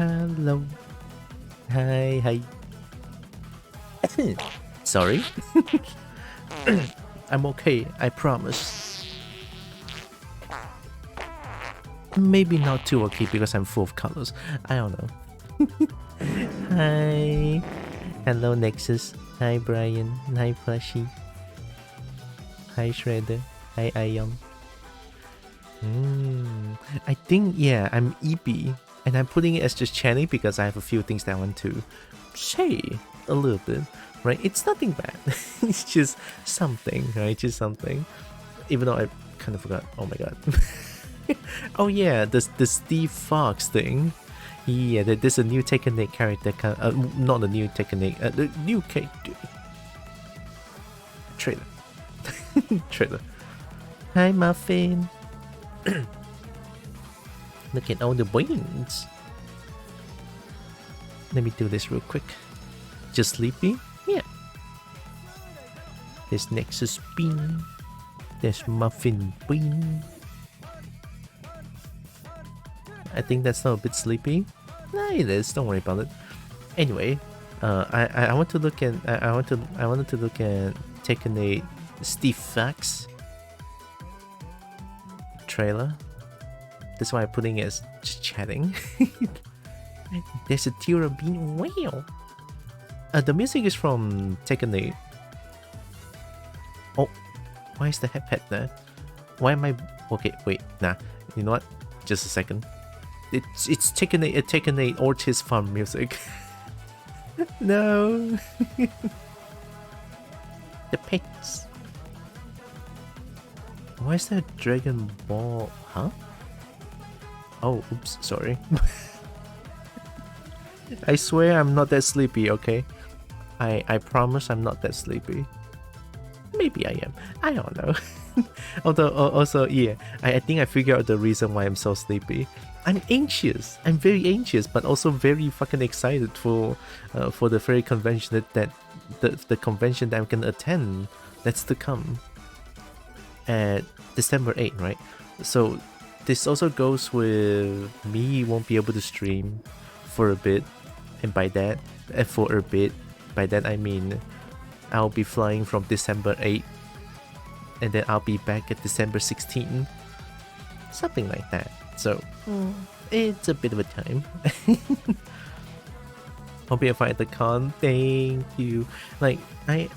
Hello. Hi. Sorry. I'm okay, I promise. Maybe not too okay because I'm full of colors. I don't know. Hi. Hello, Nexus. Hi, Brian. Hi, Plushy. Hi, Shredder. Hi, Ion. I think, yeah, I'm EP. And I'm putting it as just chatting because I have a few things that I want to say a little bit, right? It's nothing bad. It's just something, right? Just something. Even though I kind of forgot. Oh my god. Oh yeah, the Steve Fox thing. Yeah, there's a new Tekken 8 character. Not the new Tekken 8. The new trailer. Trailer. Hi, Muffin. Look at all the wings. Let me do this real quick. Just sleepy? Yeah. There's Nexus Bean. There's Muffin Bean. I think that's not a bit sleepy. Nah, it is. Don't worry about it. Anyway, I want to look at I wanted to look at Tekken 8 Steve Fox trailer. That's why I'm putting it as just chatting. There's a Tylra being whale. The music is from Tekken 8. Oh, why is the head there? Why am I... Okay, wait, nah. You know what? Just a second. It's Tekken 8 Ortiz Farm music. No. The pets. Why is there Dragon Ball? Huh? Oh, oops, sorry. I swear I'm not that sleepy, okay? I promise I'm not that sleepy. Maybe I am. I don't know. Although, also, yeah, I think I figured out the reason why I'm so sleepy. I'm anxious. I'm very anxious, but also very fucking excited for the very convention that the convention that I'm gonna attend that's to come at December 8th, right? So this also goes with me won't be able to stream for a bit, and by that, by that I mean I'll be flying from December 8th, and then I'll be back at December 16th, something like that. So it's a bit of a time. Hope you find the con. Thank you. Like I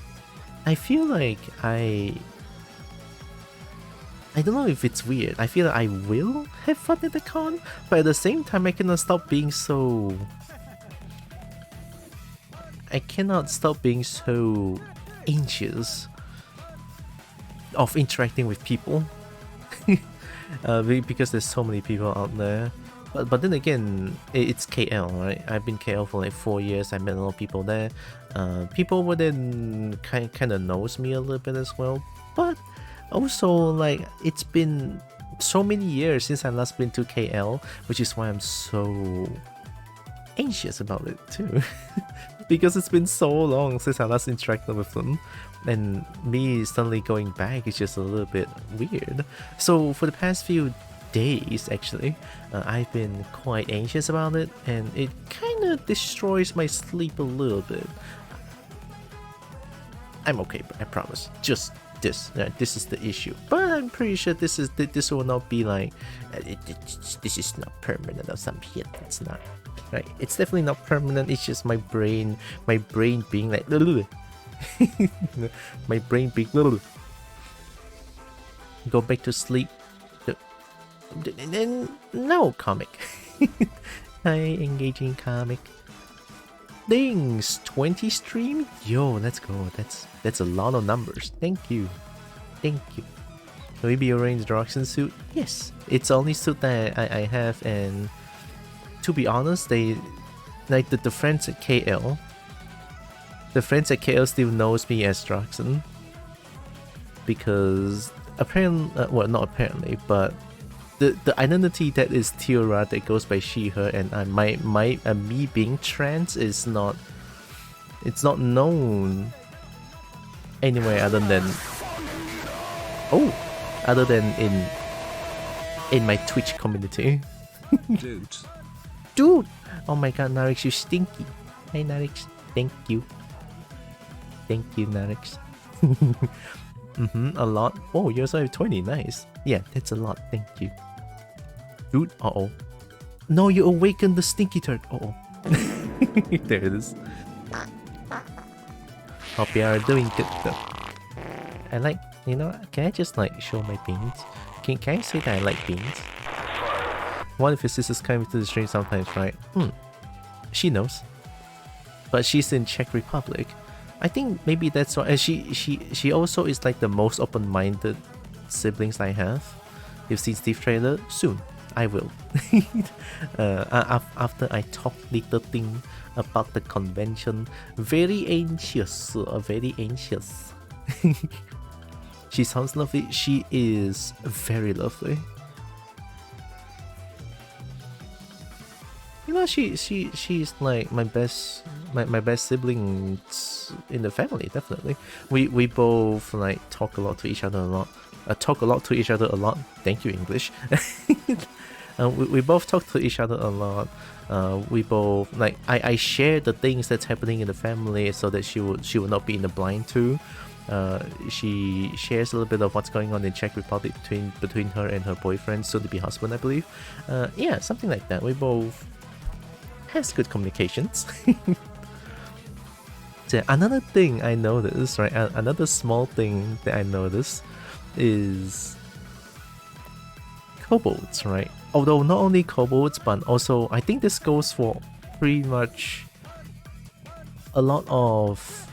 feel like I don't know if it's weird. I feel like I will have fun at the con, but at the same time I cannot stop being so... anxious of interacting with people. Because there's so many people out there. But then again, it's KL, right? I've been KL for like 4 years. I met a lot of people there. People over there kind of knows me a little bit as well. But also, like, it's been so many years since I last been to KL, which is why I'm so anxious about it too. Because it's been so long since I last interacted with them, and me suddenly going back is just a little bit weird. So for the past few days, actually, I've been quite anxious about it, and it kind of destroys my sleep a little bit. I'm okay, I promise. Just this is the issue, but I'm pretty sure this will not be like this is not permanent or some shit. It's not, right? It's definitely not permanent. It's just my brain being like my brain being go back to sleep. No comic. Hi, engaging comic. Things 20 stream. Yo, let's go. That's a lot of numbers. Thank you. Will you be wearing the Droxen suit? Yes, it's the only suit that I have, and to be honest, they like the friends at KL. The friends at KL still knows me as Droxen because apparently, well, not apparently, but the identity that is Tylra that goes by she, her, and me being trans is not, it's not known anywhere other than in my Twitch community. Dude. Dude! Oh my god, Narix, you stinky. Hey, Narix. Thank you. Thank you, Narix. A lot. Oh, you also have 20. Nice. Yeah, that's a lot. Thank you. Dude, uh-oh. No, you awakened the stinky turd. Uh-oh. There it is. Hope you are doing good though. I like, you know, can I just like show my beans? Can I say that I like beans? One of his sisters come to the stream sometimes, right? She knows. But she's in Czech Republic. I think maybe that's why. She also is like the most open-minded siblings I have. You've seen Steve trailer? Soon. I will. After I talk little thing about the convention. Very anxious. Very anxious. She sounds lovely. She is very lovely. You know, she's like my best siblings in the family. Definitely, we both like talk a lot to each other a lot. Thank you, English. We both talk to each other a lot. We both like I share the things that's happening in the family so that she would not be in the blind too. She shares a little bit of what's going on in Czech Republic between her and her boyfriend, soon to be husband, I believe. Yeah, something like that. We both has good communications. So another thing I noticed, right? Another small thing that I noticed is kobolds, right? Although not only kobolds, but also I think this goes for pretty much a lot of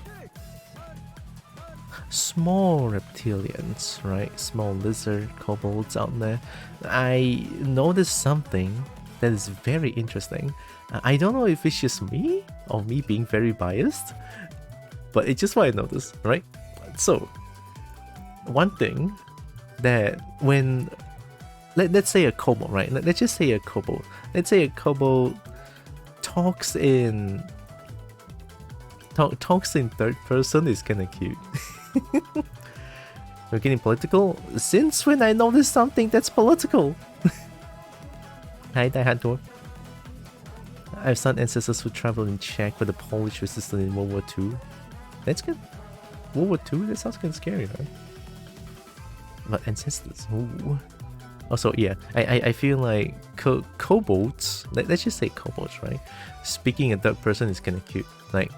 small reptilians, right? Small lizard kobolds out there. I noticed something that is very interesting. I don't know if it's just me or me being very biased, but it's just what I noticed, right? So, one thing that when let's say a kobold, right? Let's just say a kobold. Let's say a kobold talks in third person is kind of cute. We're getting political. Since when I noticed something that's political? Hi, Daihator. I have some ancestors who traveled in Czech with the Polish resistance in World War II. That's good. World War II? That sounds kind of scary, right? But ancestors, ooh. Also, yeah, I feel like kobolds, let's just say kobolds, right? Speaking in third person is kind of cute. Like,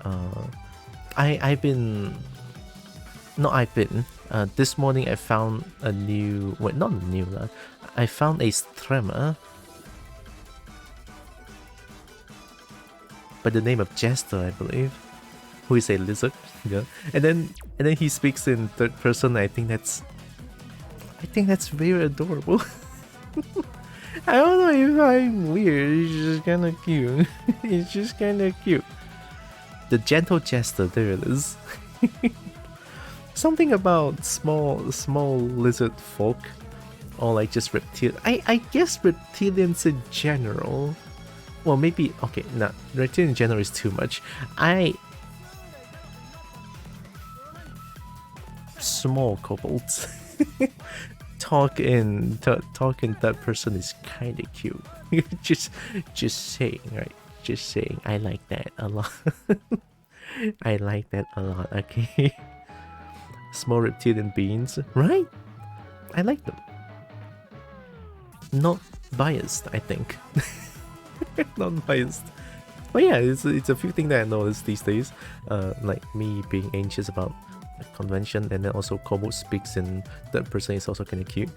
this morning I found a new, wait, not a new, I found a streamer by the name of Jester, I believe, who is a lizard, yeah. And then he speaks in third person. I think that's very adorable. I don't know if I'm weird. It's just kind of cute. It's just kind of cute. The gentle Jester, there it is. Something about small lizard folk, or like just reptilian. I guess reptilians in general. Well, maybe, okay, no, reptilian in general is too much. Small kobolds. Talk in third person is kind of cute. just saying, right? Just saying. I like that a lot. I like that a lot. Okay. Small reptilian beings, right? I like them. Not biased, I think. Not biased. But yeah, it's a few things that I noticed these days. Like me being anxious about the convention, and then also kobold speaks in third person is also kind of cute.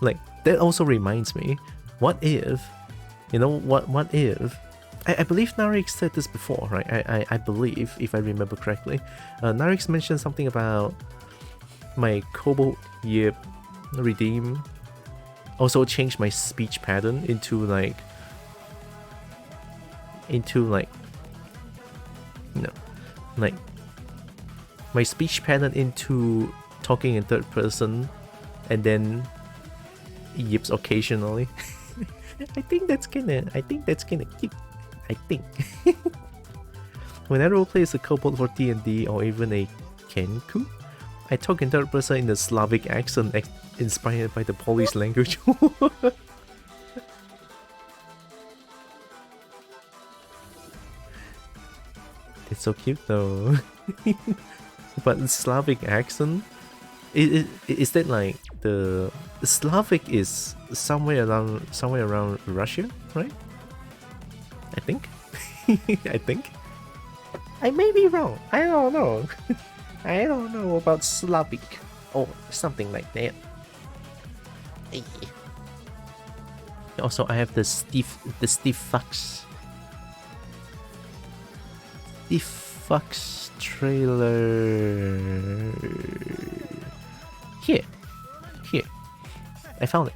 Like, that also reminds me, what if, what if, I believe Narix said this before, right? I believe, if I remember correctly, Narix mentioned something about my kobold yip redeem also changed my speech pattern into like my speech pattern into talking in third person and then yips occasionally. I think that's kinda cute. I think. When I roleplay as a kobold for D&D or even a Kenku, I talk in third person in a Slavic accent inspired by the Polish language. It's so cute though. But Slavic accent? Is that like the Slavic is somewhere around Russia, right? I think. I think. I may be wrong. I don't know. I don't know about Slavic or something like that. Also, I have the Steve Fox. Steve Fox trailer. Here. I found it.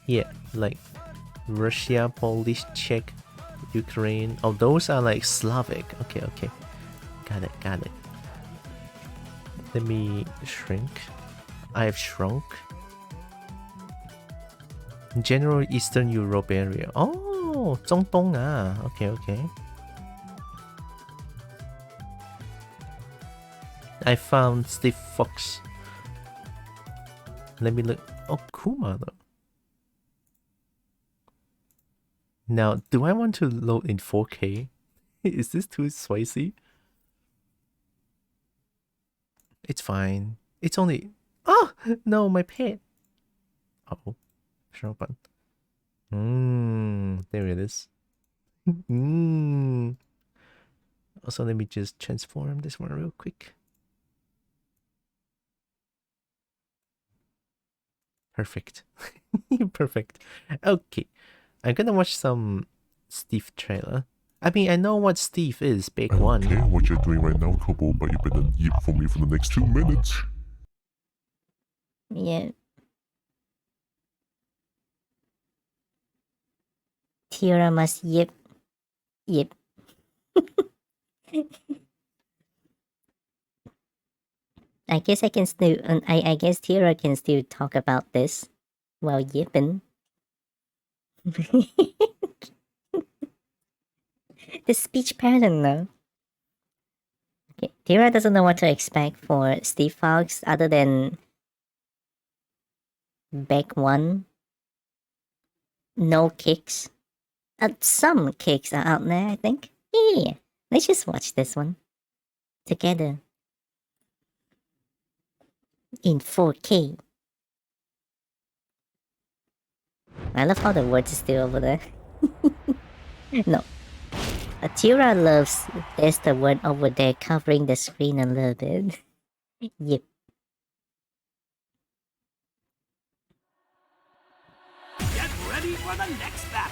Yeah, like Russia, Polish, Czech, Ukraine. Oh, those are like Slavic. Okay. Got it. Let me shrink. I have shrunk. General Eastern Europe area. Oh, 中东啊. Okay. I found Steve Fox. Let me look. Oh, Kuma though. Now, do I want to load in 4K? Is this too spicy? It's fine. It's only... Oh! No, my pet! Oh. Sure open. There it is. Also, let me just transform this one real quick. Perfect. Perfect. Okay. I'm gonna watch some Steve trailer. I mean, I know what Steve is, big one. I don't care what you're doing right now, Kobo, but you better yip for me for the next 2 minutes. Yeah. Tylra must yip. I guess I can still. I guess Tylra can still talk about this while yipping. The speech pattern, though. Okay, Tylra doesn't know what to expect for Steve Fox other than back one. No kicks. Some kicks are out there, I think. Yeah, let's just watch this one together in 4K. I love how the words is still over there. No. Tylra loves there's the word over there covering the screen a little bit. Yep. Get ready for the next battle.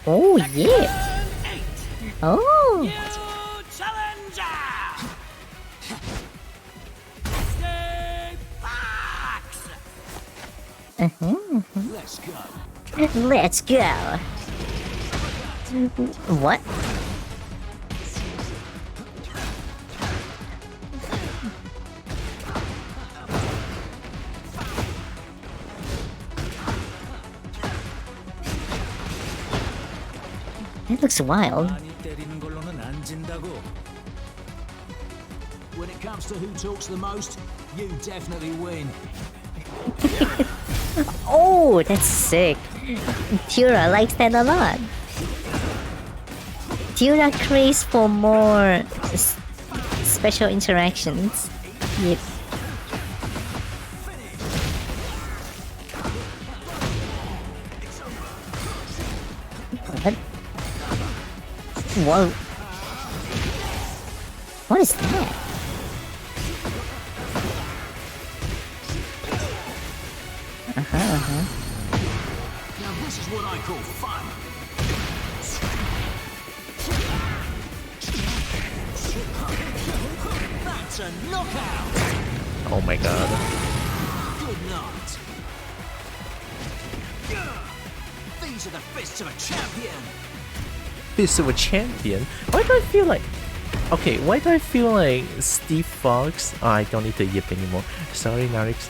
Oh, yeah. Oh. New challenger. Stay Fox. Let's go. Let's go. What? That looks wild. When it comes to who talks the most, you definitely win. Oh, that's sick. Tylra likes that a lot. Tylra craves for more special interactions. Yep. What? Whoa. What is that? Now this is what I call fun. That's a knockout. Oh my god. Good night. These are the fists of a champion. Fist of a champion? Why do I feel like... Okay, why do I feel like Steve Fox... Oh, I don't need to yip anymore. Sorry, Narix.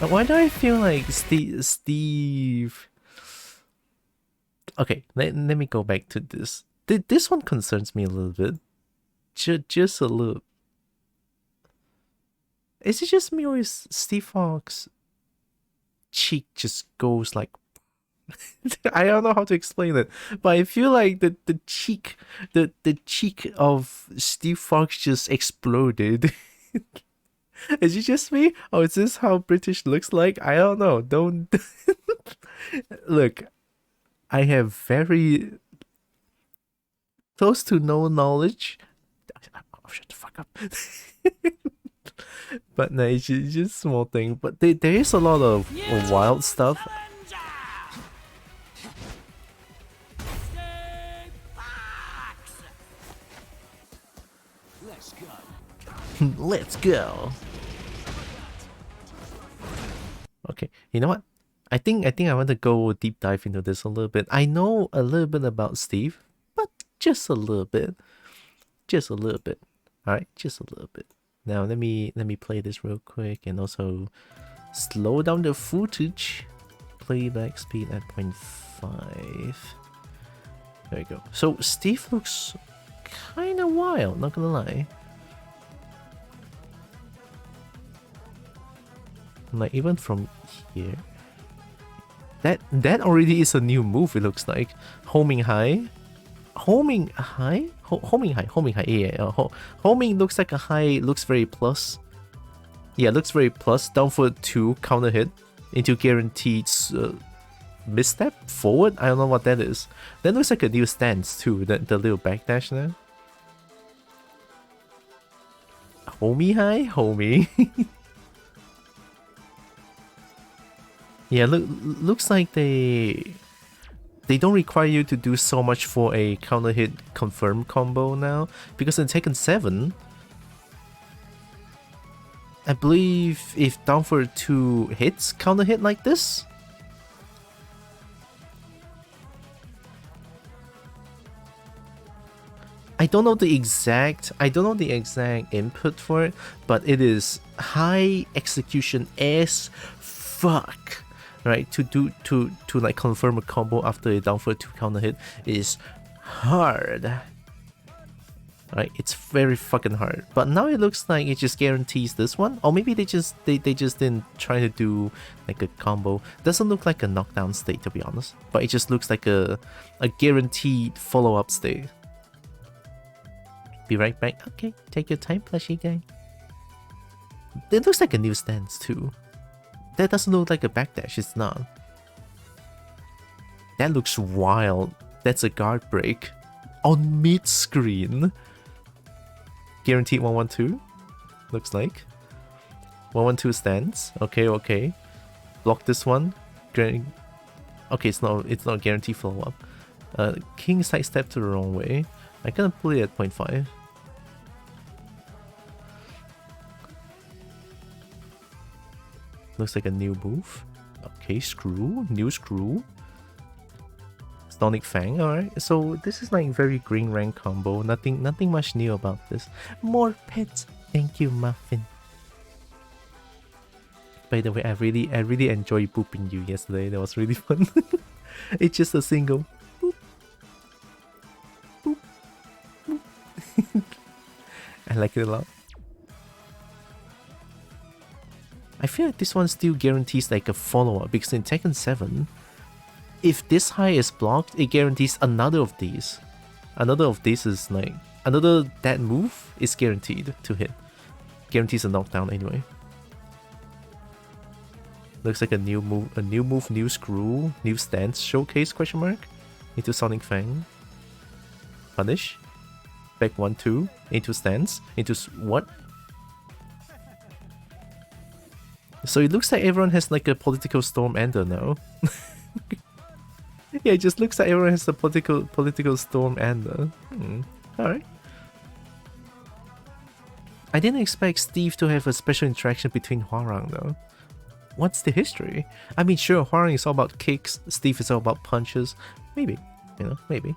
Why do I feel like Steve... Okay, let me go back to this. This one concerns me a little bit. Just a little. Is it just me or is Steve Fox cheek just goes like I don't know how to explain it, but I feel like the cheek of Steve Fox just exploded. Is it just me, or is this how British looks like? I don't know. Don't look. I have very close to no knowledge. Oh, shut the fuck up. But no, it's just small thing. But there is a lot of wild stuff. Let's go. Let's go. Okay, you know what? I think I want to go deep dive into this a little bit. I know a little bit about Steve, but just a little bit. Just a little bit. Alright, just a little bit. Now let me play this real quick and also slow down the footage. Playback speed at 0.5. There we go. So Steve looks kinda wild, not gonna lie. Like even from here. That already is a new move, it looks like. Homing high. Homing high? Homing high, yeah. Homing looks like a high, looks very plus. Yeah, looks very plus. Down for 2, counter hit. Into guaranteed misstep? Forward? I don't know what that is. That looks like a new stance too, the little backdash now. Homie high? Homie. Yeah, looks like they don't require you to do so much for a counter hit confirm combo now, because in Tekken 7, I believe if down for 2 hits counter hit like this, I don't know the exact input for it, but it is high execution as fuck. Right, to like confirm a combo after a down for 2 counter hit is hard. Right, it's very fucking hard. But now it looks like it just guarantees this one, or maybe they just didn't try to do like a combo. Doesn't look like a knockdown state, to be honest, but it just looks like a guaranteed follow-up state. Be right back. Okay, take your time, plushie guy. It looks like a new stance too. That doesn't look like a backdash, it's not. That looks wild. That's a guard break. On mid-screen. Guaranteed 112. Looks like. 112 stands. Okay. Block this one. Okay, it's not guaranteed follow-up. King sidestep to the wrong way. I can pull it at 0.5. Looks like a new move. Okay, screw. New screw. Sonic Fang, alright. So this is like very green rank combo. Nothing much new about this. More pets. Thank you, Muffin. By the way, I really enjoyed booping you yesterday. That was really fun. It's just a single boop. Boop. Boop. I like it a lot. I feel like this one still guarantees like a follow-up, because in Tekken 7, if this high is blocked, it guarantees another of these. Another of these is like, that move is guaranteed to hit. Guarantees a knockdown anyway. Looks like a new move, new screw, new stance, showcase question mark, into Sonic Fang. Punish. Back 1-2, into stance, into what? So it looks like everyone has like a political storm ender now. Yeah, it just looks like everyone has a political storm ender. Alright. I didn't expect Steve to have a special interaction between Hwarang though. What's the history? I mean, sure, Hwarang is all about kicks, Steve is all about punches. Maybe, you know, maybe.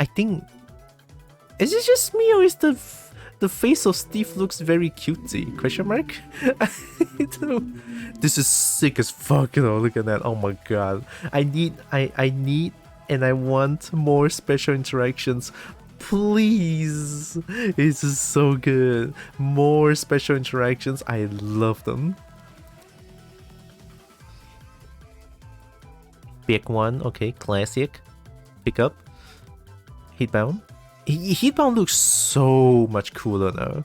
I think... Is it just me, or is the face of Steve looks very cutesy? Question mark? I don't know. This is sick as fuck, you know, look at that. Oh my god. I need and I want more special interactions please. This is so good. More special interactions. I love them. Big one. Okay, classic. Pick up. Heatbound. Heatbound looks so much cooler now.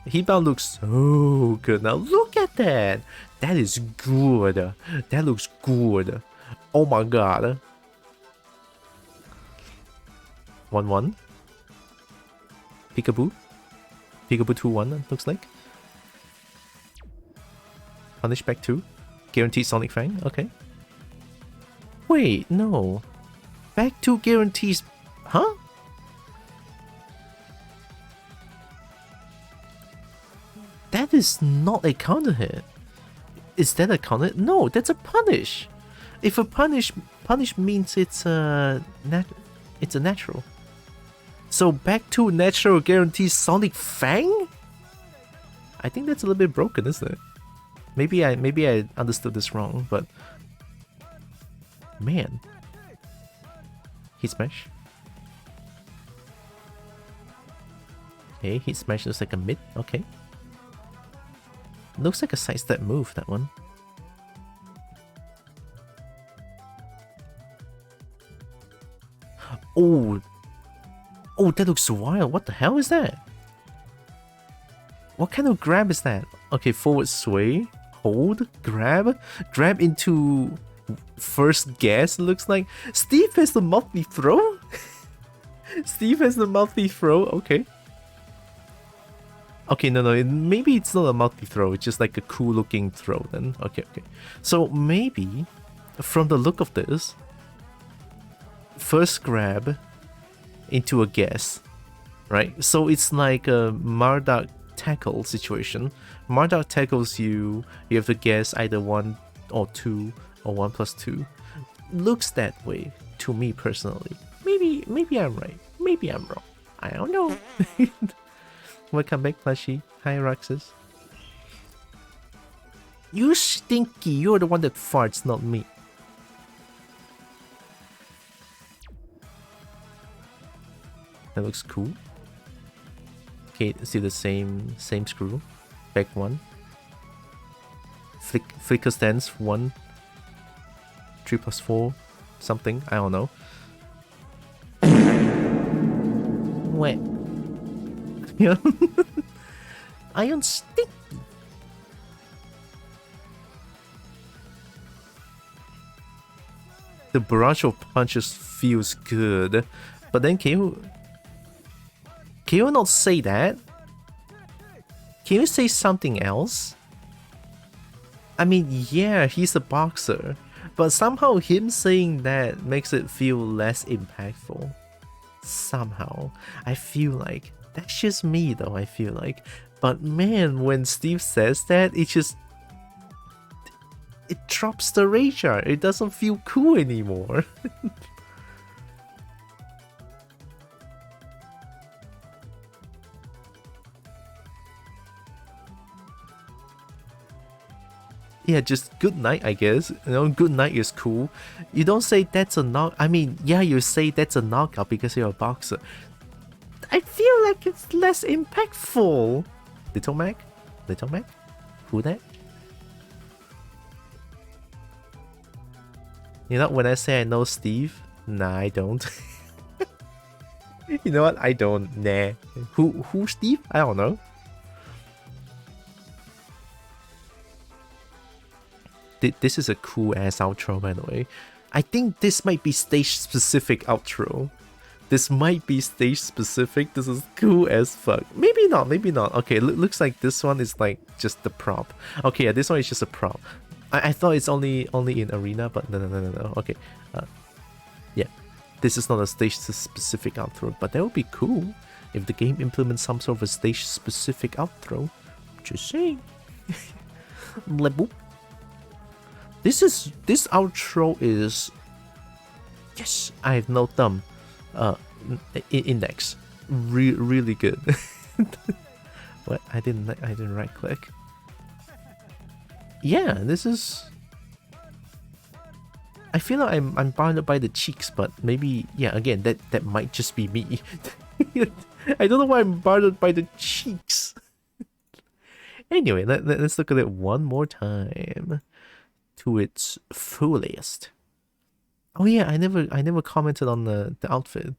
Heatbound looks so good now. Look at that. That is good. That looks good. Oh my god. 1-1. Peekaboo. Peekaboo 2-1 looks like. Punish back 2. Guaranteed Sonic Fang. Okay. Wait, no. Back 2 guarantees. Huh? That is not a counter hit. Is that a counter? No, that's a punish. If a punish means it's a natural. So back to natural guarantees Sonic Fang? I think that's a little bit broken, isn't it? Maybe I understood this wrong, but man. Heat Smash. Okay, Heat Smash looks like a mid, okay. Looks like a sidestep move, that one. Oh, that looks wild. What the hell is that? What kind of grab is that? Okay, forward sway, hold, grab into first guess, looks like. Steve has the multi throw? Steve has the multi throw, okay. Okay, no, maybe it's not a multi-throw, it's just like a cool looking throw then. Okay. So maybe, from the look of this, first grab into a guess, right? So it's like a Mardak tackle situation. Mardak tackles you, you have to guess either 1 or 2 or 1 plus 2. Looks that way to me personally. Maybe I'm right, maybe I'm wrong. I don't know. Welcome back, Plushy. Hi, Roxas. You stinky. You're the one that farts, not me. That looks cool. Okay, see the same screw. Back 1. Flicker stance 1. 3 plus 4. Something. I don't know. Wait. Iron Stinky. The barrage of punches feels good, but then can you not say that? Can you say something else? I mean, yeah, he's a boxer, but somehow him saying that makes it feel less impactful. Somehow, I feel like. That's just me though, I feel like. But man, when Steve says that, it drops the radar. It doesn't feel cool anymore. Yeah, just good night, I guess. You know, good night is cool. You don't say that's a knock. I mean, yeah, you say that's a knockout because you're a boxer. I feel like it's less impactful. Little Mac? Who that? You know, when I say I know Steve, nah, I don't. You know what? I don't. Nah. Who Steve? I don't know. This is a cool ass outro, by the way. I think this might be stage specific outro. This might be stage specific. This is cool as fuck. Maybe not. Okay, looks like this one is like just the prop. Okay, yeah, this one is just a prop. I thought it's only in arena, but no. Okay, yeah, this is not a stage specific outro, but that would be cool if the game implements some sort of a stage specific outro. Just saying. This outro is, yes, I have no thumb. Index, really good. What? I didn't right click. Yeah, this is. I feel like I'm bounded by the cheeks, but maybe, yeah, again, that might just be me. I don't know why I'm bothered by the cheeks. Anyway, let's look at it one more time to its fullest. Oh yeah, I never commented on the outfit.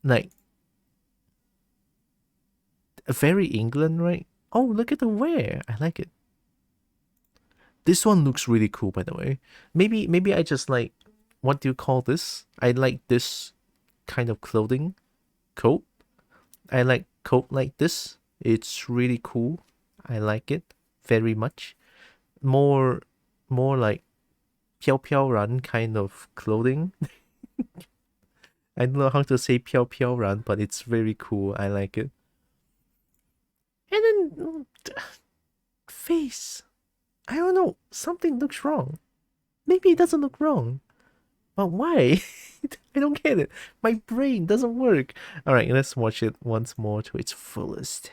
Like, very England, right? Oh, look at the wear. I like it. This one looks really cool, by the way. Maybe I just like, what do you call this? I like this kind of clothing. Coat. I like coat like this. It's really cool. I like it very much. More like 飘飘然 kind of clothing. I don't know how to say 飘飘然, but it's very cool. I like it. And then face. I don't know. Something looks wrong. Maybe it doesn't look wrong. But why? I don't get it. My brain doesn't work. Alright, let's watch it once more to its fullest.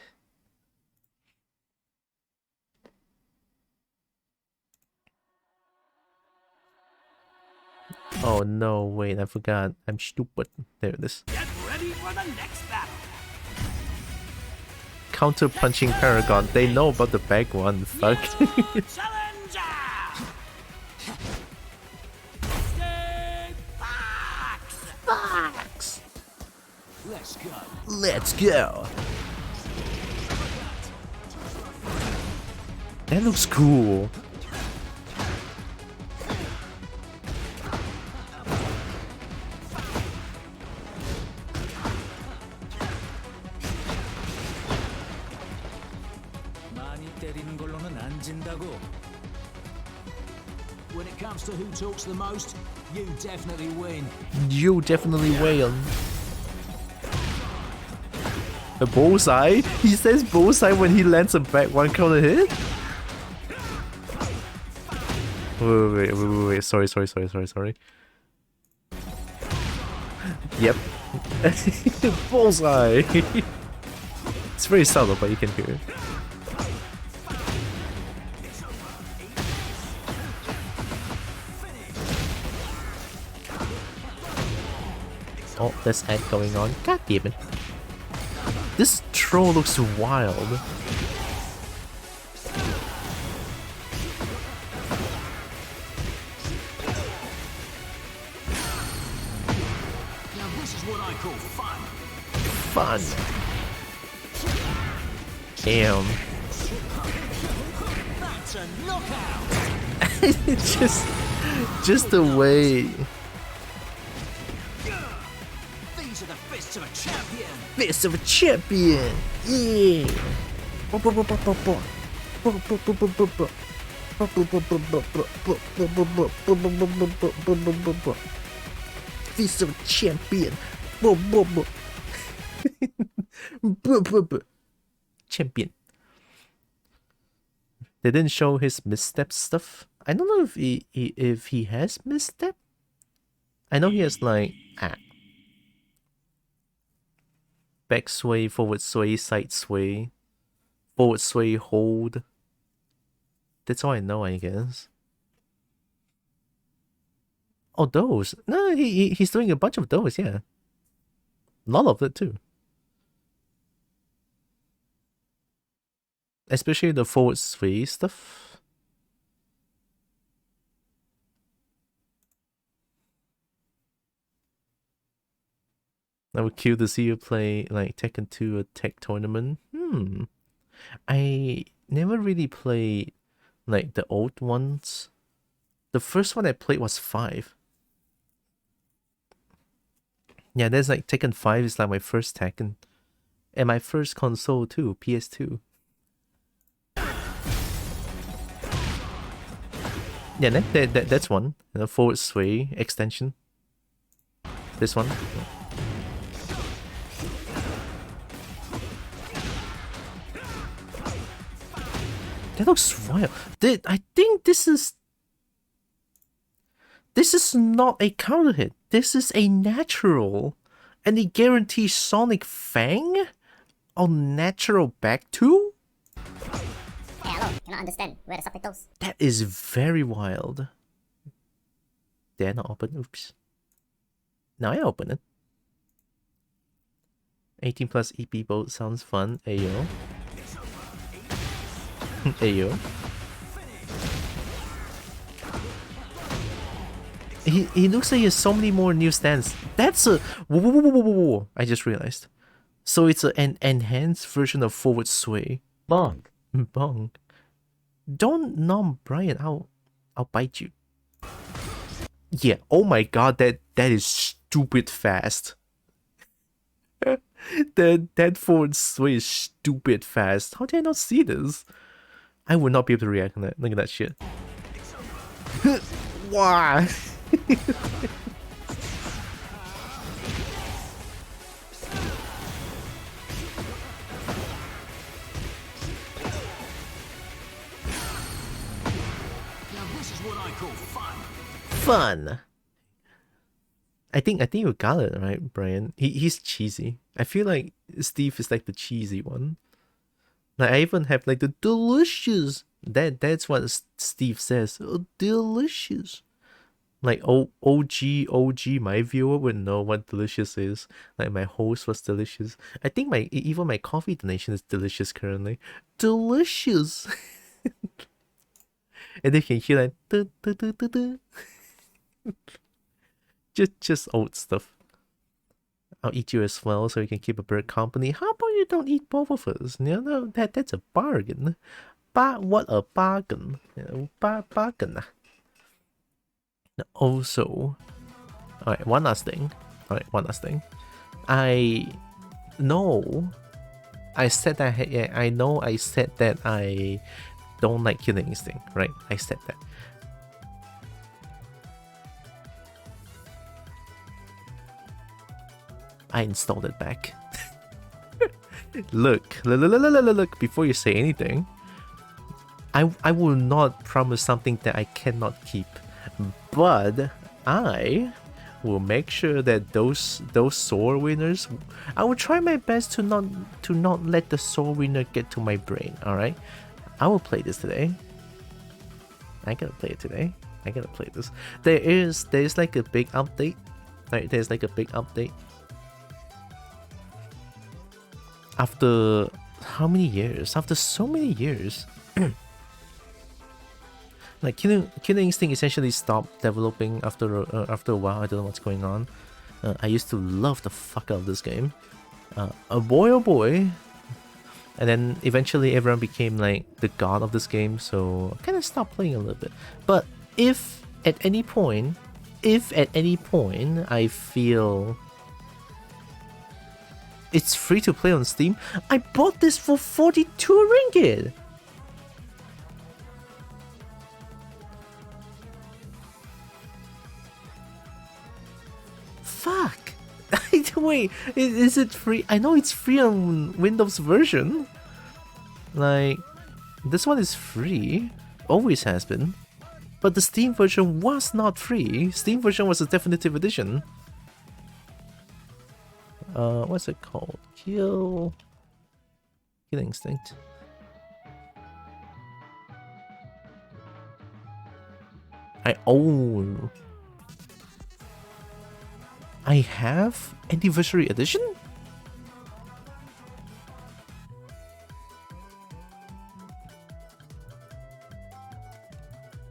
Oh no, wait, I forgot. I'm stupid. There it is. Get ready for the next battle. Counter punching Paragon. They know about the back one. Fuck. Challenger! Stay Fox! Let's go. Let's go. That looks cool. When it comes to who talks the most, you definitely win. You definitely win. A bullseye? He says bullseye when he lands a back one counter hit? Wait. Sorry. Yep. Bullseye! It's very subtle, but you can hear it. Oh, there's ad going on. God damn it. This troll looks wild. Now this is what I call fun. Fun. Damn. That's a knockout. just the way. These are the fists of a champion. Fist of a champion. Yeah. Fist of a champion. Champion. They didn't show his misstep stuff. I don't know if he has misstep. I know he has like back sway, forward sway, side sway, forward sway, hold. That's all I know, I guess. Oh, those. No, he's doing a bunch of those, yeah. A lot of it too. Especially the forward sway stuff. I would kill to see you play like Tekken 2 or Tech Tournament. I never really played like the old ones. The first one I played was 5. Yeah, there's like Tekken 5 is like my first Tekken. And my first console too, PS2. Yeah, that's one. The forward sway extension. This one. That looks wild. I think this is not a counter hit. This is a natural. And it guarantees Sonic Fang on natural back 2? Hey, hello, cannot understand. Where are the subtitles? That is very wild. Did I not open? Oops. Now I open it. 18 plus EP boat sounds fun. Ayo. Ayo. He looks like he has so many more new stands. That's a... Whoa. I just realized. So it's an enhanced version of forward sway. Bonk. Bonk. Don't nom Brian, I'll bite you. Yeah, oh my god, that is stupid fast. that forward sway is stupid fast. How did I not see this? I would not be able to react on that. Look at that shit. Wow. Fun. I think you got it right, Brian. He's cheesy. I feel like Steve is like the cheesy one. Like I even have like the delicious. That's what Steve says. Oh, delicious. Like OG, my viewer would know what delicious is. Like my host was delicious. I think even my coffee donation is delicious currently. Delicious. And they can hear like just old stuff. I'll eat you as well so you can keep a bird company. How about you don't eat both of us? You know, that's a bargain. What a bargain. You know, bargain. Also, alright, one last thing. I know I said that I said that I don't like Killing Instinct, right? I said that. I installed it back. Look, before you say anything, I will not promise something that I cannot keep, but I will make sure that those soul winners, I will try my best to not let the soul winner get to my brain. All right, I will play this today. I gotta play it today. I gotta play this. There's like a big update. Right, there's like a big update. After how many years? After so many years. Like Killing Instinct essentially stopped developing after a while. I don't know what's going on. I used to love the fuck out of this game. Oh boy. And then eventually everyone became like the god of this game, so I kind of stopped playing a little bit. But if at any point I feel it's free to play on Steam, I bought this for 42 ringgit. Fuck. Wait, is it free? I know it's free on Windows version. Like, this one is free. Always has been. But the Steam version was not free. Steam version was a definitive edition. What's it called? Killing Instinct. I have Anniversary Edition?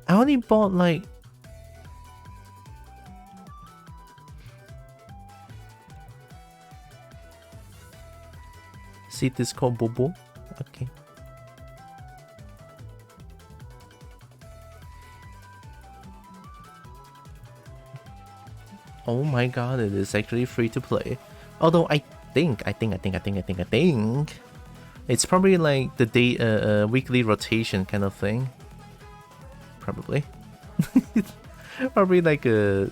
I only bought like... See, this called Bobo? Okay. Oh my god, it is actually free to play. Although I think it's probably like the day weekly rotation kind of thing. Probably. Probably like a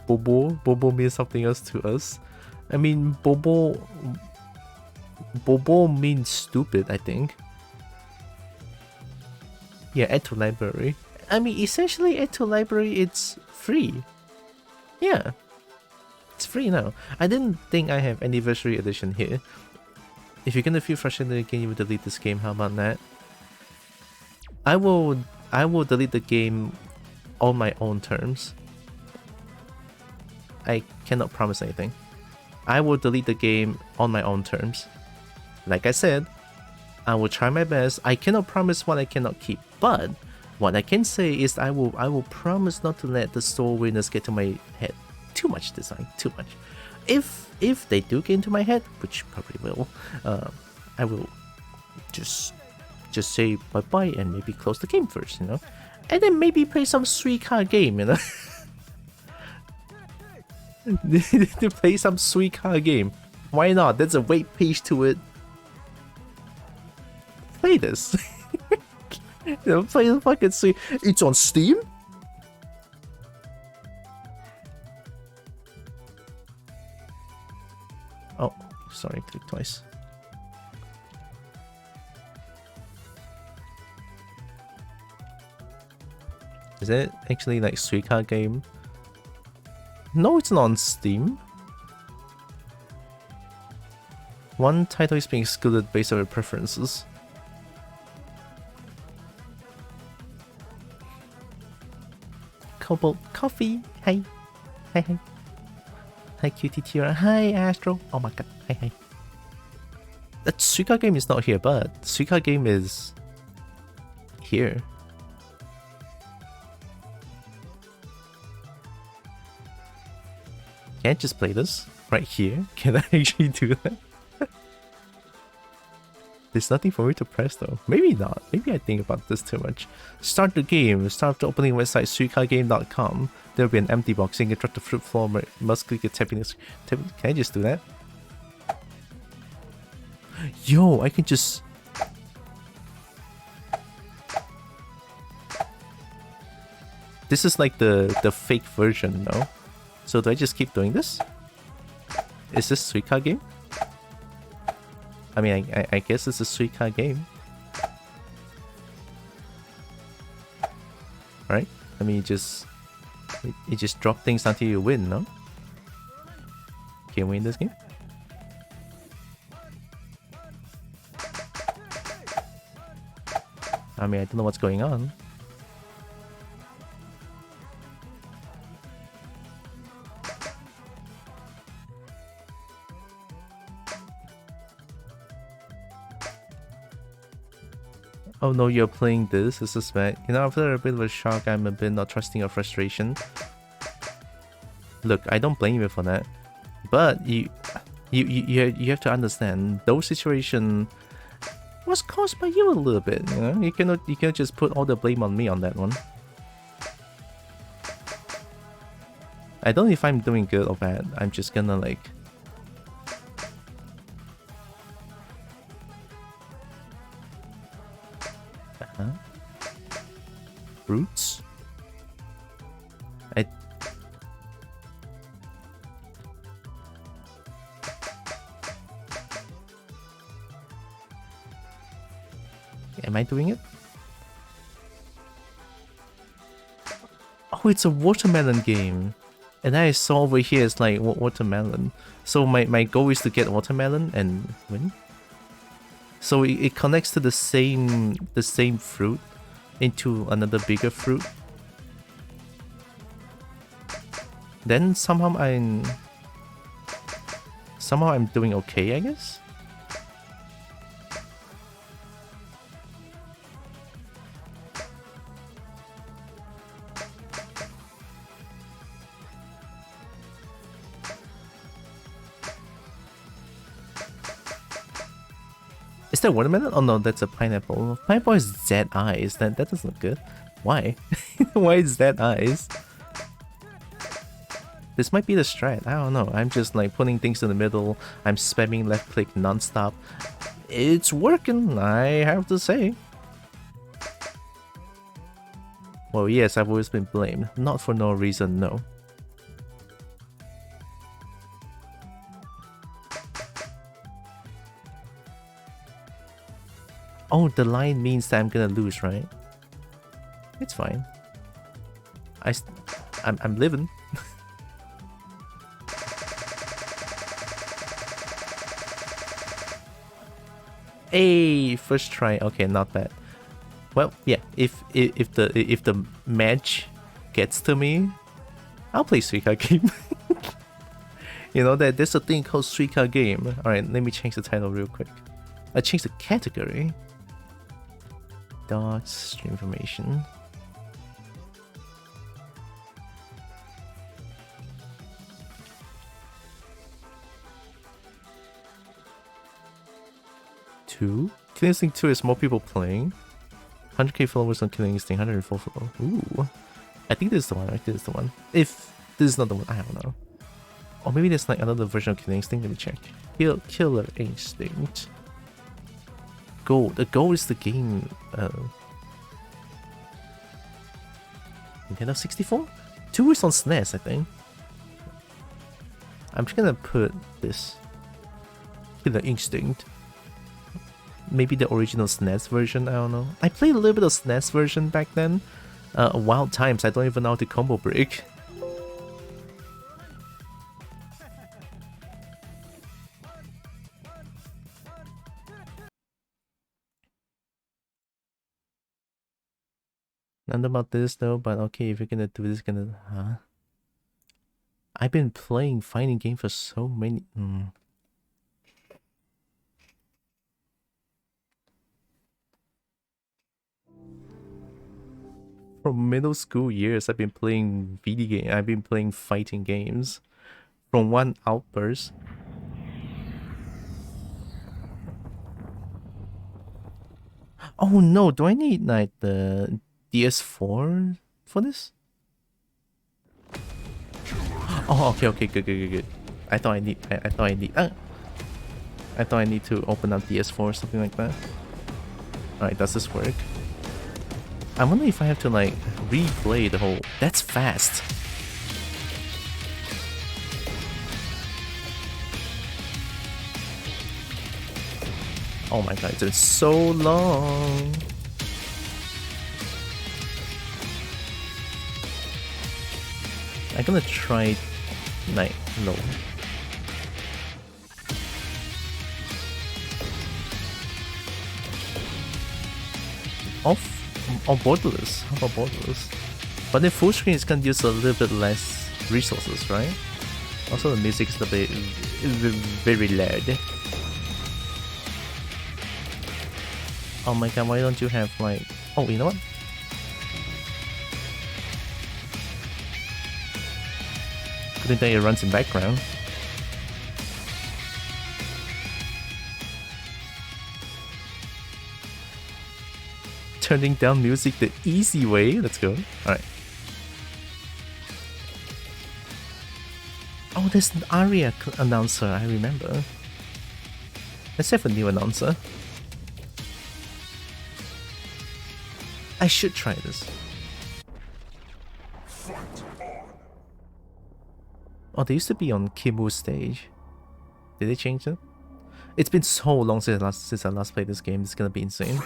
Bobo means something else to us. I mean, Bobo means stupid, I think. Yeah, add to library. I mean, essentially, add to library, it's free. Yeah, it's free now. I didn't think I have Anniversary Edition here. If you're gonna feel frustrated again, you will delete this game. How about that? I will delete the game on my own terms. I cannot promise anything. I will delete the game on my own terms. Like I said, I will try my best. I cannot promise what I cannot keep, but what I can say is I will promise not to let the store winners get to my head. Too much design, too much. If they do get into my head, which probably will, I will just say bye bye and maybe close the game first, you know, and then maybe play some sweet card game, you know. To play some sweet card game. Why not? There's a wait page to it. Play this. You know, play the fucking sweet. It's on Steam? Oh, sorry, click twice. Is it actually like Suica game? No, it's not on Steam. One title is being excluded based on your preferences. Cobalt Coffee, hi. Hi, hi. Hi, Cutie Tira. Hi, Astro. Oh my god, hi, hi. That Suica game is not here, but Suica game is here. Can't just play this right here. Can I actually do that? There's nothing for me to press though. Maybe not. Maybe I think about this too much. Start the game. Start the opening website suicagame.com. There'll be an empty box. You can drop the fruit floor. Must click it. Tapping this. Can I just do that? Yo, I can just. This is like the fake version, no? So do I just keep doing this? Is this Suica game? I mean, I guess it's a Suica game. Right? I mean, you just drop things until you win, no? Can we win this game? I mean, I don't know what's going on. Oh no, you're playing this. This is bad. You know, after a bit of a shock, I'm a bit not trusting your frustration. Look, I don't blame you for that, but you have to understand those situation was caused by you a little bit. You know, you cannot just put all the blame on me on that one. I don't know if I'm doing good or bad. I'm just gonna like. Roots? Am I doing it? Oh, it's a watermelon game. And I saw over here it's like watermelon. So my goal is to get watermelon and win. So it connects to the same fruit into another bigger fruit. Then somehow I'm doing okay, I guess. Is that watermelon? Oh no, that's a pineapple. Pineapple is Z eyes. That doesn't look good. Why? Why is Z eyes? This might be the strat. I don't know. I'm just like putting things in the middle. I'm spamming left click non-stop. It's working, I have to say. Well, yes, I've always been blamed. Not for no reason, no. Oh, the line means that I'm gonna lose, right? It's fine. I'm living. Hey, first try. Okay, not bad. Well, yeah. If the match gets to me, I'll play Suica game. You know that there's a thing called streetcar game. Alright, let me change the title real quick. I changed the category. Docs, stream information. Killing Instinct 2 is more people playing. 100k followers on Killing Instinct, 104 followers. Ooh. I think this is the one, right? This is the one. If this is not the one, I don't know. Or maybe there's like another version of Killing Instinct. Let me check. Killer Instinct. Gold. The gold is the game. Nintendo 64? 2 is on SNES, I think. I'm just gonna put this. Killer Instinct. Maybe the original SNES version, I don't know. I played a little bit of SNES version back then. Wild times, I don't even know how to combo break. None about this though, but okay, if you're gonna do this, huh? I've been playing fighting game for so many. From middle school years, I've been playing video game. I've been playing fighting games. From one outburst. Oh no! Do I need like the DS4 for this? Oh, okay, good. I thought I need to open up DS4 or something like that. Alright, does this work? I wonder if I have to like replay the whole. That's fast. Oh my god, it's so long. I'm gonna try night low. Off or borderless. How about borderless? But then full screen is gonna use a little bit less resources, right? Also the music is a bit very loud. Oh my god, why don't you have like... Oh, you know what? Good thing it runs in background. Turning down music the easy way. Let's go. Alright. Oh, there's an ARIA announcer, I remember. Let's have a new announcer. I should try this. Oh, they used to be on Kimu's stage. Did they change it? It's been so long since I last played this game. It's gonna be insane.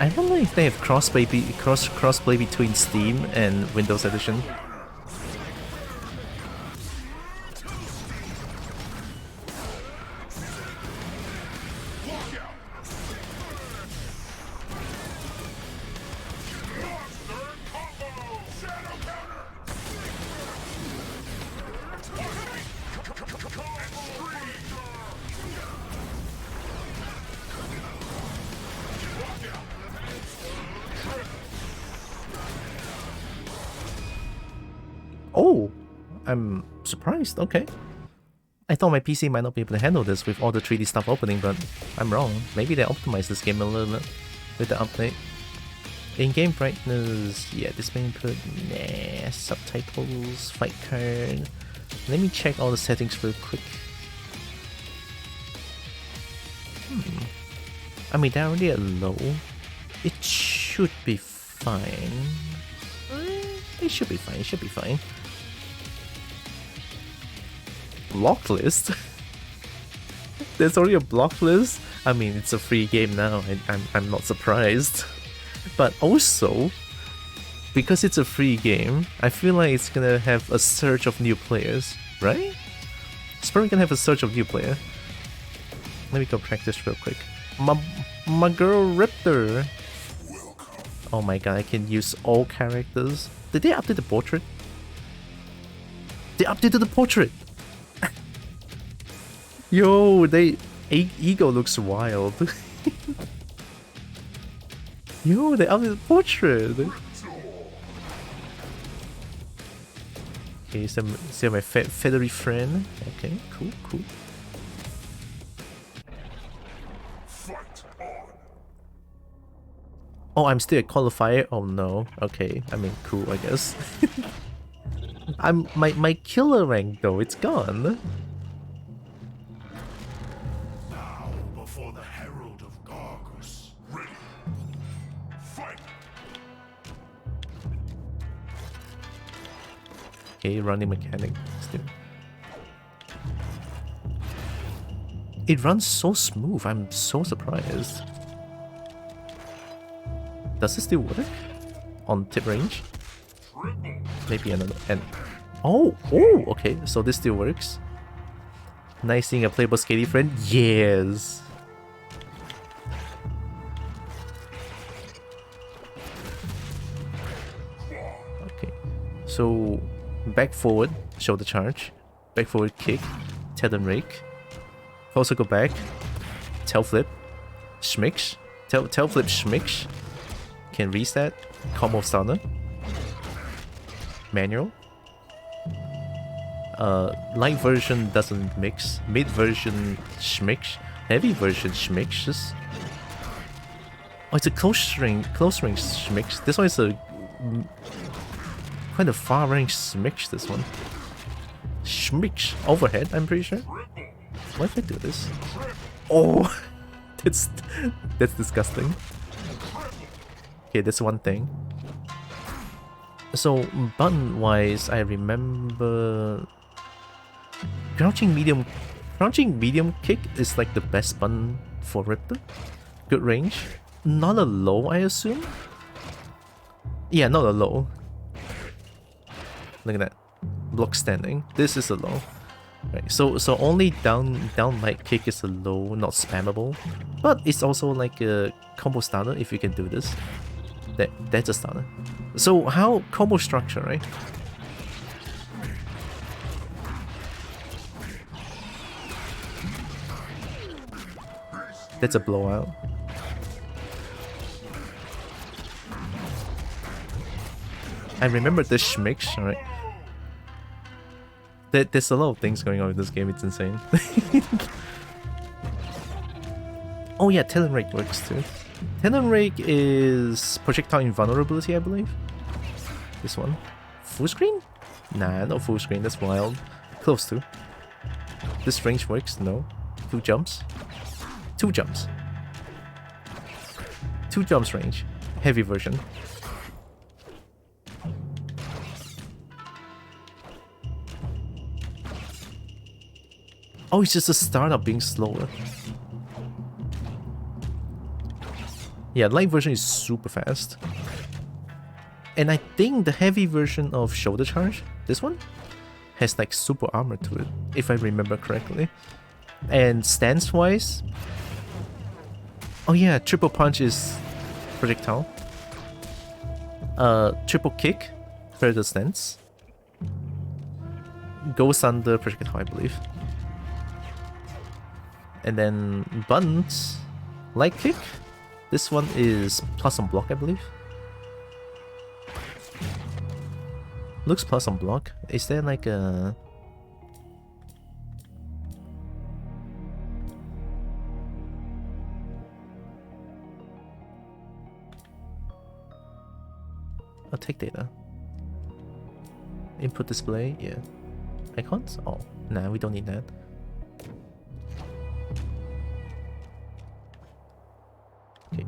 I wonder if they have crossplay between Steam and Windows Edition. Oh, I'm surprised. Okay. I thought my PC might not be able to handle this with all the 3D stuff opening, but I'm wrong. Maybe they optimized this game a little bit with the update. In-game brightness, yeah, display input, nah, subtitles, fight card. Let me check all the settings real quick. I mean, they're already at low. It should be fine. It should be fine, it should be fine. Block list? There's already a block list? I mean, it's a free game now, and I'm not surprised. But also, because it's a free game, I feel like it's gonna have a surge of new players, right? Probably gonna have a surge of new player. Let me go practice real quick. My girl Riptor. Oh my god, I can use all characters. Did they update the portrait? They updated the portrait! Yo, Ego looks wild. Yo, they updated the portrait! Okay, so my feathery friend. Okay, cool. Oh, I'm still a qualifier? Oh no. Okay, I mean, cool, I guess. My killer rank though, it's gone. Now, before the Herald of Gargus. Ready. Fight! Okay, running mechanic still. It runs so smooth, I'm so surprised. Does it still work? On tip range? Maybe another and oh, okay, so this still works. Nice seeing a playable skatey friend. Yes. Okay. So back forward, shoulder charge. Back forward kick. Talon rake. Also go back. Tail flip. Schmicks. Tail flip schmicks. Can reset. Combo stunner. Manual. Light version doesn't mix. Mid version schmicks. Heavy version schmicks. Oh, it's a close range schmicks. This one is a quite a far range schmicks. This one. Schmicks overhead. I'm pretty sure. Why did I do this? Oh, that's disgusting. Okay, that's one thing. So button wise, I remember crouching medium kick is like the best button for Riptor. Good range. Not a low, I assume. Yeah, not a low. Look at that. Block standing. This is a low. Right, so only down light kick is a low, not spammable. But it's also like a combo starter if you can do this. That's a starter. So how combo structure, right? That's a blowout. I remember the schmicks, right? There's a lot of things going on in this game, it's insane. Oh yeah, Talon Rake works too. Talon Rake is projectile invulnerability, I believe. This one. Full screen? Nah, not full screen, that's wild. Close to. This range works? No. 2 jumps. 2 jumps. 2 jumps range. Heavy version. Oh, it's just a startup being slower. Yeah, light version is super fast. And I think the heavy version of shoulder charge, this one, has like super armor to it, if I remember correctly. And stance wise, oh yeah, triple punch is projectile. Triple kick, further stance. Goes under projectile, I believe. And then buttons, light kick. This one is plus on block, I believe. Looks plus on block. Is there like a... I'll take data. Input display, yeah. Icons? Oh, nah, we don't need that. Okay.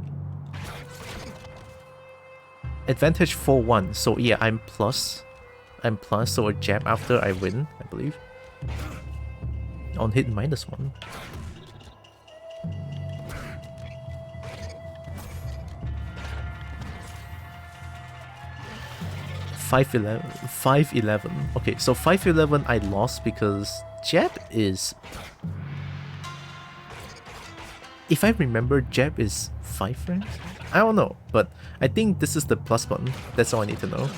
Advantage 4-1. So yeah, I'm plus, so a jab after I win, I believe. On hit -1. $5-11. Okay, so 5-11 I lost because Jab is... If I remember, jab is 5 frames? I don't know, but I think this is the plus button. That's all I need to know.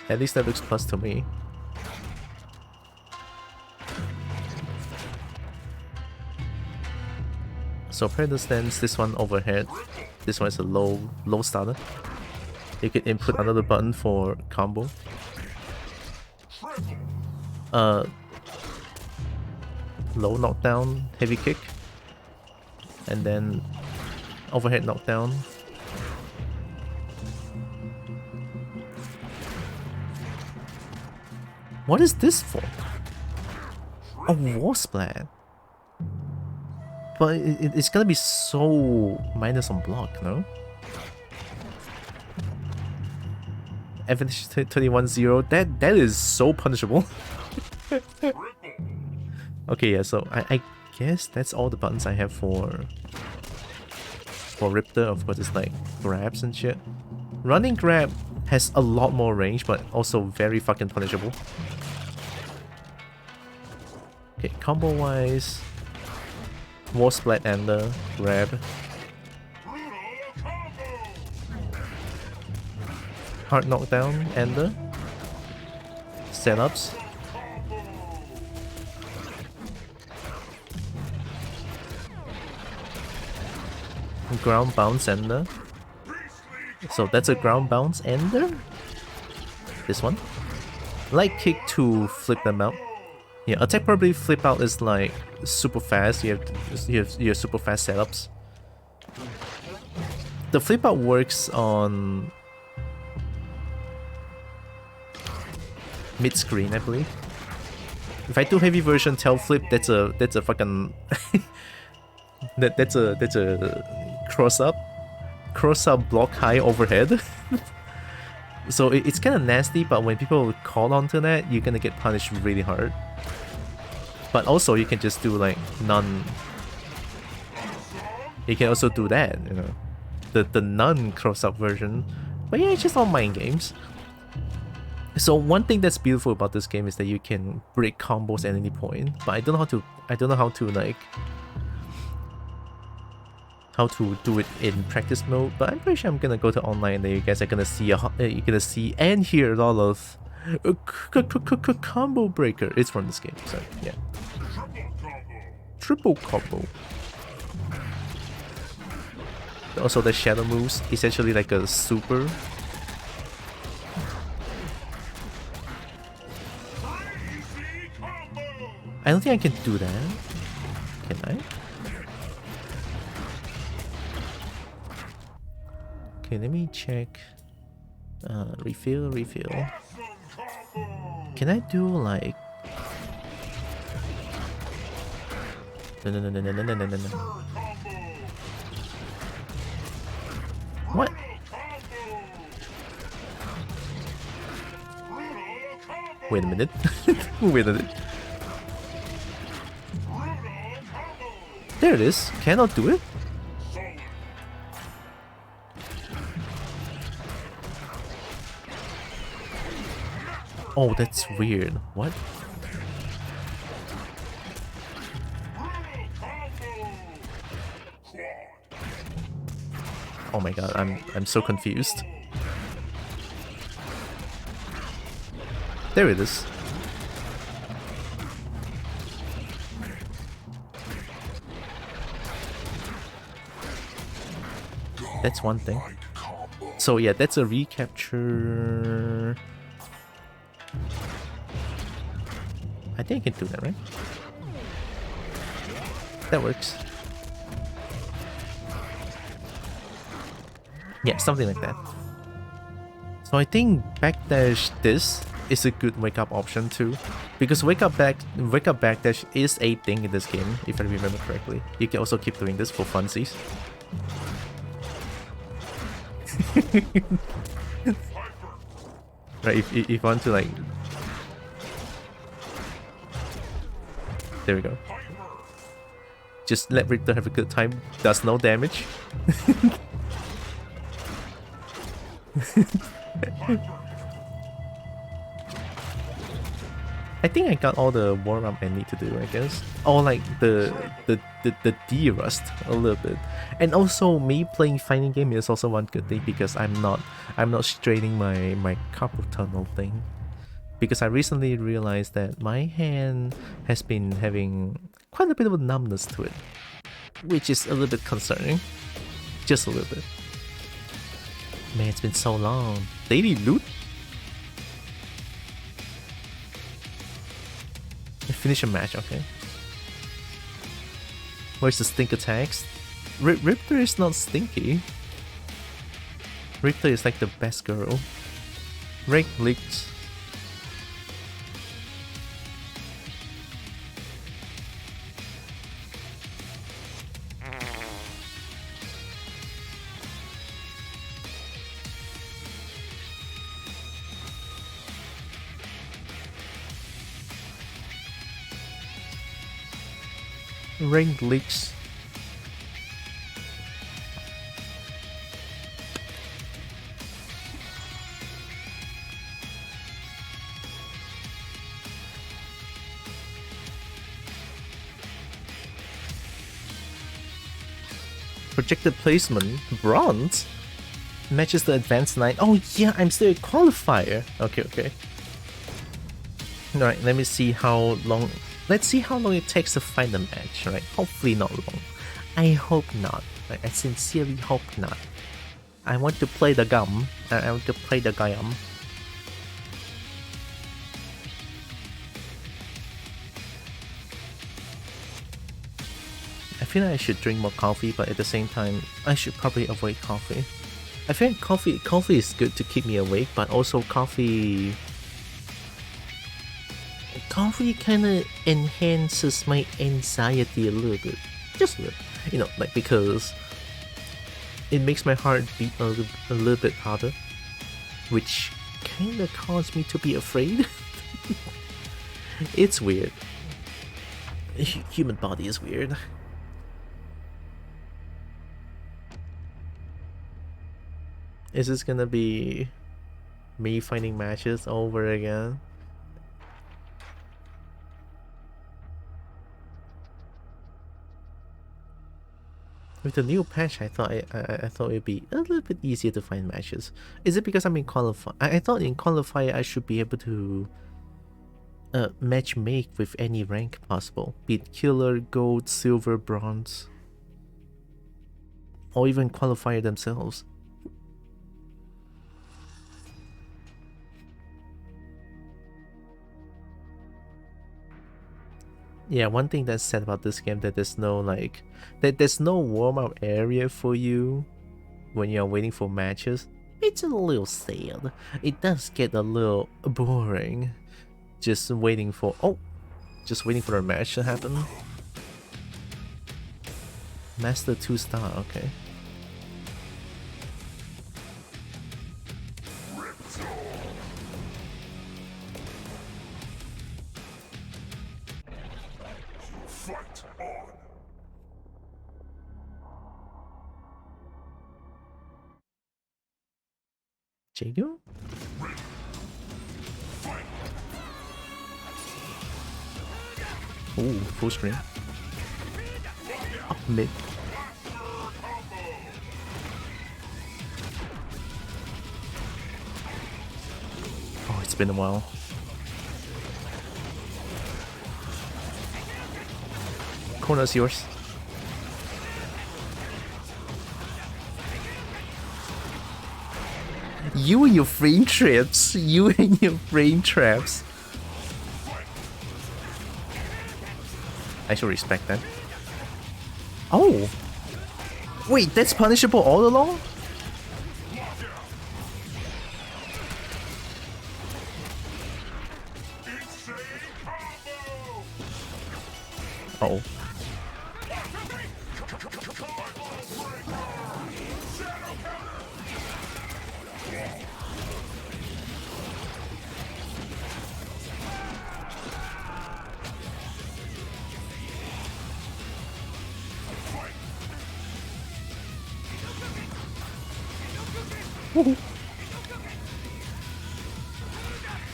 At least that looks plus to me. So parallel stance, this one overhead. This one is a low starter. You can input another button for combo. Low knockdown, heavy kick, and then overhead knockdown. What is this for? A war splat. But it's gonna be so minus on block, no? Advantage 21-0. That is so punishable. Okay, yeah, so I guess that's all the buttons I have for Riptor. Of course, it's like grabs and shit. Running grab has a lot more range, but also very fucking punishable. Okay, combo wise, war splat and the grab. Hard knockdown and the setups. Ground bounce ender. So that's a ground bounce ender. This one. Light kick to flip them out. Yeah, attack probably flip out is like super fast. You have super fast setups. The flip out works on mid screen, I believe. If I do heavy version tail flip, that's a fucking that's a cross up block high overhead. So it's kind of nasty, but when people call onto that, you're gonna get punished really hard. But also you can just do like none. You can also do that, you know, the non cross up version. But yeah, it's just all mind games. So one thing that's beautiful about this game is that you can break combos at any point. But I don't know how to do it in practice mode. But I'm pretty sure I'm gonna go to online and then you guys are gonna see and hear a lot of combo breaker. It's from this game, so yeah. Triple combo. Also the shadow moves, essentially like a super. I don't think I can do that. Can I? Okay, let me check. Refill. Can I do like... No. What? Wait a minute. Wait a minute. There it is. Cannot do it? Oh, that's weird. What? Oh my god, I'm so confused. There it is. That's one thing. So yeah, that's a recapture. I think I can do that, right? That works. Yeah, something like that. So I think backdash this is a good wake up option too, because wake up backdash is a thing in this game, if I remember correctly. You can also keep doing this for funsies. Right, if you want to like... There we go. Just let Riptor have a good time, does no damage. I think I got all the warm up I need to do, I guess. Or like the de-rust a little bit. And also me playing fighting game is also one good thing because I'm not straining my carpal tunnel thing. Because I recently realized that my hand has been having quite a bit of numbness to it, which is a little bit concerning. Just a little bit. Man, it's been so long. Daily loot? Finish a match, okay. Where's the stink attacks? Riptor is not stinky. Riptor is like the best girl. Rank leaks. Rank leaks. Projected placement, bronze? Matches the advanced 9. Oh yeah, I'm still a qualifier. Okay. Alright, let me see how long. Let's see how long it takes to find a match, right? Hopefully not long. I hope not. Right? I sincerely hope not. I want to play the gaem. I want to play the gaem. I feel like I should drink more coffee, but at the same time, I should probably avoid coffee. I think coffee is good to keep me awake, but also coffee kind of enhances my anxiety a little bit. Just a little. You know, like because it makes my heart beat a little bit harder, which kind of caused me to be afraid. It's weird. Human body is weird. Is this gonna be me finding matches over again? With the new patch, I thought it'd be a little bit easier to find matches. Is it because I'm in qualifier? I thought in qualifier I should be able to match make with any rank possible, be it killer, gold, silver, bronze, or even qualifier themselves. Yeah, one thing that's said about this game that there's no there's no warm-up area for you when you're waiting for matches. It's a little sad. It does get a little boring. Just waiting for the match to happen. Master 2-star, okay. Jago? Ooh, full screen. Up mid. Oh, it's been a while. Corner's yours. You and your frame traps. You and your frame traps. I should respect that. Oh! Wait, that's punishable all along? Uh oh.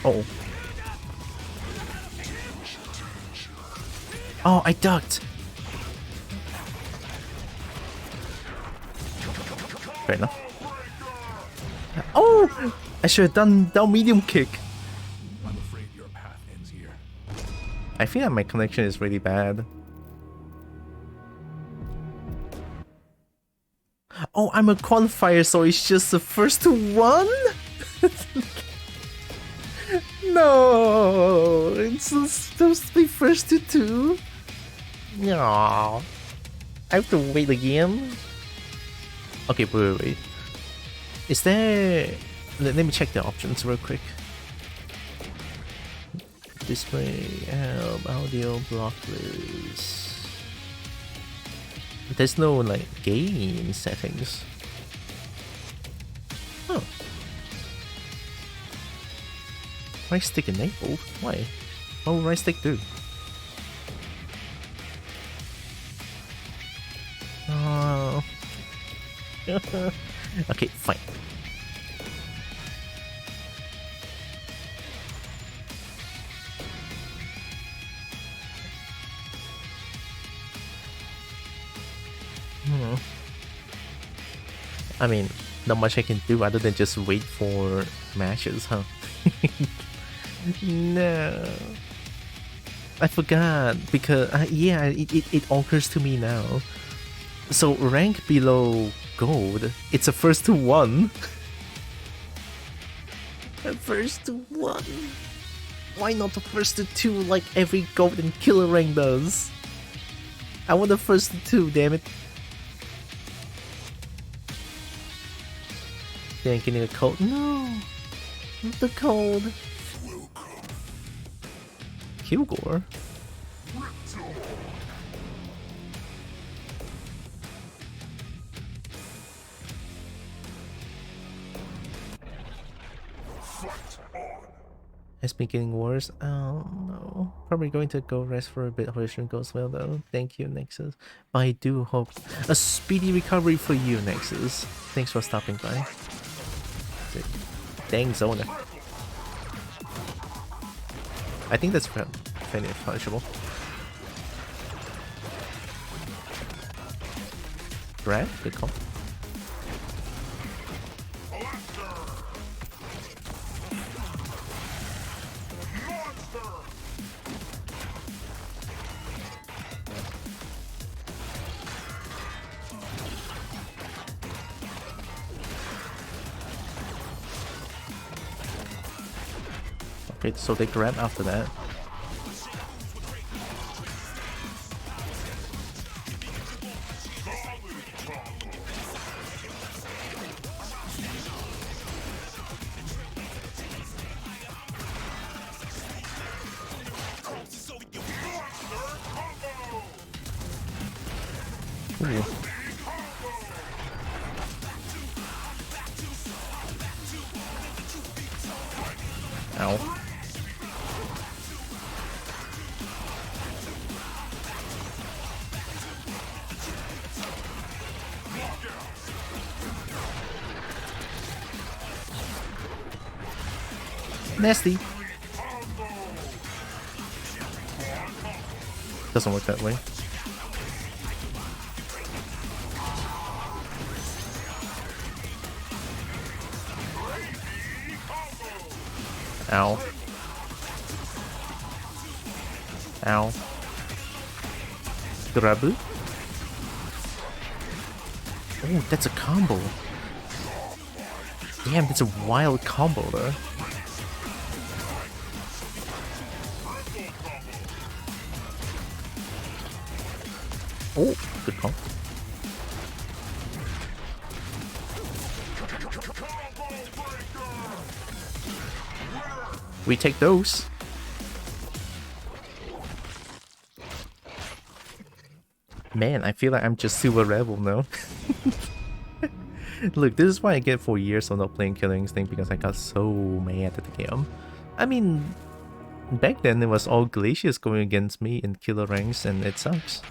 Oh. Oh, I ducked. Fair enough. Oh! I should have done down medium kick. I'm afraid your path ends here. I feel like my connection is really bad. Oh, I'm a qualifier, so it's just the first one? No, it's supposed to be first to two. No, I have to wait again. Okay, wait. Is there? Let me check the options real quick. Display, help, audio, block list. There's no like game settings. Oh. Right stick enabled? Why? What would right stick do? Oh. Okay, fine. I mean, not much I can do other than just wait for matches, huh? No. I forgot because, yeah, it occurs to me now. So, rank below gold, it's a first to one. A first to one. Why not the first to two like every golden killer rank does? I want the first to two, damn it. Then getting a cold. No, not the cold. Kilgore. It's been getting worse. Oh no. Probably going to go rest for a bit. Hope it goes well though. Thank you, Nexus. But I do hope a speedy recovery for you, Nexus. Thanks for stopping by. Dang Zona. I think that's fairly punishable. Grab? Good call. Okay, so they grab after that. Ooh. Ow. Nasty. Doesn't work that way. Ow. Ow. Grabu? Oh, that's a combo. Damn, that's a wild combo though. Oh, good call. We take those. Man, I feel like I'm just super rebel now. Look, this is why I get 4 years of not playing Killer Instinct, because I got so mad at the game. I mean, back then it was all Glaciers going against me in killer ranks, and it sucks.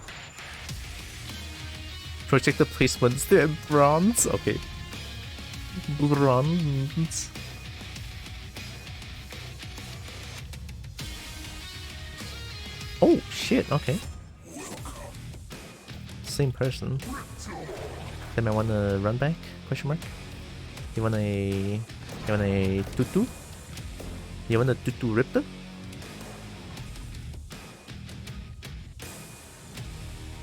Projector placements, they're bronze. Okay. Bronze. Oh shit, okay. Same person. Then I wanna run back? Question mark? You want a tutu? You want a tutu Riptor?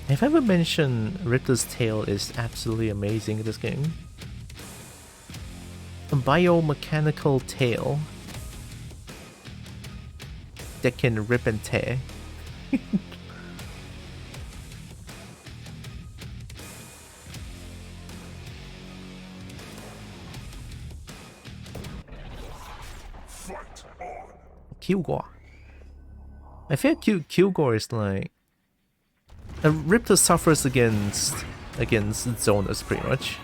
Have I ever mentioned Riptor's tail is absolutely amazing in this game? A biomechanical tail that can rip and tear. Kilgore. I feel Kilgore is like a Riptor suffers against zoners pretty much.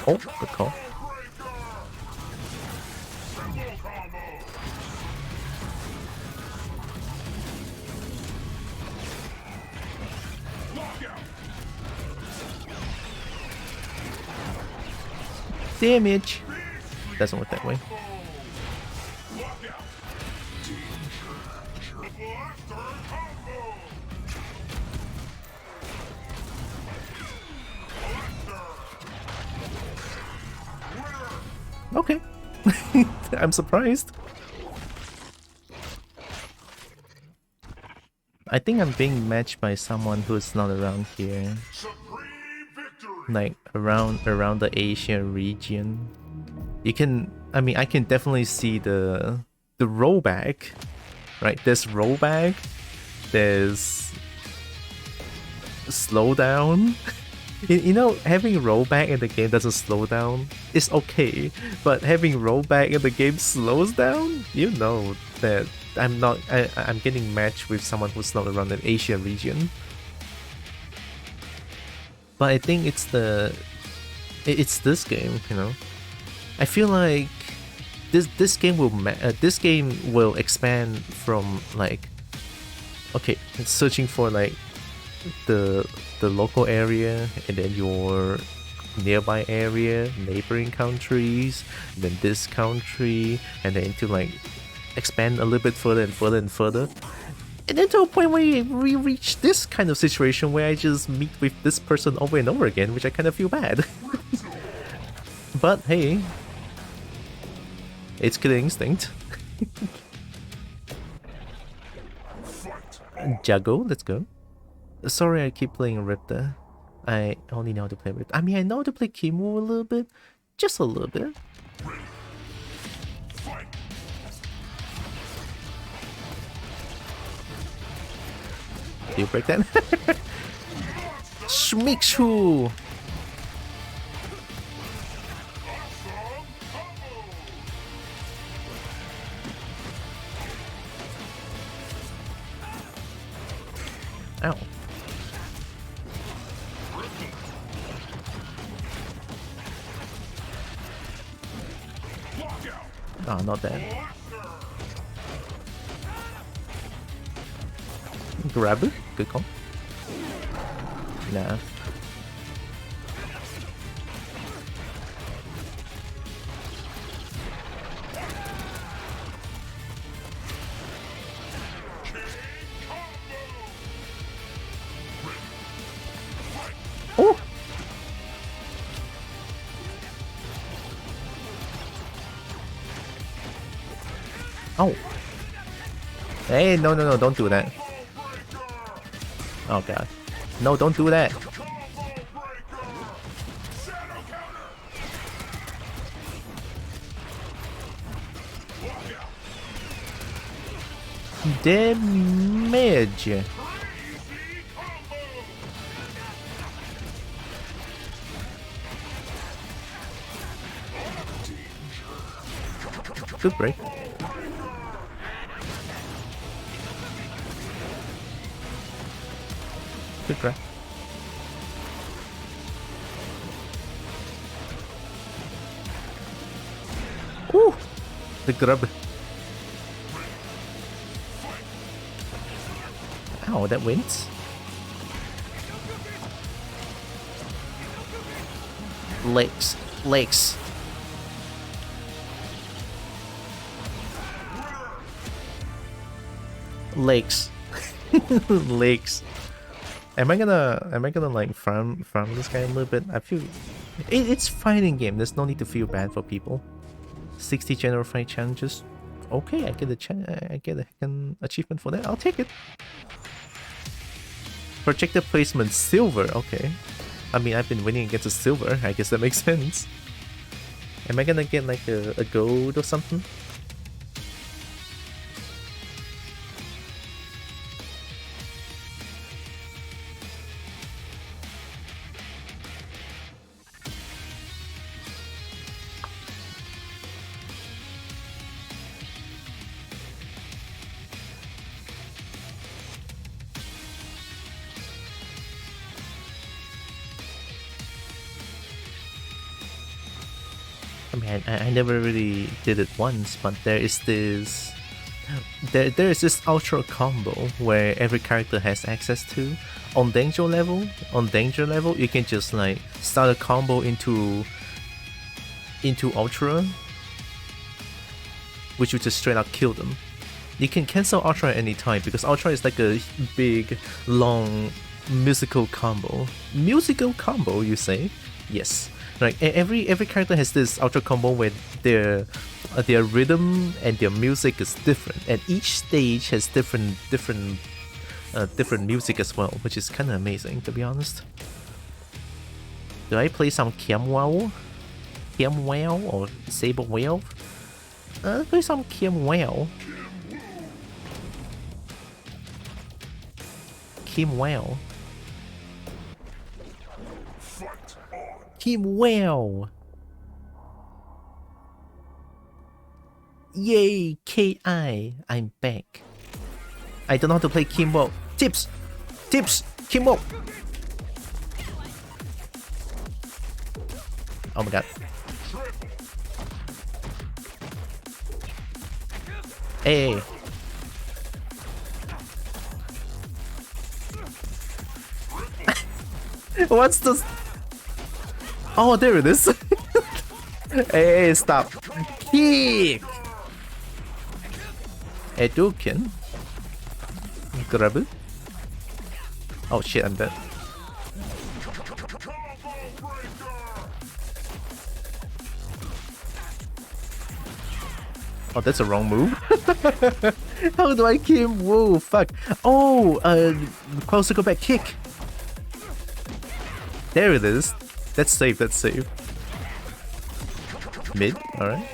Oh, good call. Damage. Doesn't work that way. Okay. I'm surprised. I think I'm being matched by someone who's not around here. Like around the Asia region. You can, I mean, I can definitely see the rollback. Right? There's rollback. There's slowdown. You know, having rollback in the game doesn't slow down. It's okay, but having rollback in the game slows down. You know that I'm getting matched with someone who's not around the Asia region. But I think it's this game. You know, I feel like this game will expand from like, okay, it's searching for like the local area and then your nearby area, neighboring countries, and then this country, and then to like expand a little bit further and further and further, and then to a point where we reach this kind of situation where I just meet with this person over and over again, which I kind of feel bad. But hey, it's Killer Instinct. Jago, let's go. Sorry I keep playing Riptor. I only know how to play Riptor. I mean, I know how to play Kimu a little bit. Just a little bit. Do you break that? Shmikshu! Ow. Oh, not that. Grab it. Good call. Nah. Oh! Oh! Hey, no, don't do that. Oh god. No, don't do that. Damage. Good break. Good grab. Ooh! The grub. Ow, that wins. Legs. Legs. Legs. Legs. Am I gonna like farm this guy a little bit? I feel it's fighting game. There's no need to feel bad for people. 60 general fight challenges. Okay, I get an achievement for that. I'll take it. Projector placement silver. Okay. I mean, I've been winning against a silver. I guess that makes sense. Am I gonna get like a gold or something? I mean, I never really did it once, but there is this ultra combo where every character has access to. On danger level, you can just like start a combo into ultra, which would just straight up kill them. You can cancel ultra at any time because ultra is like a big, long musical combo. Musical combo, you say? Yes. Like every character has this ultra combo where their rhythm and their music is different, and each stage has different music as well, which is kind of amazing, to be honest. Do I play some Kiamwao or Saber Whale? Play some Kiamwao. Kimwao. Kimwao. Yay, KI, I'm back. I don't know how to play Kimbo. Tips! Kimbo! Oh my god. Hey! What's this? Oh, there it is. Hey, stop. Kick! Eduken. Grab it. Oh shit, I'm dead. Oh, that's a wrong move. How do I kill him? Whoa, fuck. Oh, close to go back kick. There it is. That's safe, that's safe. Mid, alright.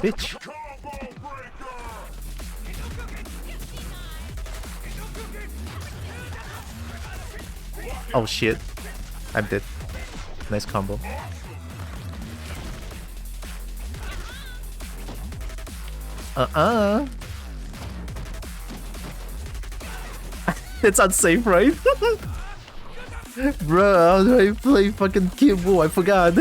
Bitch. Oh shit. I'm dead. Nice combo. It's unsafe, right? Bruh, how do I play fucking Kimbo? I forgot.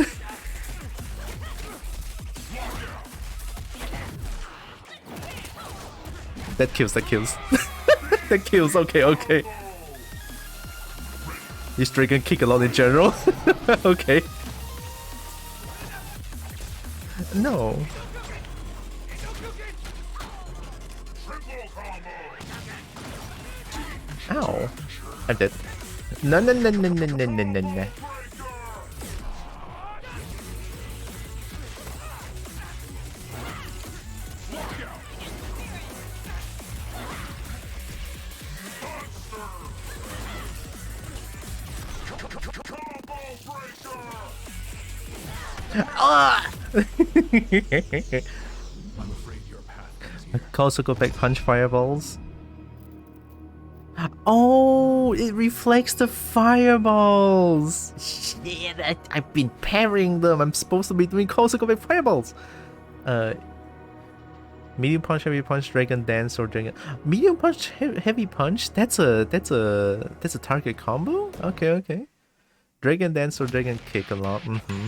That kills. That kills, okay. This Drake can kick a lot in general. Okay. No. Ow. I'm dead. No. Ah! Call go back punch fireballs. Oh, it reflects the fireballs. Shit, I've been parrying them. I'm supposed to be doing closer combat fireballs. Medium punch, heavy punch, dragon dance, or dragon. Medium punch, heavy punch. That's a target combo. Okay. Dragon dance or dragon kick a lot.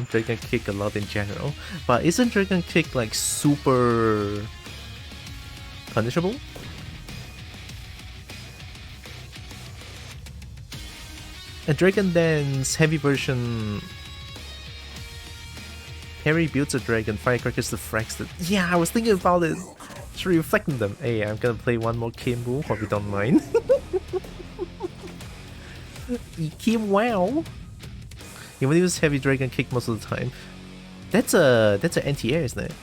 Dragon kick a lot in general. But isn't dragon kick like super punishable? A Dragon Dance heavy version. Harry builds a dragon, firecrackers deflects the. Yeah, I was thinking about it. It's reflecting them. Hey, I'm gonna play one more Kimbo, hope you don't mind. Kim wow. You want to use heavy dragon kick most of the time. That's an anti-air, isn't it?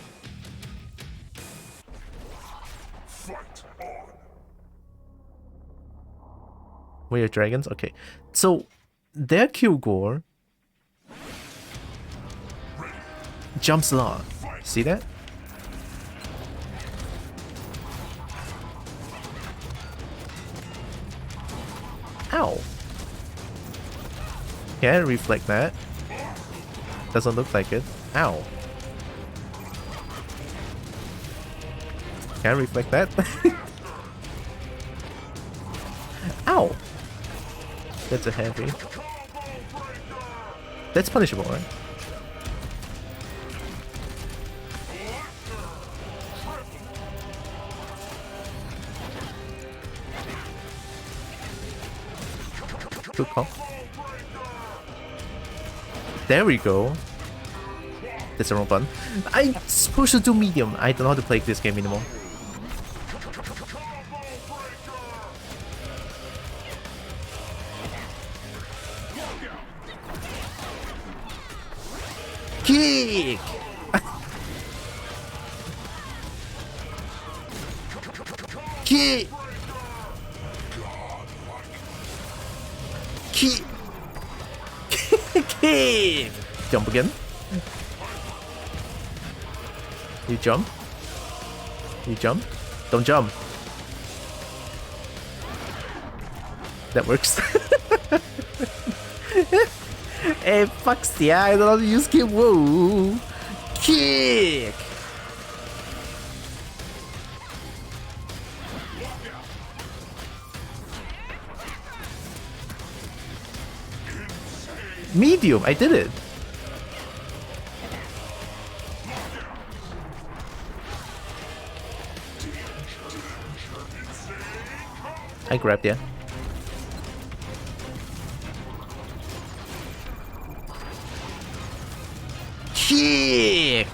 We are dragons? Okay. So, their Kilgore jumps a lot. See that? Ow! Can't reflect that. Doesn't look like it. Ow! Can't reflect that. Ow! That's a heavy. That's punishable, right? Good call. There we go. That's the wrong button. I'm supposed to do medium. I don't know how to play this game anymore. Kick! Kick! Kick! Kick! Jump again. You jump. You jump. Don't jump. That works. Hey, fucks yeah, I don't know how to use kick. Whoa! Kick! Medium, I did it. I grabbed ya. Kick!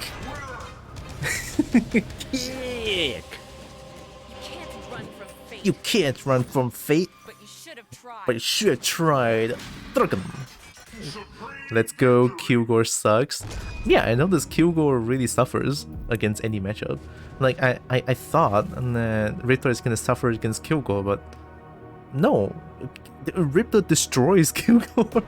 Kick! You can't run from fate. But you should have tried. Dragon. Let's go. Kilgore sucks. Yeah, I know this Kilgore really suffers against any matchup. Like I thought that Riptor is gonna suffer against Kilgore, but no. Riptor destroys Kilgore.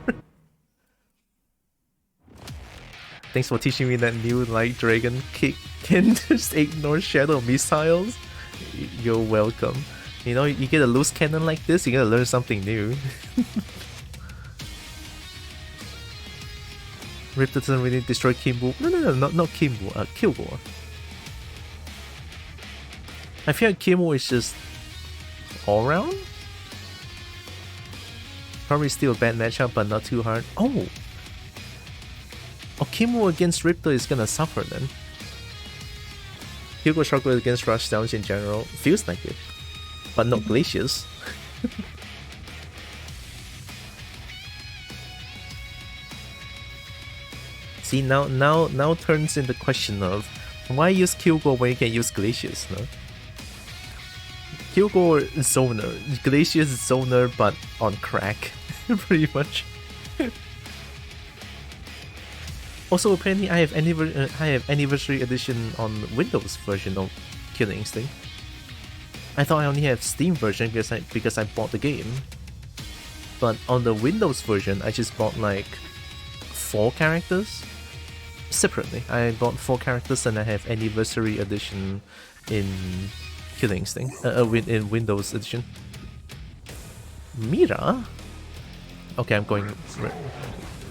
Thanks for teaching me that new light dragon kick can just ignore shadow missiles. You're welcome. You know, you get a loose cannon like this, you gotta learn something new. Riptor doesn't really destroy Kimbo. No, not Kimbo, Kilgore. I feel like Kimbo is just all round. Probably still a bad matchup, but not too hard. Oh! Kimbo against Riptor is gonna suffer then. Kilgore struggle against rush downs in general. Feels like it. But not Glacius. See, now turns in the question of why use Kilgore when you can use Glacius, no? Kilgore zoner, Glacius zoner, but on crack, pretty much. Also, apparently, I have Anniversary Edition on Windows version of Killing Instinct. I thought I only have Steam version because I bought the game. But on the Windows version, I just bought like 4 characters separately. I bought 4 characters and I have Anniversary Edition in Killing Instinct, in Windows Edition. Mira? Okay, I'm going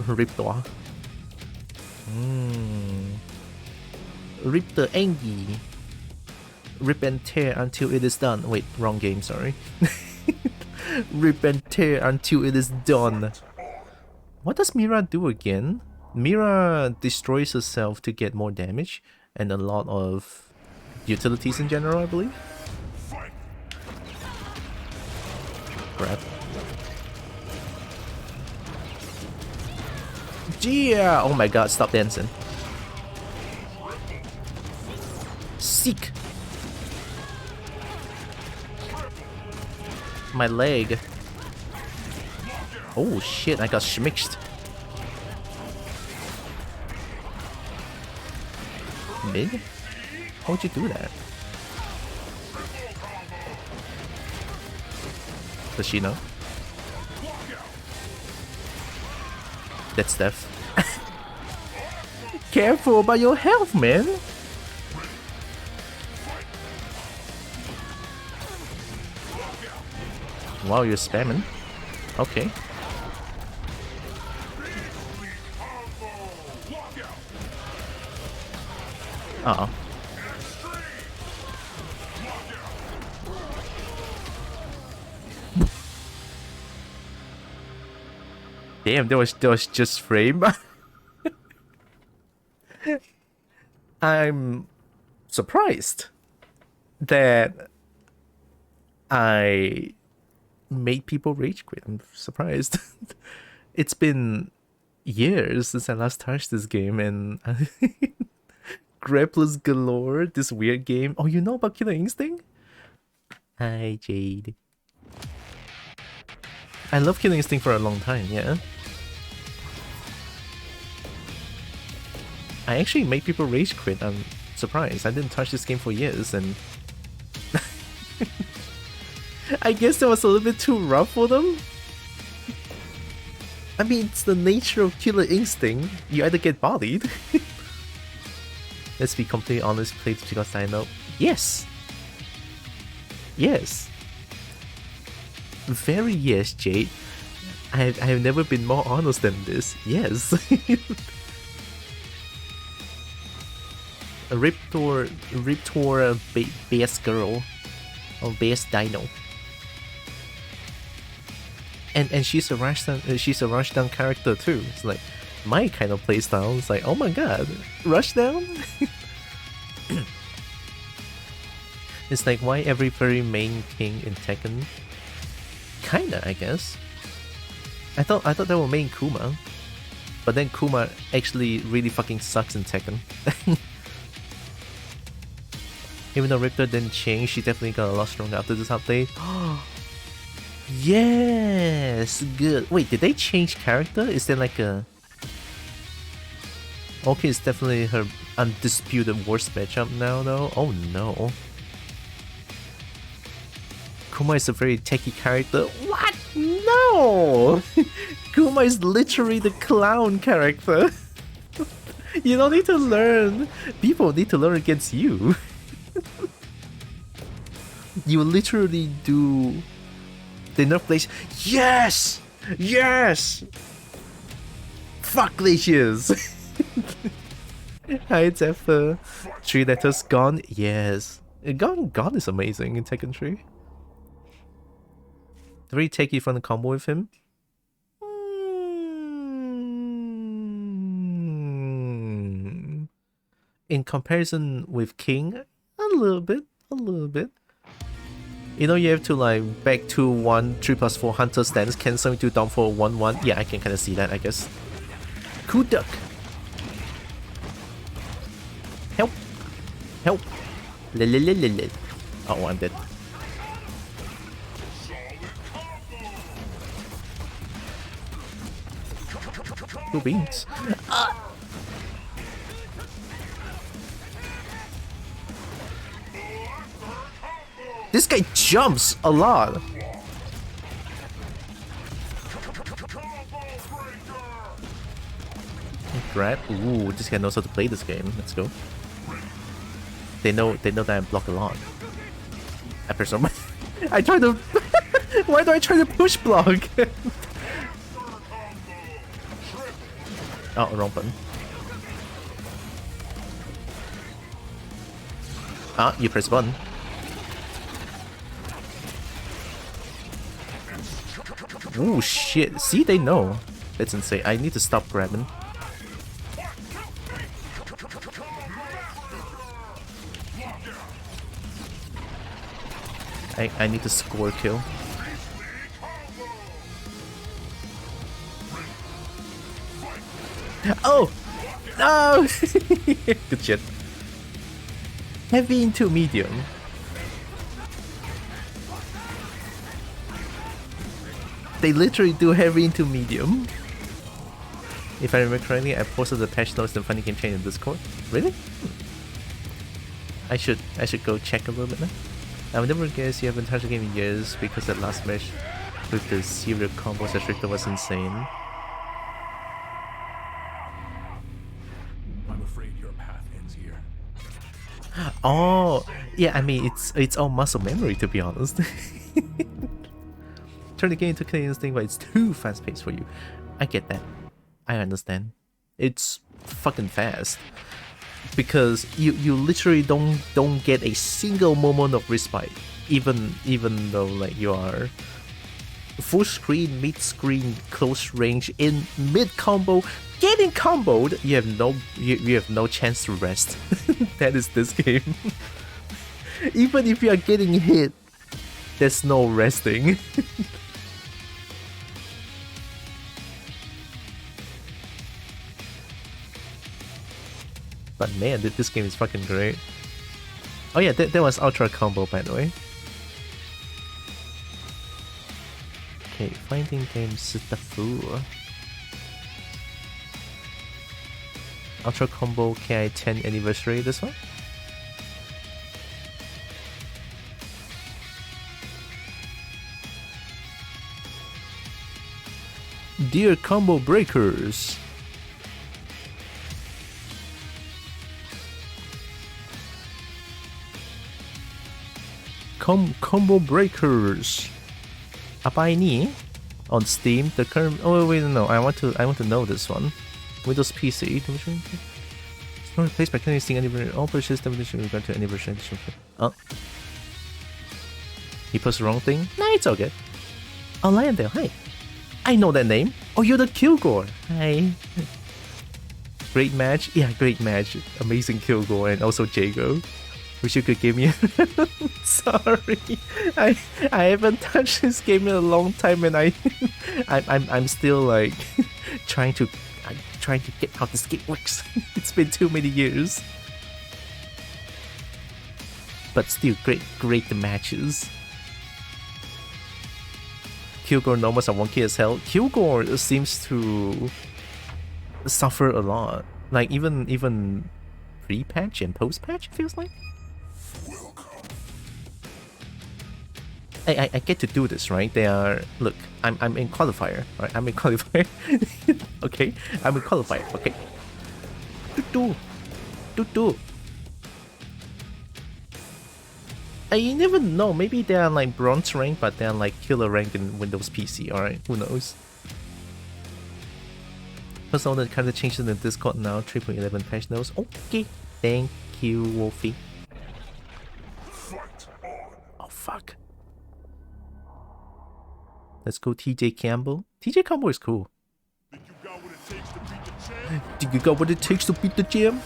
Riptor. Riptor-ing. Rip and tear until it is done. Wait, wrong game, sorry. Rip and tear until it is done. What does Mira do again? Mira destroys herself to get more damage and a lot of utilities in general, I believe. Grab. Yeah! Oh my god, stop dancing. Seek! My leg. Oh shit, I got schmixed. Mid? How would you do that? Does she know? That's death. Careful about your health, man! Wow, you're spamming. Okay. Uh-oh. Damn, that was just frame. I'm surprised that I made people rage quit. I'm surprised. It's been years since I last touched this game, and grapplers galore, this weird game. Oh, you know about Killer Instinct? Hi, Jade. I love Killer Instinct for a long time, yeah. I actually make people rage quit. I'm surprised. I didn't touch this game for years, and I guess it was a little bit too rough for them. I mean, it's the nature of Killer Instinct. You either get bodied. Let's be completely honest, played because I know. Yes! Yes! Very yes, Jade. I have never been more honest than this. Yes! A Riptor base girl. Or base dino. And she's a rushdown character too. It's like my kind of playstyle. It's like, oh my god, rushdown? It's like why every very main king in Tekken? Kinda, I guess. I thought they were main Kuma, but then Kuma actually really fucking sucks in Tekken. Even though Riptor didn't change, she definitely got a lot stronger after this update. Yes, good. Wait, did they change character? Is there like a... Okay, it's definitely her undisputed worst matchup now though. Oh no. Kuma is a very techie character. What? No! Kuma is literally the clown character. You don't need to learn. People need to learn against you. You literally do... The nerf place. Yes! Yes! Fuck glaciers! Hi, Zephyr. 3 letters gone? Yes. Gone is amazing in Tekken 3. Very techy from the combo with him. In comparison with King, a little bit. You know, you have to like back 2-1, 3+4 hunter stance, canceling to down for 1-1. Yeah, I can kind of see that, I guess. Cool duck. Help. Help. Oh, I'm dead. Two beans. This guy jumps a lot. Grab. Ooh, this guy knows how to play this game. Let's go. They know that I block a lot. I presume. I tried to Why do I try to push block? Oh, wrong button. Ah, you press button. Oh shit, see, they know. That's insane. I need to stop grabbing. I need to score kill. Oh! No! Good shit. Heavy into medium. They literally do heavy into medium. If I remember correctly, I posted the patch notes and funny game change in Discord. Really? I should go check a little bit now. I would never guess you haven't touched the game in years because that last match with the serial combos as Riptor was insane. I'm afraid your path ends here. Oh, yeah, I mean, it's all muscle memory, to be honest. Turn the game into Canadian thing, but it's too fast-paced for you. I get that. I understand. It's fucking fast. Because you literally don't get a single moment of respite. Even though like you are full screen, mid screen, close range, in mid combo, getting comboed, you have no chance to rest. That is this game. Even if you are getting hit, there's no resting. But man, this game is fucking great. Oh yeah, that was Ultra Combo, by the way. Okay, finding games is the fool. Ultra Combo KI 10 anniversary, this one? Dear Combo Breakers! Combo Breakers. Apa ini? On Steam, the current. Oh wait, no. I want to know this one. Windows PC. It's not replaced by anything. All purchase definition regard to any version. Oh, he posted the wrong thing. Nah, it's okay. Oh, Liondale, hi. I know that name. Oh, you're the Kilgore. Hi. Great match. Yeah, great match. Amazing Kilgore and also Jago. Wish you could give me a sorry. I haven't touched this game in a long time and I'm still like trying to get how this game works. It's been too many years. But still great matches. Kilgore normals are wonky as hell. Kilgore seems to suffer a lot. Like even pre-patch and post-patch, it feels like. I get to do this, right? They are, look, I'm in qualifier, right? I'm in qualifier. Okay, I'm in qualifier. Okay. Do. You never know. Maybe they are like bronze rank, but they are like killer rank in Windows PC. All right, who knows? First of all, kind of changed in the Discord now. 3.11 patch notes. Okay, thank you, Wolfie. Oh fuck. Let's go TJ Campbell. TJ Campbell is cool. Think you got what it takes to beat the champ?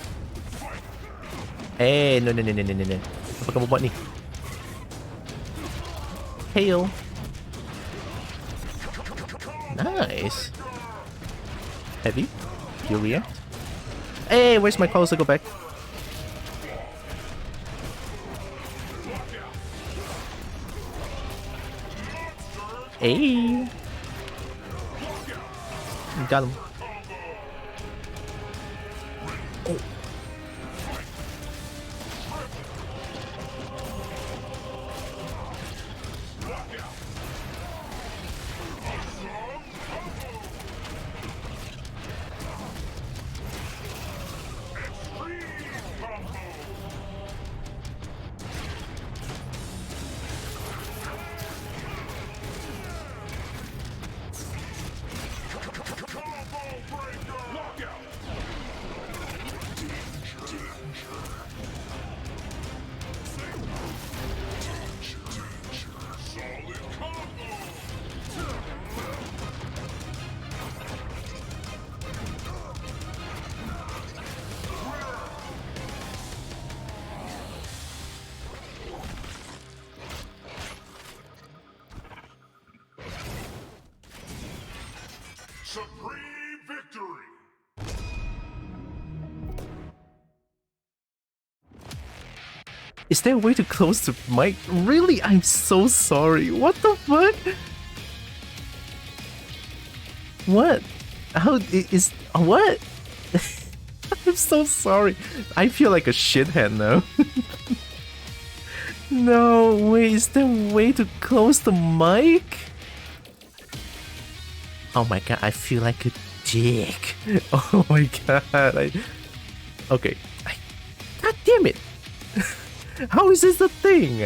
Eh, no. Apa kamu buat ni? Hail. Nice. Heavy. You react? Hey, where's my closer? Go back. Hey. Got him. Oh. Supreme victory! Is there a way to close the mic? Really? I'm so sorry. What the fuck? What? How is what? I'm so sorry. I feel like a shithead now. No, wait, is there a way to close the mic? Oh my god, I feel like a dick. Oh my god. Okay. God damn it. How is this a thing?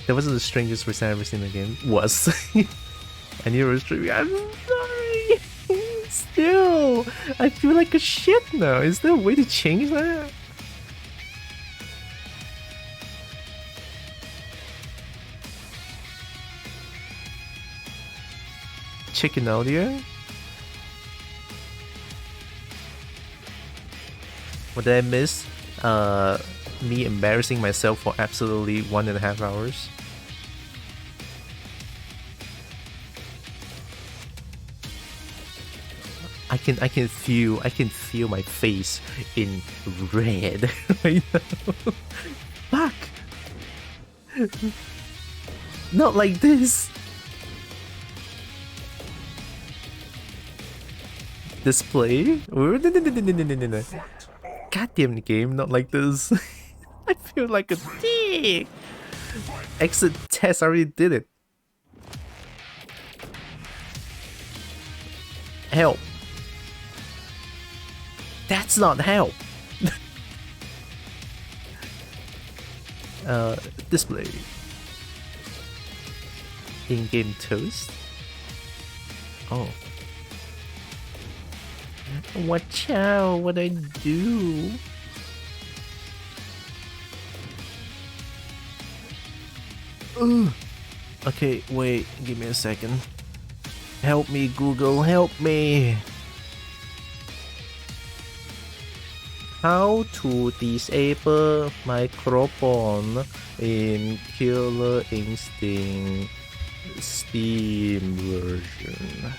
That wasn't the strangest voice I've ever seen in the game. Was. I knew it was true. I'm sorry. Still, I feel like a shit now. Is there a way to change that? Chicken audio? What did I miss? Me embarrassing myself for absolutely 1.5 hours. I can feel my face in red right now. Fuck! Not like this. Display? No. Goddamn game, not like this. I feel like a dick. Exit test, I already did it. Help. That's not help. Display. In-game toast. Oh. Watch out, what I do? Ugh. Okay, wait, give me a second. Help me, Google, help me! How to disable microphone in Killer Instinct Steam version?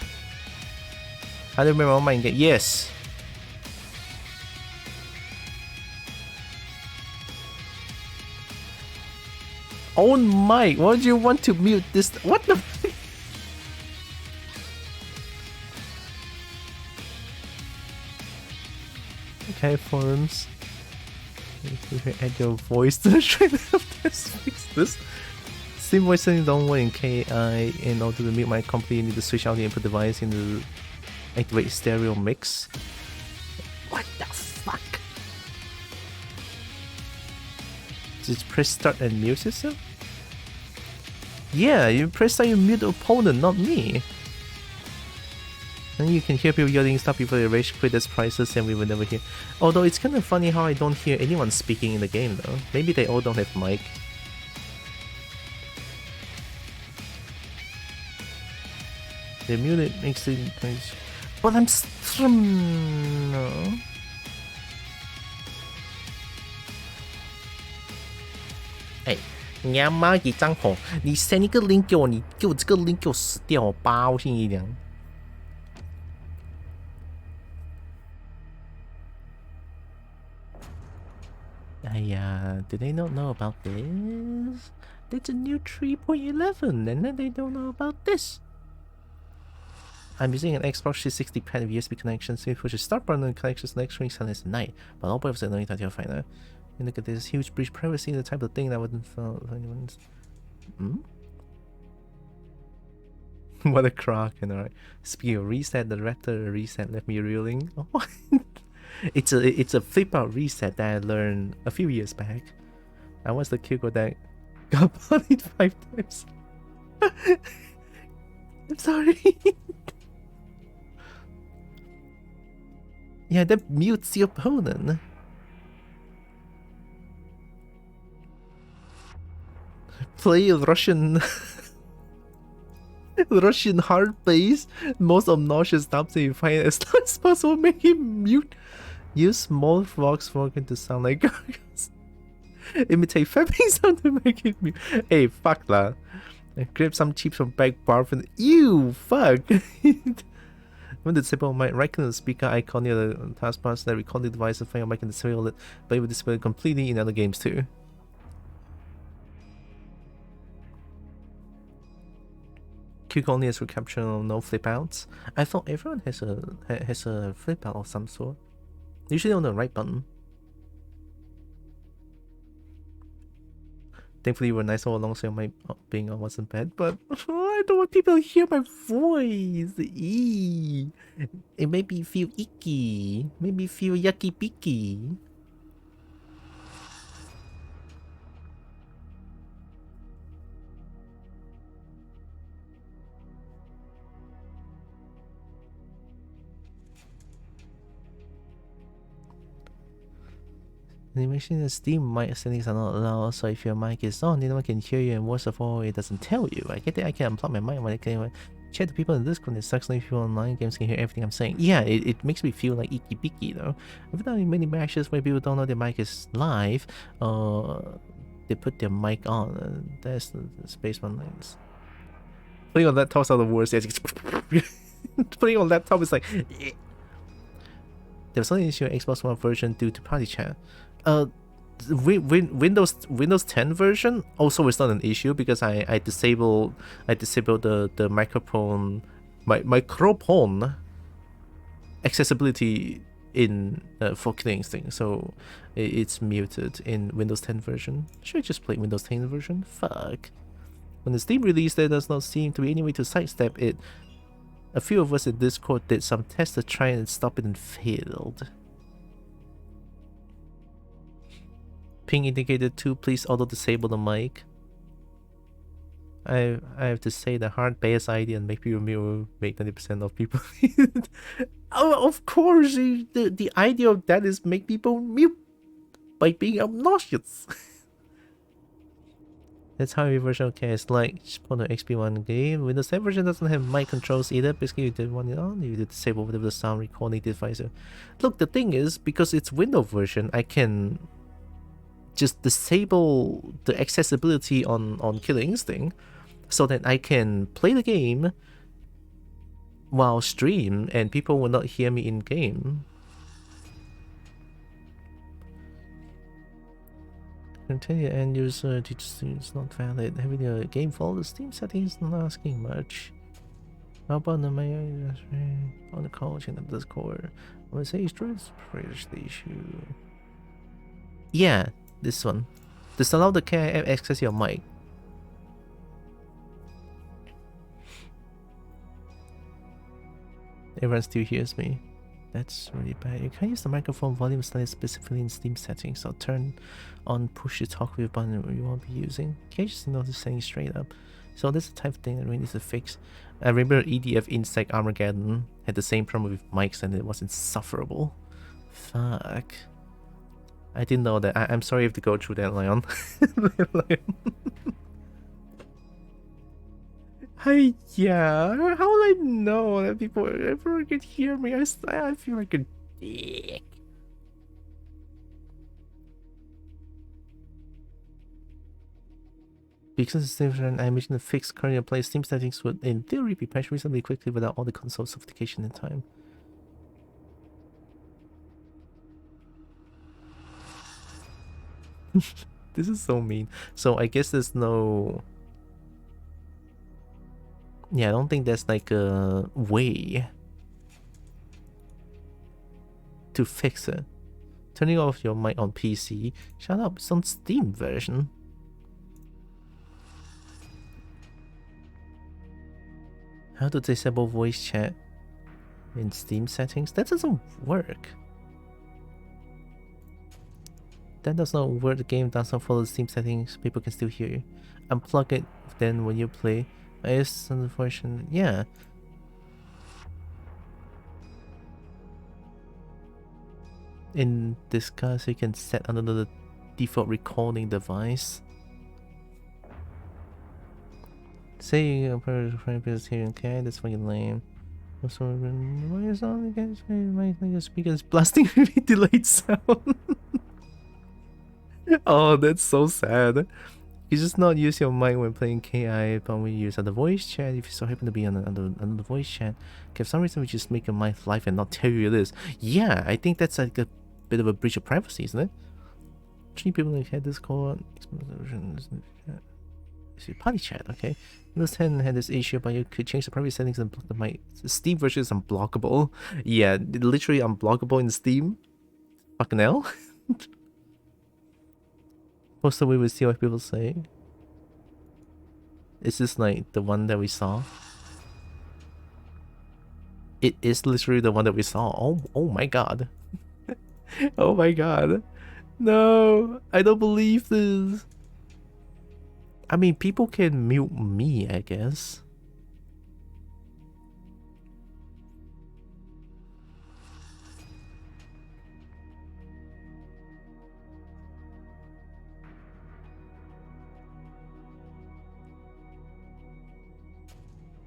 How do you remember my game? Yes! Own mic, why would you want to mute this? What the f- Okay, forums. If you can add your voice to the trailer of this, fix this. Steam voice setting don't work in KI. In order to mute my company, you need to switch out the input device in the activate stereo mix. What the fuck? Just press start and mute yourself? Yeah, you press start, you mute the opponent, not me. And you can hear people yelling stuff before they rage quit as prices and we will never hear. Although it's kind of funny how I don't hear anyone speaking in the game though. Maybe they all don't have mic. The mute makes it nice. But I'm no. Hey, 你他妈一张红，你 send 一个 link 给我，你给我这个 link 给我死掉，我包信一点。Do they not know about this? It's a new 3.11 and then they don't know about this. I'm using an Xbox 360 pad with USB connection, so if we should start burning connections next week, Sundays at night. But all boys are knowing that you'll find out. And look at this huge breach privacy, the type of thing that wouldn't fall anyone's. What a crock, and alright. Speaking of reset, the Raptor reset left me reeling. Oh, it's a flip out reset that I learned a few years back. I was the Kyugo that got bullied 5 times. I'm sorry. Yeah, that mutes the opponent. Play Russian Russian hard bass. Most obnoxious stops you find as long as possible. Make him mute. Use small frogs spoken to sound like gargles. Imitate fapping sound to make it mute. Hey, fuck that. I grab some chips from back bar from ew, fuck. When the disable mic, right click on the speaker icon near the taskbar so that recording device and find your mic and disable it, but it will disable it completely in other games too. Quick only has recapture, no flip outs. I thought everyone has a flip out of some sort. Usually on the right button. Thankfully you were nice all along, so my being on wasn't bad, but I don't want people to hear my voice. Eee. It made me feel icky. Made me feel yucky picky. Animation and Steam mic settings are not allowed, so if your mic is on, no one can hear you, and worst of all, it doesn't tell you. I get it, I can unplug my mic when I can chat to people in Discord. It sucks like people online games can hear everything I'm saying. Yeah, it makes me feel like icky picky though. I've done many matches where people don't know their mic is live, they put their mic on, and there's the space one lines. Putting on laptops are the worst. Putting on laptop is like. There was only an issue with Xbox One version due to party chat. Windows 10 version also is not an issue because I disabled the microphone accessibility in for killing things, so it's muted in Windows 10 version. Should I just play Windows 10 version? Fuck. When the Steam release, there does not seem to be any way to sidestep it. A few of us in Discord did some tests to try and stop it and failed. Ping indicator 2, please auto disable the mic. I have to say the hard bass idea and make people mute, make 90% of people. Oh, of course, the idea of that is make people mute by being obnoxious. That's how your version is like. Just put an XP1 game. Windows 10 version doesn't have mic controls either. Basically, you did want it on, you did disable whatever the sound recording device. Look, the thing is, because it's Windows version, I can just disable the accessibility on Killer Instinct so that I can play the game while stream and people will not hear me in game. Continue end user it's not valid. Having a game follow the Steam settings is not asking much. How about the main on the call chain of Discord? I would say stress fresh the issue. Yeah, this one. Disallow the KIF access your mic. Everyone still hears me. That's really bad. You can't use the microphone volume slider specifically in Steam settings. So turn on push to talk with button you won't be using. Can you just notice saying straight up? So this is the type of thing that we need to fix. I remember EDF Insect Armageddon had the same problem with mics and it was insufferable. Fuck. I didn't know that. I'm sorry you have to go through that, Lion. Hey, yeah, how will I know that people ever can hear me? I feel like a dick. Because it's different, I imagine the fixed currently in place Steam settings would, in theory, be patched reasonably quickly without all the console sophistication in time. This is so mean. So I guess there's no... Yeah, I don't think there's like a way to fix it. Turning off your mic on PC. Shut up, it's on Steam version. How to disable voice chat in Steam settings? That doesn't work. That does not work. The game does not follow the Steam settings. People can still hear you. Unplug it then when you play. It's unfortunate. Yeah. In Discuss, you can set under the default recording device. Say a friend is here, okay? That's fucking lame. Also, why is all against my speaker is blasting really delayed sound? Oh, that's so sad. You just not use your mic when playing KI, but when you use other voice chat, if you so happen to be on another voice chat, okay, for some reason we just make your mic live and not tell you this. Yeah, I think that's like a bit of a breach of privacy, isn't it? 3 people like had Discord. Party chat, okay. Windows 10 had this issue, but you could change the private settings and block the mic. Steam version is unblockable. Yeah, literally unblockable in Steam. Fucking hell. Post away, we see what people say. Is this like the one that we saw? It is literally the one that we saw. Oh my god. Oh my god. No, I don't believe this. I mean, people can mute me, I guess.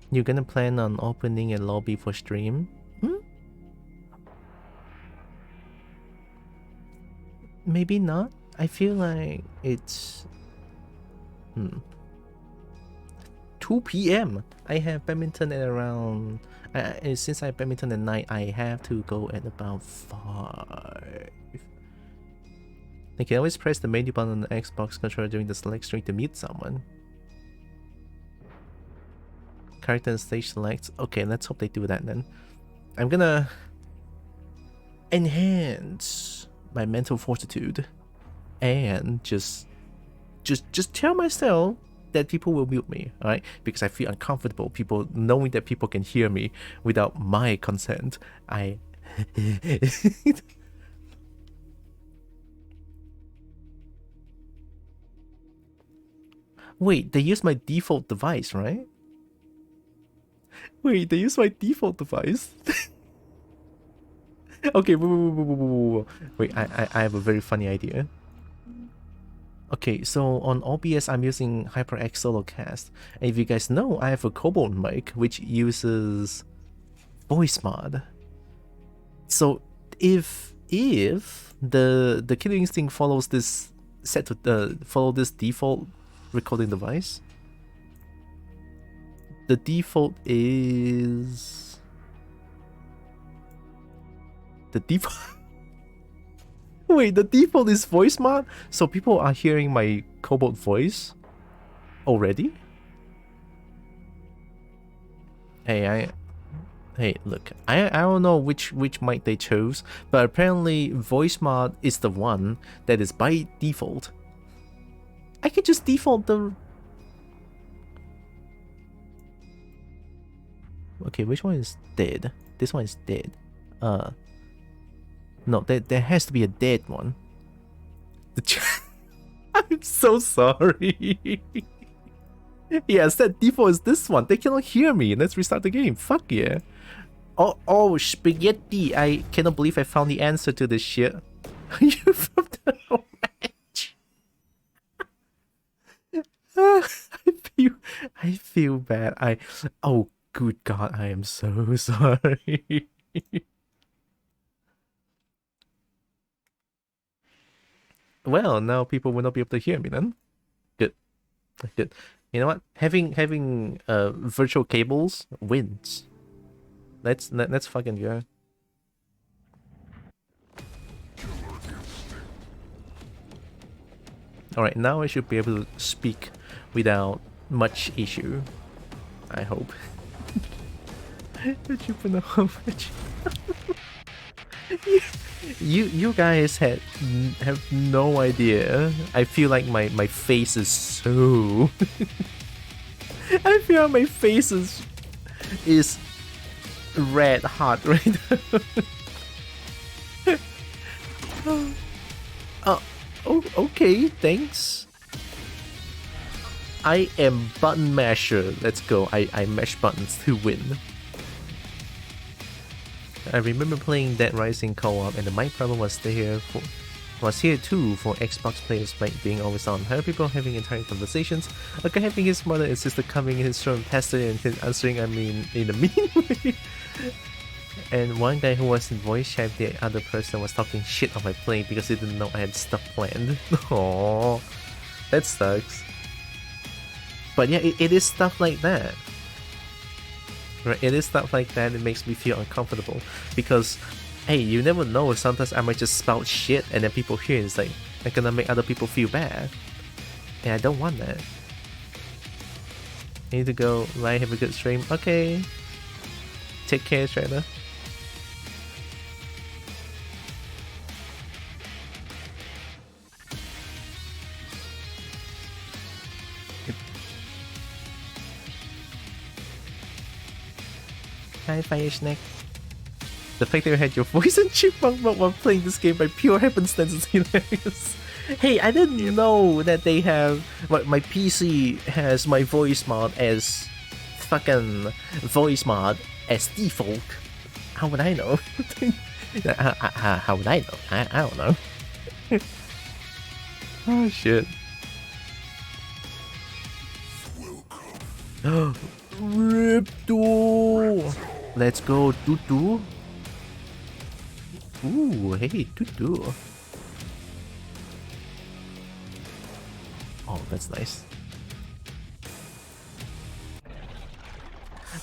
You're gonna plan on opening a lobby for stream? Maybe not. I feel like it's 2 p.m. I have badminton at around. Since I have badminton at night, I have to go at about 5. You can always press the menu button on the Xbox controller during the select string to mute someone. Character and stage select. Okay, let's hope they do that then. I'm gonna enhance my mental fortitude and just tell myself that people will mute me, alright? Because I feel uncomfortable people knowing that people can hear me without my consent. Wait, they use my default device, right? Wait, they use my default device? Okay, wait, I have a very funny idea. Okay, so on OBS I'm using HyperX Solocast, and if you guys know, I have a Cobalt mic which uses voice mod. So if the Killer Instinct follows this follow this default recording device, the default is the default. Wait, the default is voice mod? So people are hearing my Cobalt voice already? Hey, look, I don't know which mic they chose, but apparently voice mod is the one that is by default. I could just default the... Okay, which one is dead? This one is dead. No, there has to be a dead one. I'm so sorry. Yes, that default is this one. They cannot hear me. Let's restart the game. Fuck yeah. Oh, spaghetti. I cannot believe I found the answer to this shit. You from the match. I feel bad. Oh, good God, I am so sorry. Well, now people will not be able to hear me then. Good. Good. You know what? Having virtual cables wins. Let's fucking go. Alright, now I should be able to speak without much issue. I hope. You guys have no idea. I feel like my face is so I feel like my face is red hot right now. Oh, okay, thanks. I am button masher. Let's go. I mash buttons to win. I remember playing Dead Rising co-op, and the mic problem was here too for Xbox players being always on. I heard people having entire conversations, a guy having his mother and sister coming in his room, testing and his answering, I mean, in a mean way. And one guy who was in voice chat, the other person was talking shit on my play because he didn't know I had stuff planned. Aww, that sucks. But yeah, it is stuff like that. Right? It is stuff like that. It makes me feel uncomfortable because, hey, you never know. Sometimes I might just spout shit, and then people hear it, it's like I'm gonna make other people feel bad, and I don't want that. I need to go. Right, have a good stream. Okay. Take care, Trina. Hi, Fire Snack. The fact that you had your voice in Chipmunk mode while playing this game by pure happenstance is hilarious. Hey, I didn't know that they have... my PC has my voice mod as... fucking voice mod as default. How would I know? How would I know? I don't know. Oh, shit. Riptor! Let's go, Tutu. Ooh, hey, Tutu. Oh, that's nice.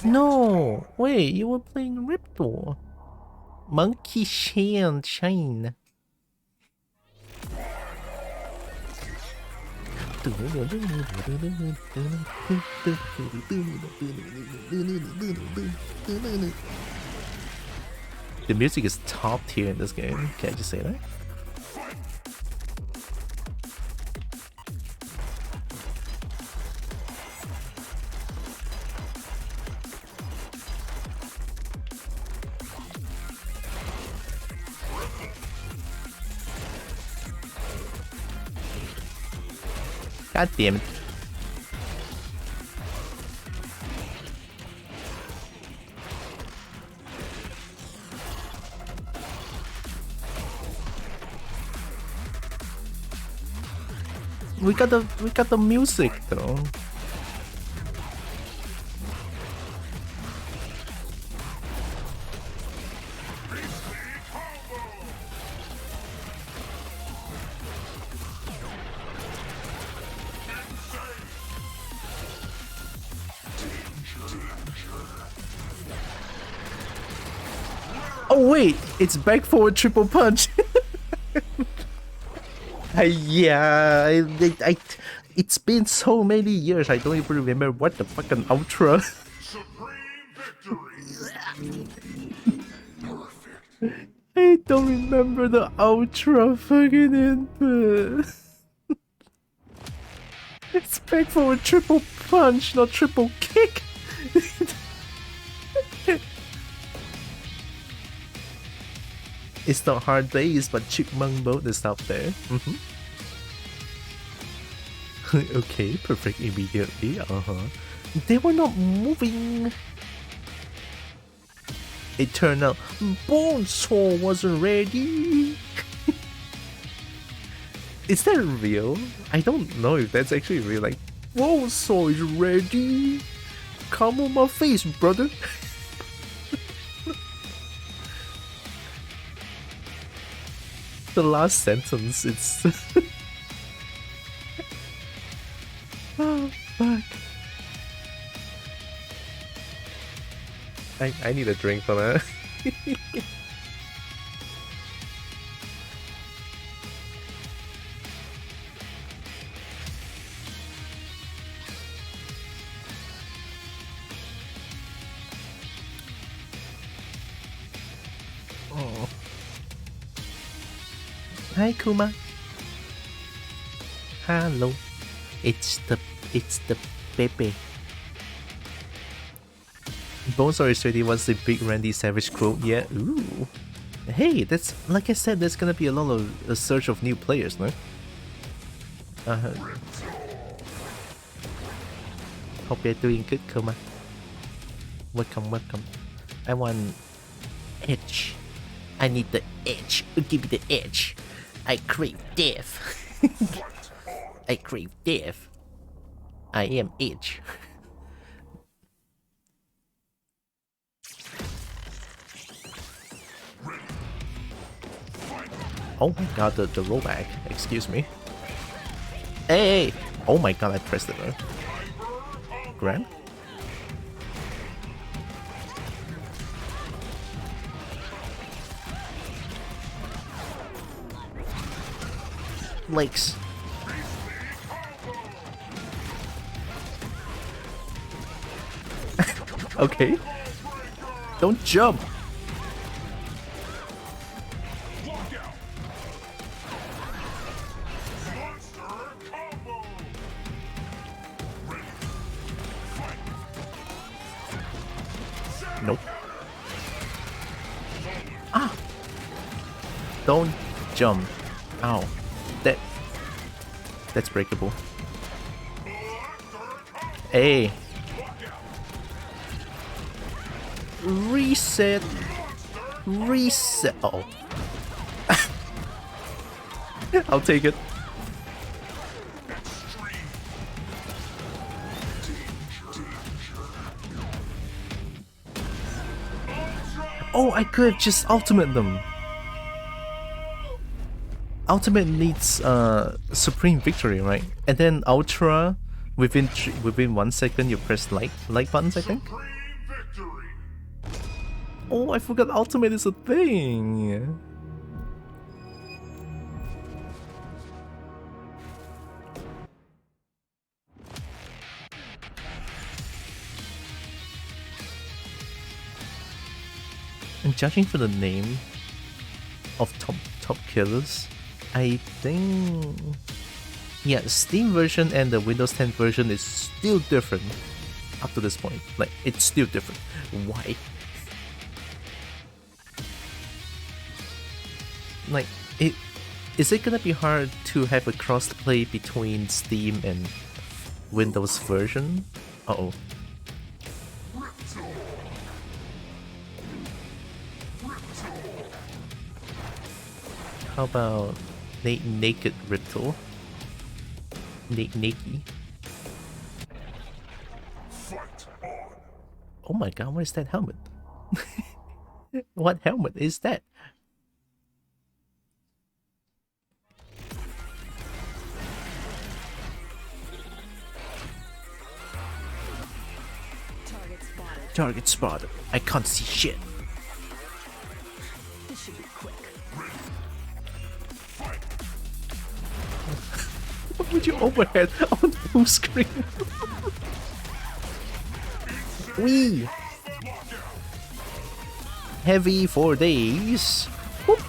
No! Wait, you were playing Riptor. Monkey Shine. The music is top tier in this game. Can I just say that? God damn it. We got the music though. Oh wait, it's back for a triple punch. Yeah, it's been so many years. I don't even remember what the fucking ultra. I don't remember the ultra fucking input. It's back for a triple punch, not triple kick. It's not hard days, but Chipmunk mode is out there. Okay, perfect immediately. They were not moving. It turned out Bonesaw wasn't ready. Is that real? I don't know if that's actually real. Like, Bonesaw is ready. Come on my face, brother. The last sentence, it's... Oh, fuck. I need a drink for that. Oh. Hi, Kuma. Hello. It's the Pepe. Bonesaw is ready once the big Randy Savage quote. Yeah. Ooh. Hey, that's like I said. There's gonna be a lot of a search of new players, no? Hope you're doing good, Kuma. Welcome, welcome. I want edge. I need the edge. Give me the edge. I crave death. I crave death. I am edge. Oh my god, the rollback. Excuse me. Hey! Oh my god, I pressed it. grab. Lakes. Okay. Don't jump. Nope. Ah! Don't jump. Ow. That's breakable. Hey. Reset. Reset. Uh oh. I'll take it. Oh, I could have just ultimate them. Ultimate needs supreme victory, right? And then ultra within 1 second you press like buttons, I think. Oh, I forgot ultimate is a thing. And judging for the name of top killers, I think, yeah, Steam version and the Windows 10 version is still different up to this point. Like, it's still different. Why? Like, is it gonna be hard to have a crossplay between Steam and Windows version? Uh-oh. How about naked Riptor? Nakey. Oh my god, what is that helmet? What helmet is that? Target spotted. I can't see shit. This should be quick. What would you overhead on full screen? Wee! Heavy for days. Whoop.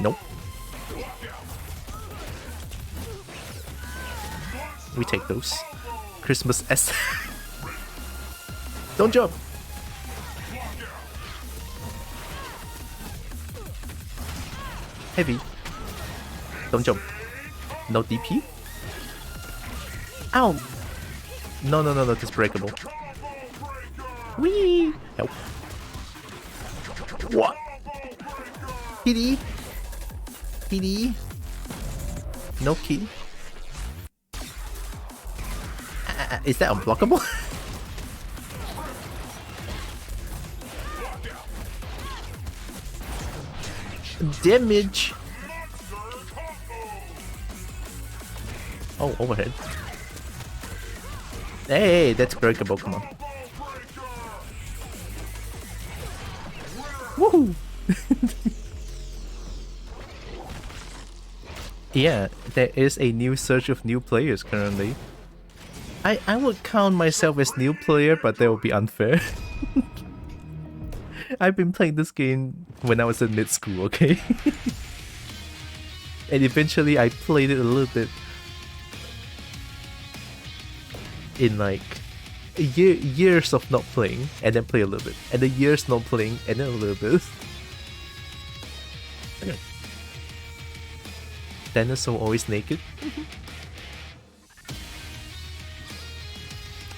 Nope. We take those. Christmas S. Don't jump! Heavy. Don't jump. No DP? Ow! No, that's breakable. Whee! Help. What? PD? PD? No key? Is that unblockable? Damage! Oh, overhead. Hey, that's breakable, come on. Woohoo! Yeah, there is a new surge of new players currently. I would count myself as new player, but that would be unfair. I've been playing this game when I was in mid school, okay? And eventually I played it a little bit in like years of not playing, and then play a little bit, and then years not playing, and then a little bit. Dinosaur always naked.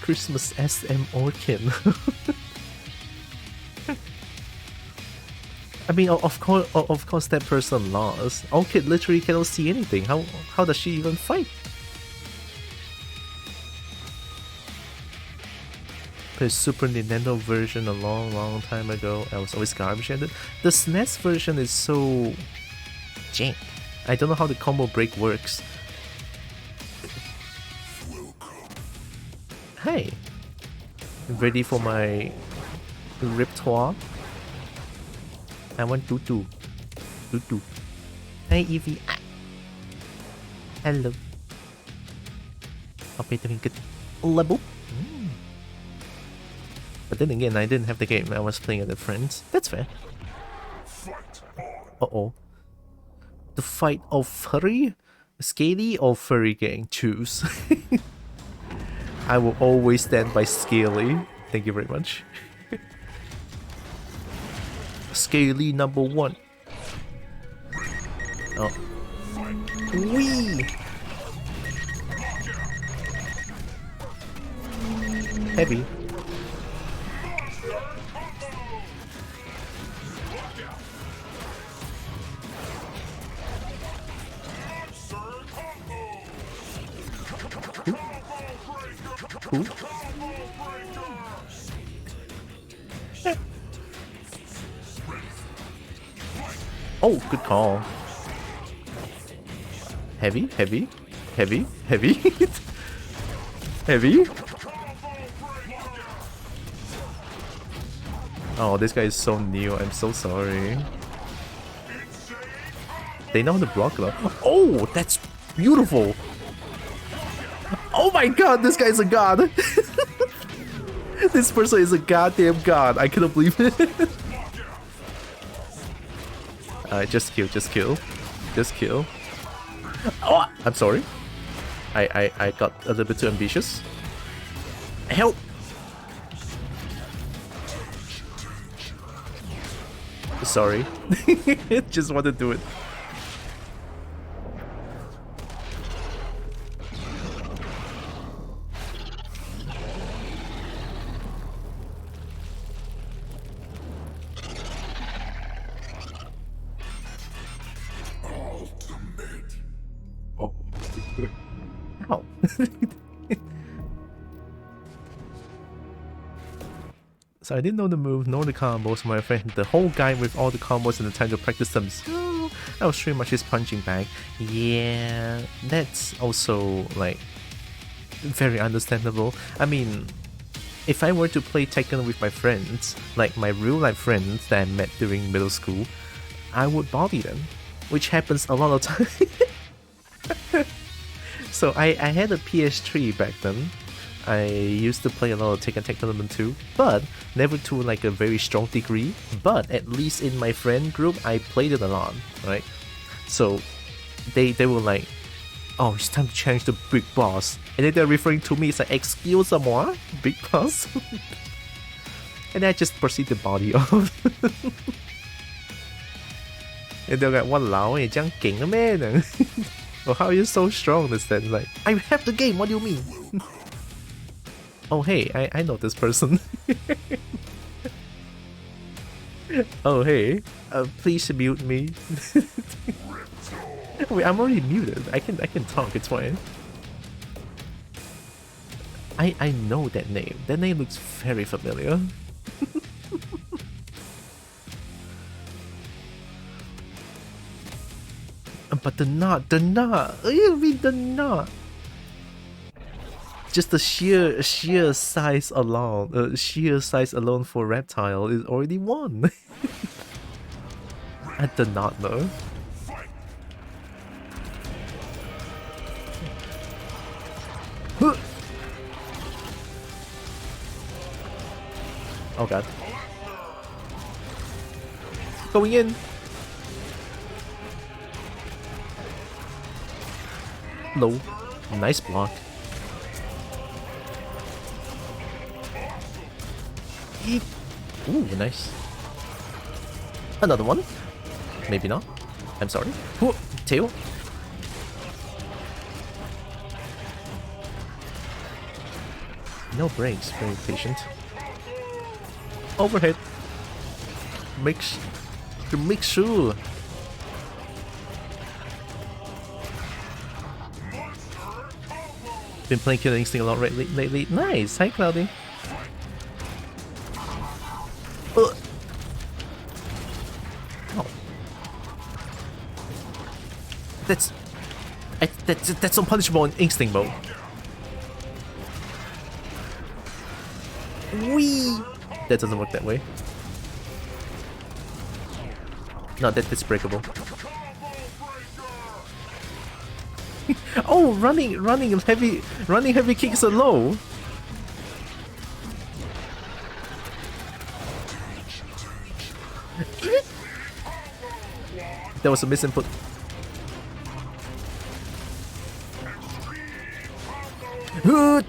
Christmas SM Orkin. I mean, of course, that person lost. Orchid literally cannot see anything. How does she even fight? The Super Nintendo version a long time ago, I was always garbage at it. The SNES version is so jank. I don't know how the combo break works. Hey, ready for my Riptor? I want Tutu. Tutu. Hey Evie. Ah. Hello. Hope you're doing good. Level. But then again, I didn't have the game. I was playing with friends. That's fair. Uh-oh. The fight of furry? Scaly or furry gang? Choose. I will always stand by Scaly. Thank you very much. Scaly number 1. Oh. Wee! Heavy. Cool. Oh, good call. Heavy, heavy, heavy, heavy, heavy. Oh, this guy is so new. I'm so sorry. They know how to block though. Oh, that's beautiful. Oh my god, this guy is a god. This person is a goddamn god. I couldn't believe it. Just kill, just kill. Just kill. Oh, I'm sorry. I got a little bit too ambitious. Help! Sorry. Just want to do it. Ow. So I didn't know the move, nor the combos. My friend, the whole guy with all the combos and the time to practice them. So I was pretty much his punching bag. Yeah, that's also like very understandable. I mean, if I were to play Tekken with my friends, like my real life friends that I met during middle school, I would body them, which happens a lot of times. So I had a PS3 back then. I used to play a lot of Tekken Tournament 2, but never to like a very strong degree. But at least in my friend group, I played it a lot, right? So they were like, "Oh, it's time to challenge the big boss," and then they're referring to me as like, "Excuse moi, big boss," and I just proceed to body off. And they're like, "Walao, 你这样劲的咩?" Well, how are you so strong? This then, like, I have the game. What do you mean? Oh, hey, I know this person. Oh, hey, please mute me. Wait, I'm already muted. I can talk. It's fine. I know that name. That name looks very familiar. But the knot. You mean the knot? Just the sheer size alone, for Reptile is already won. I did not know. Oh god. Going in. Low. Nice block. Ooh, nice. Another one? Maybe not. I'm sorry. Ooh, tail. No breaks, very patient. Overhead. Make sure. Been playing Killer Instinct a lot lately. Nice. Hi, Cloudy. Oh. That's unpunishable in Instinct mode. Wee! That doesn't work that way. No, that's breakable. Oh, running heavy kicks are low. That was a misinput. Hood!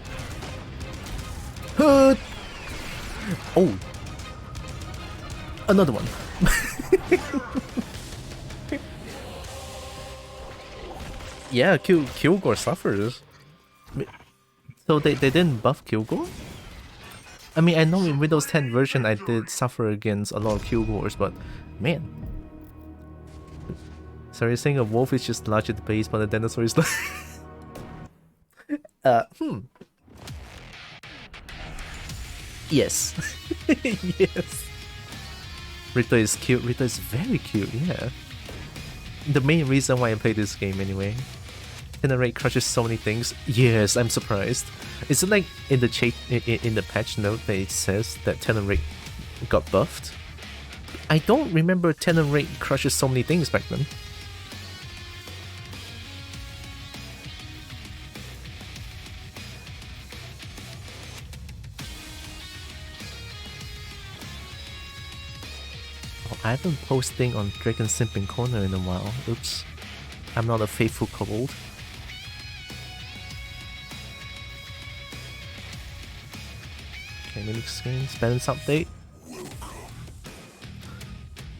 Hood! Oh! Another one. Yeah, Kilgore suffers. So they didn't buff Kilgore? I mean, I know in Windows 10 version I did suffer against a lot of Kilgores, but man. So you're saying a wolf is just larger at the base, but a dinosaur is like... Yes. Yes. Riptor is cute. Riptor is very cute, yeah. The main reason why I play this game anyway. Generate crushes so many things. Yes, I'm surprised. Is it like in the in the patch note that it says that Tenorate got buffed? I don't remember Tenorate crushes so many things back then. Oh, I haven't posting on Dragon Simping Corner in a while. Oops. I'm not a faithful kobold. Okay, mimic screens, balance update.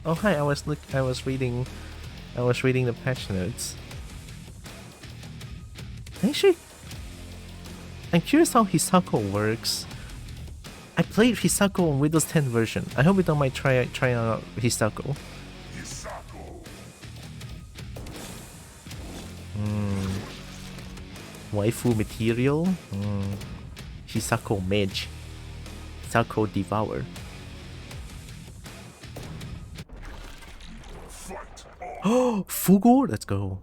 Oh hi, I was reading the patch notes. Actually, I'm curious how Hisako works. I played Hisako on Windows 10 version. I hope you don't mind try out Hisako. Waifu material? Hisako mage. Hisako devour. Oh, Fugo? Let's go.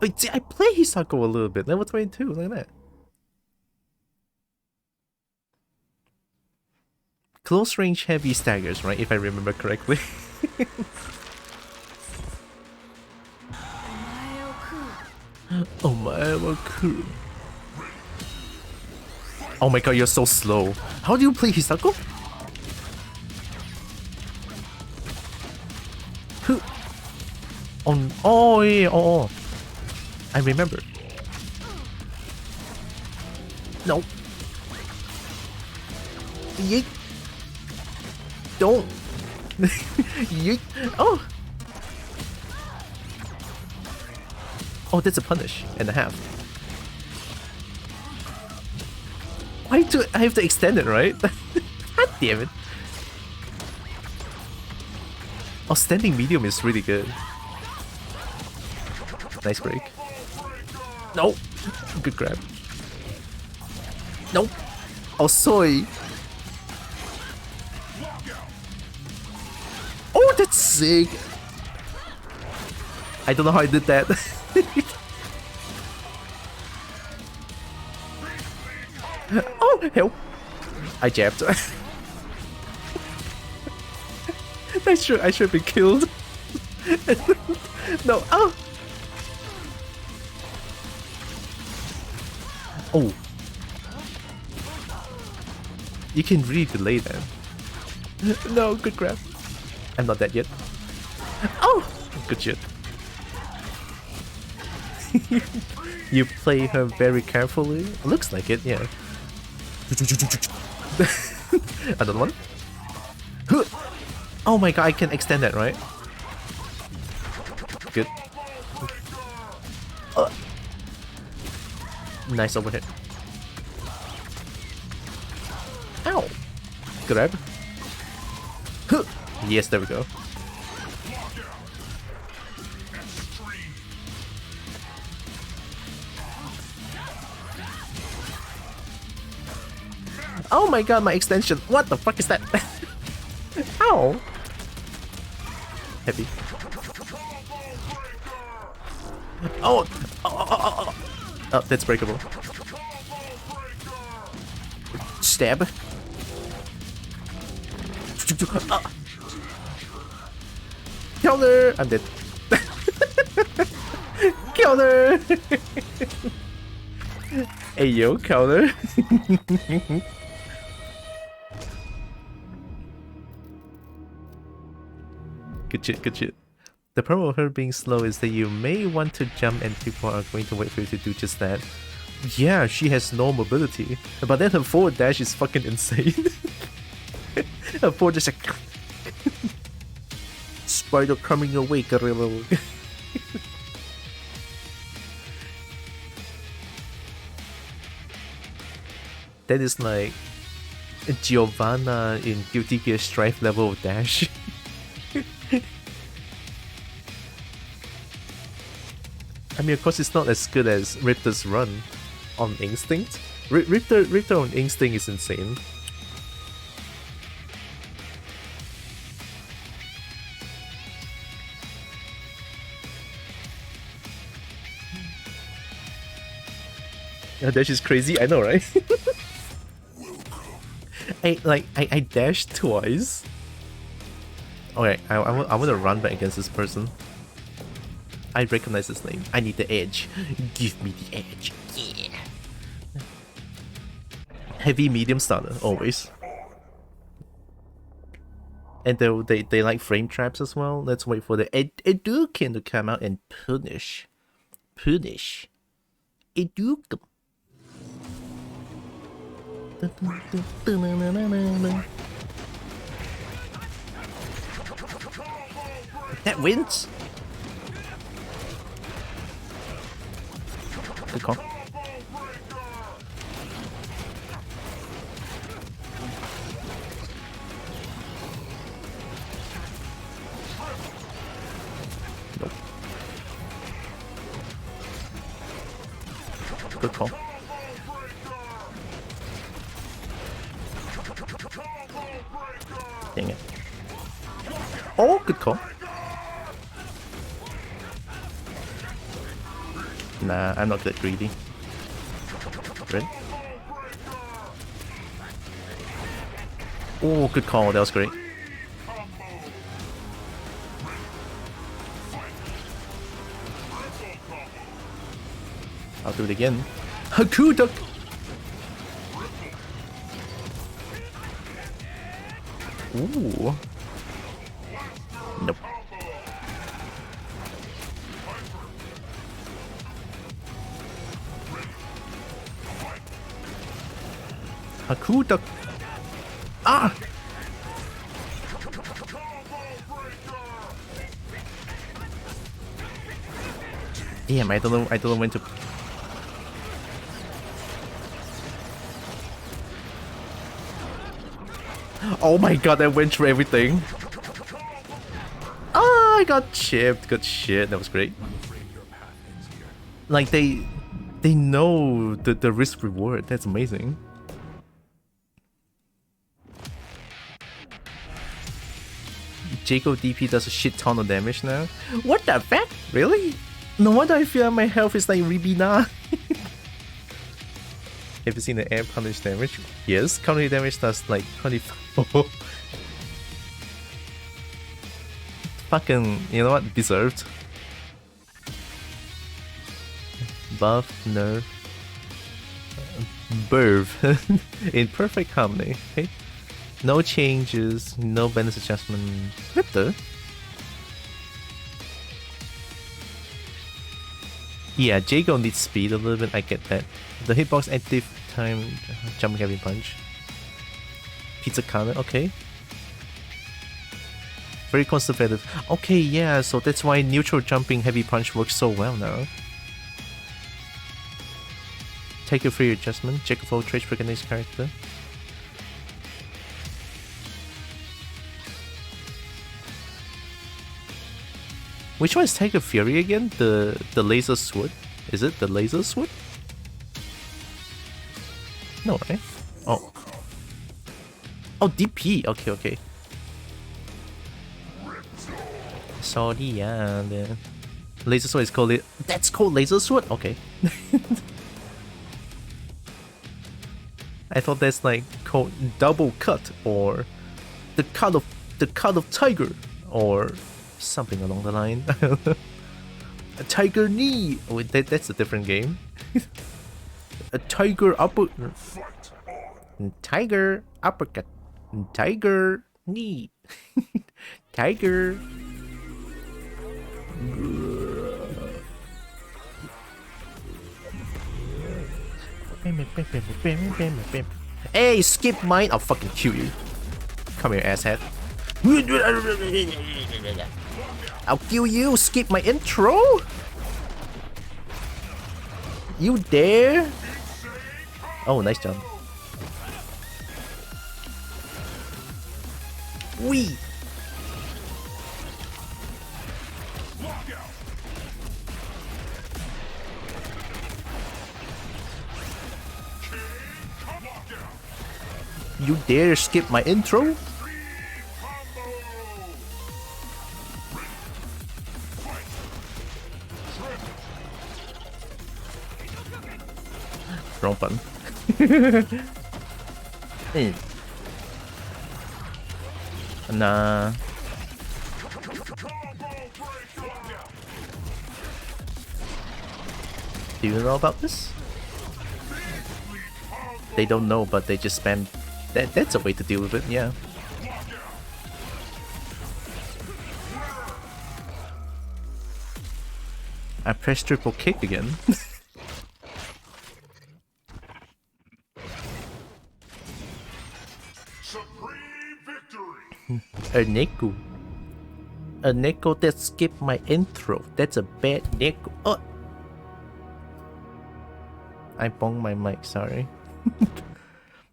Wait, see, I play Hisako a little bit. Level 22, look at that. Close range heavy staggers, right? If I remember correctly. Oh my cool. Oh my god, you're so slow. How do you play Hisako? Oh yeah, oh. I remember. No. Yeet. Don't. Yeet. Oh. Oh, that's a punish and a half. Why do I have to extend it, right? God damn it. Oh, standing medium is really good. Nice break. No. Good grab. Nope. Oh, soy. Oh, that's sick. I don't know how I did that. Oh, hell. I jabbed. I should be killed. No. Oh. Oh. You can really delay that. No, good grab. I'm not dead yet. Oh, good shit. You play her very carefully? Looks like it, yeah. Another one. Oh my god, I can extend that, right? Good. Nice overhead. Ow! Grab. Yes, there we go. Oh my god, my extension. What the fuck is that? Ow! Heavy. Oh! Oh, that's breakable. Stab. Counter! I'm dead. Counter! Hey yo, counter. Good shit, good shit. The problem with her being slow is that you may want to jump and people are going to wait for you to do just that. Yeah, she has no mobility, but then her forward dash is fucking insane. Her forward dash like... Spider coming your way, Guerrero. That is like Giovanna in Guilty Gear Strife level of dash. I mean, of course, it's not as good as Riptor's run on Instinct. Riptor on Instinct is insane. Yeah, dash is crazy. I know, right? I dashed twice. Okay, I want to run back against this person. I recognize his name. I need the edge. Give me the edge. Yeah. Heavy, medium starter, always. And they like frame traps as well. Let's wait for the Edukin to come out and punish. Punish. Edukin. That wins. Good call. Nope. Good call. Dang it. Oh, good call. Nah, I'm not that greedy. Red. Oh, good call. That was great. I'll do it again. Haku duck. Ooh. Nope. Haku duck. Ah! Damn, I don't know when to. Oh my god, I went through everything. Ah, I got chipped. Good shit. That was great. Like they know the risk reward. That's amazing. Jacob DP does a shit ton of damage now. What the fuck? Really? No wonder I feel like my health is like Ribina. Have you seen the air punish damage? Yes, counter damage does like 24. Fucking, you know what? Deserved. Buff, nerf, burv. In perfect harmony. Okay. No changes, no balance adjustment. Riptor? Yeah, Jago needs speed a little bit, I get that. The hitbox active time, jumping heavy punch. Pizza counter, okay. Very conservative. Okay, yeah, so that's why neutral jumping heavy punch works so well now. Take a free adjustment, check for trace for next character. Which one is Tiger Fury again? The laser sword? Is it the laser sword? No, right? Oh. Oh, DP. Okay, okay. Sorry, yeah. The laser sword is called it. That's called laser sword? Okay. I thought that's like called double cut or the cut of tiger, or something along the line. A tiger knee. Oh, that's a different game. A tiger upper. Tiger uppercut. Tiger knee. Tiger. Hey, skip mine. I'll fucking kill you. Come here, asshat. I'll kill you. Skip my intro. You dare? Oh, nice jump. Wee. You dare skip my intro? Wrong button. Nah. Do you know about this? They don't know, but they just spam. That's a way to deal with it, yeah. I pressed triple kick again. A Neko. A Neko that skipped my intro. That's a bad Neko. Oh! I bonged my mic, sorry.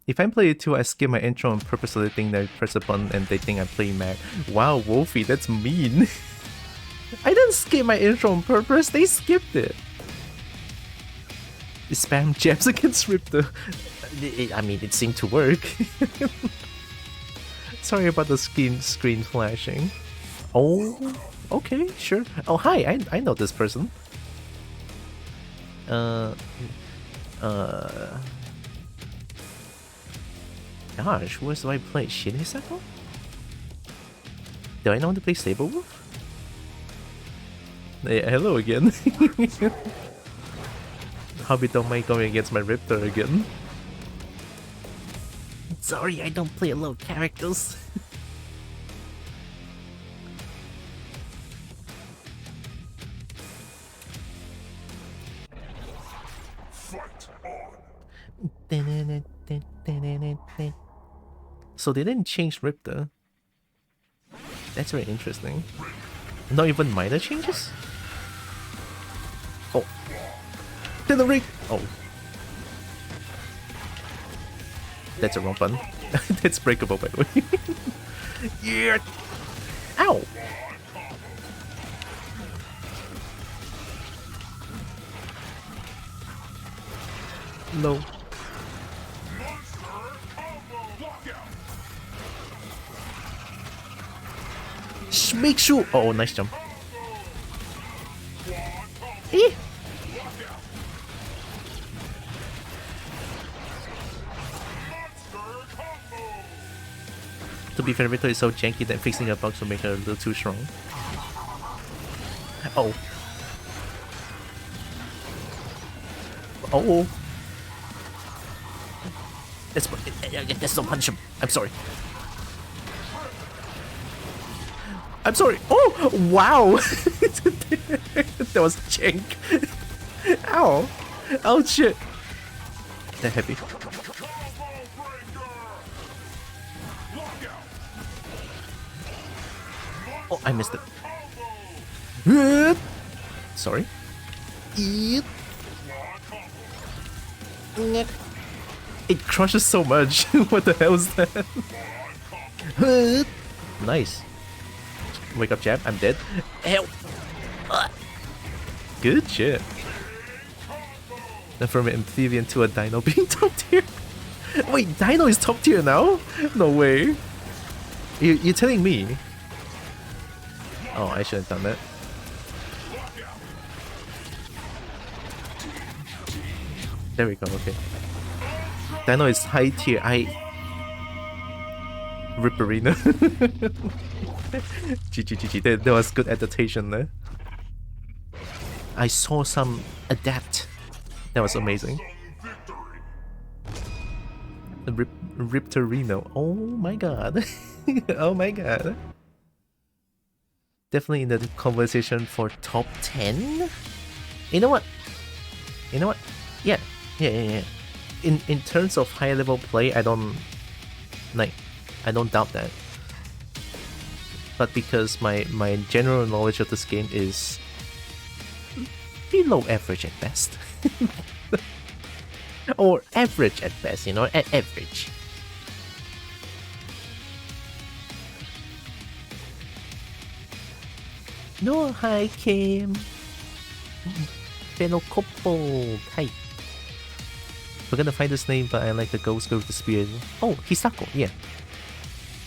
If I play it too, I skip my intro on purpose so they think that I press a button and they think I play Mac. Wow, Wolfie, that's mean. I didn't skip my intro on purpose, they skipped it. Spam jabs against Riptor. I mean, it seemed to work. Sorry about the screen flashing. Oh, okay, sure. Oh, hi, I know this person. Gosh, who else do I play? Shinesako? Do I know how to play Saberwolf? Yeah, hello again. Hobby don't mind going against my Riptor again. Sorry, I don't play a lot of characters. So they didn't change Riptor. That's very interesting. Not even minor changes? Oh. Tylra! Oh. That's a wrong button. That's breakable, by the way. Yeah! Ow! No. Make sure. Oh, nice jump. Eh. To be fair, Riptor is so janky that fixing her bugs will make her a little too strong. Oh. Oh. That's not punch him. I'm sorry. I'm sorry. Oh, wow. That was jank. Ow. Oh, shit. That heavy. Oh, I missed it. Sorry. It crushes so much. What the hell is that? Nice. Wake up, jab. I'm dead. Help. Good shit. Then from an amphibian to a dino being top tier. Wait, dino is top tier now? No way. You're telling me? Oh, I should have done that. There we go, okay. Dino is high tier. Ripper-ing. GG. That was good adaptation there. I saw some adapt. That was amazing. Riptor-ing. Oh my god. Oh my god. Definitely in the conversation for top 10. You know what? Yeah. In terms of high level play, I don't doubt that. But because my general knowledge of this game is below average at best. Or average at best, at average. No, hi Kim. Fellow couple. Hi. We're gonna find this name, but I like the ghost girl with the spear. Oh, Hisako, yeah.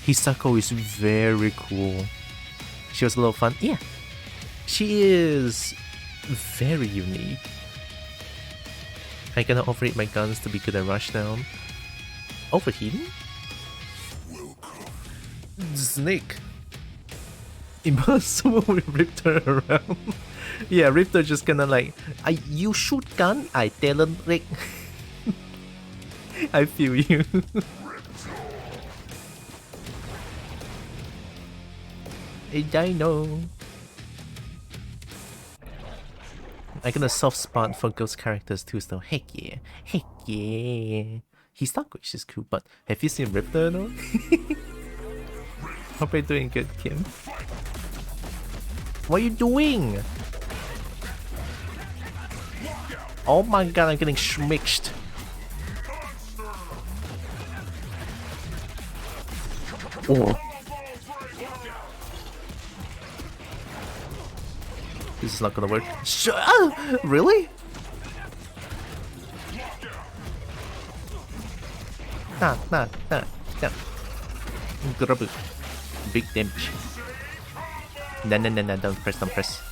Hisako is very cool. She was a little fun. Yeah. She is very unique. I cannot operate my guns to be good at rushdown. Overheating? Snake. Impossible with Riptor around. Yeah, Riptor just kinda like, you shoot gun, I talent rig. I feel you. A dino. I got a soft spot for ghost characters too, so heck yeah. His Hisako is cool, but have you seen Riptor though? Hope you're doing good, Kim. What are you doing? Oh my god, I'm getting schmixed. Oh. This is not gonna work. Really? Nah. Grab it. Big damage. No, don't press.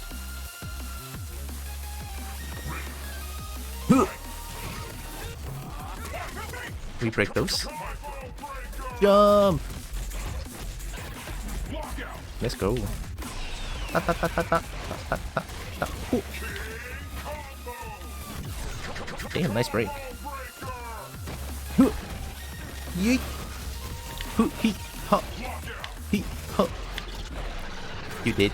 We break those. Jump! Let's go. Damn, nice break. Yeet. He, ha. You did.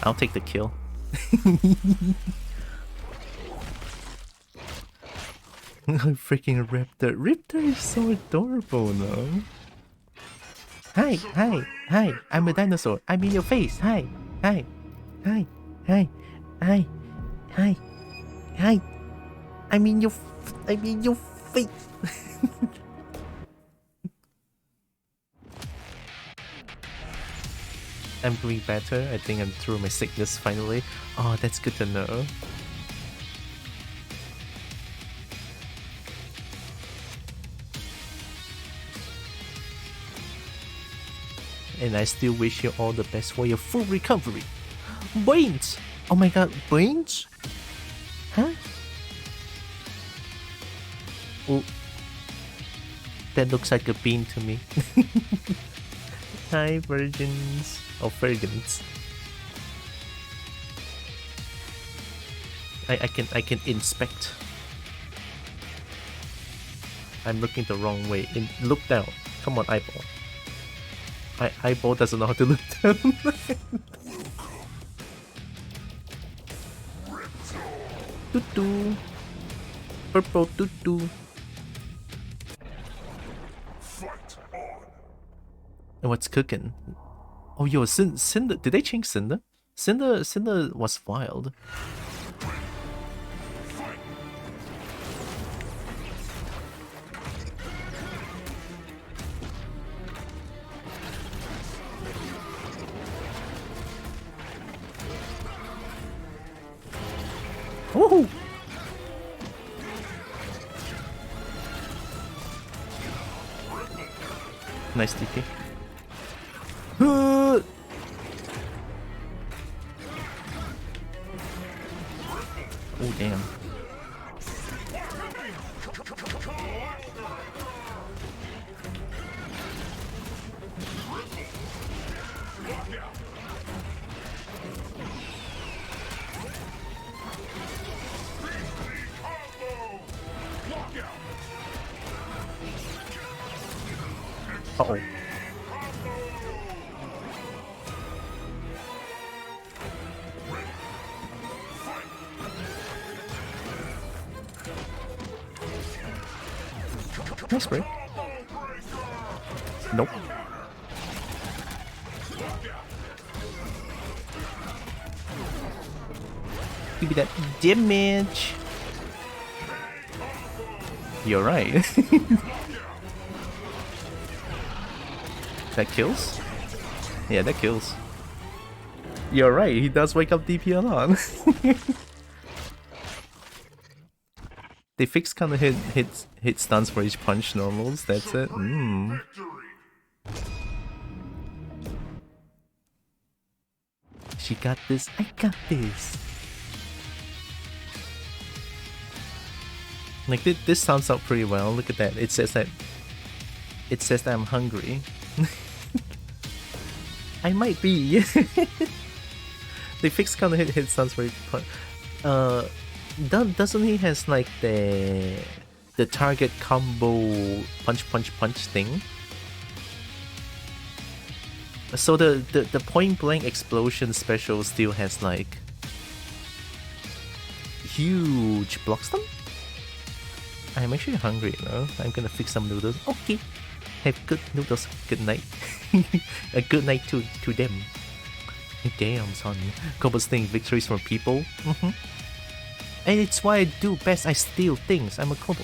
I'll take the kill. Freaking Riptor. Riptor is so adorable now. Hi. I'm a dinosaur. I'm in your face. Hi. I'm in your face. I'm doing better. I think I'm through my sickness finally. Oh, that's good to know. And I still wish you all the best for your full recovery. Brains! Oh my god, brains? Huh? Oh. That looks like a bean to me. Hi, virgins. Or virgins. I can inspect. I'm looking the wrong way. Look down. Come on, eyeball. Eyeball doesn't know how to look down. Doo-doo. Purple doo-doo. And what's cooking? Oh yo, Cinder. Did they change Cinder? Cinder was wild. Woohoo! Nice TP. Oh damn. Uh-oh. Nice break. Nope. Give me that damage. You're right. That kills? Yeah, that kills. You're right, he does wake up DP a lot. They fix kind of hit stuns for each punch normals, that's it. She got this, I got this. Like this sounds out pretty well. Look at that. It says that I'm hungry. I might be. They fix kind of hit stuns for each punch. Doesn't he has like the target combo punch thing? So the point blank explosion special still has like huge block stun? I'm actually hungry, you know. I'm gonna fix some noodles. Okay. Have good noodles. Good night. A good night to them. Damn, son. Combo stealing victories from people. And it's why I do best. I steal things. I'm a kobo.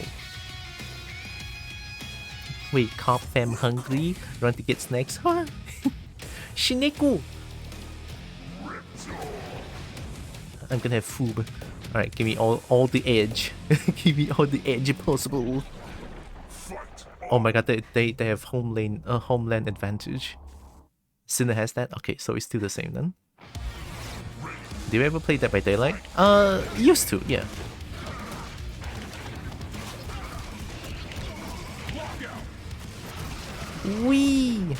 Wait, cop fam hungry? Run to get snacks? Huh? Shineku! I'm gonna have food. Alright, give me all the edge. Give me all the edge possible. Oh my god, they have homeland advantage. Sinner has that? Okay, so it's still the same then. Did you ever play Dead by Daylight? Used to, yeah. Wee!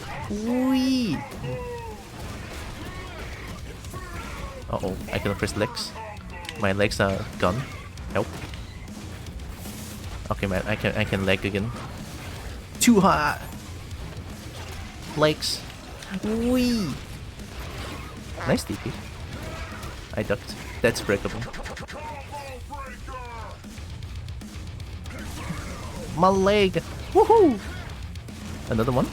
Uh-oh, I cannot press legs. My legs are gone. Help. Okay, man, I can leg again. Too hot. Legs. Wee. Nice DP. I ducked. That's breakable. My leg. Woohoo! Another one.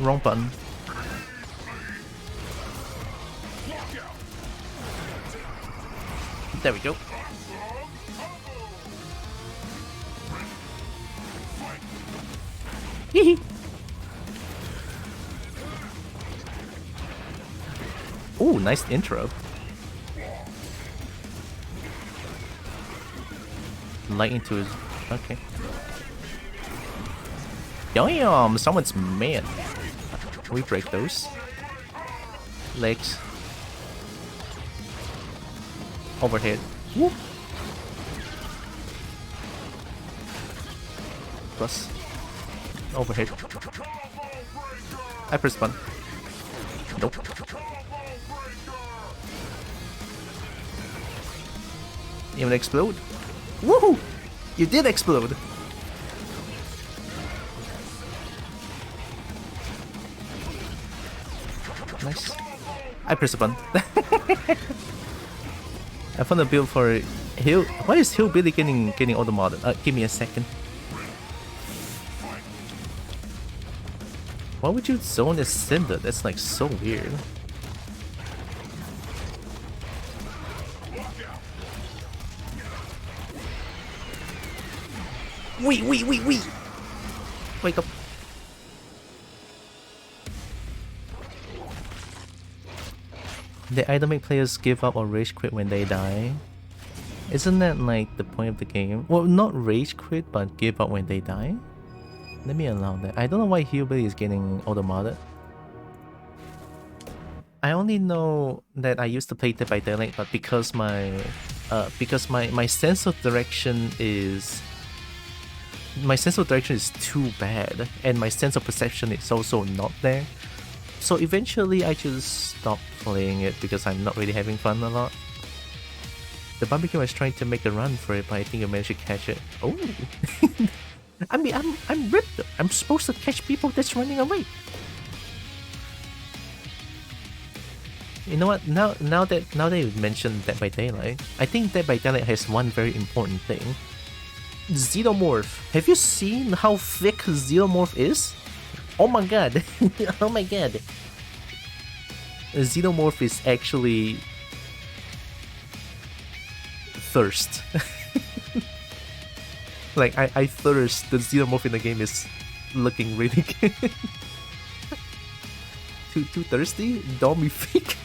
Wrong button. There we go. Hehe. Ooh, nice intro. Light into his... Okay. Damn, someone's mad. We break those. Legs. Overhead. Whoop. Plus. Overhead. I press button. Nope. Even explode? Woohoo! You did explode! Nice. I press a button. I found a build for Hill. Why is Hillbilly getting all the mod? Give me a second. Why would you zone a Cinder? That's like so weird. Wait. Wake up. They either make players give up or rage quit when they die. Isn't that like the point of the game? Well, not rage quit, but give up when they die? Let me allow that. I don't know why Hillbilly is getting auto-modded. I only know that I used to play Dead by Daylight, but because my sense of direction is too bad, and my sense of perception is also not there. So eventually I just stopped playing it because I'm not really having fun a lot. The barbecue was trying to make a run for it, but I think I managed to catch it. Oh! I mean, I'm Riptor. I'm supposed to catch people that's running away. You know what? Now that you mentioned Dead by Daylight, I think Dead by Daylight has one very important thing. Xenomorph. Have you seen how thick Xenomorph is? Oh my god! Oh my god! Xenomorph is actually thirst. Like I thirst. The Xenomorph in the game is looking really good. too thirsty? Dummy fake.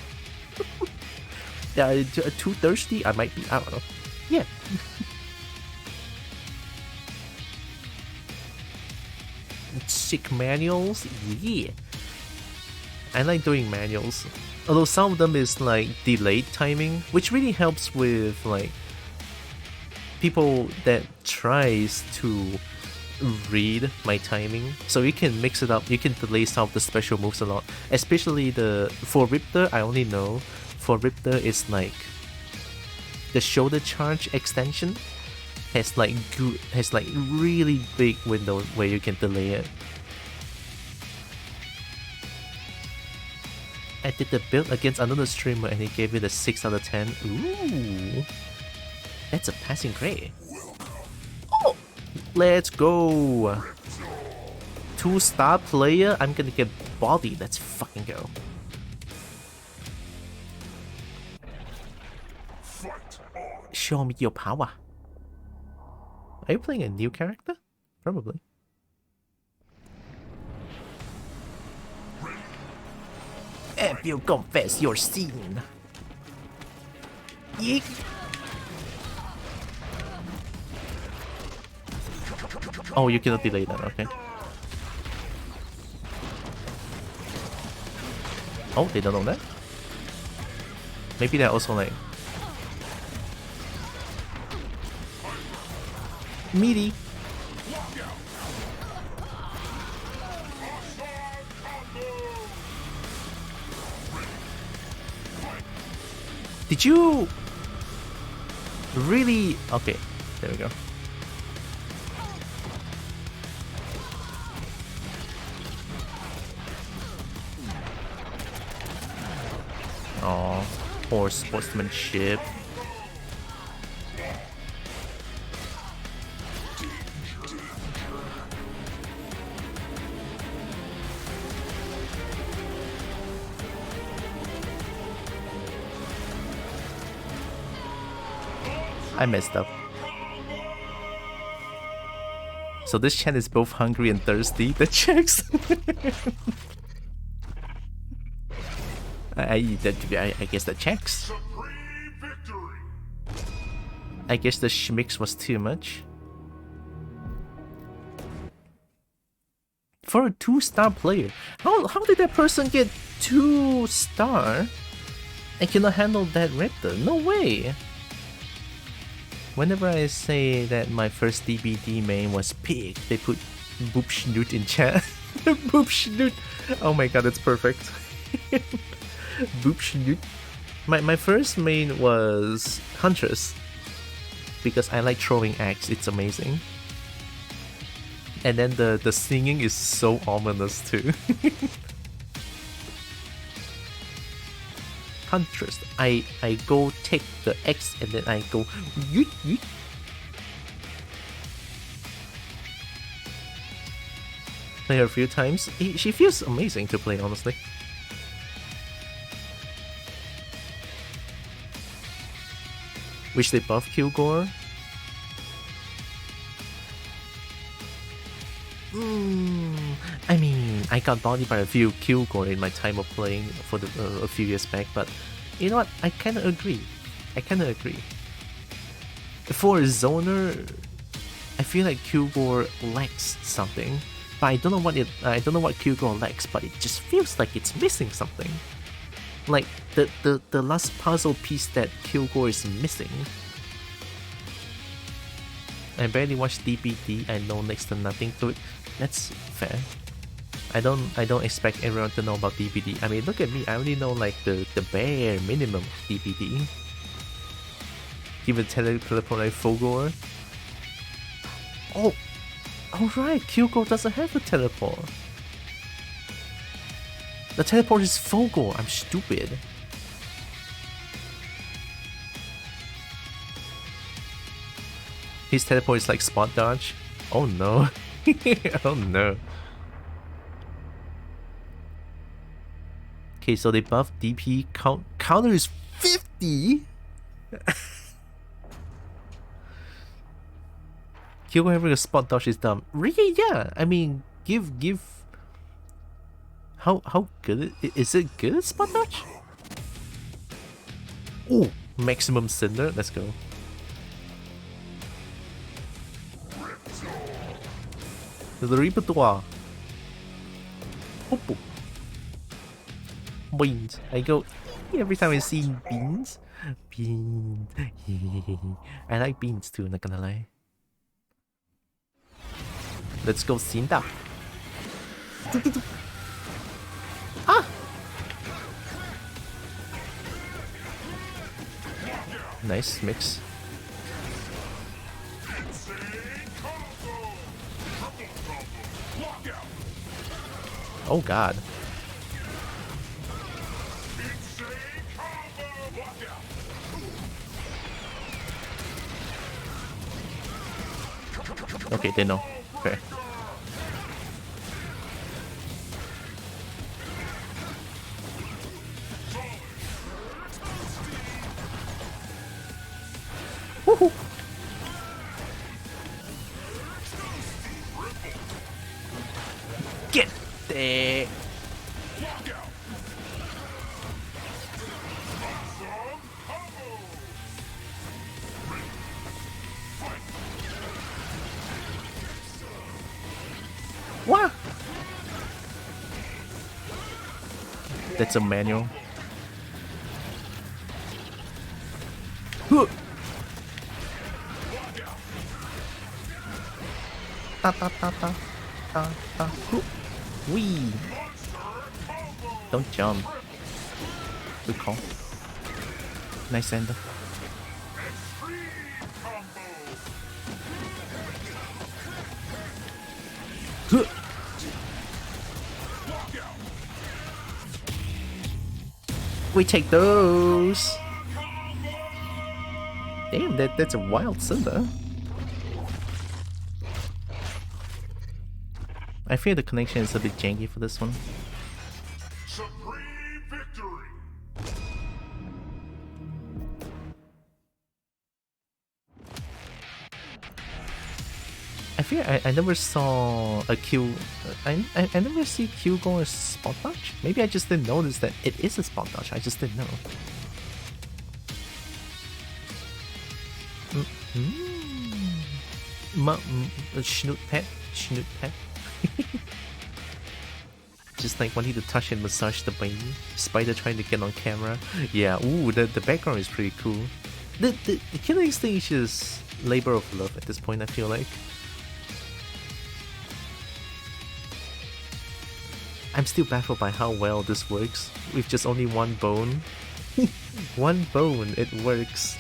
Yeah, too thirsty? I might be. I don't know. Yeah. Sick manuals? Yeah. I like doing manuals. Although some of them is like delayed timing, which really helps with like people that tries to read my timing. So you can mix it up, you can delay some of the special moves a lot. Especially for Riptor, I only know for Riptor is like the shoulder charge extension has like really big window where you can delay it. I did the build against another streamer and he gave it a 6 out of 10. Ooh, that's a passing grade. Oh, let's go. 2-star player. I'm gonna get body. Let's fucking go. Show me your power. Are you playing a new character? Probably. If you confess your sin. Yeek. Oh, you cannot delay that, okay. Oh, they don't know that? Maybe they're also like... meaty. Did you really? Okay, there we go. Oh, poor sportsmanship. I messed up. So this chat is both hungry and thirsty. That checks. I guess that checks. I guess the schmix was too much. For a 2-star player, how did that person get 2-star? I cannot handle that Riptor. No way. Whenever I say that my first DBD main was pig, they put boop schnoot in chat. Boop schnoot. Oh my god, that's perfect. Boop schnoot. My first main was Huntress. Because I like throwing axe, it's amazing. And then the singing is so ominous too. Huntress. I go take the X and then I go yeet yeet. Play her a few times. She feels amazing to play, honestly. Wish they buff Kilgore. I mean, I got bodied by a few Kilgore in my time of playing for a few years back, but you know what? I kind of agree. For a zoner, I feel like Kilgore lacks something, but I don't know what Kilgore lacks, but it just feels like it's missing something. Like the last puzzle piece that Kilgore is missing. I barely watch DBD. I know next to nothing to it. That's fair. I don't expect everyone to know about DBD. I mean, look at me. I only know like the bare minimum of DBD. Give a teleport like Fogor. Oh, alright, Kyugo doesn't have a teleport. The teleport is Fogor. I'm stupid. His teleport is like spot dodge. Oh no. Oh no. Okay, so they buff DP counter is 50. Kyugo having a spot dodge is dumb. Really? Yeah. I mean, give. How good is it? Good spot dodge? Oh, maximum cinder. Let's go. The Riptor-ing. Oh, beans. I go every time I see beans. Beans. I like beans too, not gonna lie. Let's go Sinda. Ah! Nice mix. Oh god. Okay, they know. Okay. Woohoo! Get there! What? That's a manual. Huh. Ta ta ta ta ta ta. Wee. Don't jump. Good call. Nice ender. We take those. Damn, that's a wild cinder. I feel the connection is a bit janky for this one. Supreme victory. I feel I never saw a Q. I never see Q go as spot dodge. Maybe I just didn't notice that it is a spot dodge. I just didn't know. Snoot pet. Just like wanting to touch and massage the baby. Spider trying to get on camera. Yeah, ooh, the background is pretty cool. The killing stage is labor of love at this point, I feel like. I'm still baffled by how well this works. With just only one bone. One bone, it works.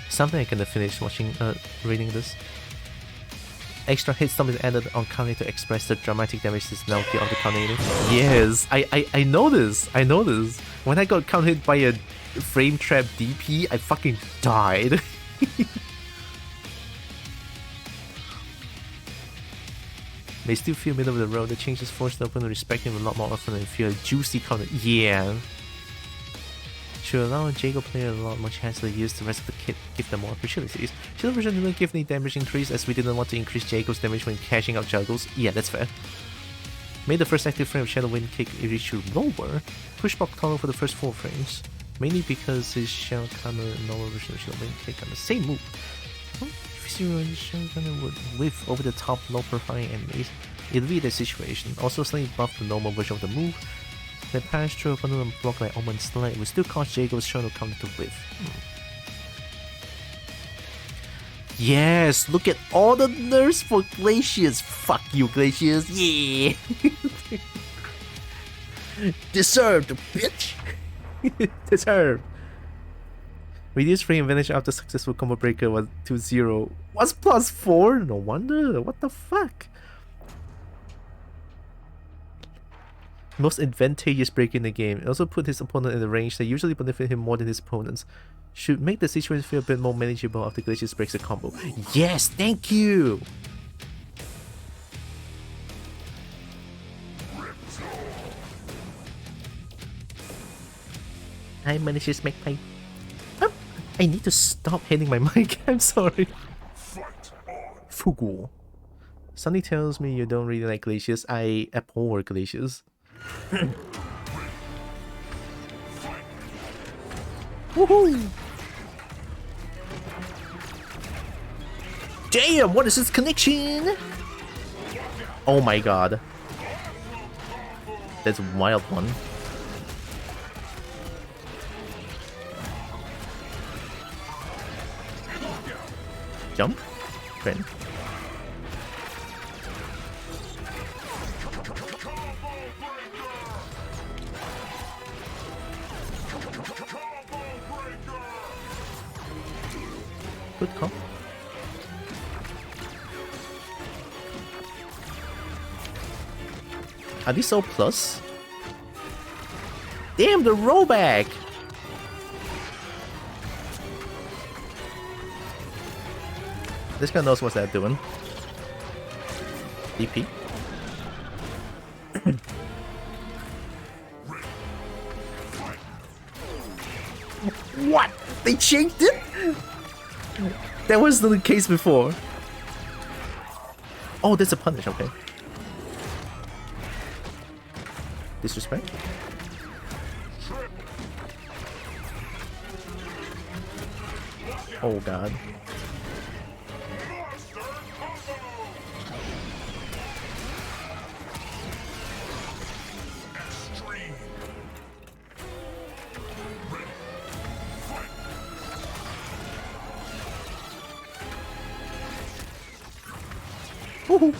Something I can finish watching, reading this. Extra hit stun is added on counter to express the dramatic damage seasonality of the counter. Yes, I know this. I know this. When I got countered by a frame trap DP, I fucking died. They still feel middle of the road. The changes force the opponent to respect him a lot more often and feel a juicy counter. Yeah. Should allow a Jago player a lot more chance to use the rest of the kit, give them more opportunities. Shield version didn't give any damage increase as we didn't want to increase Jago's damage when cashing out juggles. Yeah, that's fair. Made the first active frame of Shadow Wind kick issue lower. Push block taller for the first 4 frames. Mainly because his Shadow counter and lower version of Shadow Wind kick on the same move. Would whiff over the top low profile enemies. It read the situation. Also slightly buff the normal version of the move. That pass through a bundle and block by Omen Slide will still cause Jago's Shadow counter to whiff. Yes, look at all the nerfs for Glacius. Fuck you, Glacius. Yeah. Deserved, bitch. Deserve. Reduce frame advantage after successful combo breaker was 2-0. Was +4? No wonder. What the fuck? Most advantageous break in the game. It also put his opponent in a range that usually benefit him more than his opponents. Should make the situation feel a bit more manageable after Glacius breaks a combo. Yes, thank you! Hi, malicious magpie. I need to stop hitting my mic. I'm sorry. Fugu. Sunny tells me you don't really like Glacius. I abhor Glacius. Woohoo! Damn, what is this connection? Oh my god. That's a wild one. Jump? Friend. Good call. Are these all plus? Damn, the rollback! This guy knows what they're doing. DP. What? They changed it? That wasn't the case before. Oh, that's a punish, okay. Disrespect. Oh god. Woohoo!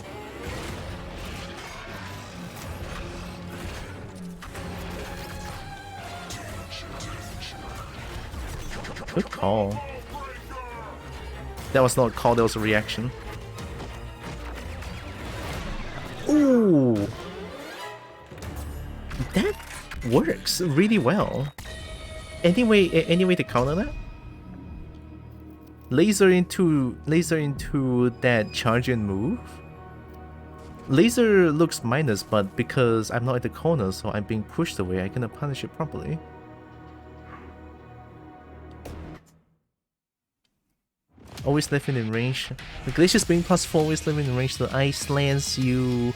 Good call. That was not a call, that was a reaction. Ooh! That works really well. Any way to counter that? Laser into that charge and move. Laser looks minus, but because I'm not in the corner, so I'm being pushed away, I cannot punish it properly. Always living in range. The Glacius being +4, always living in range. The ice lands you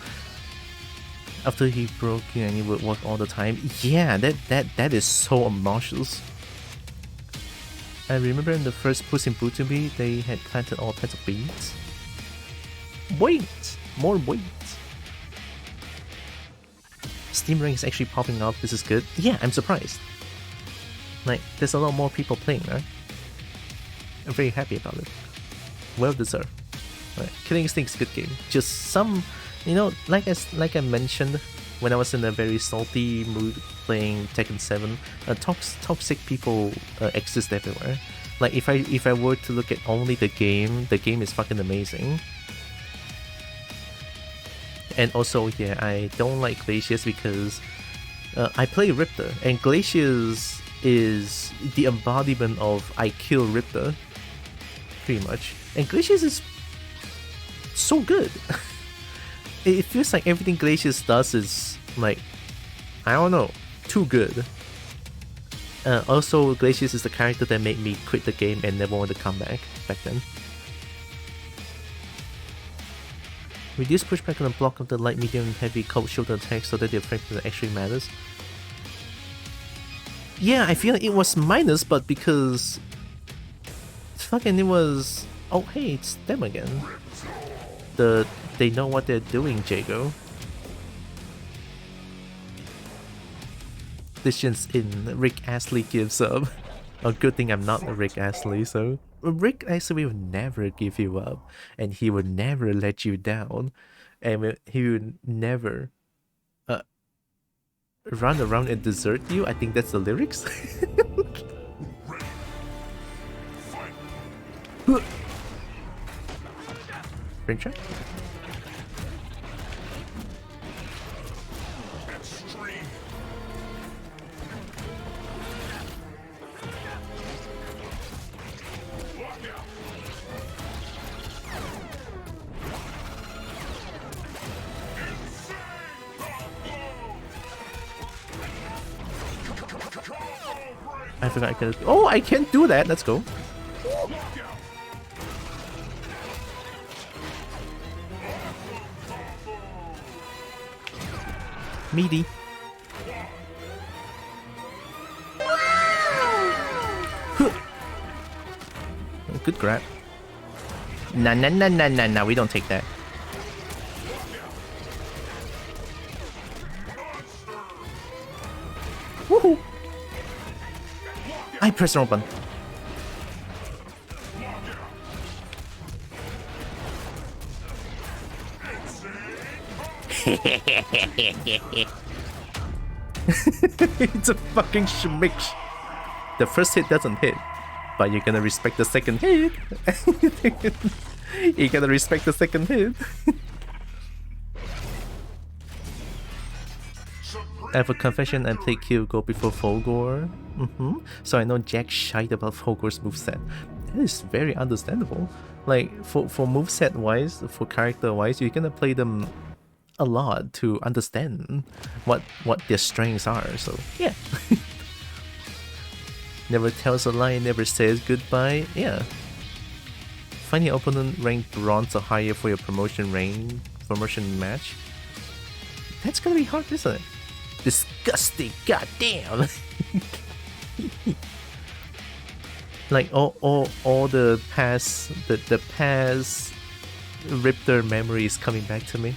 after he broke you, and it would work all the time. Yeah, that is so obnoxious. I remember in the first Puss in Boots, they had planted all kinds of beads. Wait! More wait! Steam rank is actually popping up, this is good. Yeah, I'm surprised. Like, there's a lot more people playing, right? I'm very happy about it. Well deserved. Right. Killing Instinct's a good game. Just some, you know, like I mentioned when I was in a very salty mood playing Tekken 7, toxic people exist everywhere. Like if I were to look at only the game is fucking amazing. And also, yeah, I don't like Glacius because I play Riptor, and Glacius is the embodiment of I kill Riptor, pretty much. And Glacius is so good. It feels like everything Glacius does is like, I don't know, too good. Also, Glacius is the character that made me quit the game and never want to come back then. Reduce pushback on the block of the light, medium, and heavy cold shoulder attacks so that the effect actually matters. Yeah, I feel like it was minus, but because fucking it was. Oh hey, it's them again. They know what they're doing, Jago. Decisions in. Rick Astley gives up. A good thing I'm not a Rick Astley, so Rick Astley will never give you up, and he will never let you down, and he will never run around and desert you. I think that's the lyrics. Spring check. I forgot I can. Oh, I can't do that. Let's go. Meaty. Good grab. Nah, we don't take that. Woohoo! I press the wrong button. It's a fucking shmix. The first hit doesn't hit, but you're gonna respect the second hit. You gotta respect the second hit. I have a confession, I played Kyugo before Fulgore. So I know jack shite about Fulgore's moveset. That is very understandable. Like, for moveset wise, for character wise, you're gonna play them a lot to understand what their strengths are, so yeah. Never tells a lie, never says goodbye, yeah. Finding an opponent ranked bronze or higher for your promotion match. That's gonna be hard, isn't it? Disgusting, goddamn. Like all the past the past Riptor memories coming back to me.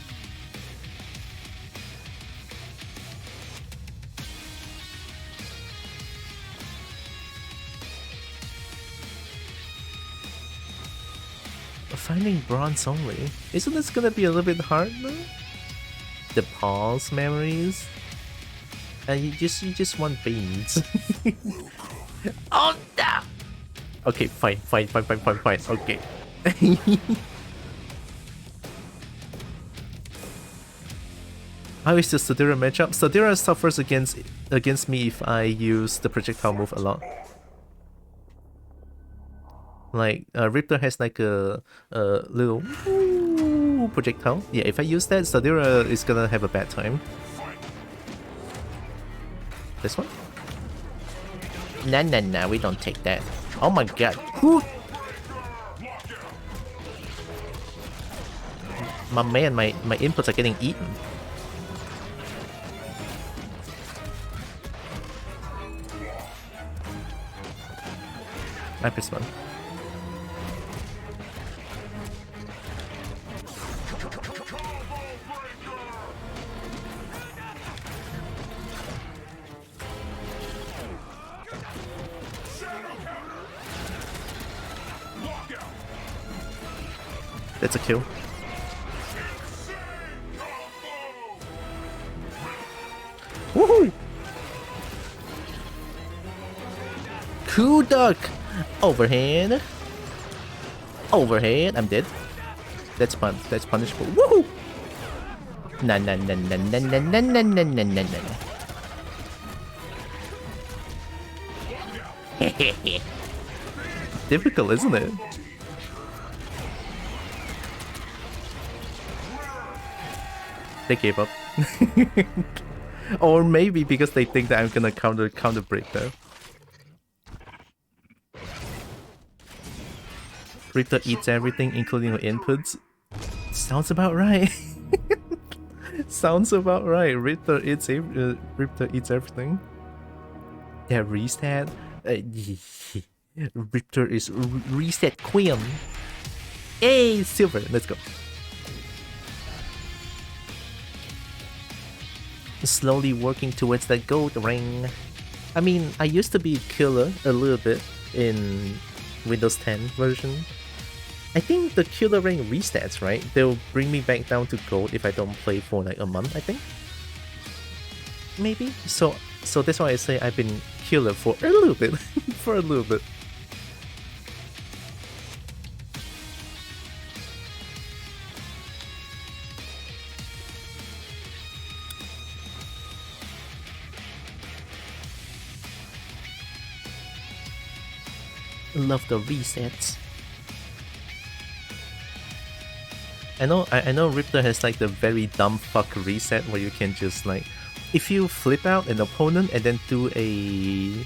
Finding bronze only. Isn't this gonna be a little bit hard though? The pause memories? And you just want beans. Oh no! Okay, fine. Okay. How is the Sadira matchup? Sadira suffers against me if I use the projectile move a lot. Like, Riptor has like a little projectile. Yeah, if I use that, Sadira is gonna have a bad time. This one? Nah, we don't take that. Oh my god. Whew. My man, my inputs are getting eaten. I press one. That's a kill. Woohoo! Cool duck! Overhand. I'm dead. That's punishable. Woohoo! Nah. Difficult, isn't it? They gave up. Or maybe because they think that I'm gonna counter break though. Riptor eats everything, including your inputs. Sounds about right. Sounds about right. Riptor eats everything. Yeah, reset. Riptor is reset queen. Hey, silver. Let's go. Slowly working towards that gold ring. I mean, I used to be killer a little bit in Windows 10 version. I think the killer ring resets, right? They'll bring me back down to gold if I don't play for like a month, I think. maybe. So that's why I say I've been killer for a little bit, for a little bit. Love the resets. I know Riptor has like the very dumb fuck reset where you can just like, if you flip out an opponent and then do a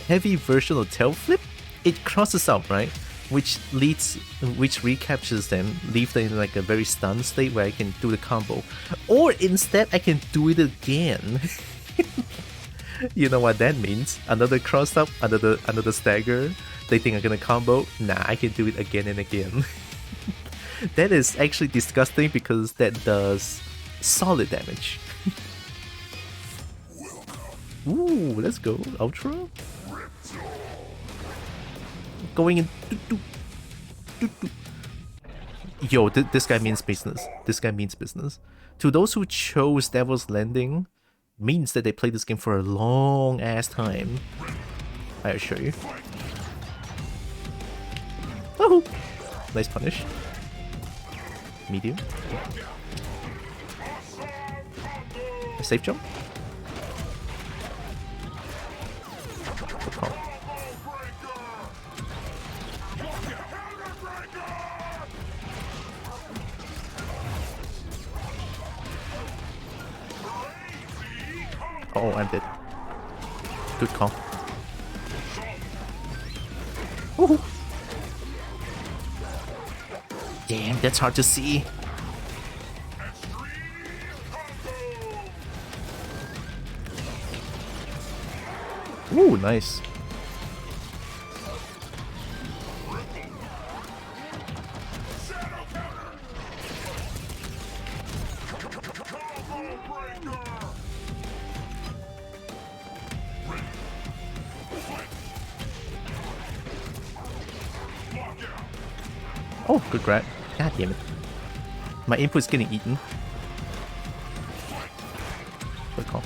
heavy version of tail flip, it crosses out, right? Which recaptures them, leave them in like a very stunned state where I can do the combo. Or instead I can do it again. You know what that means? Another cross up, another stagger. They think I'm gonna combo. Nah, I can do it again and again. That is actually disgusting because that does solid damage. Ooh, let's go. Ultra. Going in. Yo, this guy means business. This guy means business. To those who chose Devil's Landing, means that they played this game for a long ass time. I assure you. Oh, nice punish. Medium. A safe jump. Good call. Oh, I'm dead. Good call. Woohoo! Damn, that's hard to see. Ooh, nice. Oh, good grab. God damn it. My input's getting eaten. Good call.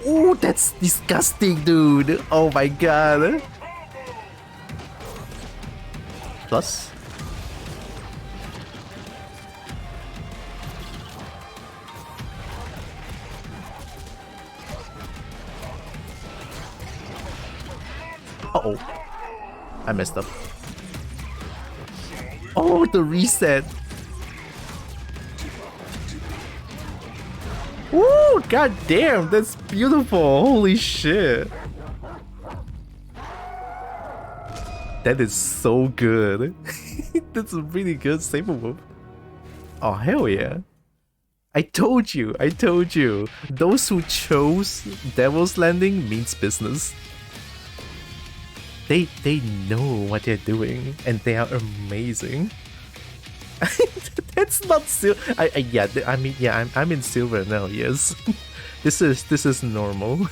Oh, that's disgusting, dude. Oh my god. Plus. Uh-oh. I messed up. Oh, the reset. Ooh, god damn, that's beautiful. Holy shit. That is so good. That's a really good saber move. Oh, hell yeah. I told you. Those who chose Devil's Landing means business. They know what they're doing, and they are amazing. That's not silver. I'm in silver now. Yes, this is normal.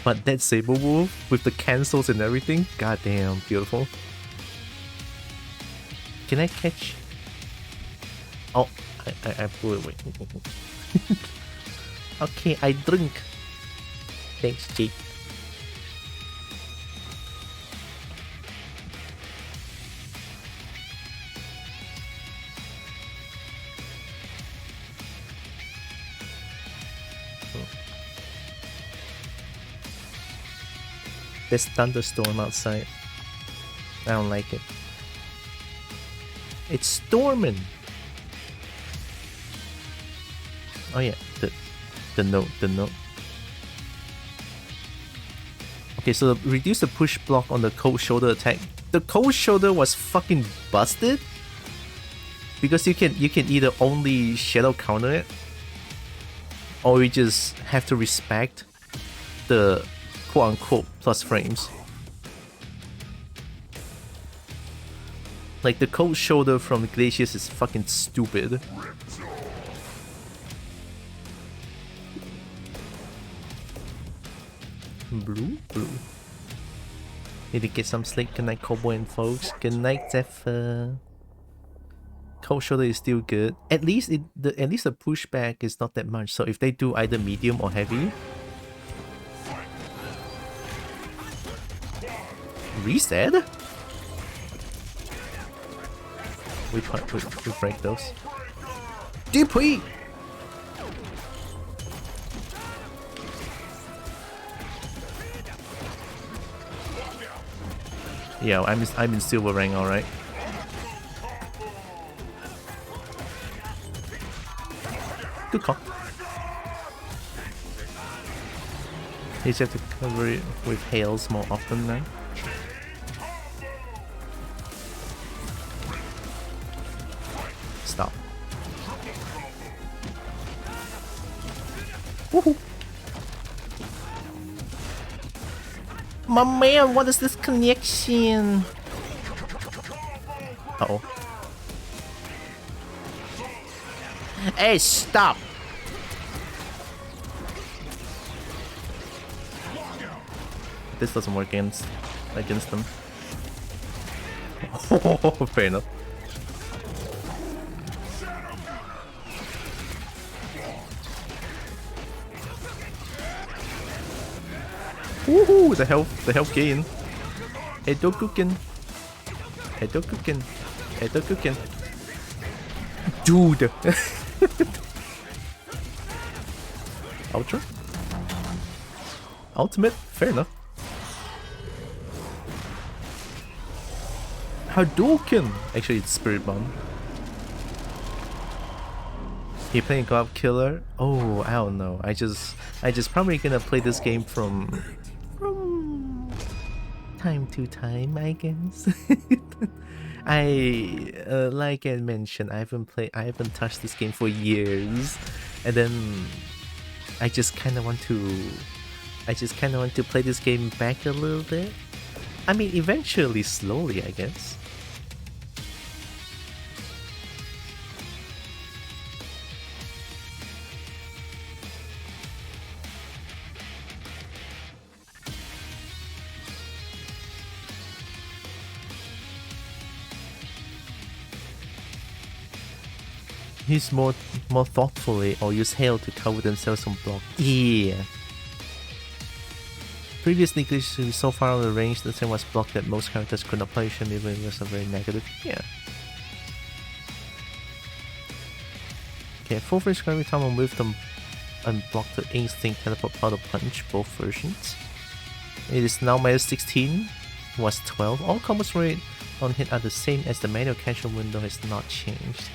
But that saber move with the cancels and everything, goddamn beautiful. Can I catch? Oh, I blew it away. Okay, I drink. Thanks, Jake. There's thunderstorm outside. I don't like it. It's storming. Oh yeah, the note. Okay, so reduce the push block on the cold shoulder attack. The cold shoulder was fucking busted because you can either only shadow counter it, or you just have to respect the quote-unquote plus frames. Like the cold shoulder from Glacius is fucking stupid. Blue. Need to get some sleep. Good night, Cowboy and folks. Good night, Zephyr. Cold shoulder is still good. At least the pushback is not that much. So if they do either medium or heavy, reset. We break those. DP. Yeah, I'm in silver rank, all right. Good call. You just have to cover it with hails more often now. Stop. Woohoo! My man, what is this connection? Uh-oh. Hey, stop! This doesn't work against them. Oh, fair enough. Woohoo! The health gain. Edo cooking. Dude. Ultra. Ultimate. Fair enough. Hadouken. Actually, it's Spirit Bomb. You playing God Killer? Oh, I don't know. I just probably gonna play this game from time to time, I guess. Like I mentioned, I haven't touched this game for years, and then I just kind of want to play this game back a little bit. I mean, eventually, slowly, I guess. Use more thoughtfully, or use hail to cover themselves on block. Yeah. Previously, glitches so far out of the range, the thing was blocked that most characters could not play, even if it was a very negative. Yeah. Okay, full free every time I move them and block the instinct teleport powder punch, both versions. It is now minus 16, was 12. All combos rate on hit are the same as the manual casual window has not changed.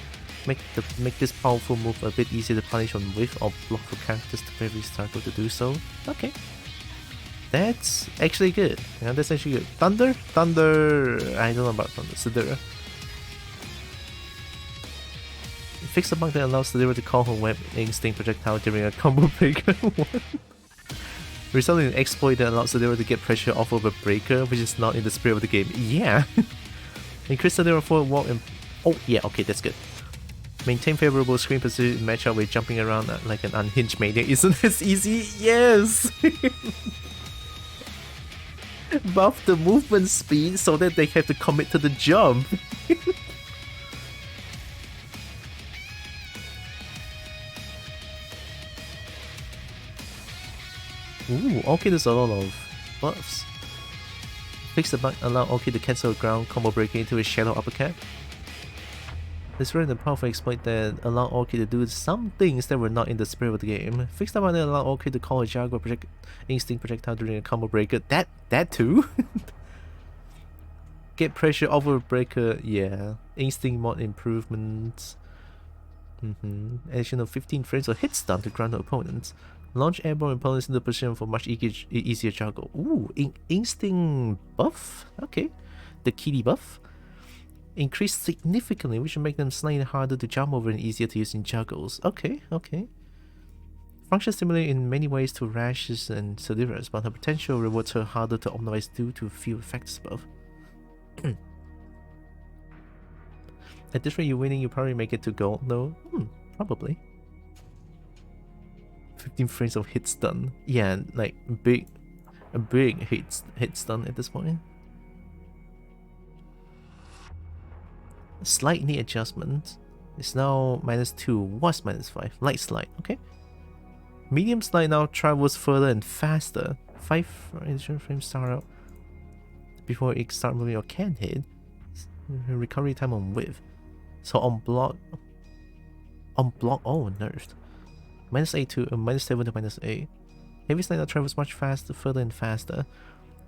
Make this powerful move a bit easier to punish on whiff or block for characters to barely struggle to do so. Okay. That's actually good. Yeah, that's actually good. Thunder? I don't know about Thunder. Sidera. Fix the bug that allows Sidera to call her web instinct projectile during a combo breaker. Resulting in an exploit that allows Sidera to get pressure off of a breaker, which is not in the spirit of the game. Yeah. Increase Sidera forward walk and... Oh, yeah, okay, that's good. Maintain favorable screen position in matchup with jumping around like an unhinged maniac. Isn't this easy? Yes! Buff the movement speed so that they have to commit to the jump. Ooh, okay, there's a lot of buffs. Fix the bug, allow Oki to cancel a ground combo breaking into a shadow uppercut. This rare and powerful exploit that allow Orchid to do some things that were not in the spirit of the game. Fix the one that allow Orchid to call a Jaguar instinct projectile during a combo breaker. That too? Get pressure over a breaker, yeah. Instinct mod improvements. Additional 15 frames of hit stun to ground the opponents. Launch airborne opponents into position for much easier juggle. Ooh, instinct buff? Okay. The kitty buff. Increased significantly, which will make them slightly harder to jump over and easier to use in juggles. Okay. Functions similar in many ways to Rashes and Siliras, but her potential rewards her harder to optimize due to few effects above. At this rate, you're winning, you probably make it to gold though. Probably. 15 frames of hit stun. Yeah, like a big hit stun at this point. Slight knee adjustment. It's now -2, was -5. Light slide, okay. Medium slide now travels further and faster. 5 additional frames start out before it start moving or can hit. Recovery time on width. So on block, oh, nerfed. -8 to -7 to -8. Heavy slide now travels much faster, further and faster.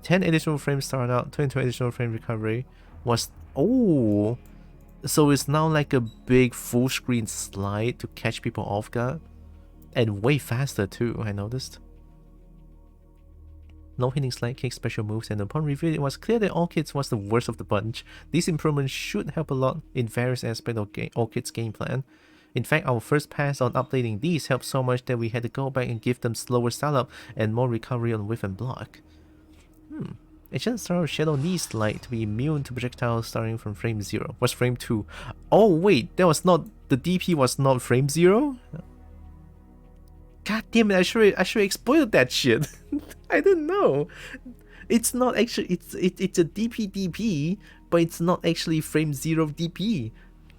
10 additional frames start out, 22 additional frame recovery. Was, oh, so it's now like a big full screen slide to catch people off guard. And way faster too, I noticed. No hitting slide kick special moves, and upon review it was clear that Orchid's was the worst of the bunch. These improvements should help a lot in various aspects of Orchid's game plan. In fact, our first pass on updating these helped so much that we had to go back and give them slower startup and more recovery on whiff and block. It just started Shadow Knee Slide to be immune to projectiles starting from frame 0. What's frame 2? Oh wait, that was not, the DP was not frame 0? God damn it, I should exploited that shit. I didn't know. It's not actually, it's a DP DP, but it's not actually frame 0 DP.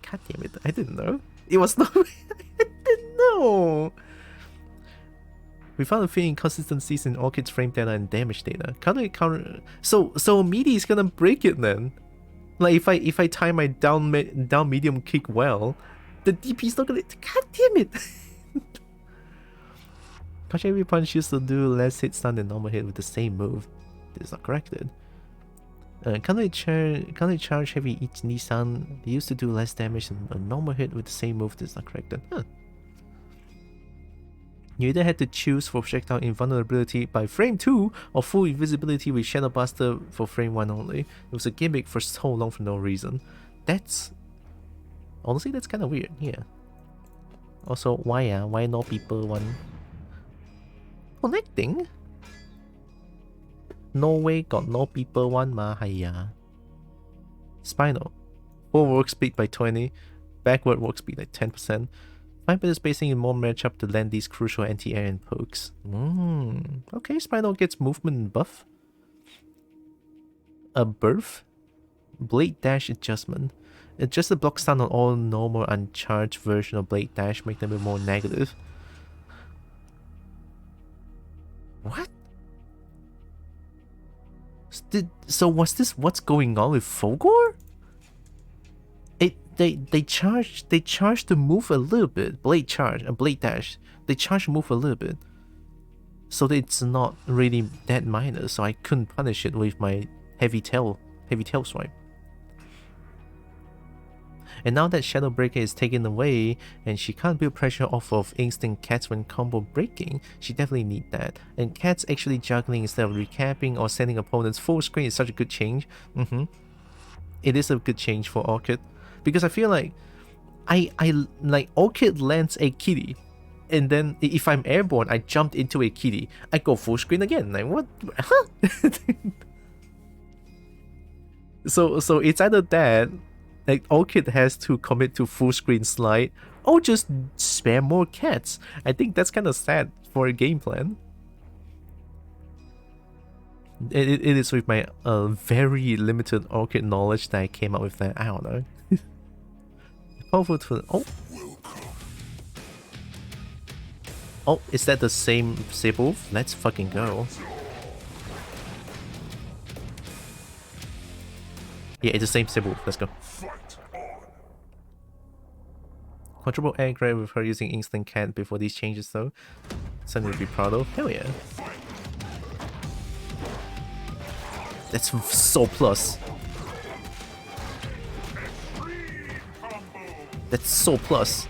God damn it, I didn't know. It was not, I didn't know. We found a few inconsistencies in Orchid's frame data and damage data. So meaty is gonna break it then. Like if I time my down medium kick well, the DP is not gonna, god damn it. Cause every punch used to do less hit stun than normal hit with the same move. This is not corrected. Can't they charge heavy each Nissan? They used to do less damage than a normal hit with the same move. This is not corrected. Huh. You either had to choose for projectile invulnerability by frame 2 or full invisibility with Shadow Buster for frame 1 only. It was a gimmick for so long for no reason. That's... honestly, that's kind of weird, yeah. Also, why no people want... connecting? Norway got no people want ma, hiya. Spinal. Forward work speed by 20, backward work speed by 10%. Find better spacing in more matchup to land these crucial anti-air and pokes. Okay, Spinal gets movement buff. A birth. Blade dash adjustment. Adjust the block stun on all normal uncharged version of Blade Dash, make them a bit more negative. What? So was this what's going on with Fulgor? They charge to move a little bit. Blade charge and blade dash. They charge to move a little bit. So it's not really that minor, so I couldn't punish it with my heavy tail swipe. And now that Shadow Breaker is taken away and she can't build pressure off of instant cats when combo breaking, she definitely needs that. And cats actually juggling instead of recapping or sending opponents full screen is such a good change. It is a good change for Orchid. Because I feel like I like Orchid lands a kitty, and then if I'm airborne, I jumped into a kitty. I go full screen again. Like what? Huh? So it's either that, like Orchid has to commit to full screen slide, or just spam more cats. I think that's kind of sad for a game plan. It is with my very limited Orchid knowledge that I came up with that. I don't know. Powerful to oh, is that the same Sibyl? Let's fucking go. Yeah, it's the same Sibyl. Let's go. Quadruple air grab with her using instant cat before these changes though. Something to be proud of. Hell yeah. That's so plus. That's so plus.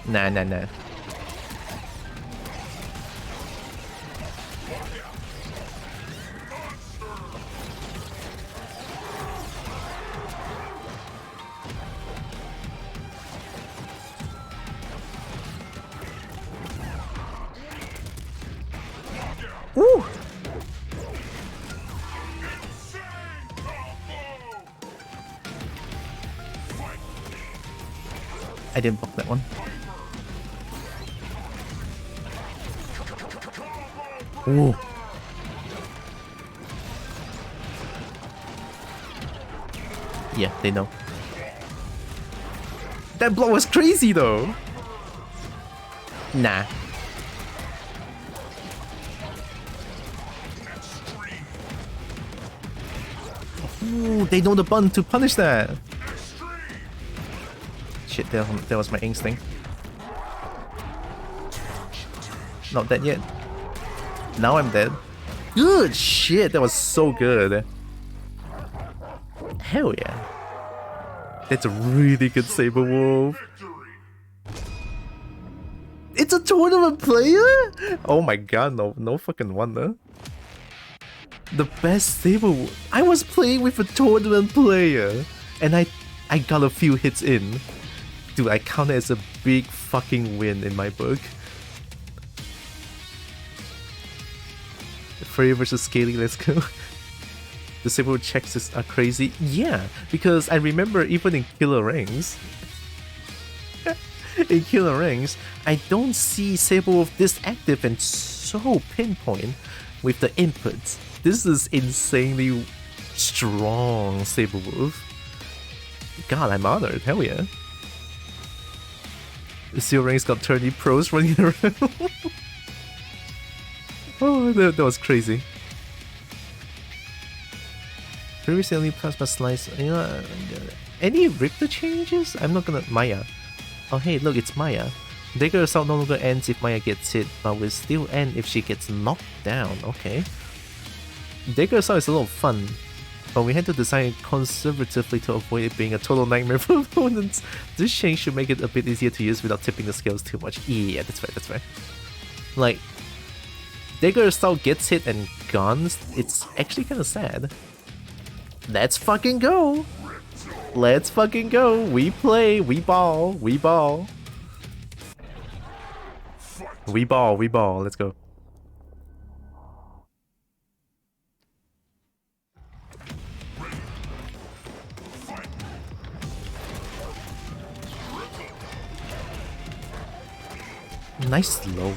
Nah. Woo! I didn't block that one. Ooh. Yeah, they know. That block was crazy though. Nah. Ooh, they know the button to punish that. Shit, that was my instinct. Not dead yet. Now I'm dead. Good shit, that was so good. Hell yeah. That's a really good Saber Wolf. It's a tournament player? Oh my god, no fucking wonder. The best Saber Wolf. I was playing with a tournament player and I got a few hits in. Dude, I count it as a big fucking win in my book. Furry versus Scaly, let's go. The Saber Wolf checks are crazy. Yeah, because I remember even in Killer Rings. In Killer Rings, I don't see Saber Wolf this active and so pinpoint with the inputs. This is insanely strong Saber Wolf. God, I'm honored. Hell yeah. The Seal Rings got 30 pros running around. Oh, that was crazy. Previously only plasma slice. You know, any Riptor changes? I'm not gonna. Maya. Oh, hey, look, it's Maya. Dagger Assault no longer ends if Maya gets hit, but will still end if she gets knocked down. Okay. Dagger Assault is a little fun, but we had to design conservatively to avoid it being a total nightmare for opponents. This change should make it a bit easier to use without tipping the scales too much. Yeah, that's right, that's right. Like, Dagger Assault gets hit and guns, it's actually kind of sad. Let's fucking go! Let's fucking go! We play, we ball, we ball. We ball, we ball, let's go. Nice slow.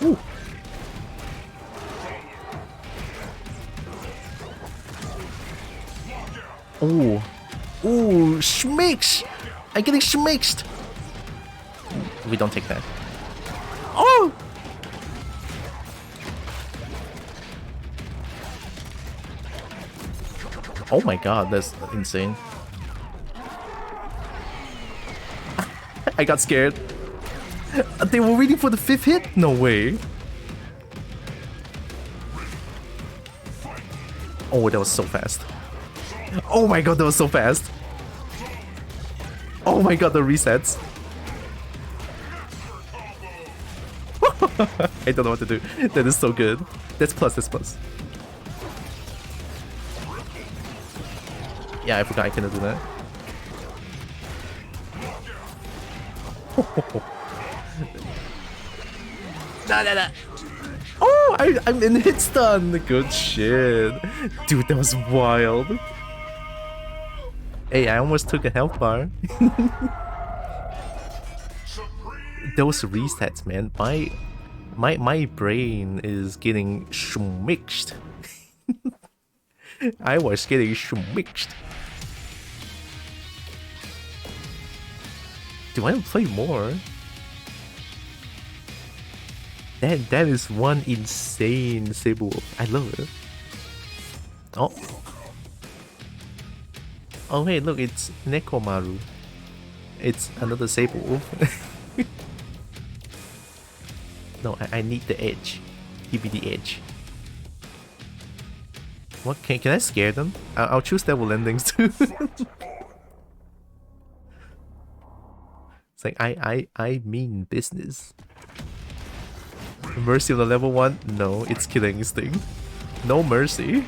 Ooh. Ooh. Ooh, schmicks! I'm getting schmixed! We don't take that. Oh! Oh my god, that's insane. I got scared. They were waiting for the 5th hit? No way. Oh, that was so fast. Oh my god, that was so fast. Oh my god, the resets. I don't know what to do. That is so good. That's plus, that's plus. Yeah, I forgot I cannot do that. Nah. Oh, I'm in hit stun. Good shit. Dude, that was wild. Hey, I almost took a health bar. Those resets, man. My brain is getting schmixed. I was getting schmixed. Do I play more? That is one insane Saber Wolf. I love it. Oh. Oh hey, look, it's Nekomaru. It's another Saber Wolf. No, I need the edge. Give me the edge. What, can I scare them? I'll choose Devil Endings too. It's like, I mean business. Mercy on the level 1? No, it's Killing Instinct. No mercy.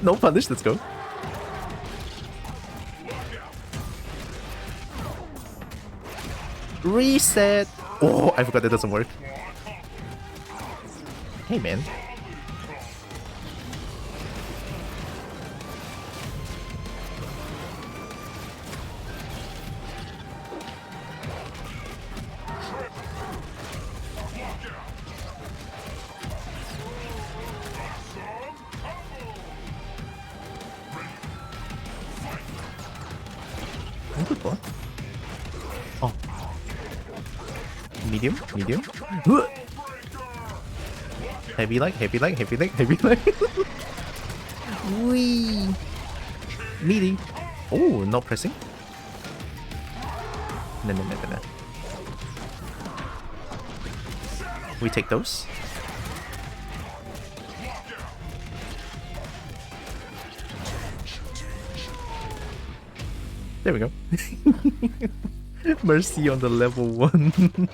No punish, let's go. Reset! Oh, I forgot that doesn't work. Hey, man. Oh, good ball. Oh. Medium, medium. Heavy leg, heavy leg, heavy leg, heavy leg. Wee. Meaty. Oh, not pressing. No, no, no, no, no. We take those. There we go. Mercy on the level 1.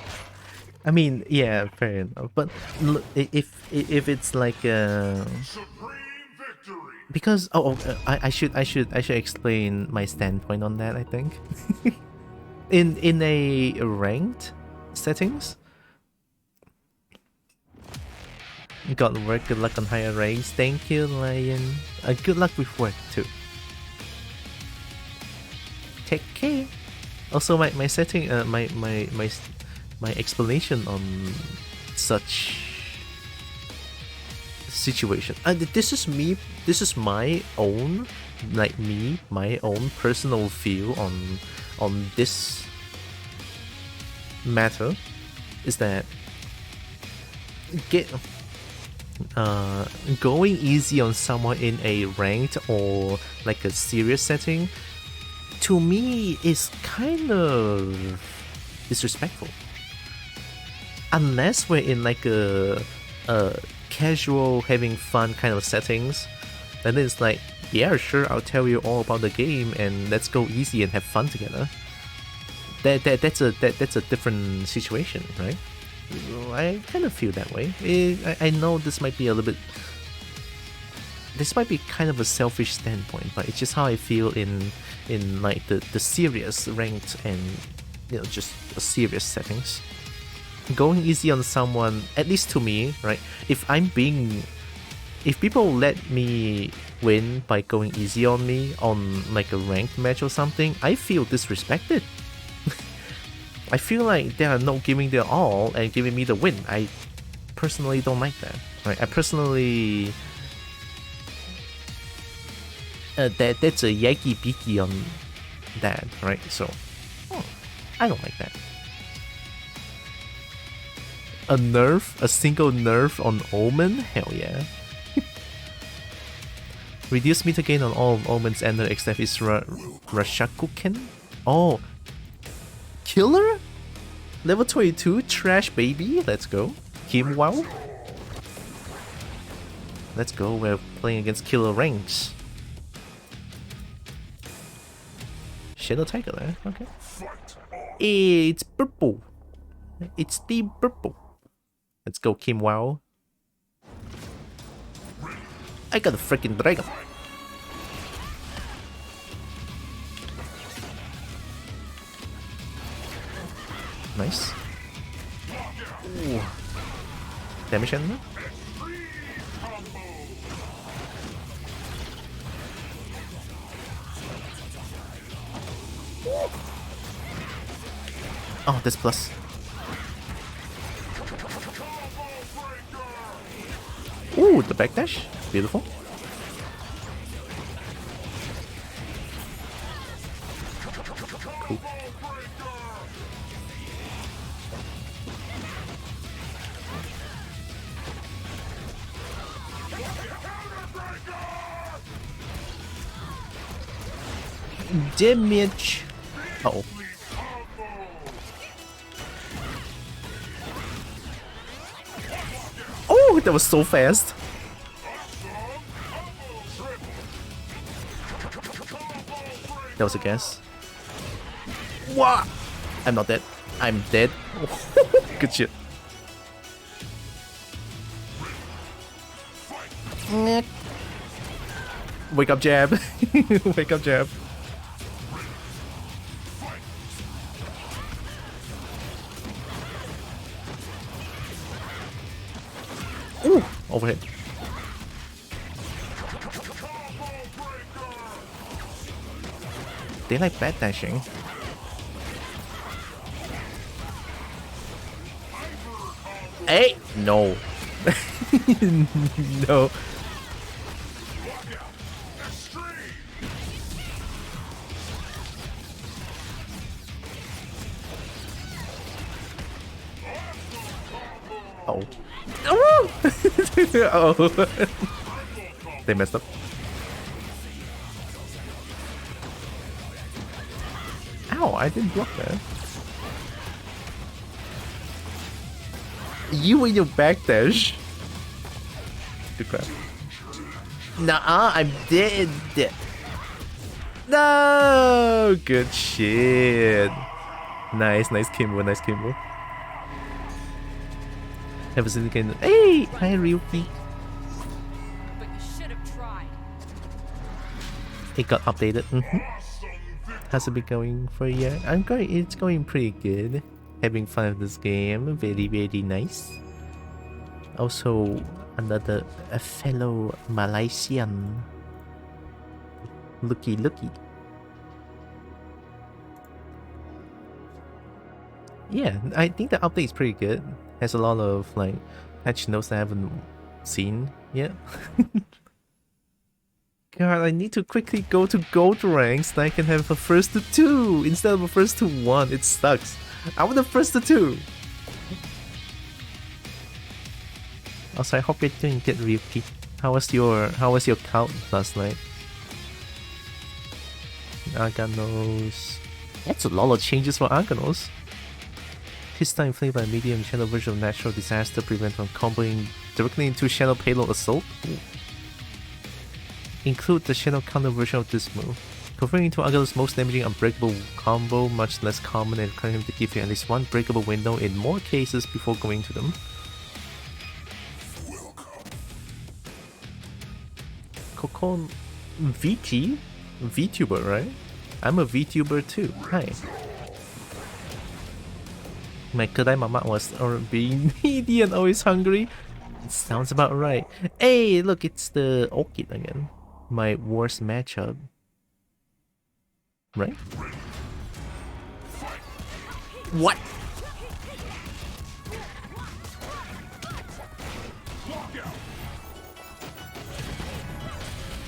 I mean, yeah, fair enough. But if it's like because I should explain my standpoint on that. I think in a ranked settings, got work. Good luck on higher ranks. Thank you, Lion. Good luck with work too. Take care. Also, my setting, my explanation on such situation. This is me. This is my own, my own personal view on this matter. Is that going easy on someone in a ranked or like a serious setting, to me, is kind of disrespectful. Unless we're in like a casual, having fun kind of settings, then it's like, yeah, sure, I'll tell you all about the game and let's go easy and have fun together. That's a different situation, right? I kind of feel that way. I know this might be a little bit. This might be kind of a selfish standpoint, but it's just how I feel in like the serious ranked and just serious settings. Going easy on someone, at least to me, right? If people let me win by going easy on me on like a ranked match or something, I feel disrespected. I feel like they are not giving their all and giving me the win. I personally don't like that, right? I personally that's a yaki biki on that, right? So I don't like that. A single nerf on Omen? Hell yeah. Reduce meter gain on all of Omen's ender except his Rashakuken? Oh. Killer? Level 22? Trash baby? Let's go. Kim Wow? Let's go, we're playing against killer ranks. Shadow Tiger there, okay. It's purple. It's Team Purple. Let's go, Kim Wow. I got a freaking dragon. Nice. Ooh. Damage enemy? Oh, this plus. Ooh, the backdash. Beautiful. Cool. Damage. Uh-oh. Oh, that was so fast. That was a guess. What? I'm not dead. I'm dead. Good shit. Wake up jab. Wake up jab. Ooh, overhead. They like bad dashing. Hey, no. No. Oh. Oh. They messed up. Ow, I didn't block that. You and your backdash. Good crap. Nah, I'm dead. No, good shit. Nice Kimbo, nice Kimbo. Ever seen the game? Hey, hi Ryuki. But you should have tried. It got updated. How's it been going for you? It's going pretty good. Having fun with this game. Very, very nice. Also, a fellow Malaysian. Looky. Yeah, I think the update is pretty good. Has a lot of like patch notes I haven't seen yet. God, I need to quickly go to gold ranks so I can have a first to 2 instead of a first to 1. It sucks. I want the first to 2. Also, I hope you're doing good, Ryuki. How was your count last night? Arganos. That's a lot of changes for Arganos. This time played by medium channel version of natural disaster prevent from comboing directly into channel payload assault. Ooh. Include the channel counter version of this move. Converting into Arganos' most damaging unbreakable combo, much less common, and requiring him to give you at least one breakable window in more cases before going to them. Kokon VT? VTuber, right? I'm a VTuber too. Hi. My Kedai Mama was being needy and always hungry. It sounds about right. Hey, look, it's the Orchid again. My worst matchup. Right? What?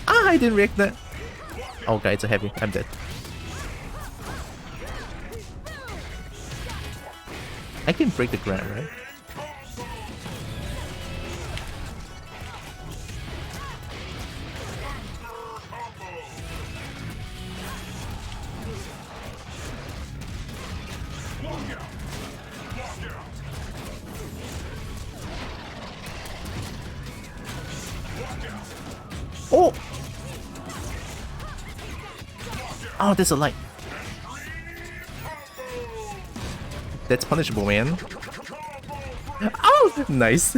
Ah, I didn't react that. Oh, God, it's a heavy. I'm dead. I can break the ground, right? Oh! Oh, there's a light. That's punishable, man. Oh! Nice.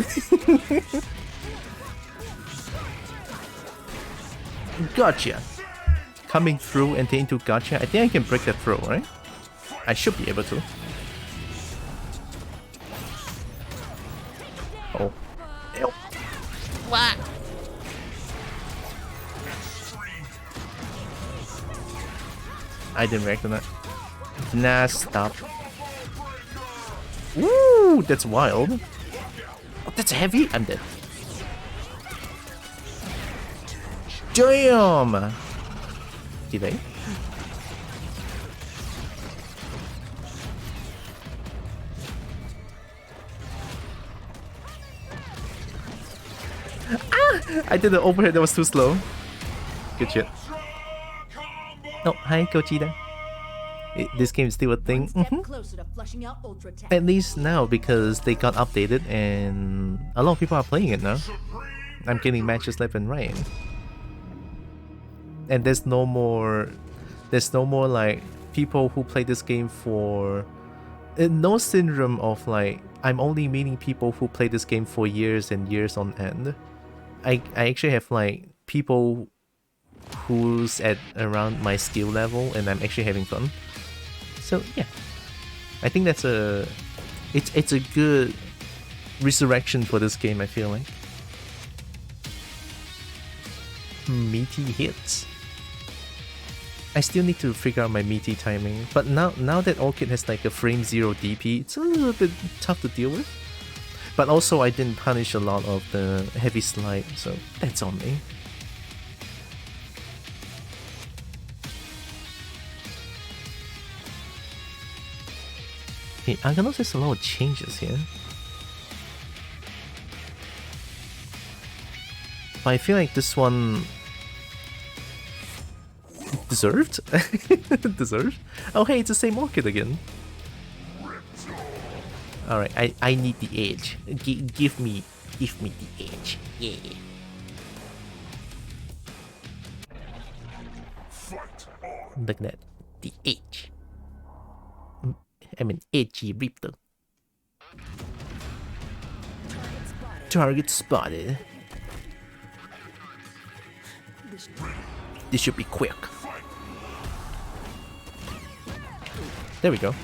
Gotcha. Coming through and into gotcha. I think I can break that throw, right? I should be able to. Oh. Ew. What? I didn't react on that. Nah, stop. Woo! That's wild. Oh, that's heavy? I'm dead. Damn! Delay. Ah! I did the overhead that was too slow. Good shit. Oh, hi, Gogeta. This game is still a thing. At least now, because they got updated and a lot of people are playing it now. I'm getting matches left and right. And there's no more like people who play this game for no syndrome of like I'm only meeting people who play this game for years and years on end. I actually have like people who's at around my skill level and I'm actually having fun. So yeah, I think that's it's a good resurrection for this game, I feel like. Meaty hits. I still need to figure out my meaty timing, but now that Orchid has like a frame 0 DP, it's a little bit tough to deal with. But also I didn't punish a lot of the heavy slide, so that's on me. Okay, Argonos has a lot of changes here. But I feel like this one deserved? Deserved? Oh hey, it's the same Orchid again. Alright, I need the edge. Give me the edge. Yeah. Look at that. The edge. I mean edgy Riptor. Target spotted. This should be quick. There we go.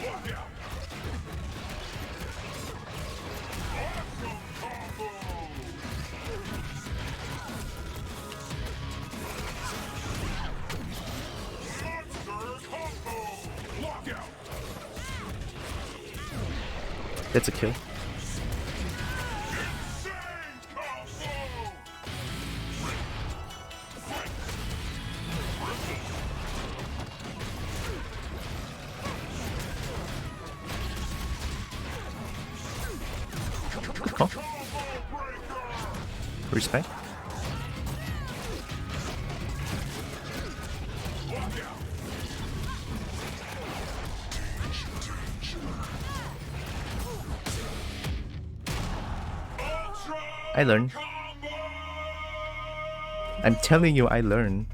That's a kill. Good call. Respect. I learned. I'm telling you, I learned.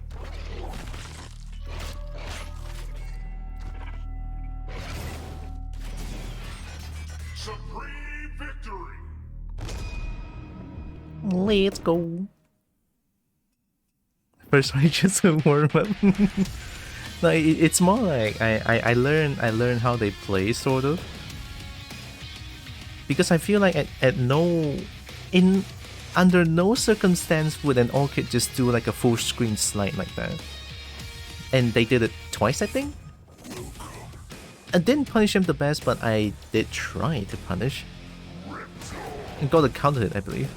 Supreme victory. Let's go. First, I just warm up. No, it's more like I learn how they play, sort of. Because I feel like under no circumstance would an Orchid just do like a full screen slide like that. And they did it twice, I think? I didn't punish him the best, but I did try to punish. And got a counter hit, I believe.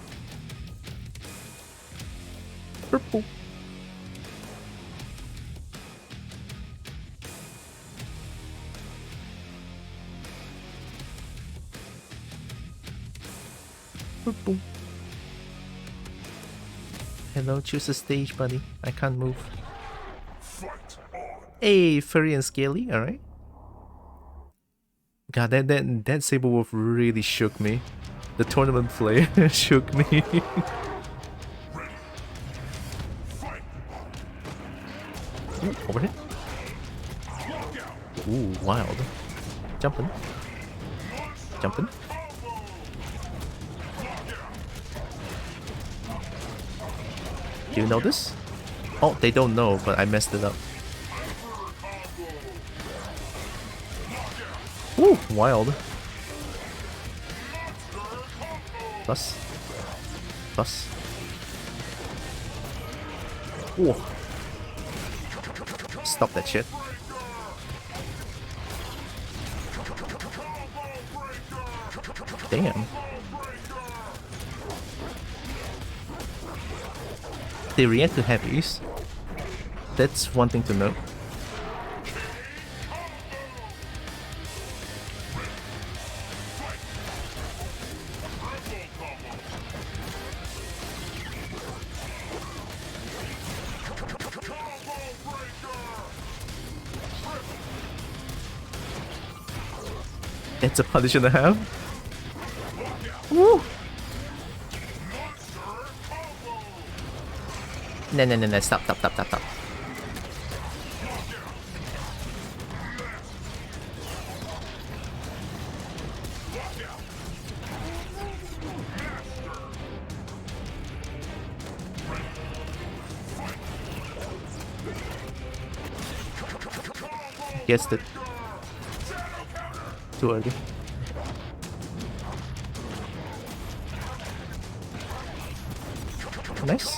Purple. Purple. Hello, choose a stage, buddy. I can't move. Hey, furry and scaly, alright. God, that Saber Wolf really shook me. The tournament player shook me. Ooh, overhit. Ooh, wild. Jumping. Jumping. Do you know this? Oh, they don't know, but I messed it up. Ooh, wild. Plus. Plus. Ooh. Stop that shit. Damn. They react to heavies. That's one thing to note. It's a punish and a half. Woo! No, stop. guessed it. Too early. Nice.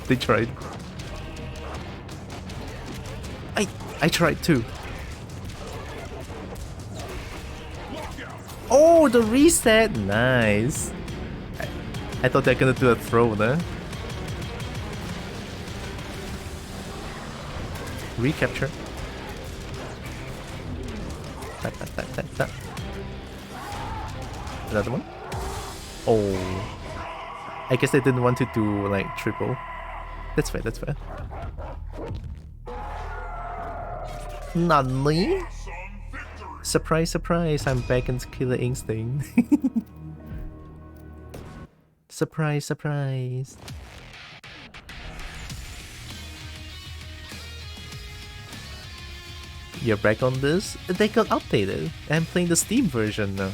They tried. I tried too. Oh, the reset! Nice. I thought they were gonna do a throw there. Recapture. Tap, tap, tap, tap, tap. Another one. Oh. I guess they didn't want to do like triple. That's fair, that's fair. Nani? Surprise, surprise, I'm back into Killer Instinct. Surprise, surprise. You're back on this? They got updated. I'm playing the Steam version now.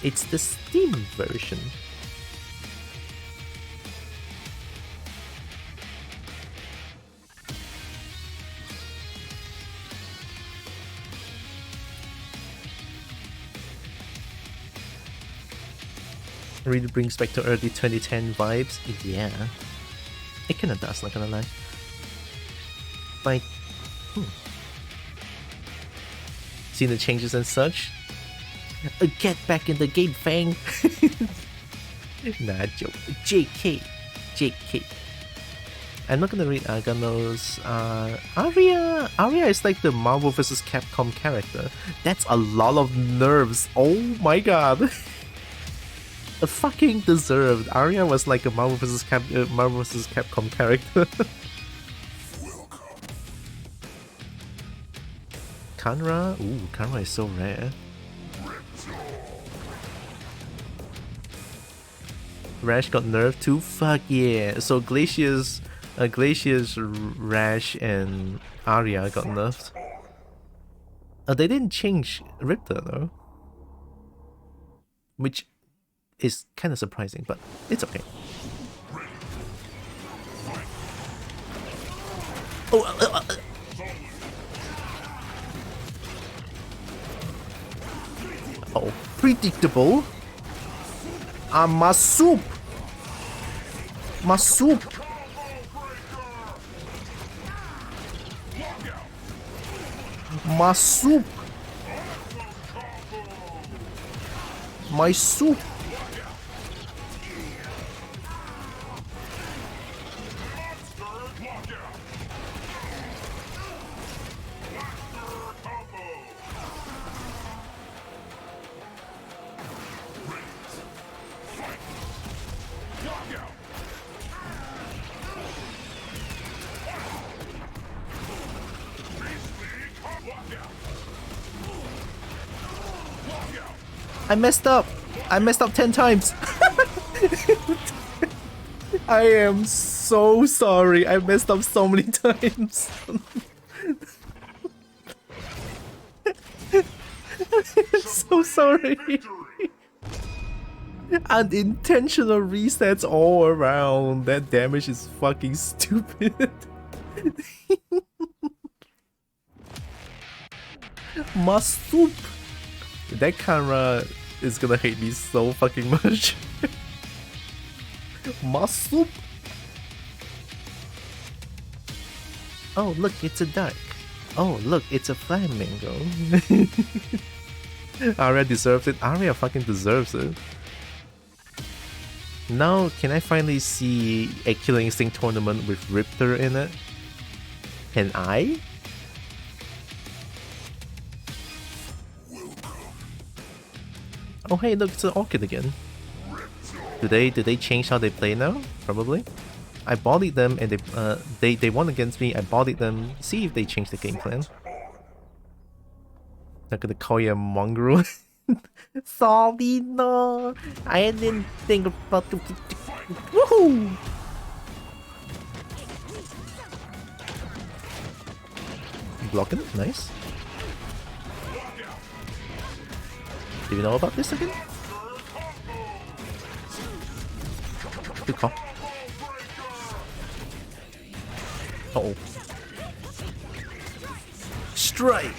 It's the Steam version. Really brings back to early 2010 vibes. Yeah. It kinda does, not gonna lie. But seeing the changes and such. Get back in the game, Fang! Nah, joke. JK. JK. I'm not gonna read Agano's. Arya is like the Marvel vs. Capcom character. That's a lot of nerves. Oh my god. Fucking deserved. Arya was like a Marvel vs. Capcom character. Kanra? Ooh, Kanra is so rare. Rash got nerfed too? Fuck yeah. So Glacier's Rash and Arya got nerfed. They didn't change Riptor though. Which is kind of surprising, but it's okay. Oh, predictable. My soup. My soup. My soup. My soup. I messed up. I messed up 10 times. I am so sorry. I messed up so many times. I'm so sorry. Unintentional resets all around. That damage is fucking stupid. My soup. That camera is gonna hate me so fucking much. My soup. Oh look, it's a duck. Oh look, it's a flamingo. Arya deserves it. Arya fucking deserves it. Now, can I finally see a Killer Instinct tournament with Riptor in it? Can I? Oh hey, look, it's an Orchid again. Did they change how they play now? Probably. I bodied them and they won against me. I bodied them. See if they change the game plan. Not gonna call you a mongrel. Sorry, no. I didn't think about the. Woohoo! Blocking, nice. Do you know about this again? Good call. Uh-oh. Strike!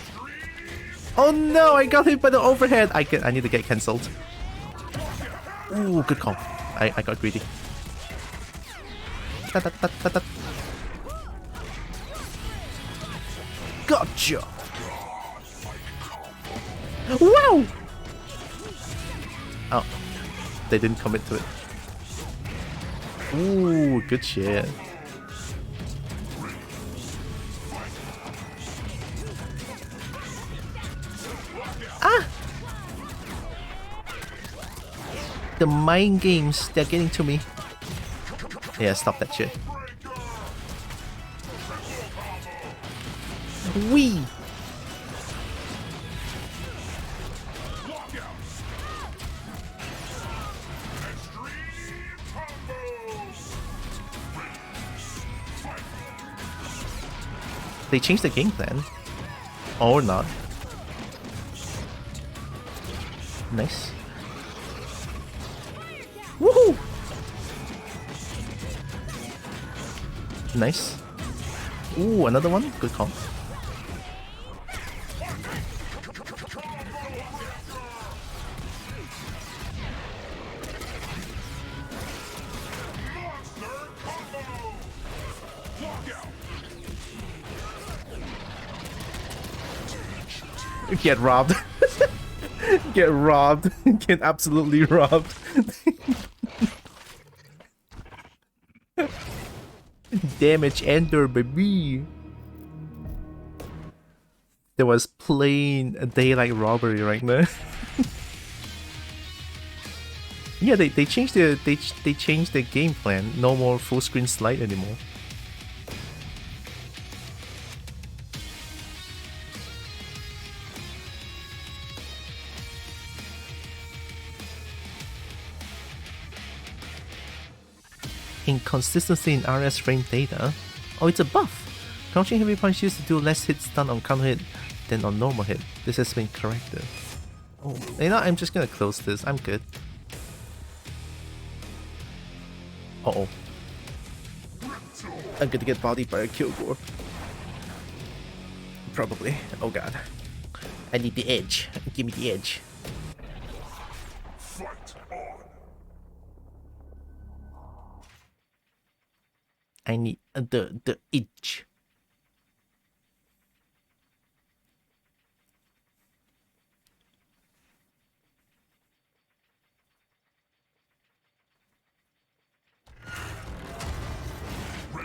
Oh no, I got hit by the overhead! I need to get cancelled. Ooh, good call. I got greedy. Gotcha! Wow! Oh, they didn't commit to it. Ooh, good shit. Ah! The mind games, they're getting to me. Yeah, stop that shit. Wee! They changed the game plan. Or not. Nice. Woohoo! Nice. Ooh, another one? Good call. Get robbed. Get robbed. Get absolutely robbed. Damage ender, baby. There was plain daylight robbery right now. Yeah, they changed they changed the game plan. No more full screen slide anymore. Inconsistency in RS frame data. Oh, it's a buff. Crouching heavy punch used to do less hit stun on counter hit than on normal hit. This has been corrected. Oh, you know, I'm just gonna close this. I'm good. Uh-oh. I'm gonna get bodied by a Kilgore. Probably. Oh god. I need the edge. Give me the edge. I need the edge.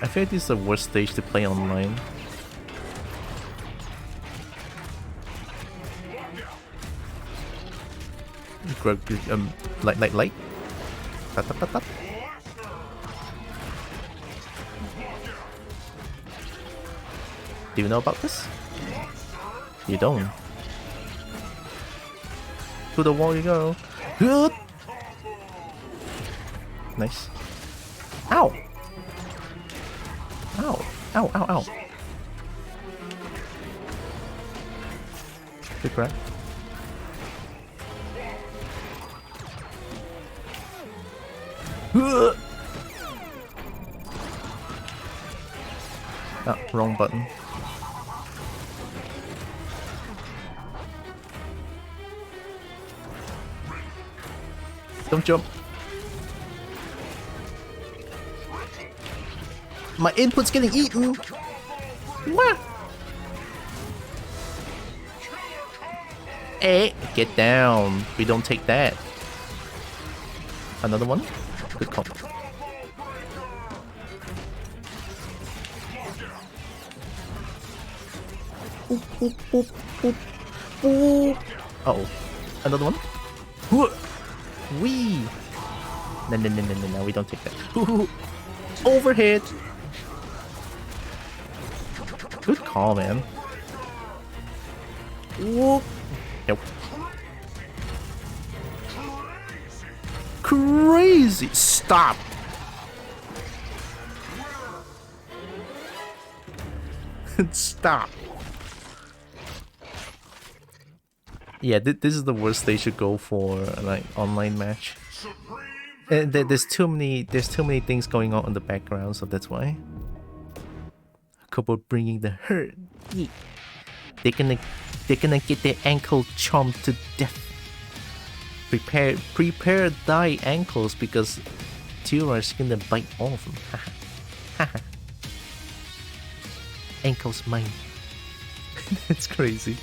I feel like this is the worst stage to play online. Light. Tap. Do you know about this? You don't. To the wall you go. Good. Nice. Ow! Ow. Good grab. Ah, wrong button. Don't jump. My input's getting eaten. What? Hey, get down. We don't take that. Another one? Good call. Uh-oh. Another one? Wee! No, we don't take that. Overhead! Good call, man. Whoop! Nope. Crazy! Stop! Stop! Yeah, this is the worst they should go for, like, online match. There's too many things going on in the background, so that's why. Couple bringing the herd. Yeah. They're gonna get their ankle chomped to death. Prepare thy ankles because Tylra is gonna bite off them. Haha. Ankles mine. That's crazy.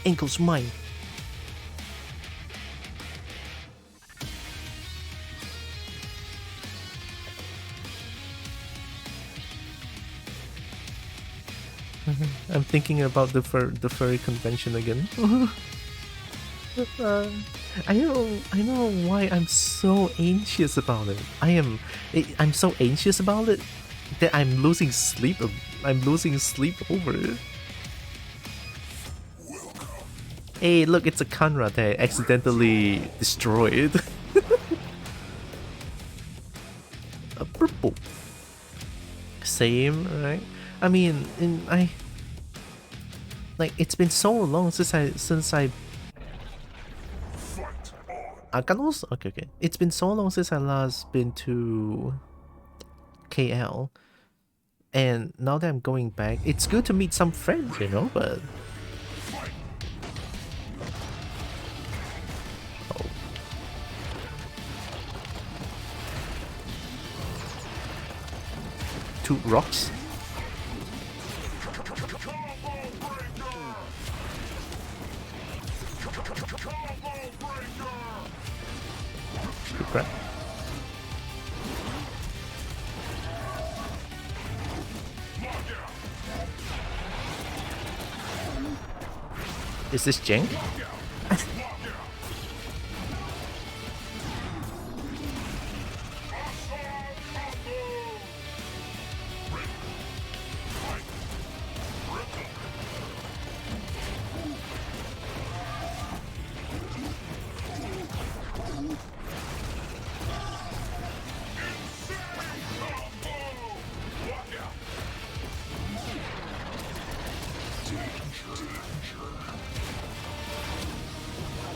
Ankles mine. I'm thinking about the furry convention again. I know why I'm so anxious about it. I'm so anxious about it that I'm losing sleep. I'm losing sleep over it. Hey, look, it's a Conrad that I accidentally destroyed. A purple. Same, right? I mean, it's been so long since I Arcanos? Okay. It's been so long since I last been to KL. And now that I'm going back, it's good to meet some friends, you know, but... Oh. Two rocks? Good crap. Is this Jing?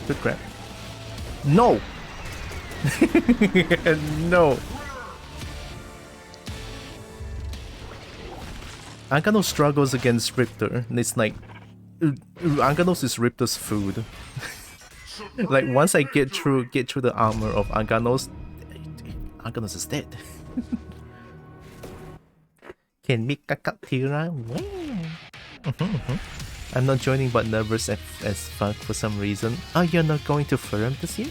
Good crap. No! No! Anganos struggles against Riptor, and it's like... Anganos is Riptor's food. Like, once I get through the armor of Anganos, Anganos is dead. Can make kakak Tylra? I'm not joining but nervous as fuck for some reason. Oh, you're not going to Firm this year?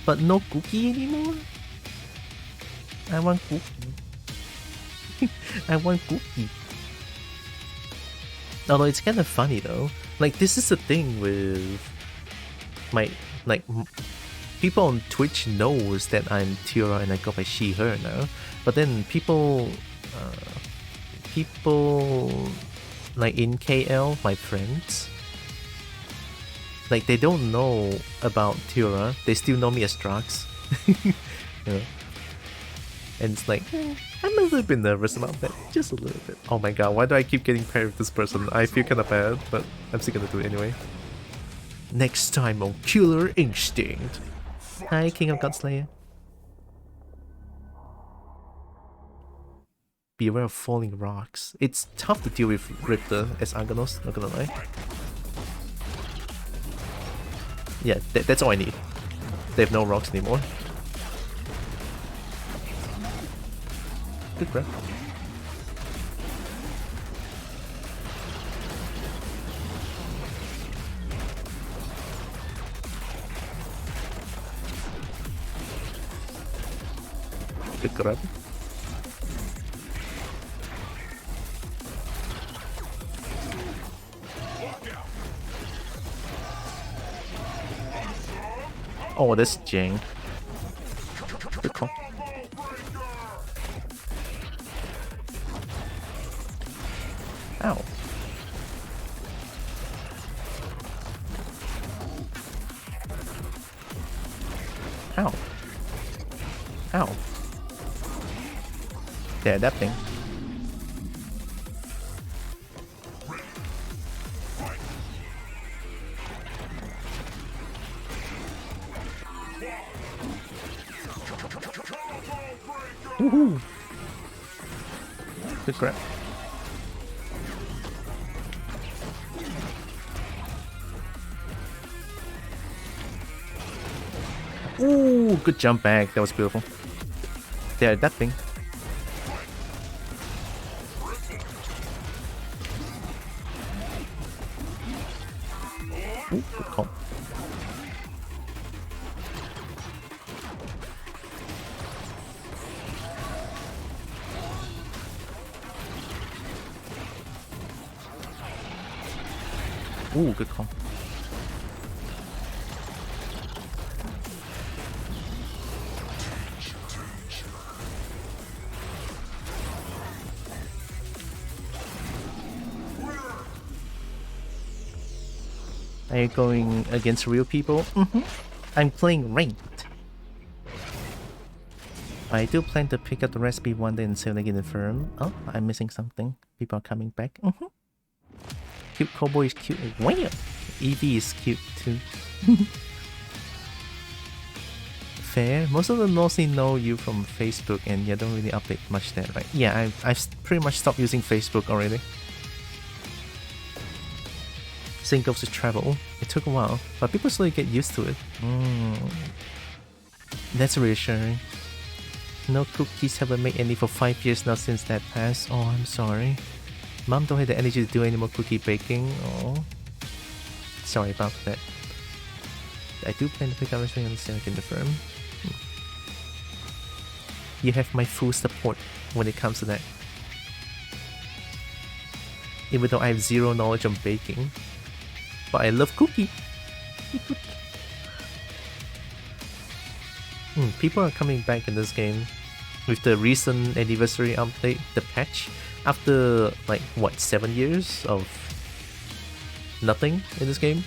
But no cookie anymore? I want cookie. I want cookie. Although it's kind of funny though. Like, this is the thing with my... Like, people on Twitch knows that I'm Tylra and I go by she, her now. But then people... like in KL, my friends, like they don't know about Tylra, they still know me as Drax. You know? And it's like, I'm a little bit nervous about that, just a little bit. Oh my god, why do I keep getting paired with this person? I feel kinda bad, but I'm still gonna do it anyway. Next time on Killer Instinct. Hi, King of Godslayer. Beware of falling rocks. It's tough to deal with Riptor as Anganos, not gonna lie. Yeah, that's all I need. They have no rocks anymore. Good crap. Good crap. Oh, this Jing. Good call. Ow. Ow. Ow. They're adapting. Woohoo! Good grab. Ooh, good jump back. That was beautiful. They're adapting. Ooh, good call. Ooh, good call. Are you going against real people? I'm playing ranked. I do plan to pick up the recipe one day and sell it in the firm. Oh, I'm missing something. People are coming back. Cute cowboy is cute. Wow! Evie is cute too. Fair. Most of them mostly know you from Facebook and you don't really update much there, right? Yeah, I've pretty much stopped using Facebook already. Same goes to travel. It took a while, but people slowly get used to it. That's reassuring. No cookies, haven't made any for 5 years now since that passed. Oh, I'm sorry. Mom don't have the energy to do any more cookie baking. Oh, sorry about that. I do plan to pick up everything on the stomach in the firm. You have my full support when it comes to that. Even though I have zero knowledge on baking. But I love cookie. People are coming back in this game with the recent anniversary update, the patch. After like what, 7 years of nothing in this game?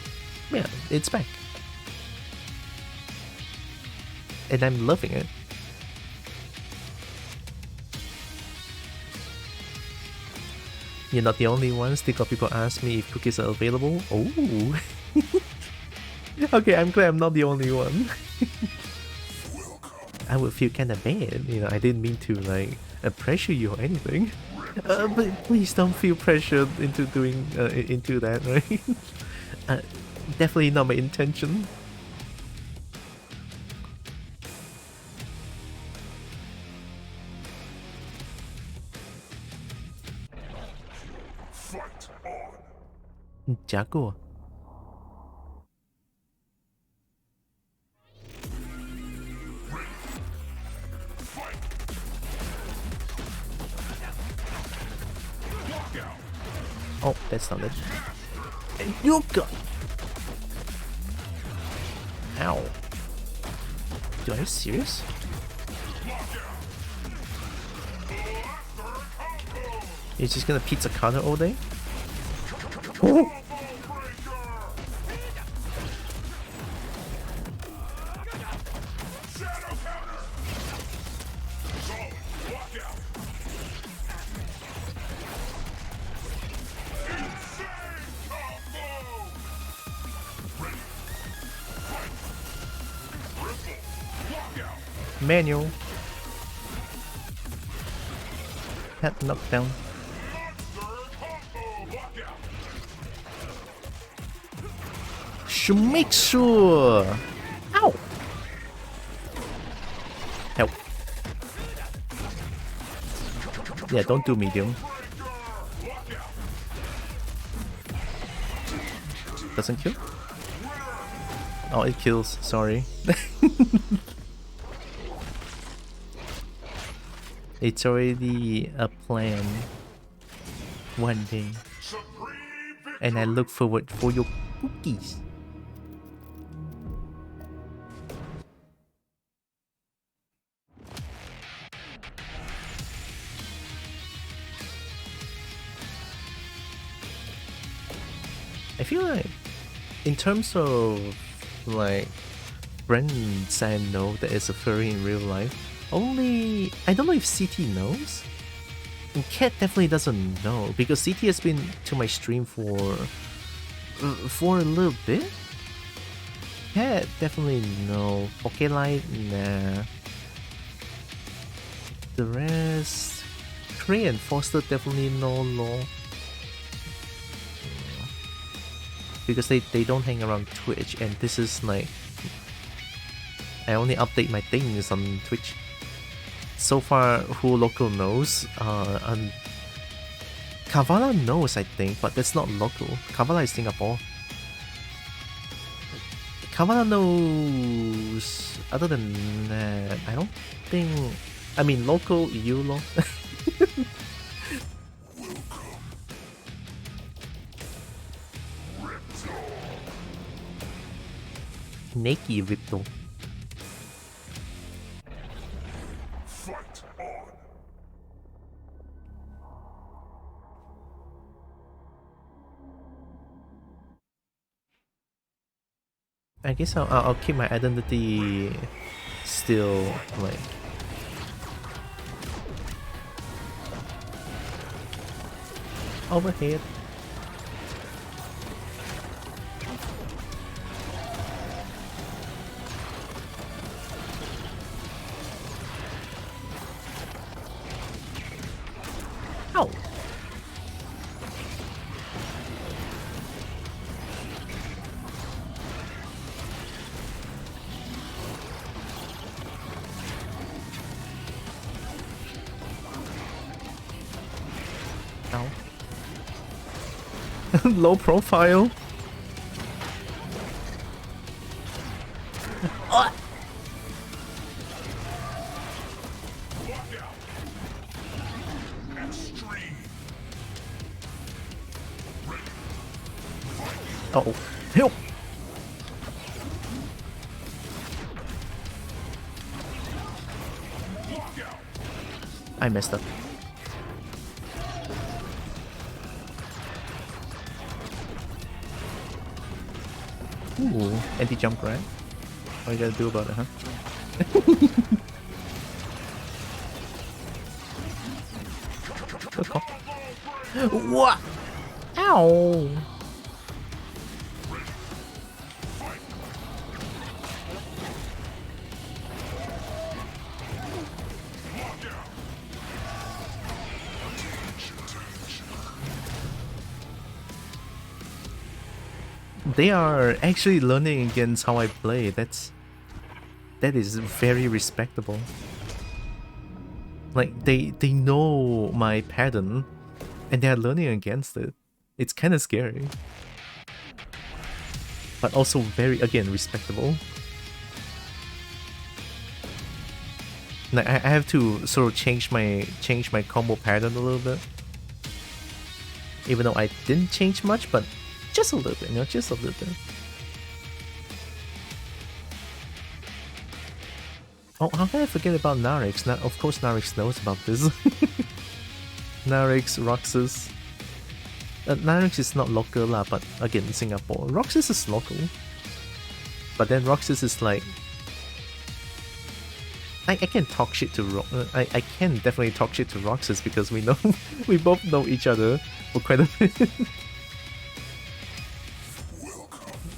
Yeah, it's back. And I'm loving it. You're not the only one. Still got people ask me if cookies are available. Oh. Okay, I'm glad I'm not the only one. I would feel kind of bad. You know, I didn't mean to like pressure you or anything. But please don't feel pressured into doing into that, right? Definitely not my intention. Jago. Oh, that's not it. And you got. Ow. Dude, are you serious? You're just gonna pizza cutter all day? Oh. Manual. Head knockdown. Should make sure. Ow. Help. Yeah, don't do medium. Doesn't kill? Oh, it kills. Sorry. It's already a plan. One day. And I look forward for your cookies. I feel like in terms of like friends I know that is a furry in real life, only I don't know if CT knows. And Cat definitely doesn't know because CT has been to my stream for a little bit. Cat definitely no. Pokelight, nah. The rest, Trey and Foster definitely no law. Because they don't hang around Twitch, and this is like, I only update my things on Twitch. So far, who local knows? And Kavala knows, I think, but that's not local. Kavala is Singapore. Kavala knows. Other than that, I don't think. I mean, local EU law. Nakey Riptor. I guess I'll keep my identity still like overhead. Ow. Low profile. Uh-oh. Help! I messed up. Ooh, anti-jump grab. What you gotta do about it, huh? Good call. What? Ow! They are actually learning against how I play. That is very respectable. Like they know my pattern and they are learning against it. It's kind of scary, but also very, again, respectable. Like I have to sort of change my combo pattern a little bit, even though I didn't change much, but just a little bit, you know, just a little bit. Oh, how can I forget about Narix? Of course Narix knows about this. Narix, Roxas. Narix is not local lah, but again, Singapore. Roxas is local. But then Roxas is like... I can talk shit to I can definitely talk shit to Roxas because we know we both know each other for quite a bit.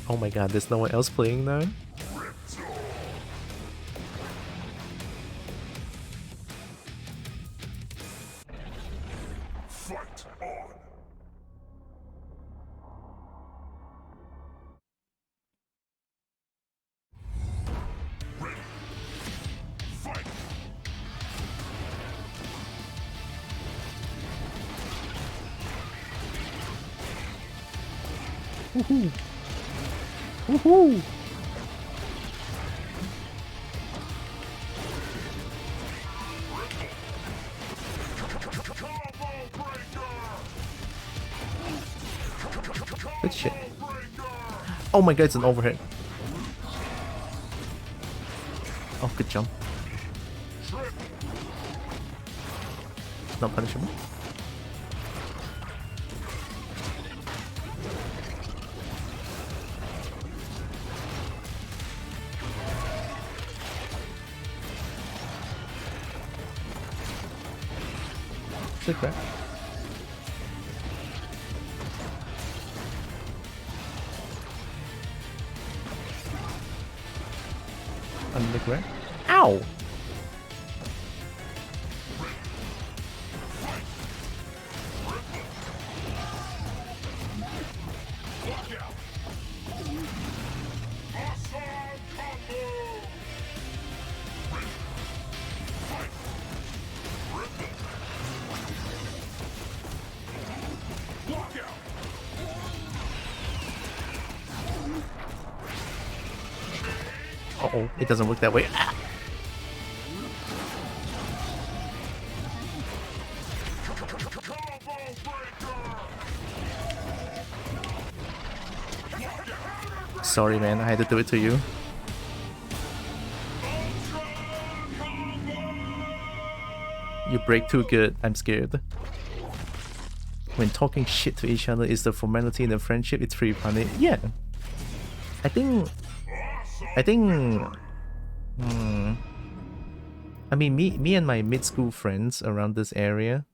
Oh my god, there's no one else playing now? Woohoo! Woohoo! Good shit. Oh my god, it's an overhead. Oh, good jump. Not punishable. Good crap. Under the grab. Ow! Uh-oh, it doesn't work that way. Ah! Sorry, man, I had to do it to you. You break too good, I'm scared. When talking shit to each other is the formality in the friendship, it's pretty funny. Yeah. I think... I mean, me and my mid-school friends around this area,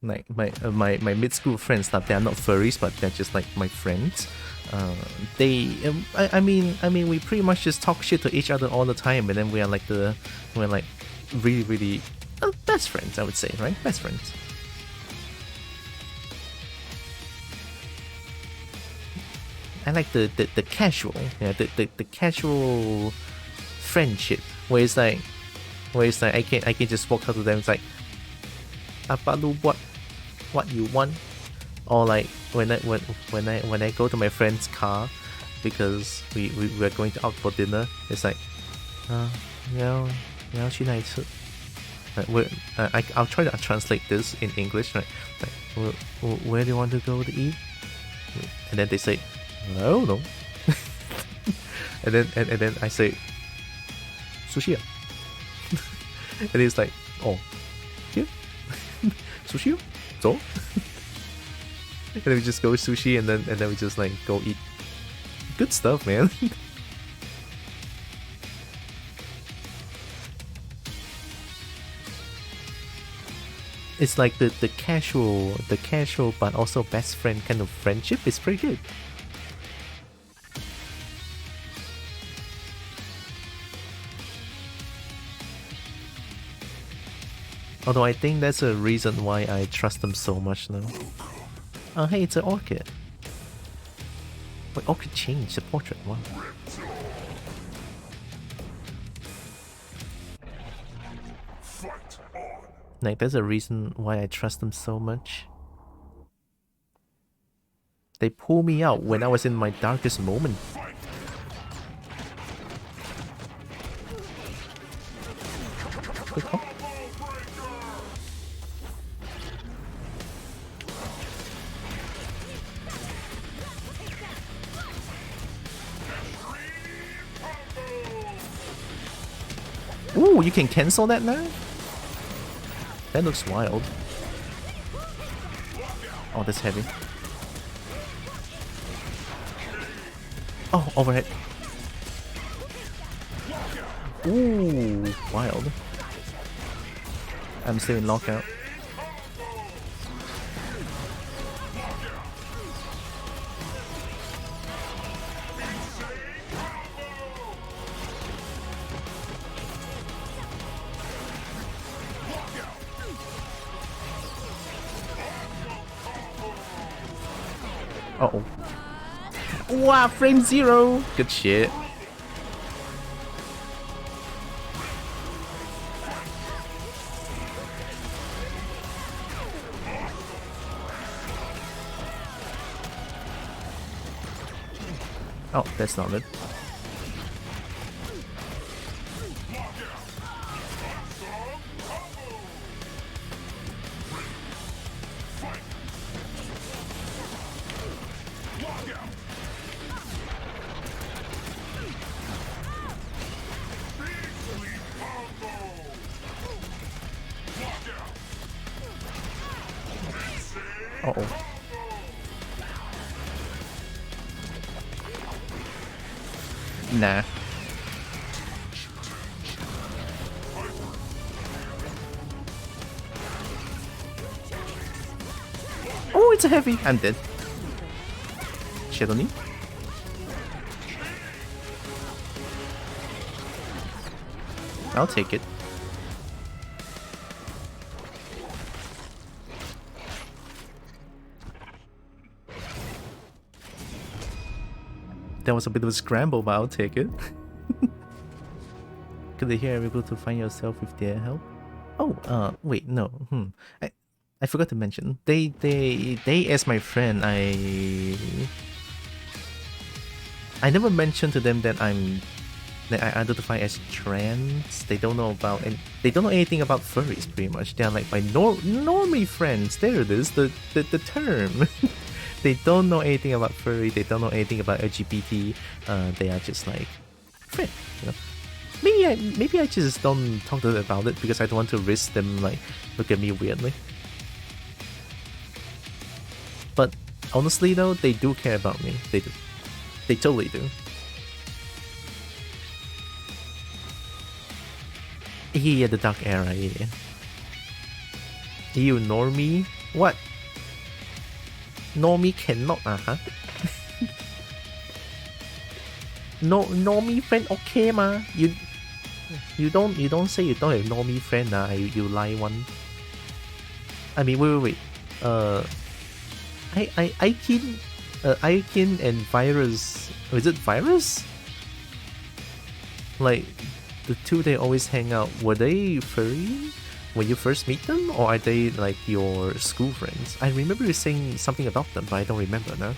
like my mid-school friends, that they are not furries, but they're just like my friends. I mean, we pretty much just talk shit to each other all the time, and then we're like really best friends, I would say, right? Best friends. I like the casual, yeah, the casual friendship where it's like I can just walk up to them. It's like, Apalu, what you want? Or like when I go to my friend's car because we're going out for dinner. It's like, 你要去哪里吃? I'll try to translate this in English, right? Like, where do you want to go to eat? And then they say, I don't know. and then I say, sushi. And he's like, oh, here? Sushi? So? And then we just go sushi, and then we just like go eat good stuff, man. It's like the casual but also best friend kind of friendship is pretty good. Although I think that's a reason why I trust them so much now. Oh hey, it's an orchid. Wait, orchid changed the portrait, wow. Like, there's a reason why I trust them so much. They pulled me out when I was in my darkest moment. Quick hop. Ooh, you can cancel that now? That looks wild. Oh, that's heavy. Oh, overhead. Ooh, wild. I'm still in lockout. Uh-oh. Wow, frame 0! Good shit. Oh, that's not it. Uh-oh. Nah. Oh, it's a heavy. I'm dead. Shadow knee. I'll take it. That was a bit of a scramble, but I'll take it. Could they hear able to find yourself with their help? Oh, wait, no. I forgot to mention. They as my friend, I never mentioned to them that I'm that I identify as trans. They don't know about, and they don't know anything about furries. Pretty much, they are like my normie friends. There it is, the term. They don't know anything about furry. They don't know anything about LGBT. They are just like friend. You know, maybe I just don't talk to them about it because I don't want to risk them like look at me weirdly. But honestly though, they do care about me. They do. They totally do. Yeah, the dark era, yeah. You normie? What? Normie cannot, huh? No, normie friend okay ma? You don't say you don't have normie friend, you lie one. I mean, wait. Aikin and Virus. Is it Virus? Like, the two they always hang out, were they furry when you first meet them, or are they like your school friends? I remember you saying something about them, but I don't remember now.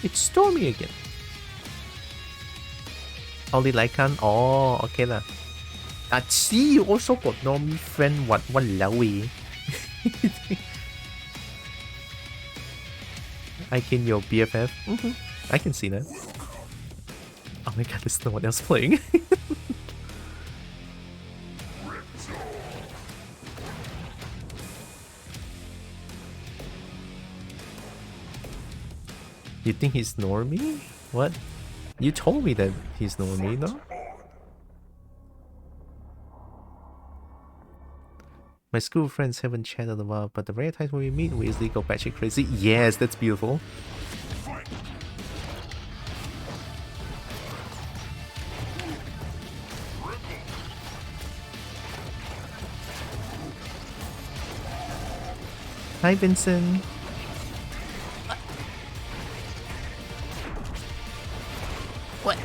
It's Stormy again. Only Lycan? Oh, okay lah. See, you also got normie friend. What Lawi? I can your BFF. I can see that. Oh my god, there's no one else playing. You think he's normie? What? You told me that he's normie, no? My school friends haven't chatted in a while, but the rare times when we meet, we easily go batshit crazy. Yes, that's beautiful. Hi, Vincent. What?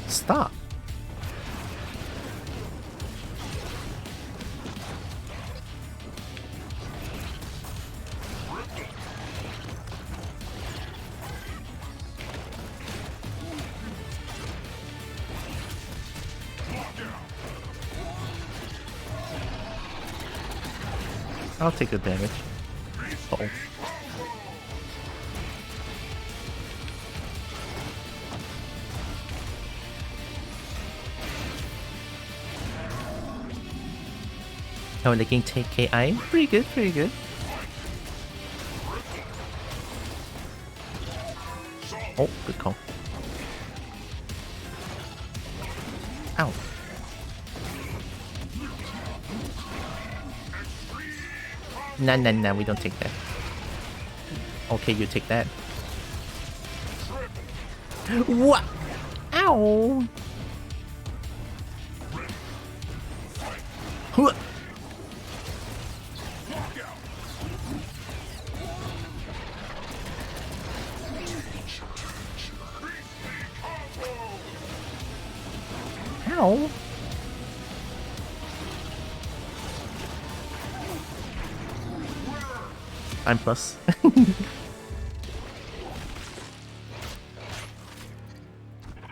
Stop. I'll take the damage. Uh-oh. Oh, they can take KI? Pretty good, pretty good. Oh, good call. Ow. Nah, we don't take that. Okay, you take that. What? Ow! Huh. Ow! I'm plus.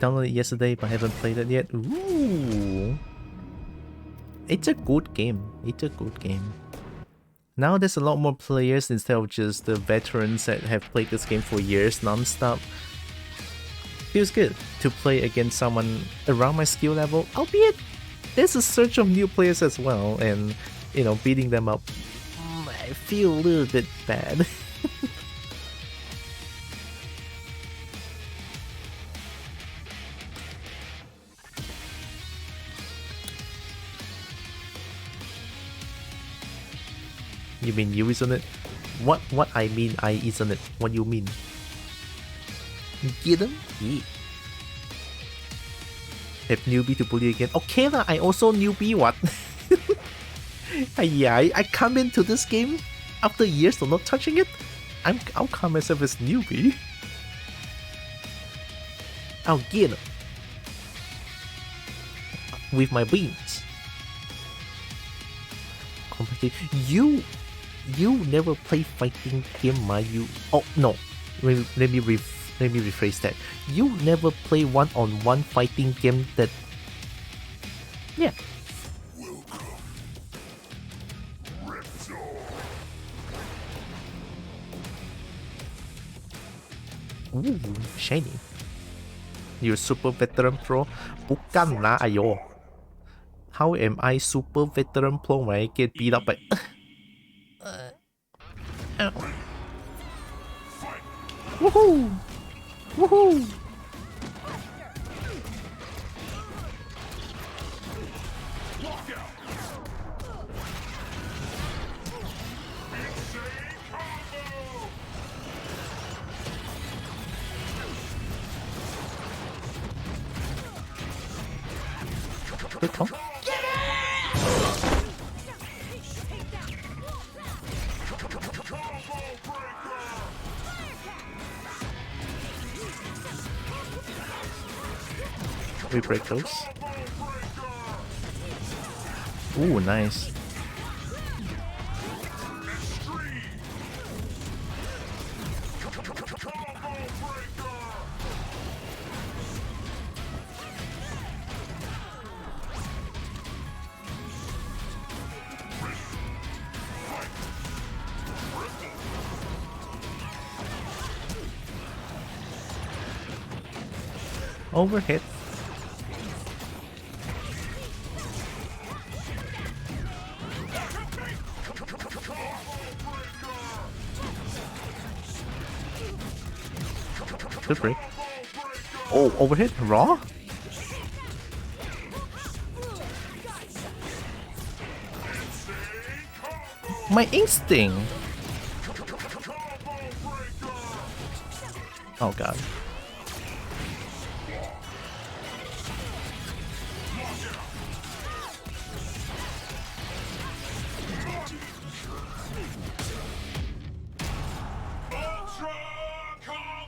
Downloaded it yesterday, but haven't played it yet. Ooh, it's a good game. It's a good game. Now there's a lot more players instead of just the veterans that have played this game for years non-stop. Feels good to play against someone around my skill level, albeit there's a surge of new players as well, and you know, beating them up, I feel a little bit bad. You mean you, isn't it? What I mean I, isn't it? What you mean? Get him? Yeah. Have newbie to bully again. Okay lah, I also newbie, what? Yeah, I come into this game after years of not touching it. I'll count myself as newbie. I'll get him. with my wings. You never play fighting game, you. Oh no, let me rephrase that. You never play one-on-one fighting game that. Yeah. Ooh, shiny. You're super veteran pro? Bukan lah, ayo. How am I super veteran pro when I get beat up by... Woohoo! Woohoo! Good call. We break those. Ooh, nice. Overhead. Good break. Oh, overhead? Raw? My instinct! Oh god.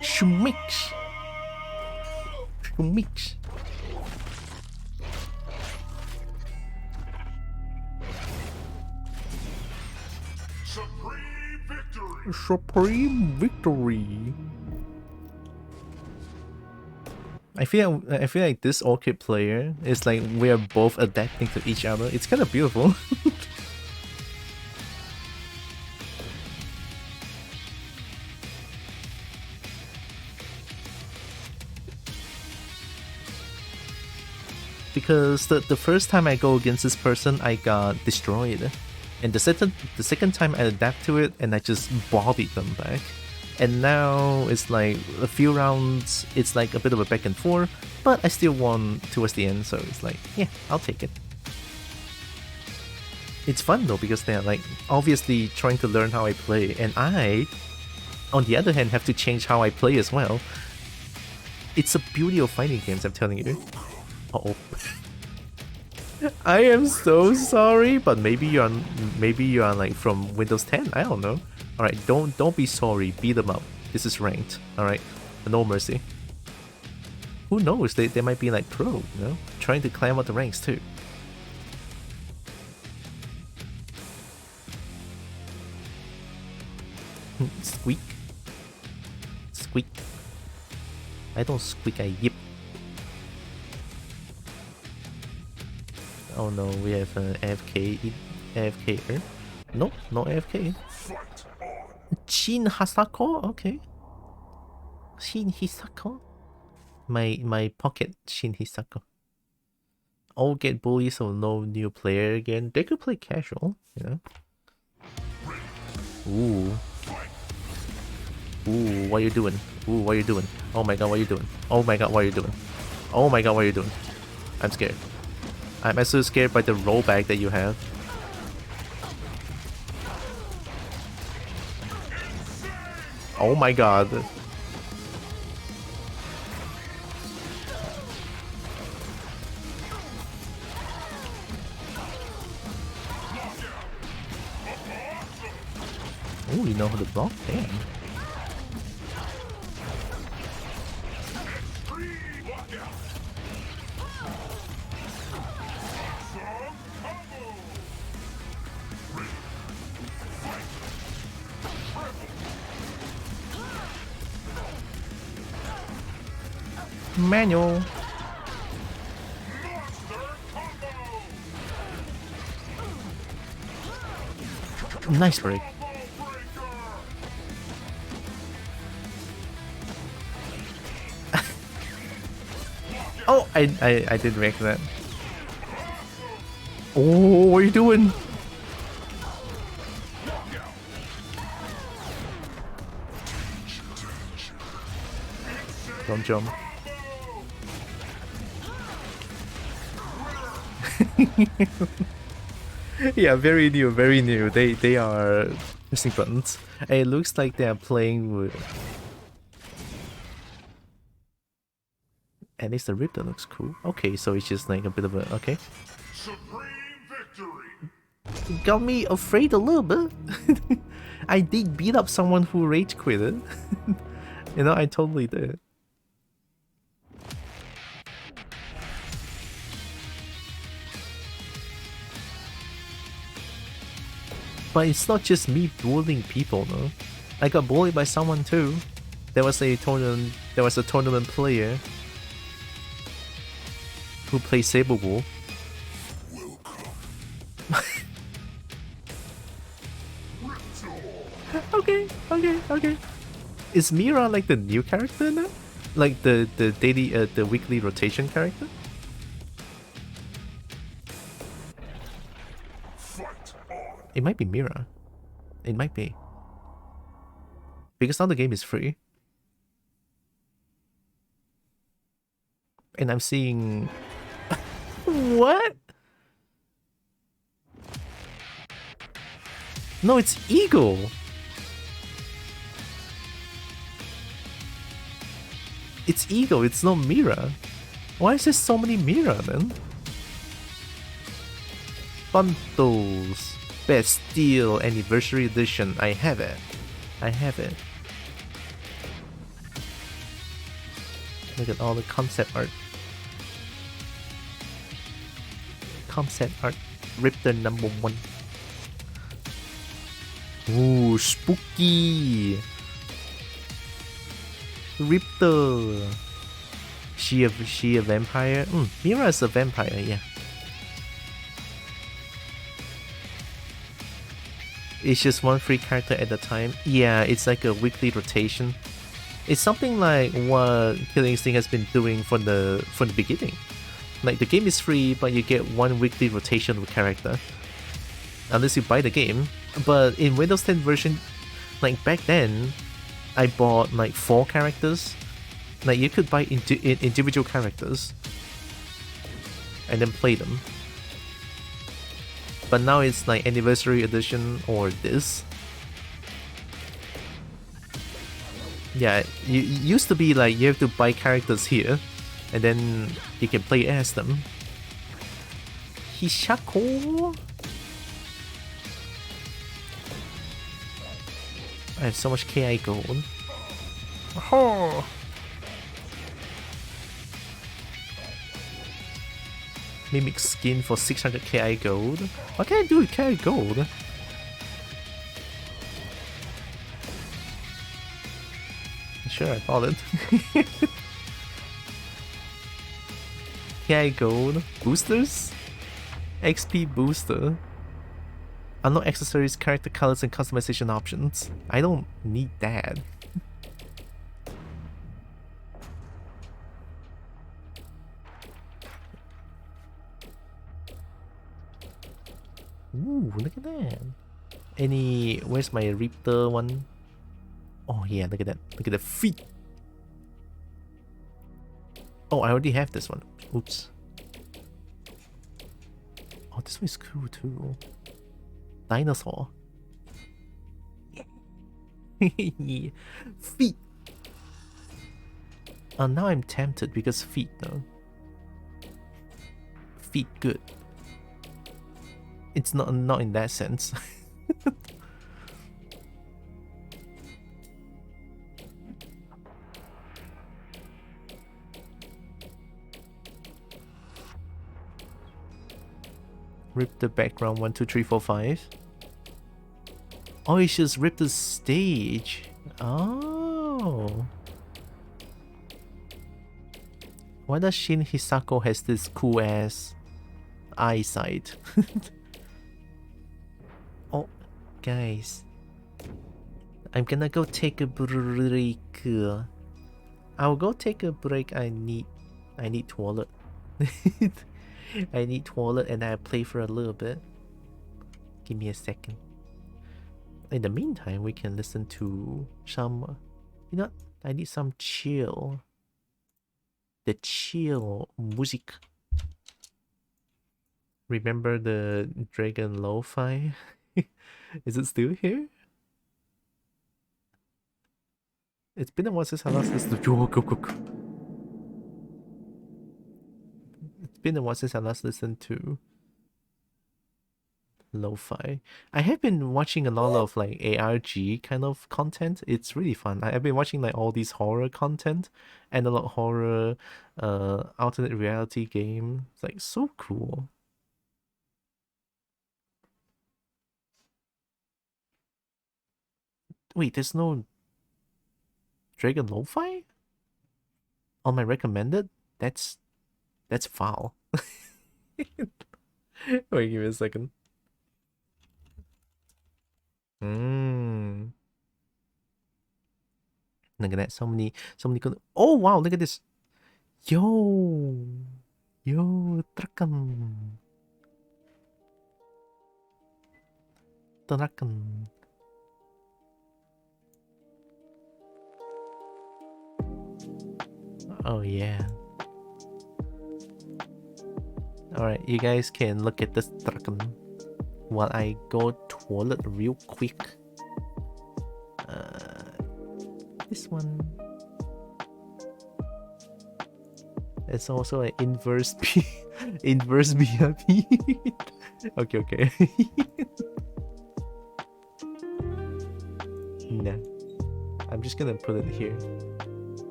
Schmicks. Schmicks. Supreme victory! Supreme victory. I feel like this Orchid player is like we are both adapting to each other. It's kind of beautiful. Because the first time I go against this person, I got destroyed, and the second time I adapt to it, and I just bodied them back. And now it's like a few rounds, it's like a bit of a back and forth, but I still won towards the end, so it's like, yeah, I'll take it. It's fun though, because they're like obviously trying to learn how I play, and I, on the other hand, have to change how I play as well. It's a beauty of fighting games, I'm telling you. Uh-oh. I am so sorry, but maybe you're like from Windows 10. I don't know. All right, don't be sorry. Beat them up. This is ranked. All right, no mercy. Who knows? They might be like pro, you know, trying to climb up the ranks too. Squeak, squeak. I don't squeak. I yip. Oh no, we have an AFK. Nope, no AFK. Shin Hasako? Okay. Shin Hisako? My pocket Shin Hisako. All get bullied, so no new player again. They could play casual, you know. Ooh. Ooh, what are you doing? Ooh, what are you doing? Oh my god, what are you doing? Oh my god, what are you doing? Oh my god, what are you doing? I'm scared. I'm also scared by the rollback that you have. Oh my god. Oh, you know how to block? Damn. Manual. Nice break. Oh, I didn't react to that. Oh, what are you doing? Don't jump. Yeah, very new, very new. They are pressing buttons. It looks like they are playing with. At least the Riptor looks cool. Okay, so it's just like a bit of a okay. Supreme victory. Got me afraid a little bit. I did beat up someone who rage quitted. You know, I totally did. But it's not just me bullying people, no. I got bullied by someone too. There was a tournament player who plays Saber Wolf. Okay. Is Mira like the new character now? Like the daily the weekly rotation character? It might be Mira. It might be. Because now the game is free. And I'm seeing... What? No, it's Eagle. It's Eagle, it's not Mira. Why is there so many Mira then? Bundles. Bastille Anniversary Edition. I have it. Look at all the concept art. Riptor #1. Ooh, spooky. Riptor. She a vampire? Mira is a vampire, yeah. It's just one free character at a time. Yeah, it's like a weekly rotation. It's something like what Killer Instinct has been doing from the beginning. Like the game is free, but you get one weekly rotation of character, unless you buy the game. But in Windows 10 version, like back then, I bought like 4 characters. Like you could buy individual characters and then play them. But now it's like Anniversary Edition or this. Yeah, it used to be like you have to buy characters here, and then you can play as them. Hishako. I have so much KI gold. Oh. Mimic skin for 600 KI gold. What can I do with KI gold? Sure, I bought it. KI gold. Boosters? XP booster. Unknown accessories, character colors, and customization options. I don't need that. Ooh, look at that. Where's my Riptor one? Oh yeah, look at that. Look at the feet. Oh, I already have this one. Oops. Oh, this one is cool too. Dinosaur. Feet. Oh, now I'm tempted because feet though. Feet good. It's not in that sense. Rip the background 1, 2, 3, 4, 5. Oh, it's just rip the stage. Oh. Why does Shin Hisako has this cool ass eyesight? Oh, guys, I'm gonna go take a break. I'll go take a break. I need toilet. I need toilet, and I play for a little bit. Give me a second. In the meantime, we can listen to some. You know, I need some chill. The chill music. Remember the Dragon Lo-Fi? Is it still here? It's been a while since I last listened to. It's been a while since I last listened to lo-fi. I have been watching a lot of like ARG kind of content. It's really fun. I've been watching like all these horror content, analog horror, alternate reality game. It's like so cool. Wait, there's no Dragon Lo-Fi on my recommended? That's foul. Wait, give me a second. Look at that. So many good. Oh wow, look at this. Yo, Trakan. Trakan. Oh yeah. Alright, you guys can look at this Trakan while I go toilet real quick. This one. It's also an inverse inverse BRP. Okay. Nah. I'm just gonna put it here.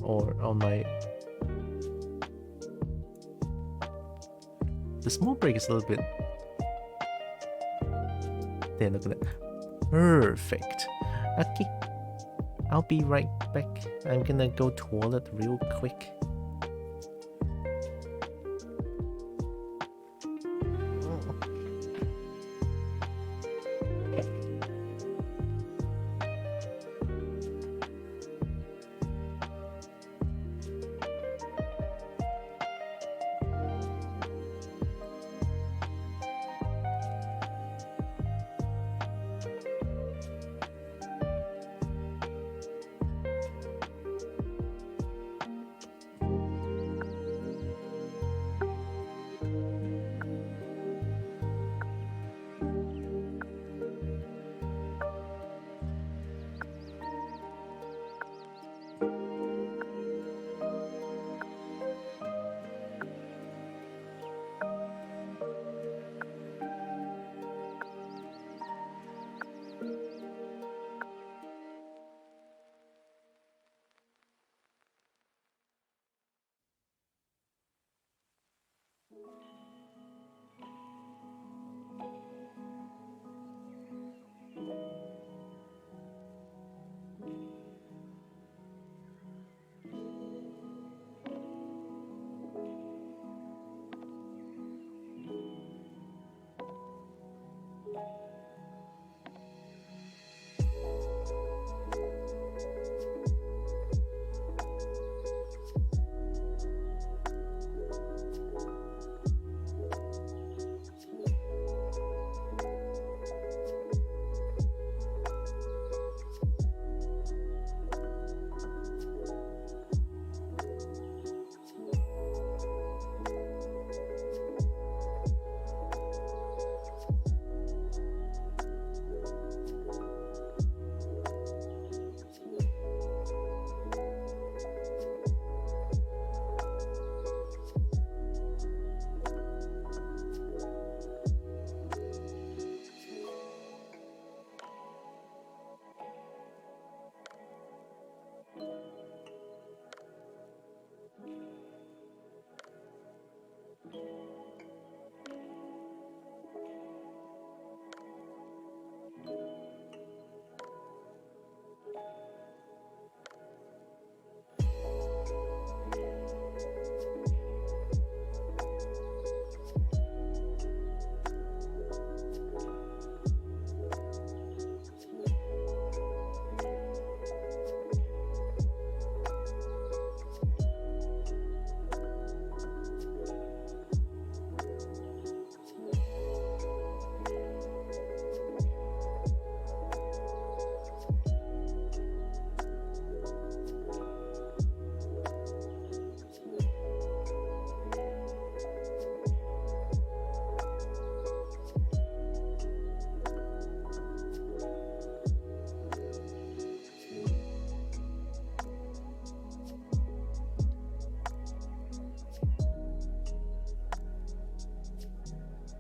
Or on my... The small break is a little bit... There, look at that. Perfect. Okay. I'll be right back. I'm gonna go toilet real quick.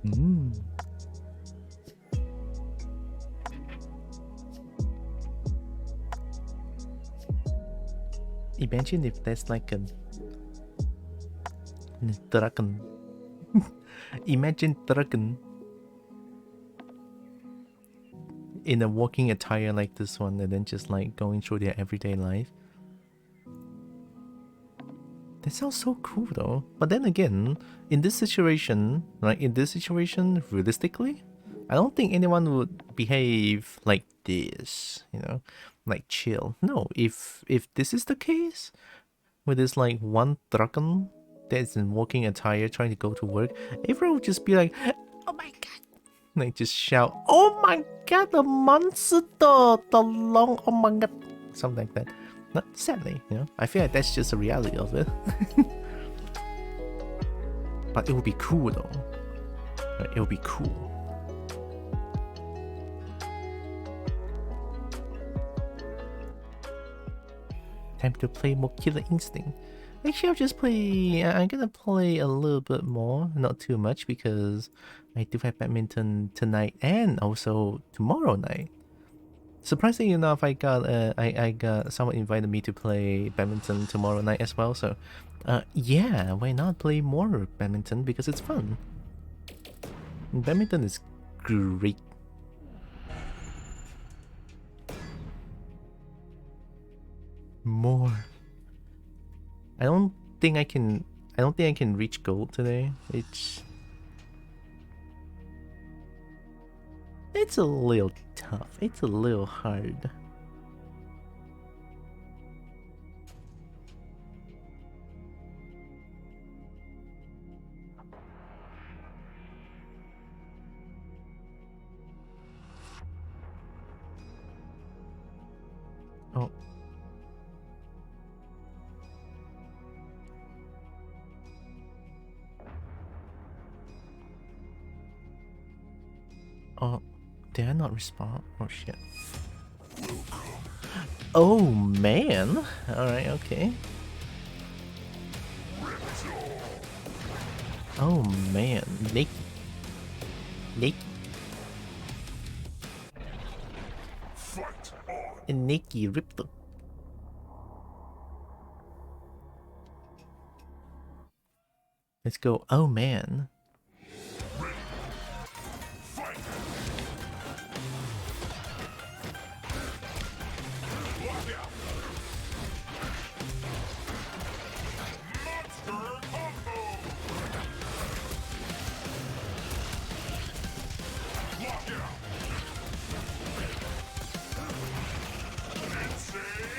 Mm. Imagine if there's like a dragon. Imagine dragon in a walking attire like this one, and then just like going through their everyday life. That sounds so cool though. But then again, in this situation, realistically, I don't think anyone would behave like this, you know, like chill. No, if this is the case, with this like one dragon that's in walking attire trying to go to work, everyone would just be like, oh my god. Like just shout, oh my god, the monster, the long, oh my god. Something like that. Not sadly, you know. I feel like that's just the reality of it. But it would be cool though. It would be cool. Time to play more Killer Instinct. Actually, I'll just play. I'm gonna play a little bit more, not too much, because I do have badminton tonight and also tomorrow night. Surprisingly enough, I got someone invited me to play badminton tomorrow night as well. So, yeah, why not play more badminton, because it's fun. Badminton is great. More. I don't think I can reach gold today. It's a little tough. It's a little hard. Oh. Oh, did I not respond? Oh shit. Oh man. Alright, okay. Oh man. Naked. And Nikki Riptor. Let's go. Oh man.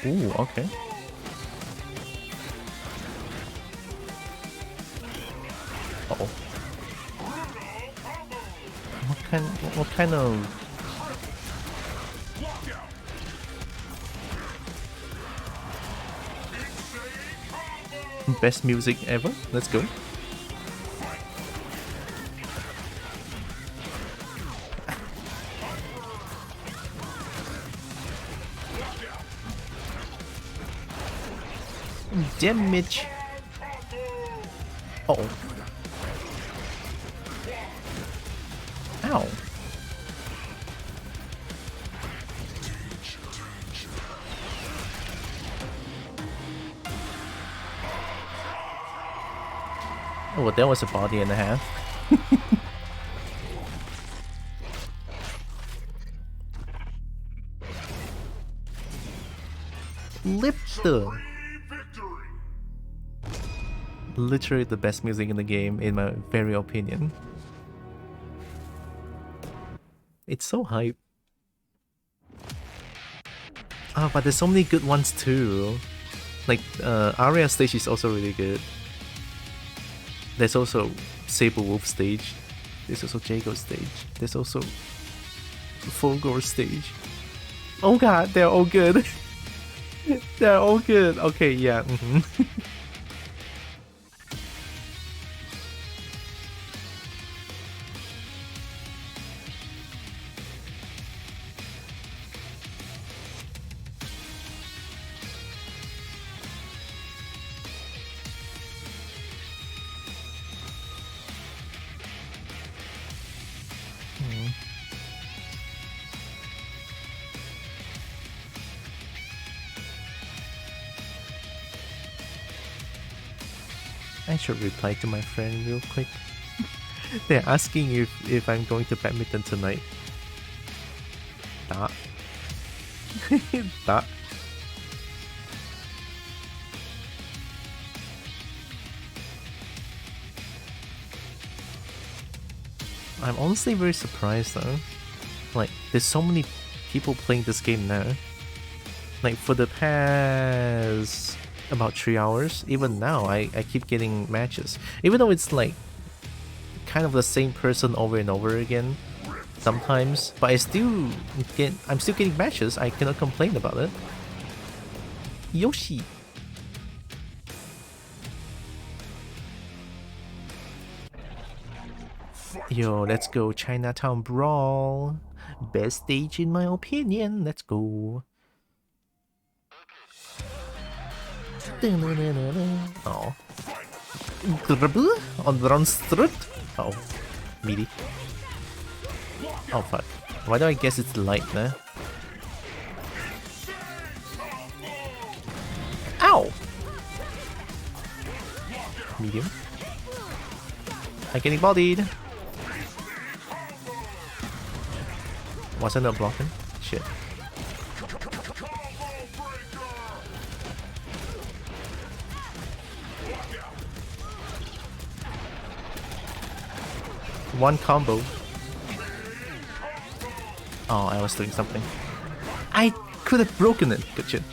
Ooh, okay. Uh-oh. What kind of best music ever? Let's go. Damage. Uh-oh. Ow. Oh, well, that was a body and a half. Riptor. Literally the best music in the game, in my very opinion. It's so hype. Ah, but there's so many good ones too. Like, Aria stage is also really good. There's also Saber Wolf stage. There's also Jago stage. There's also Fulgor stage. Oh god, they're all good. They're all good. Okay, yeah. I should reply to my friend real quick. They're asking if I'm going to badminton tonight. Da. Da. I'm honestly very surprised though. Like, there's so many people playing this game now. Like, for the past about 3 hours, even now, I keep getting matches. Even though it's like kind of the same person over and over again sometimes, but I'm still getting matches. I cannot complain about it. Yoshi. Yo, let's go Chinatown Brawl. Best stage in my opinion. Let's go. Oh. On the run strut. Oh. Meaty. Oh fuck. Why do I guess it's light there? Ow! Medium. I'm getting bodied. Wasn't it blocking? Shit. One combo. Oh, I was doing something. I could have broken it. Good shit.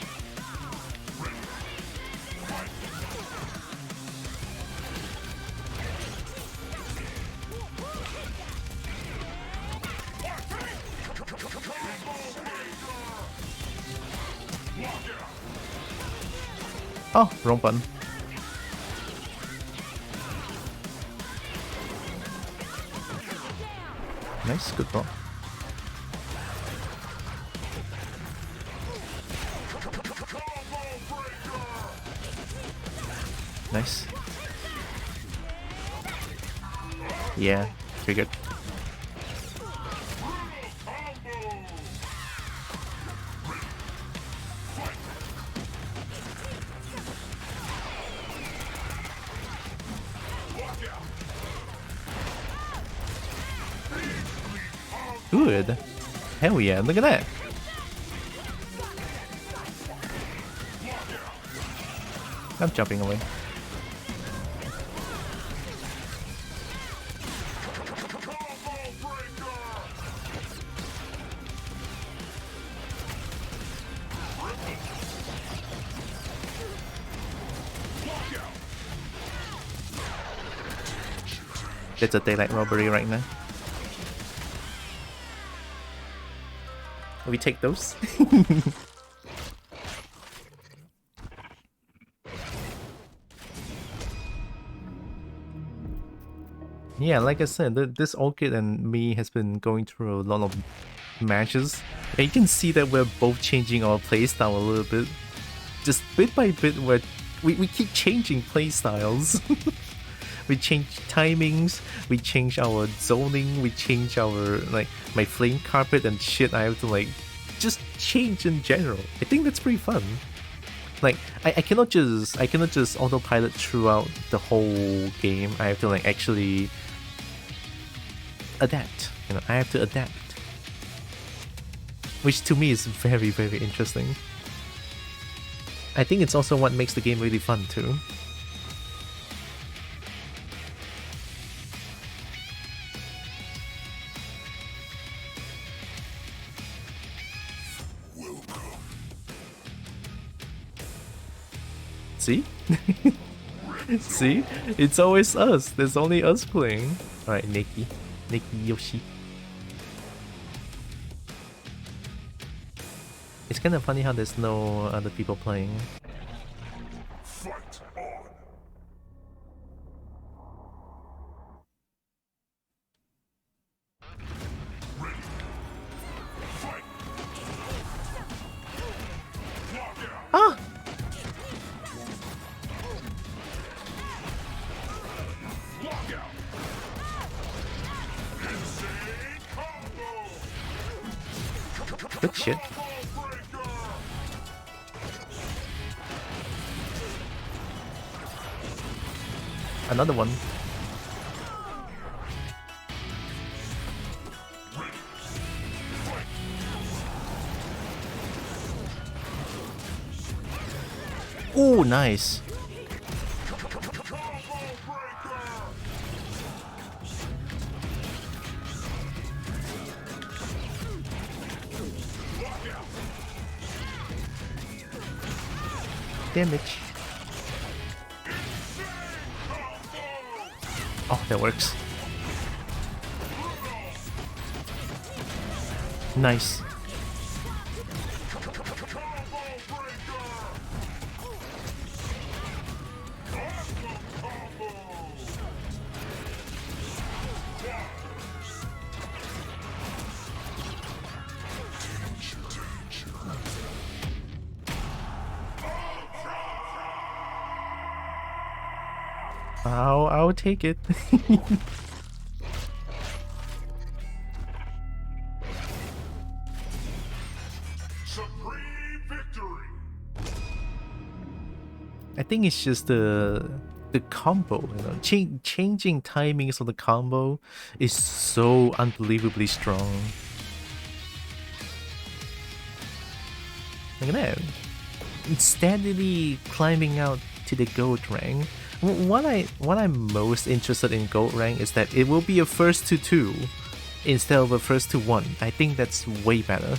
Oh, wrong button. Nice, good ball. Nice. Yeah, figured. Good. Hell yeah, look at that. I'm jumping away. It's a daylight robbery right now. We take those. Yeah, like I said, this Orchid and me has been going through a lot of matches. And you can see that we're both changing our playstyle a little bit. Just bit by bit, we keep changing playstyles. We change timings, we change our zoning, we change our, like, my flame carpet and shit. I have to, like, just change in general. I think that's pretty fun. Like, I cannot just autopilot throughout the whole game. I have to, like, actually adapt. You know, I have to adapt. Which to me is very, very interesting. I think it's also what makes the game really fun too. See? See? It's always us. There's only us playing. Alright, Nikki, Yoshi. It's kind of funny how there's no other people playing. Ah! Good shit. Another one. Oh, nice. Damage. Oh, that works. Nice. I'll take it. Supreme victory. I think it's just the combo, you know, changing timings of the combo is so unbelievably strong. Look at that. It's steadily climbing out to the gold rank. What I'm most interested in gold rank is that it will be a first to 2 instead of a first to 1. I think that's way better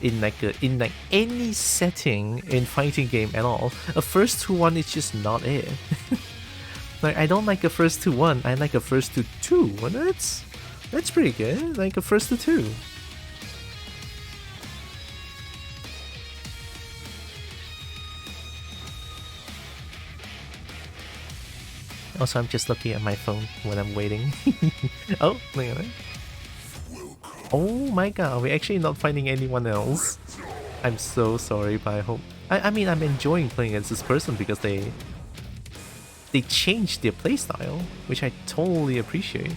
in like any setting in fighting game at all. A first to 1 is just not it. Like, I don't like a first to 1. I like a first to 2. And that's pretty good. Like a first to 2. Also, I'm just looking at my phone when I'm waiting. Oh, look at that. Oh my god, we're actually not finding anyone else. I'm so sorry, but I hope... I mean, I'm enjoying playing against this person because they changed their playstyle, which I totally appreciate.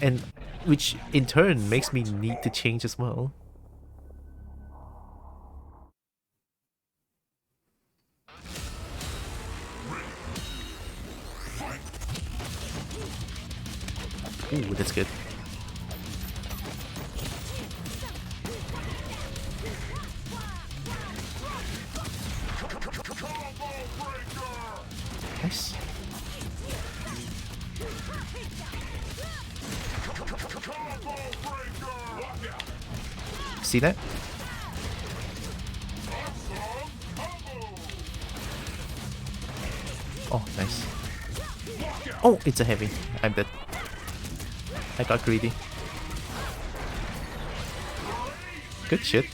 And which in turn makes me need to change as well. Ooh, that's good. Nice. See that? Oh, nice. Oh, it's a heavy. I'm dead. I got greedy. Good shit.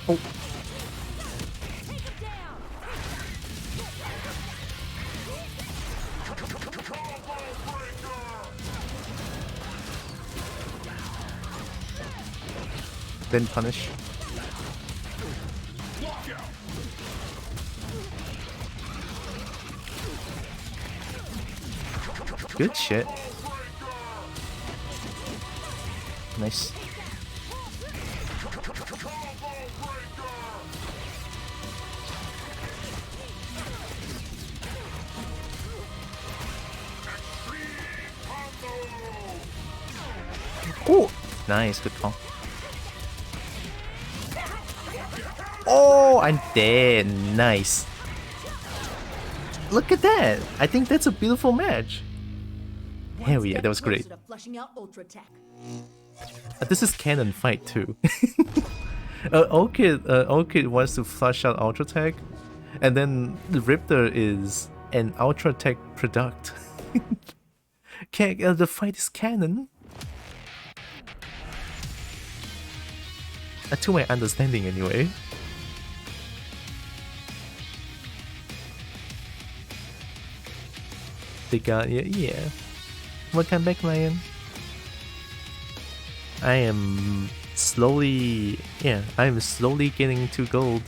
Oh. Then punish. Good shit. Nice. Oh, nice, good call. Oh, I'm dead. Nice. Look at that. I think that's a beautiful match. Hell yeah, that was great. This is canon fight too. Orchid wants to flush out Ultra Tech, and then the Riptor is an Ultra Tech product. The fight is canon. To my understanding anyway. They got yeah. Welcome back, Lion. I am slowly getting to gold.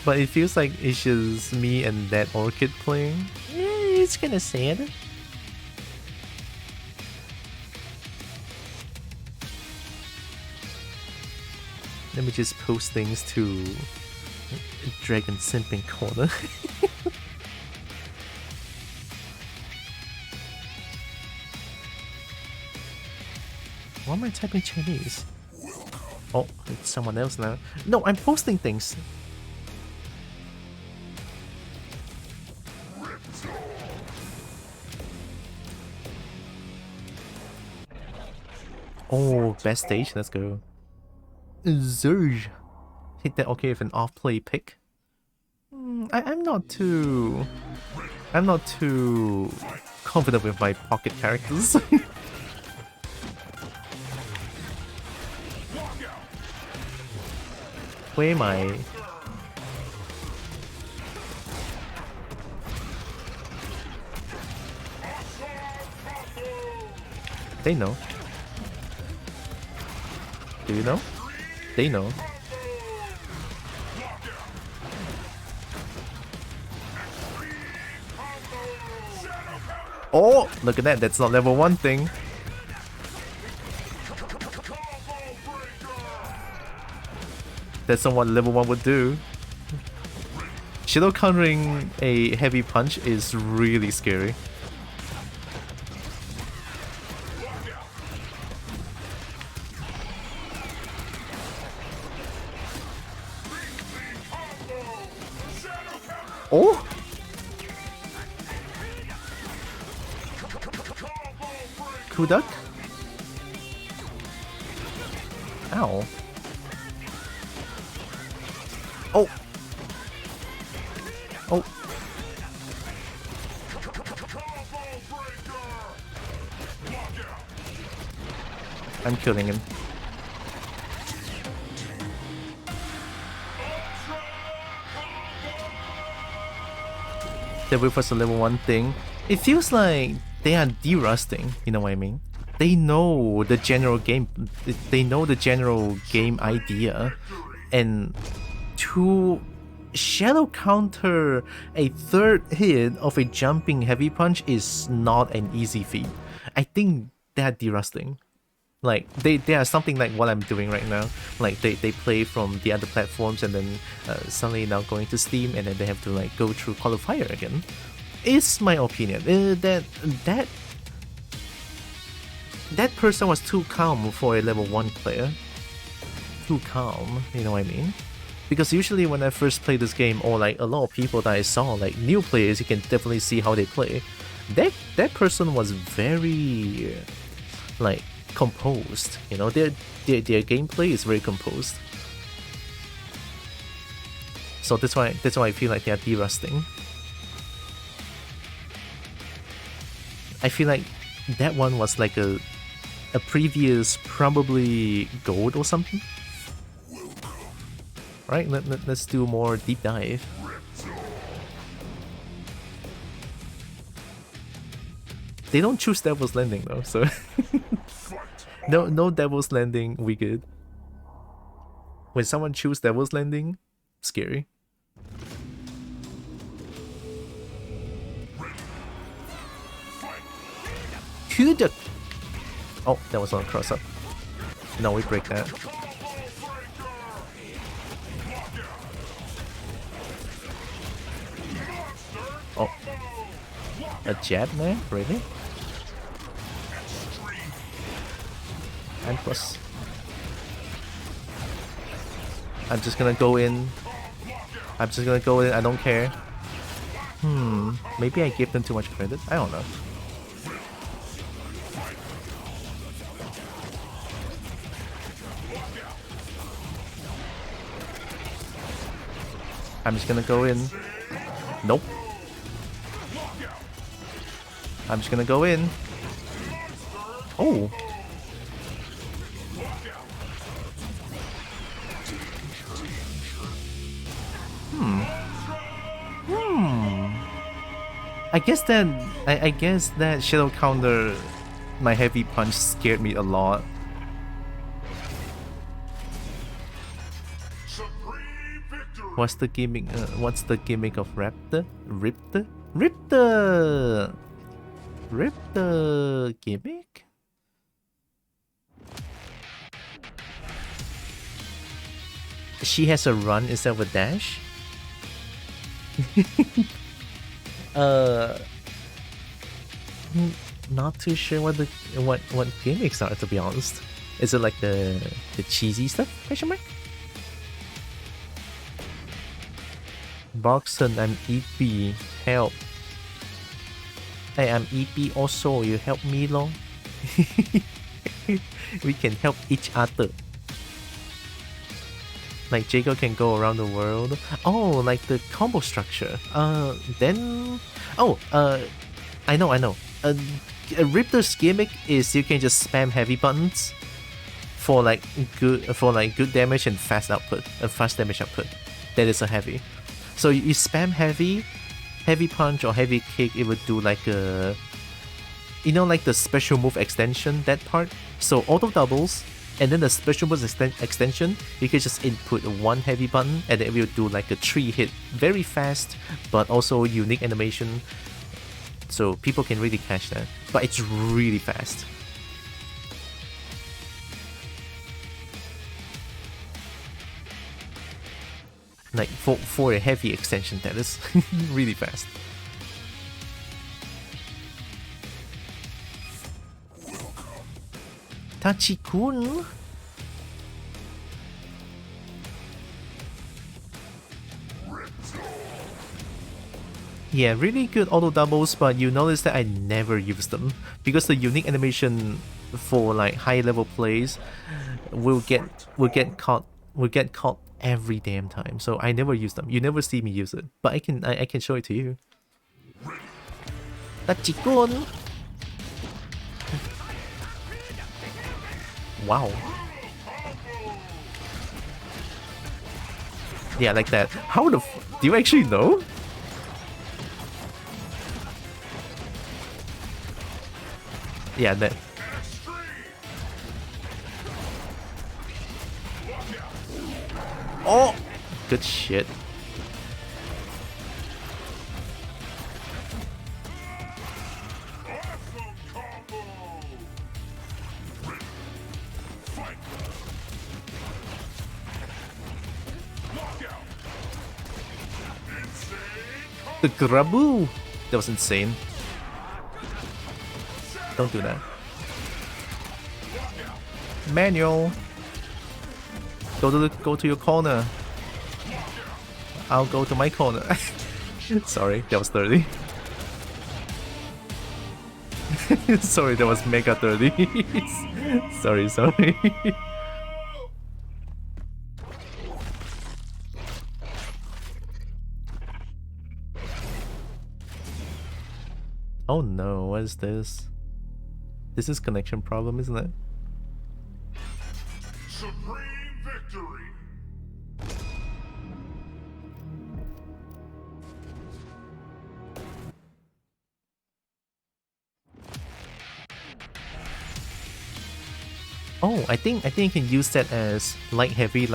But it feels like it's just me and that orchid playing. Yeah, it's kinda sad. Let me just post things to Dragon Simping Corner. Why am I typing Chinese? Oh, it's someone else now. No, I'm posting things. Oh, best stage, let's go. Zerge. Hit that okay with an off-play pick. I'm not too confident with my pocket characters. Where am I? They know. Do you know? They know. Oh, look at that. That's not level 1 thing. That's not what level 1 would do. Shadow countering a heavy punch is really scary. Oh! Kudak? Ow. Oh! Oh! I'm killing him. The whip was a level 1 thing. It feels like they are de-rusting, you know what I mean? They know the general game, idea, and to shadow counter a third hit of a jumping heavy punch is not an easy feat. I think they are de-rusting. Like they are something like what I'm doing right now. Like they play from the other platforms and then suddenly now going to Steam and then they have to like go through qualifier again. It's my opinion. That person was too calm for a level 1 player. Too calm, you know what I mean? Because usually when I first played this game, or like a lot of people that I saw, like new players, you can definitely see how they play. That person was very like composed, you know, their gameplay is very composed. So that's why I feel like they are de-rusting. I feel like that one was like a previous probably gold or something. Right, let's do more deep dive. They don't choose Devil's Landing though, so no Devil's Landing, we good. When someone chooses Devil's Landing, scary. Oh, that was on a cross up. No, we break that. Oh, a jab, man? Really? And plus, I'm just gonna go in. I don't care. Maybe I give them too much credit. I don't know. I'm just gonna go in. Nope. I'm just gonna go in. Oh. I guess that shadow counter, my heavy punch scared me a lot. What's the gimmick? What's the gimmick of Raptor? Riptor gimmick? She has a run instead of a dash? Not too sure what gimmicks are, to be honest. Is it like the cheesy stuff? Question mark? Boxon, I'm EP. Help. Hey, I'm EP also. You help me, lol. We can help each other. Like Jacob can go around the world. Oh, like the combo structure. Then. Oh, I know. Riptor's gimmick is you can just spam heavy buttons for like good damage and fast output, fast damage output. That is a heavy. So you spam heavy punch or heavy kick. It would do like a, you know, like the special move extension, that part. So auto doubles. And then the special move extension, you can just input one heavy button and then it will do like a 3-hit, very fast, but also unique animation. So people can really catch that. But it's really fast. Like for a heavy extension, that is really fast. Tachi-kun? Yeah, really good auto doubles, but you notice that I never use them because the unique animation for like high level plays will get caught every damn time. So I never use them. You never see me use it, but I can show it to you. Tachi-kun. Wow. Yeah, like that. How the do you actually know? Yeah, that. Oh! Good shit. The Grabu! That was insane. Don't do that. Manual. Go to your corner. I'll go to my corner. Sorry, that was 30. Sorry, that was mega 30. Sorry. Oh no, what is this? This is connection problem, isn't it? Supreme victory! Oh, I think you can use that as light heavy.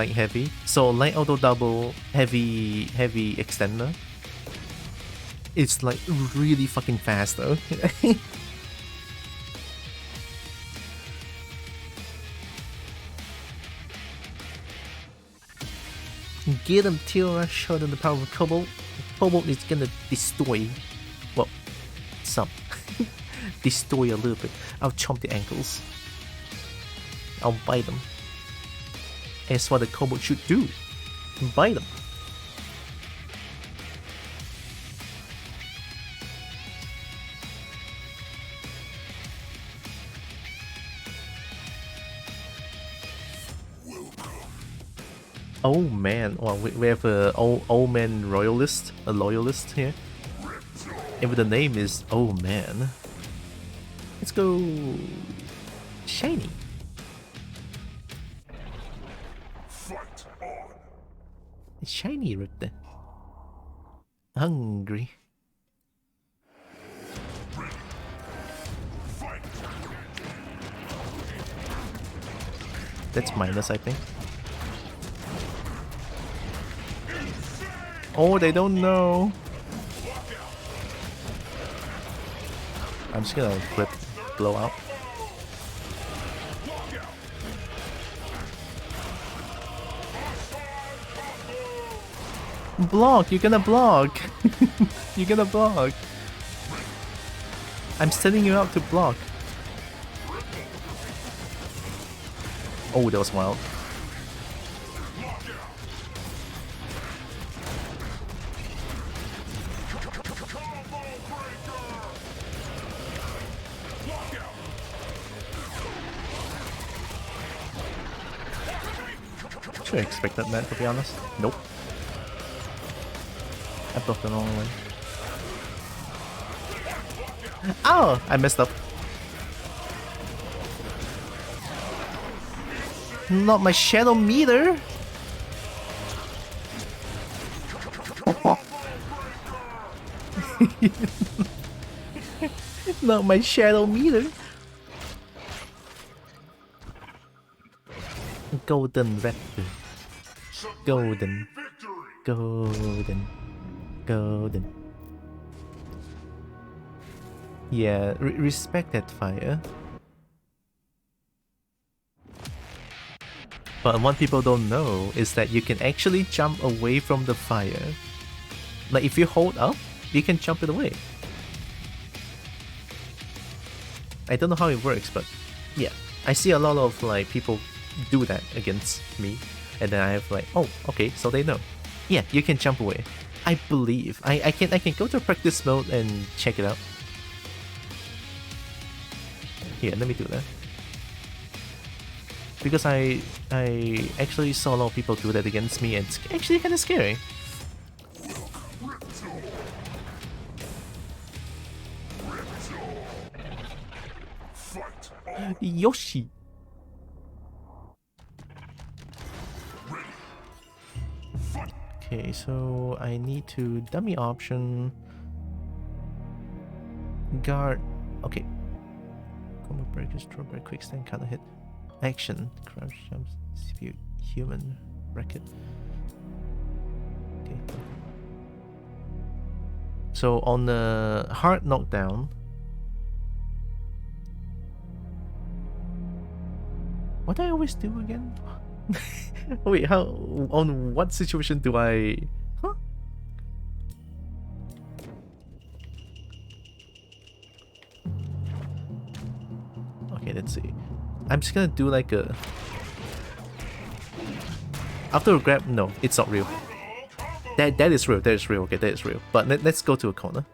So light auto double, heavy extender. It's like really fucking fast though. Get him, Tylra, show them the power of Cobalt. Cobalt is gonna destroy, well, some. Destroy a little bit. I'll chomp the ankles. I'll bite them. That's what the Cobalt should do. Bite them. Oh man, well, we have a old man royalist, a loyalist here. And the name is Oh Man. Let's go shiny. Fight on! Shiny Riptor. Hungry. That's minus, I think. Oh, they don't know. I'm just gonna flip blow out. Block! You're gonna block! You're gonna block! I'm setting you up to block. Oh, that was wild. Should have expected that, to be honest. Nope. I blocked the wrong way. Oh! I messed up. Not my shadow meter! Not my shadow meter! Golden Raptor. Golden. Golden. Golden. Yeah, respect that fire. But what people don't know is that you can actually jump away from the fire. Like if you hold up, you can jump it away. I don't know how it works, but yeah. I see a lot of like people do that against me. And then I have like, oh, okay, so they know. Yeah, you can jump away. I believe. I can go to practice mode and check it out. Here, let me do that. Because I actually saw a lot of people do that against me and it's actually kind of scary. Yoshi! Okay, so I need to dummy option guard. Okay. Combo break, strawberry, quick stand, counter hit. Action, crouch jumps, dispute, human, bracket. Okay. So on the hard knockdown, what do I always do again? Wait, how? On what situation do I? Huh? Okay, let's see. I'm just gonna do like a. After a grab, no, it's not real. That is real. That is real. Okay, that is real. But let's go to a corner.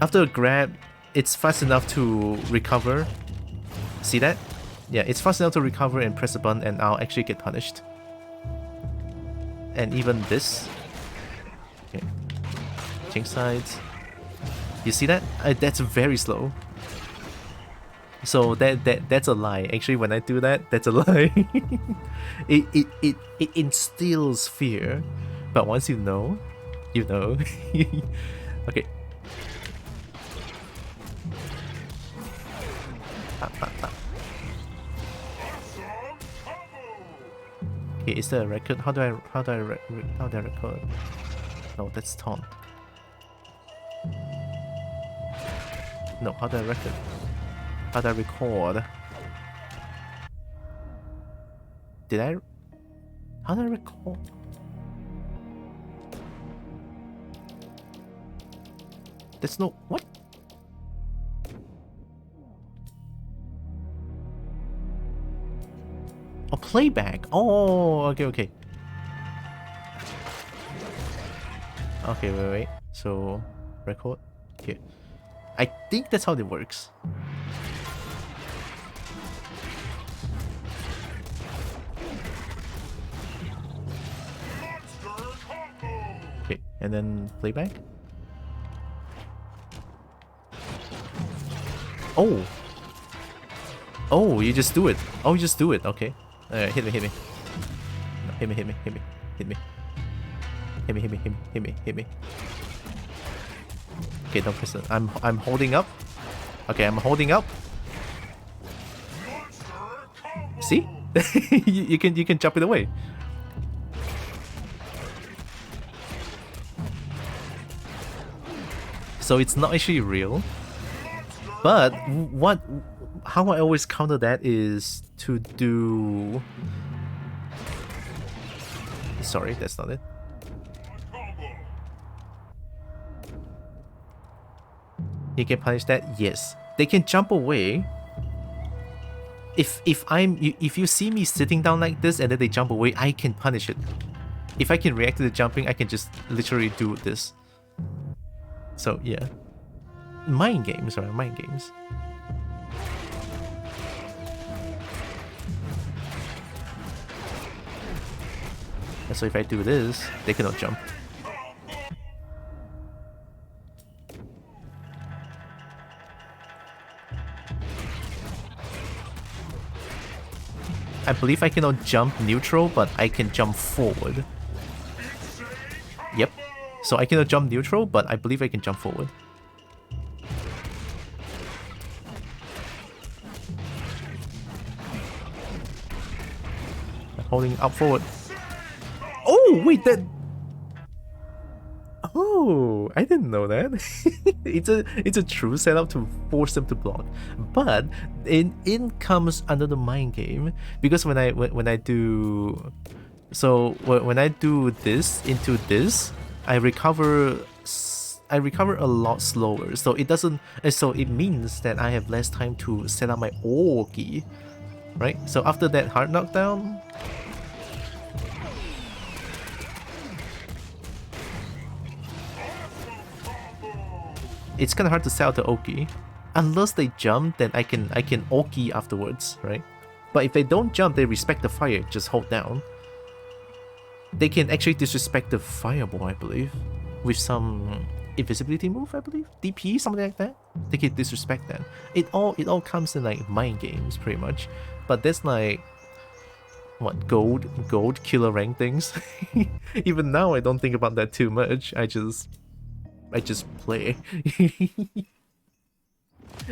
After a grab, it's fast enough to recover. See that? Yeah, it's fast enough to recover and press a button, and I'll actually get punished. And even this. Okay. Change sides. You see that? That's very slow. So that's a lie. Actually, when I do that, that's a lie. it instills fear, but once you know, you know. Okay. Okay, is there a record? How do I record? No, that's taunt. No, how do I record? How do I record? Did I? How do I record? That's no what? Oh, playback. Oh, okay, okay. Okay, wait. So, record. Here. I think that's how it works. Okay, and then playback. Oh. Oh, you just do it. Oh, you just do it. Okay. Alright, hit me. No, hit me. Hit me. Okay, don't press it. I'm holding up. Okay, I'm holding up. See? you can jump it away. So it's not actually real. But how I always counter that is to do. Sorry, that's not it. You can punish that? Yes. They can jump away. If you see me sitting down like this and then they jump away, I can punish it. If I can react to the jumping, I can just literally do this. So yeah. Mind games, right? Mind games. And so if I do this, they cannot jump. I believe I cannot jump neutral, but I can jump forward. Yep. So I cannot jump neutral, but I believe I can jump forward. Holding up forward. Oh, wait, that... Oh, I didn't know that. it's a true setup to force them to block, but in comes another mind game, because when I do, so when I do this into this, I recover a lot slower. So it doesn't, so it means that I have less time to set up my ulti, right? So after that hard knockdown. It's kind of hard to sell the Oki. Unless they jump, then I can Oki afterwards, right? But if they don't jump, they respect the fire, just hold down. They can actually disrespect the fireball, I believe. With some invisibility move, I believe? DP, something like that? They can disrespect that. It all comes in like mind games, pretty much. But that's like... what, gold killer rank things? Even now I don't think about that too much. I just play.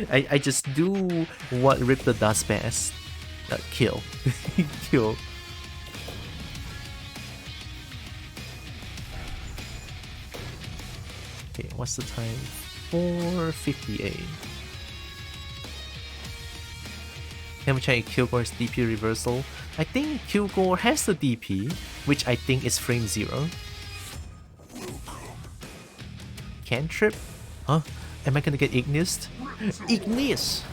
I just do what Riptor does best. Kill. Kill. Okay, what's the time? 4:58. Can we check Kilgore's DP reversal? I think Kilgore has the DP, which I think is frame 0. Cantrip? Huh? Am I gonna get Ignis? Ignis!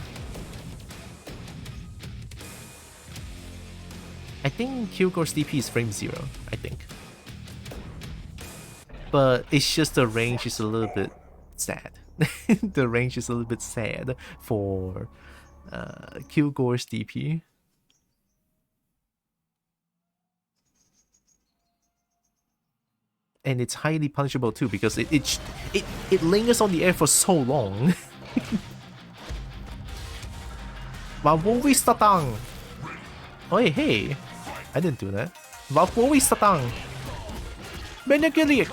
I think Kilgore's DP is frame 0, I think. But it's just the range is a little bit sad. The range is a little bit sad for Kilgore's DP. And it's highly punishable too, because it lingers on the air for so long. Wawowi Satang! Oi, hey! I didn't do that. Wawowi Satang! Benegili!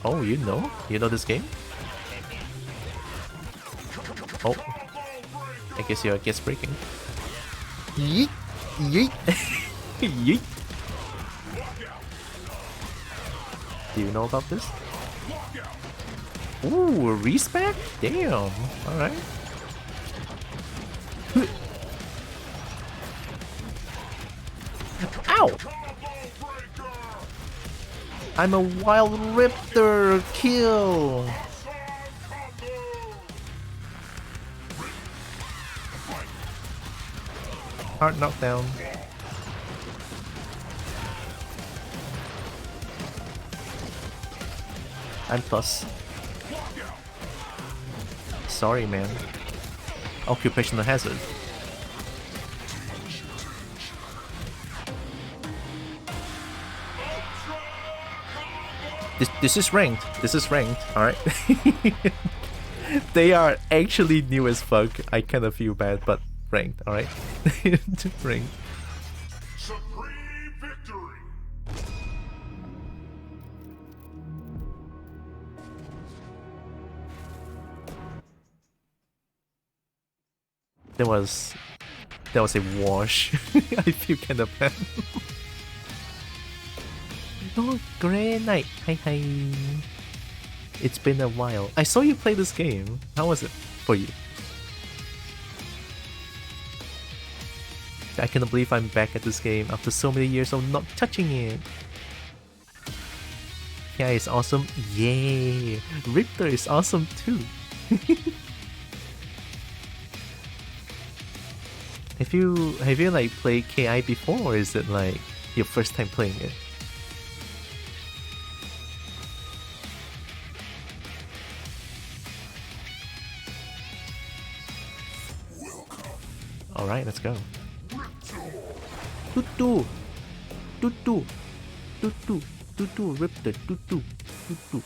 Oh, you know? You know this game? Oh. I guess you're guess breaking. Yeet! Yeet! Yeet! Do you know about this? Ooh, a respec? Damn. Alright. Ow! I'm a wild Riptor! Kill! Hard knockdown. I'm plus. Sorry, man. Occupational hazard. This is ranked. This is ranked. Alright. They are actually new as fuck. I kinda feel bad, but ranked, alright? Ranked. There That was a wash. I feel kind of bad. Oh, great night. Hi, hi. It's been a while. I saw you play this game. How was it for you? I cannot believe I'm back at this game after so many years of not touching it. Yeah, it's awesome. Yay! Riptor is awesome too. Have you like played KI before, or is it like your first time playing it? All right, let's go. Tutu, tutu, tutu, tutu, Riptor, tutu, tutu.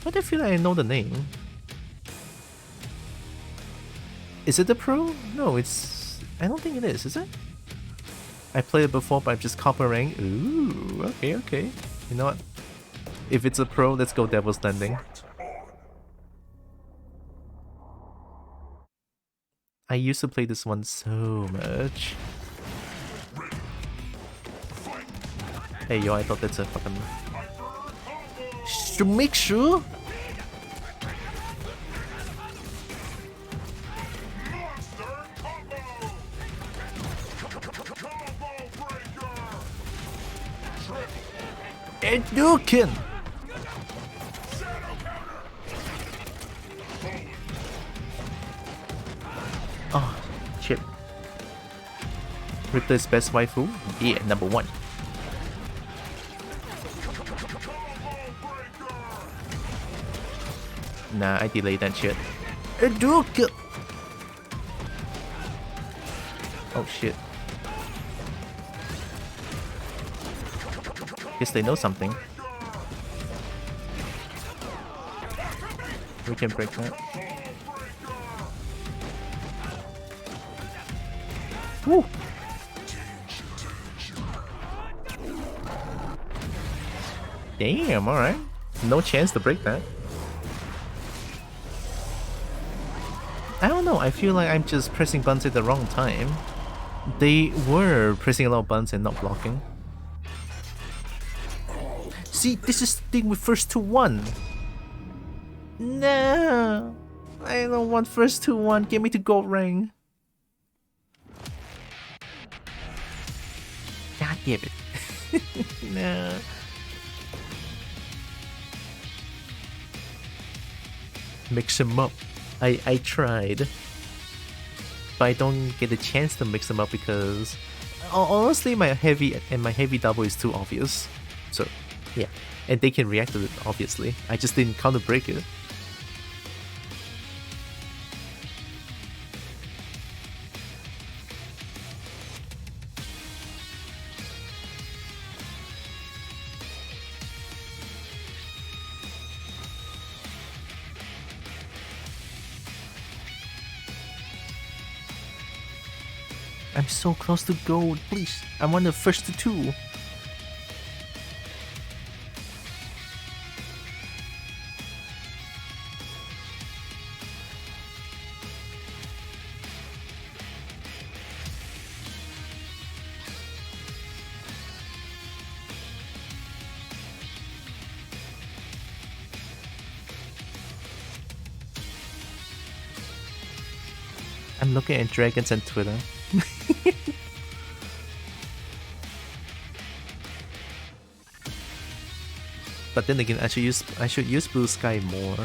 Why do I feel like I know the name? Is it the pro? No, it's... I don't think it is it? I played it before, but I'm just copper rank. Ooh, okay, okay. You know what? If it's a pro, let's go Devil's Landing. I used to play this one so much. Hey yo, I thought that's a fucking... To make sure? Edukin! Oh, shit. Riptor's best waifu? Yeah, number 1. Nah, I delayed that shit. Edukin! Oh shit. Guess they know something. We can break that. Woo! Damn, alright. No chance to break that. I don't know, I feel like I'm just pressing buttons at the wrong time. They were pressing a lot of buttons and not blocking. See, this is the thing with first to one. No, I don't want first to one. Get me to gold ring. God damn it. No. Mix them up. I tried, but I don't get a chance to mix them up because honestly my heavy double is too obvious. So yeah, and they can react to it obviously. I just didn't counter break it. I'm so close to gold, please. I want the first to 2. I'm looking at dragons and Twitter. But then again, I should use Blue Sky more.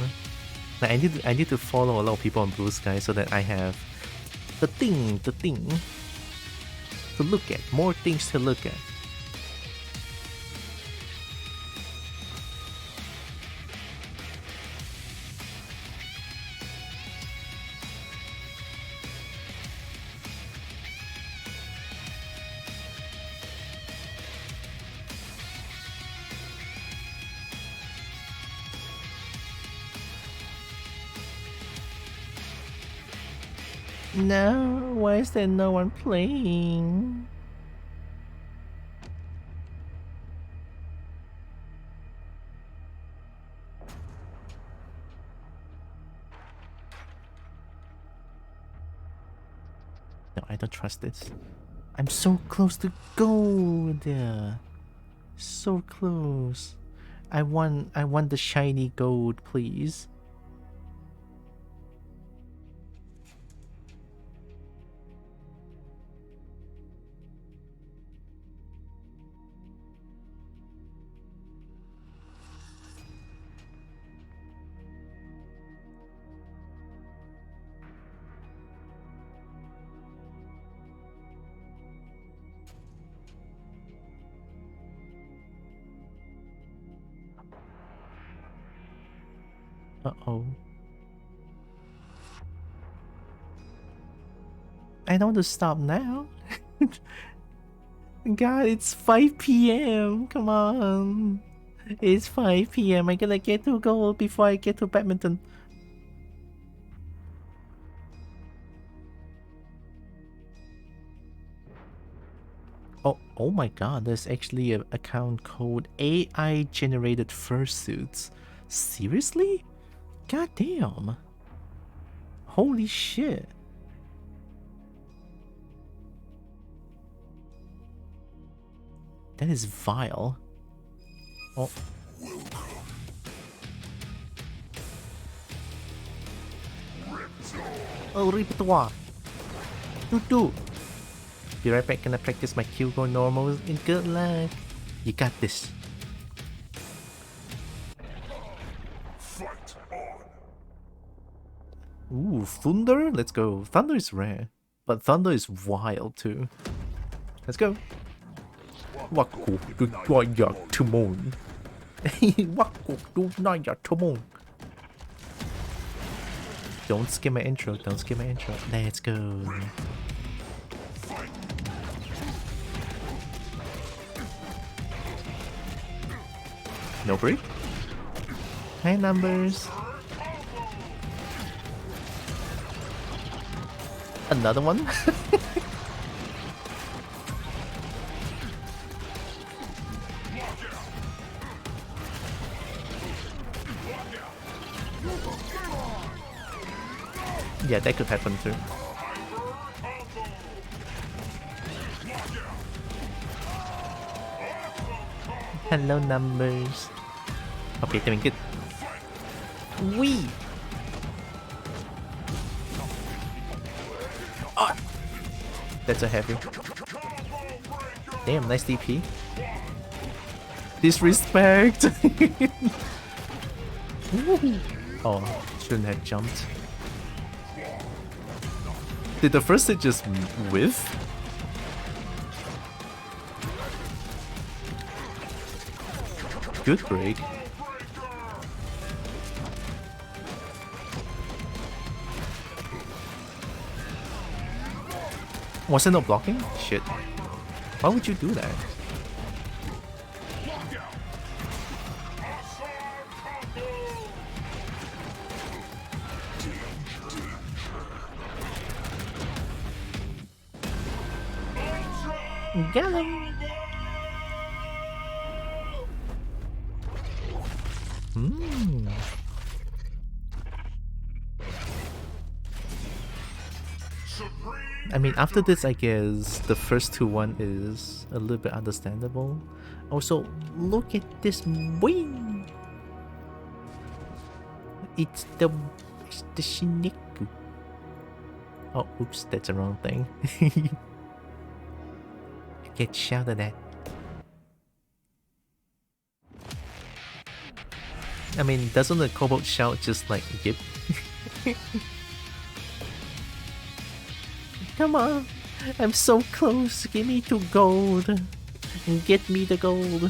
Like I need to follow a lot of people on Blue Sky so that I have the thing to look at, more things to look at. No, why is there no one playing? I don't trust this. I'm so close to gold. So close. I want the shiny gold, please. Uh-oh. I don't want to stop now. God, it's 5 p.m. Come on. It's 5 p.m. I gotta get to goal before I get to badminton. Oh my god, there's actually an account called AI generated fursuits. Seriously? God damn. Holy shit. That is vile. Oh. Oh, Riptor. Do. Be right back, gonna practice my Q go normal and good luck. You got this. Fight on. Ooh, Thunder? Let's go. Thunder is rare, but Thunder is wild too. Let's go. Wako Dunaya Tumon. Wako Dunaya Tumon. Don't skip my intro, don't skip my intro. Let's go. No break? High numbers. Another one? Yeah, that could happen too. Hello, numbers. Okay, doing good. Wee! Ah! That's a heavy. Damn, nice DP. Disrespect! Oh, shouldn't have jumped. Did the first hit just whiff? Good break. Was it not blocking? Shit. Why would you do that? Gaem. I mean, after this, I guess the first 2-1 is a little bit understandable. Also, look at this wing. It's the Shiniku. Oh, oops, that's the wrong thing. Get shouted at. I mean, doesn't the kobold shout just like yip? Come on, I'm so close. Give me to gold. Get me the gold.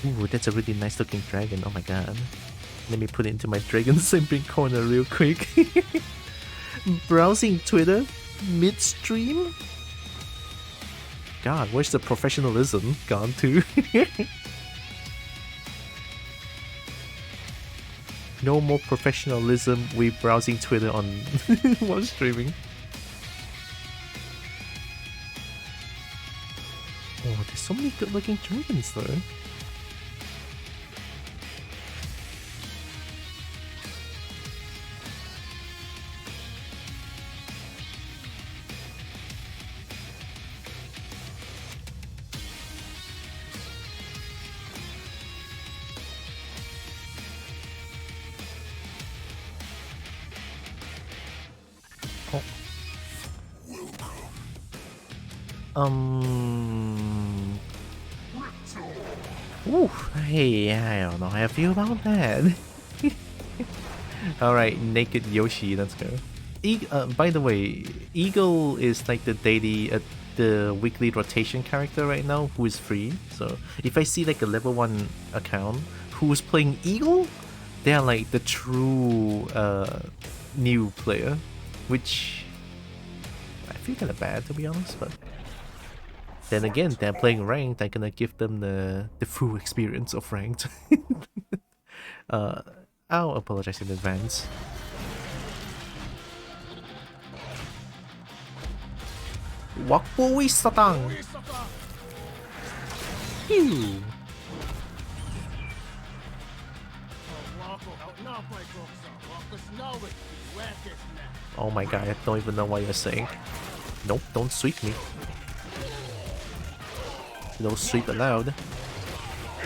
Ooh, that's a really nice looking dragon. Oh my god. Let me put it into my dragon simping corner real quick. Browsing Twitter midstream? God, where's the professionalism gone to? No more professionalism with browsing Twitter on while streaming. There's so many good-looking dragons though. Ooh, hey, I don't know how I feel about that. Alright, naked Yoshi, let's go. By the way, Eagle is like the weekly rotation character right now who is free. So if I see like a level 1 account who's playing Eagle, they are like the true new player, which I feel kind of bad to be honest, but then again, they're playing ranked, I'm gonna give them the full experience of ranked. I'll apologize in advance. Wakbowi Satang! Phew. Oh my god, I don't even know what you're saying. Nope, don't sweep me. No sweep allowed.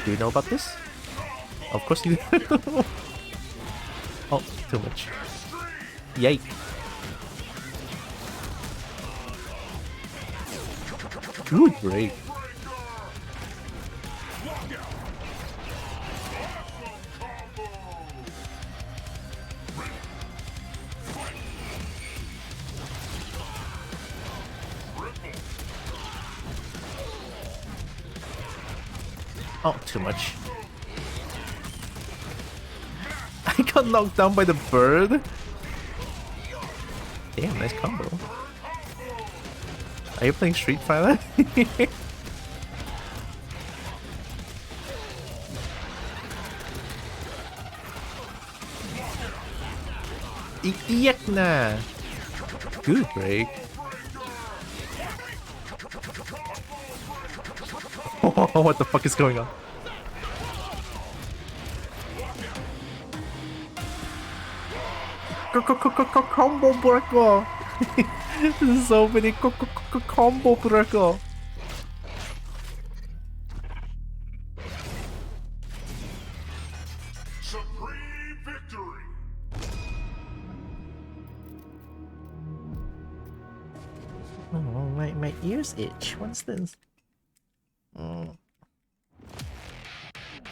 Do you know about this? Of course you do. Oh, too much. Yike. Good break. Oh, too much. I got knocked down by the bird. Damn, nice combo. Are you playing Street Fighter? Ikiekna! Good break. What the fuck is going on? Combo breaker! So many combo breaker! Supreme victory! Oh, my ears itch. What's this? Oh,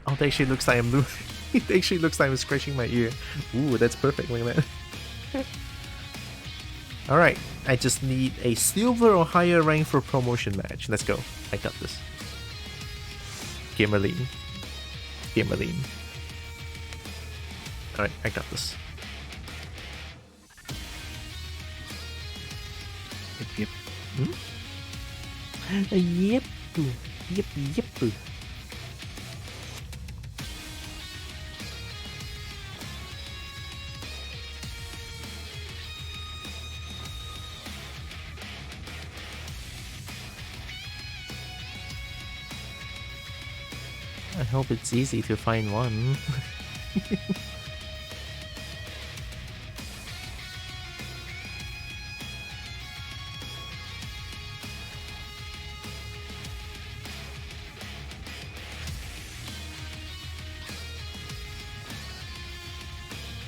that actually looks like I'm it actually looks like I'm scratching my ear. Ooh, that's perfect. Look at that. Alright, I just need a silver or higher rank for promotion match. Let's go. I got this. Gamerline. Gamerline. Alright, I got this. Yep, yep. Yep. Yep, yep. I hope it's easy to find one.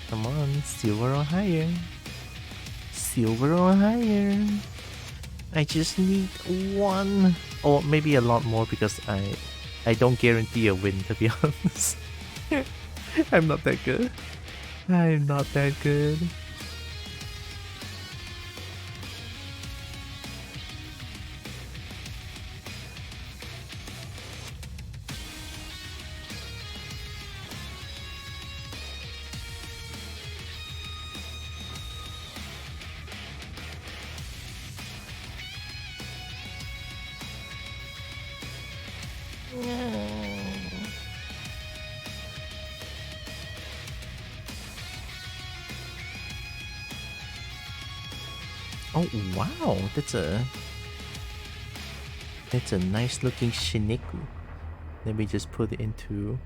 Come on, silver or higher. Silver or higher. I just need one. Or maybe a lot more because I don't guarantee a win, to be honest. I'm not that good. I'm not that good. Oh wow, that's a That's a nice looking Shiniku. Let me just put it into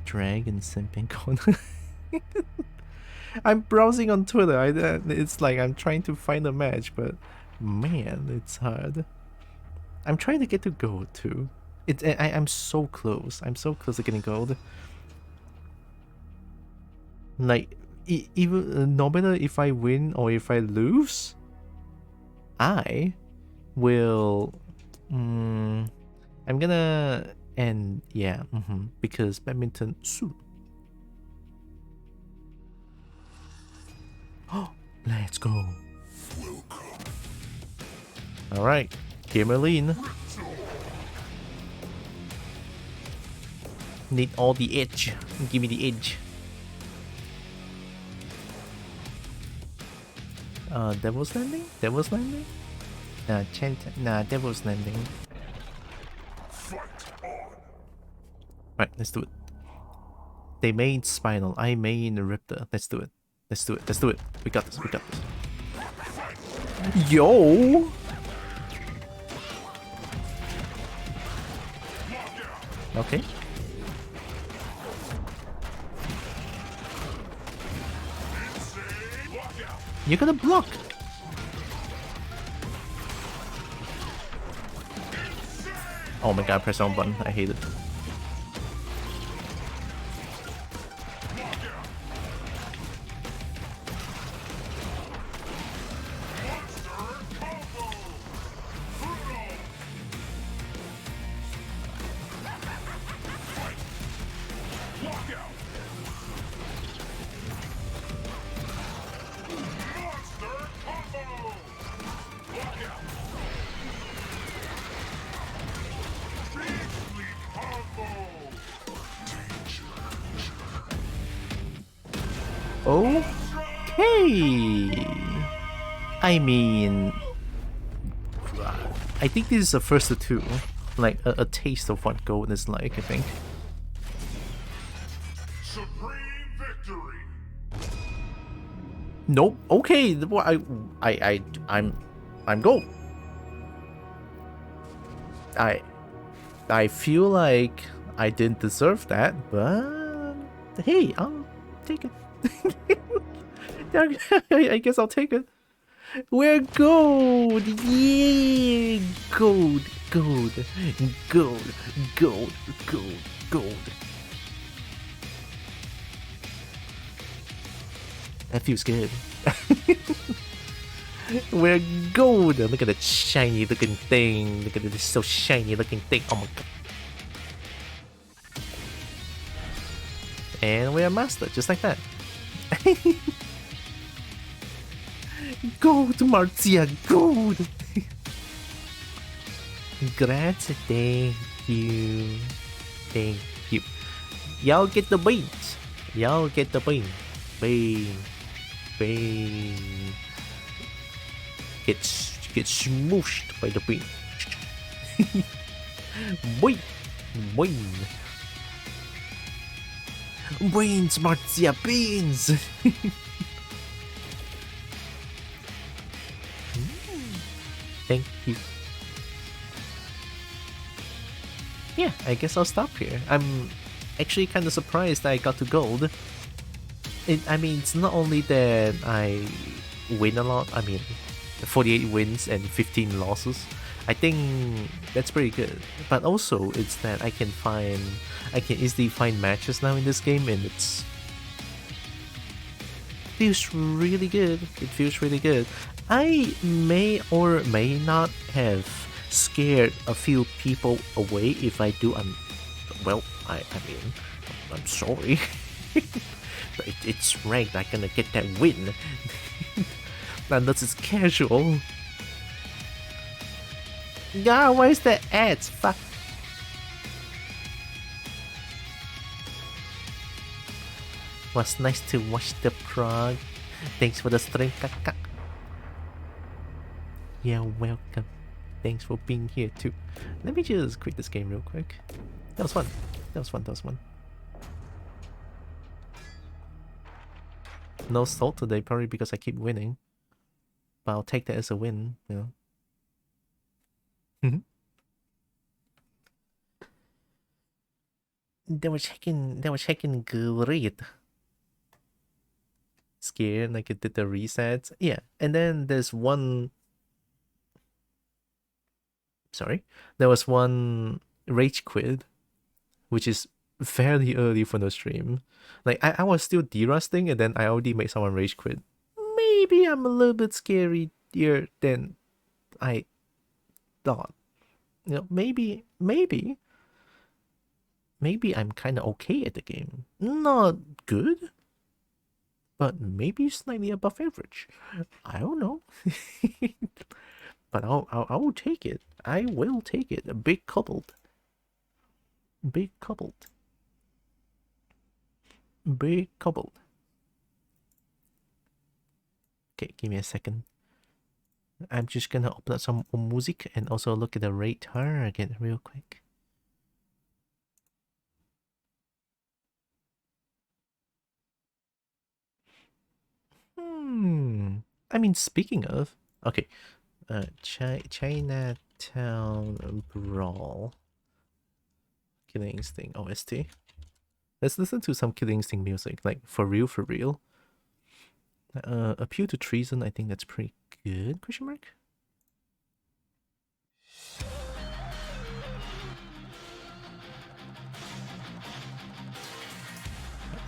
Dragon Simping corner. I'm browsing on Twitter. It's like I'm trying to find a match, but man, it's hard. I'm trying to get to gold too. I'm so close. I'm so close to getting gold. Like, even no matter if I win or if I lose, I will. I'm gonna end. Yeah, because badminton soon. Oh, let's go. All right, Kimberlin. Need all the edge. Give me the edge. Devil's Landing? Devil's Landing? Devil's Landing. Right, let's do it. They made Spinal, I made Riptor. Let's do it. Let's do it. Let's do it. We got this. We got this. Yo! Okay. You're gonna block. Oh my god, press on button. I hate it. Okay. I mean, I think this is the first of two. Like a taste of what gold is like, I think. Supreme victory. Nope. Okay. Well, I'm gold. I feel like I didn't deserve that, but hey, I'll take it. I guess I'll take it. We're gold! Yeah! Gold, gold, gold, gold, gold, gold. That feels good. We're gold! Look at that shiny looking thing. Look at this so shiny looking thing. Oh my god. And we're a master, just like that. Gold, Marzia, gold! Grazie, thank you. Thank you. Y'all get the beans. Y'all get the bean. Bean. Bean. Get smooshed by the bean. Bean. Bean. Beans, Marzia, beans! Thank you. Yeah, I guess I'll stop here. I'm actually kind of surprised that I got to gold. I mean, it's not only that I win a lot, I mean, 48 wins and 15 losses. I think that's pretty good. But also, it's that I can easily find matches now in this game, and it feels really good. It feels really good. I may or may not have scared a few people away. If I do, well, I mean, I'm sorry. But it's ranked, I'm gonna get that win. Unless it's casual. Yeah, where's the ads? Fuck. Was nice to watch the prog. Thanks for the stream, kaka. Yeah, welcome. Thanks for being here too. Let me just quit this game real quick. That was fun. That was fun. That was fun. No salt today, probably because I keep winning. But I'll take that as a win, you know. They were checking great. Scared like it did the reset. Yeah, and then there's one. Sorry, there was one rage quit, which is fairly early for the stream. Like I was still derusting, and then I already made someone rage quit. Maybe I'm a little bit scarier than I thought. You know, maybe I'm kind of okay at the game. Not good, but maybe slightly above average. I don't know. But I will take it. I will take it. A big coupled. Big coupled. Big coupled. Okay, give me a second. I'm just gonna open up some music and also look at the rate target real quick. I mean, speaking of, okay, Chinatown Brawl, Killing Instinct OST. Let's listen to some Killing Instinct music, like for real, for real. Appeal to Treason, I think that's pretty good, question mark?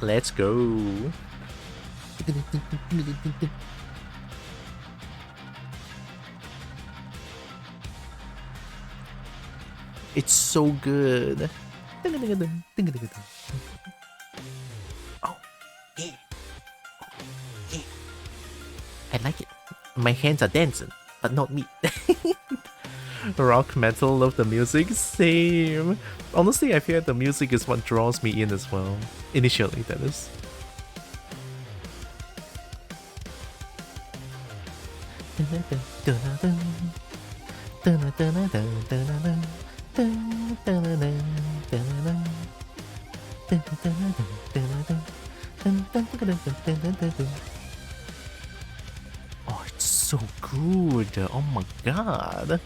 Let's go. It's so good. Oh, yeah. Yeah. I like it. My hands are dancing, but not me. Rock metal, love the music, same. Honestly, I feel like the music is what draws me in as well. Initially, that is. Oh, it's so good. Oh my god.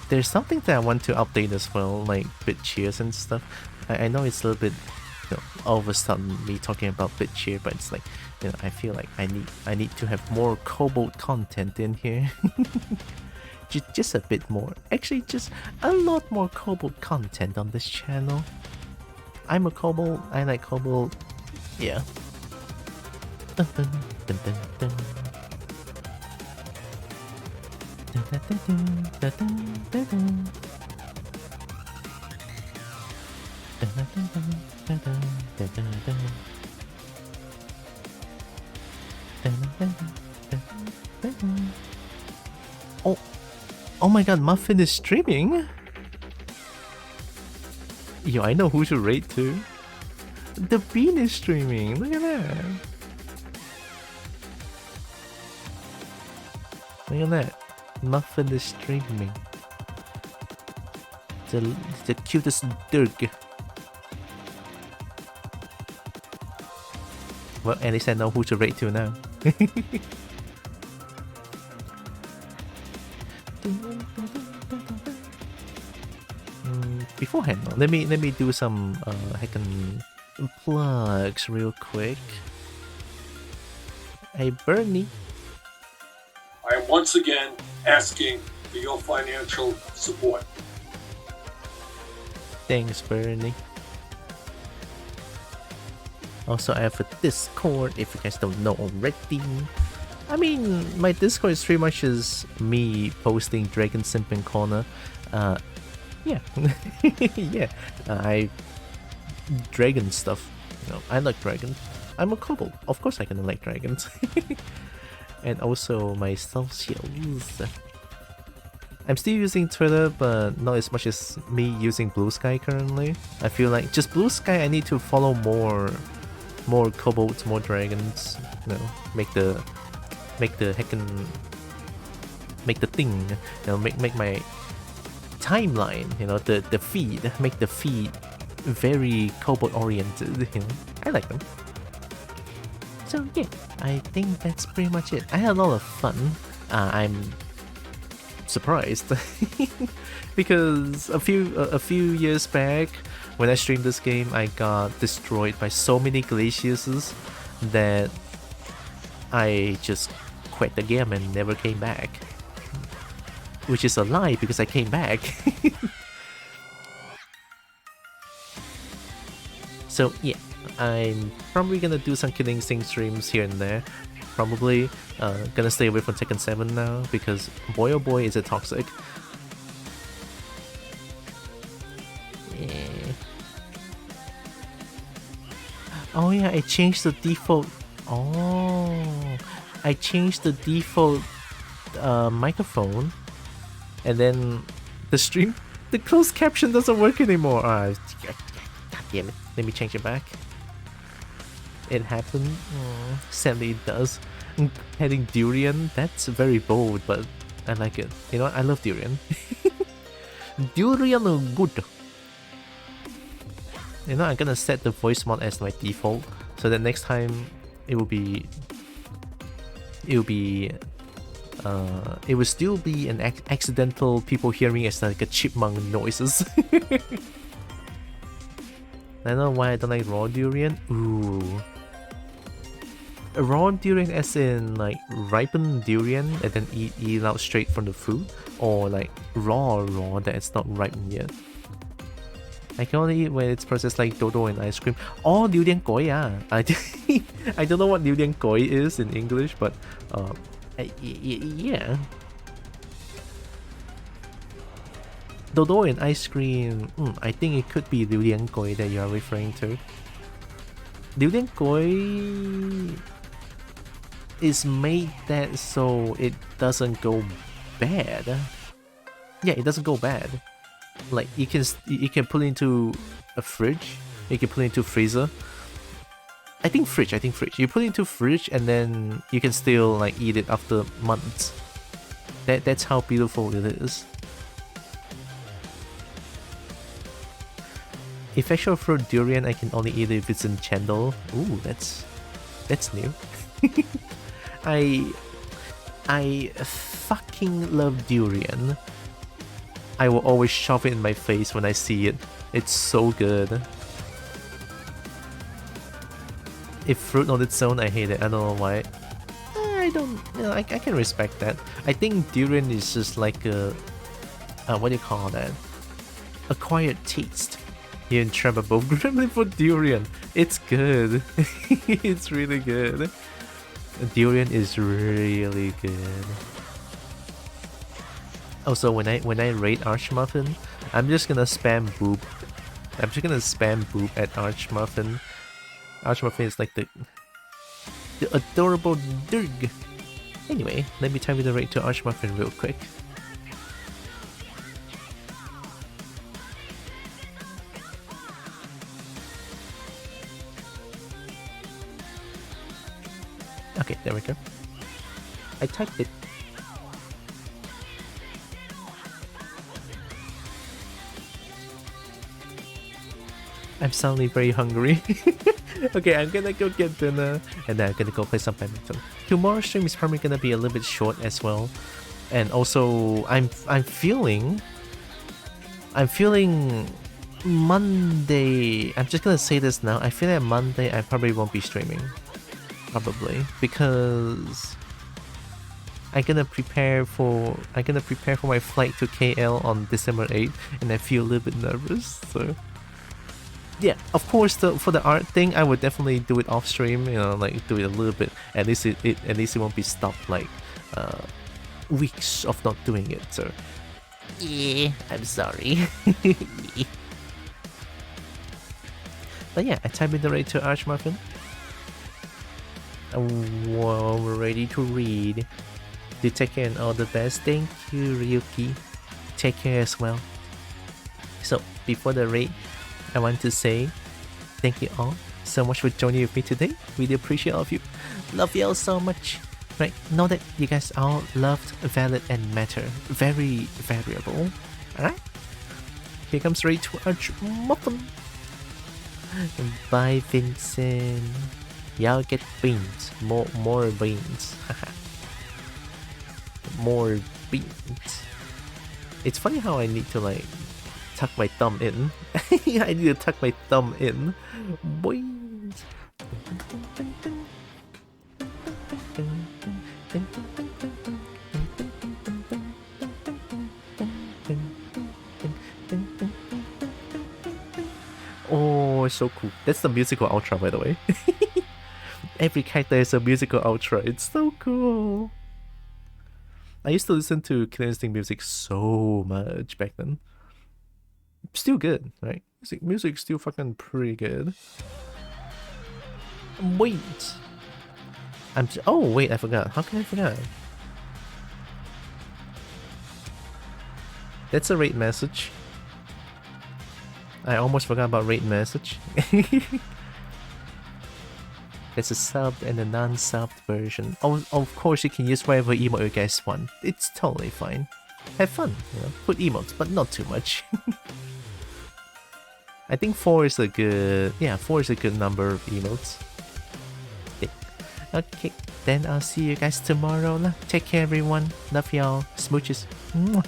There's something that I want to update as well, like bit cheers and stuff. I know it's a little bit, you know, all of a sudden me talking about bit cheer, but it's like, you know, I feel like I need to have more Cobalt content in here. just a bit more. Actually, just a lot more Cobalt content on this channel. I'm a Cobalt. I like Cobalt. Yeah. Dun, dun, dun, dun, dun. Dun, dun, dun, dun, dun, dun, dun. Dun, dun, dun, dun, dun, dun, dun, dun. Oh my god, Muffin is streaming? Yo, I know who to rate to. The Bean is streaming, look at that. Look at that. Muffin is streaming. The cutest dog. Well, at least I know who to rate to now. Beforehand, let me do some heckin' plugs real quick. Hey Bernie. I am once again asking for your financial support. Thanks, Bernie. Also, I have a Discord if you guys don't know already. I mean, my Discord is pretty much just me posting Dragon Simping Corner. Yeah. Yeah. I dragon stuff. You know, I like dragons. I'm a kobold. Of course I can like dragons. And also my socials. I'm still using Twitter, but not as much as me using Blue Sky currently. I feel like just Blue Sky I need to follow more kobolds, more dragons, you know, make the heckin' make the thing, you know, make my timeline, you know, the feed, make the feed very kobold oriented, you know. I like them. So yeah, I think that's pretty much it. I had a lot of fun. I'm surprised because a few years back when I streamed this game, I got destroyed by so many glaciers that I just quit the game and never came back. Which is a lie because I came back. So yeah, I'm probably gonna do some Killing Instinct streams here and there. Probably gonna stay away from Tekken 7 now because boy oh boy is it toxic. Yeah. Oh yeah, I changed the default. Oh, I changed the default microphone, and then the closed caption doesn't work anymore. God damn it! Let me change it back. It happened. Sadly, it does. Heading durian. That's very bold, but I like it. You know what? I love durian. Durian are good. You know, I'm gonna set the voice mod as my default, so that next time it will still be an accidental people hearing as like a chipmunk noises. I don't know why I don't like raw durian. Ooh. Raw durian as in like ripened durian and then eat it out straight from the fruit, or like raw that it's not ripened yet. I can only eat when it's processed like dodo and ice cream. Oh, durian koi, yeah. I don't know what durian koi is in English, but yeah. Dodo and ice cream. I think it could be durian koi that you are referring to. Durian koi is made that so it doesn't go bad. Yeah, it doesn't go bad. Like you can put it into a fridge. You can put it into freezer. I think fridge. You put it into fridge and then you can still like eat it after months. That's how beautiful it is. If actual fruit durian, I can only eat it if it's in chendol. Ooh, that's new. I fucking love durian. I will always shove it in my face when I see it. It's so good. If fruit on its own, I hate it. I don't know why. I can respect that. I think durian is just like a what do you call that? Acquired taste. Here in Trevor both gremlin for durian. It's good. It's really good. Durian is really good. Also, when I raid Archmuffin, I'm just gonna spam boop. I'm just gonna spam boop at Archmuffin. Archmuffin is like the adorable Durg. Anyway, let me type in the raid to Archmuffin real quick. Okay, there we go. I typed it. I'm suddenly very hungry. Okay, I'm gonna go get dinner and then I'm gonna go play some badminton. Tomorrow's stream is probably gonna be a little bit short as well. And also I'm feeling Monday. I'm just gonna say this now. I feel like Monday I probably won't be streaming. Probably because I'm gonna prepare for my flight to KL on December 8th, and I feel a little bit nervous. So yeah, of course, for the art thing, I would definitely do it off stream. You know, like do it a little bit. At least it won't be stopped like weeks of not doing it. So yeah, I'm sorry. But yeah, I type in the raid to Archmuffin. Well, we're ready to read. You take care and all the best. Thank you, Ryuki. Take care as well. So, before the raid, I want to say thank you all so much for joining with me today. Really appreciate all of you. Love you all so much. Right, know that you guys are all loved, valid, and matter. Very variable. Alright? Here comes raid to Archmuffin. Bye, Vincent. Y'all get beans. More beans. More beans. It's funny how I need to like tuck my thumb in. I need to tuck my thumb in. Beans. Oh, it's so cool. That's the musical outro, by the way. Every character is a musical outro. It's so cool. I used to listen to Killer Instinct music so much back then. Still good, right? Music's still fucking pretty good. Wait. Oh, wait, I forgot. How can I forget? That's a raid message. I almost forgot about raid message. There's a subbed and a non-subbed version. Oh, of course you can use whatever emote you guys want. It's totally fine. Have fun, you know. Put emotes, but not too much. I think 4 is a good... Yeah, 4 is a good number of emotes. Yeah. Okay, then I'll see you guys tomorrow. Take care everyone. Love y'all. Smooches. Mwah.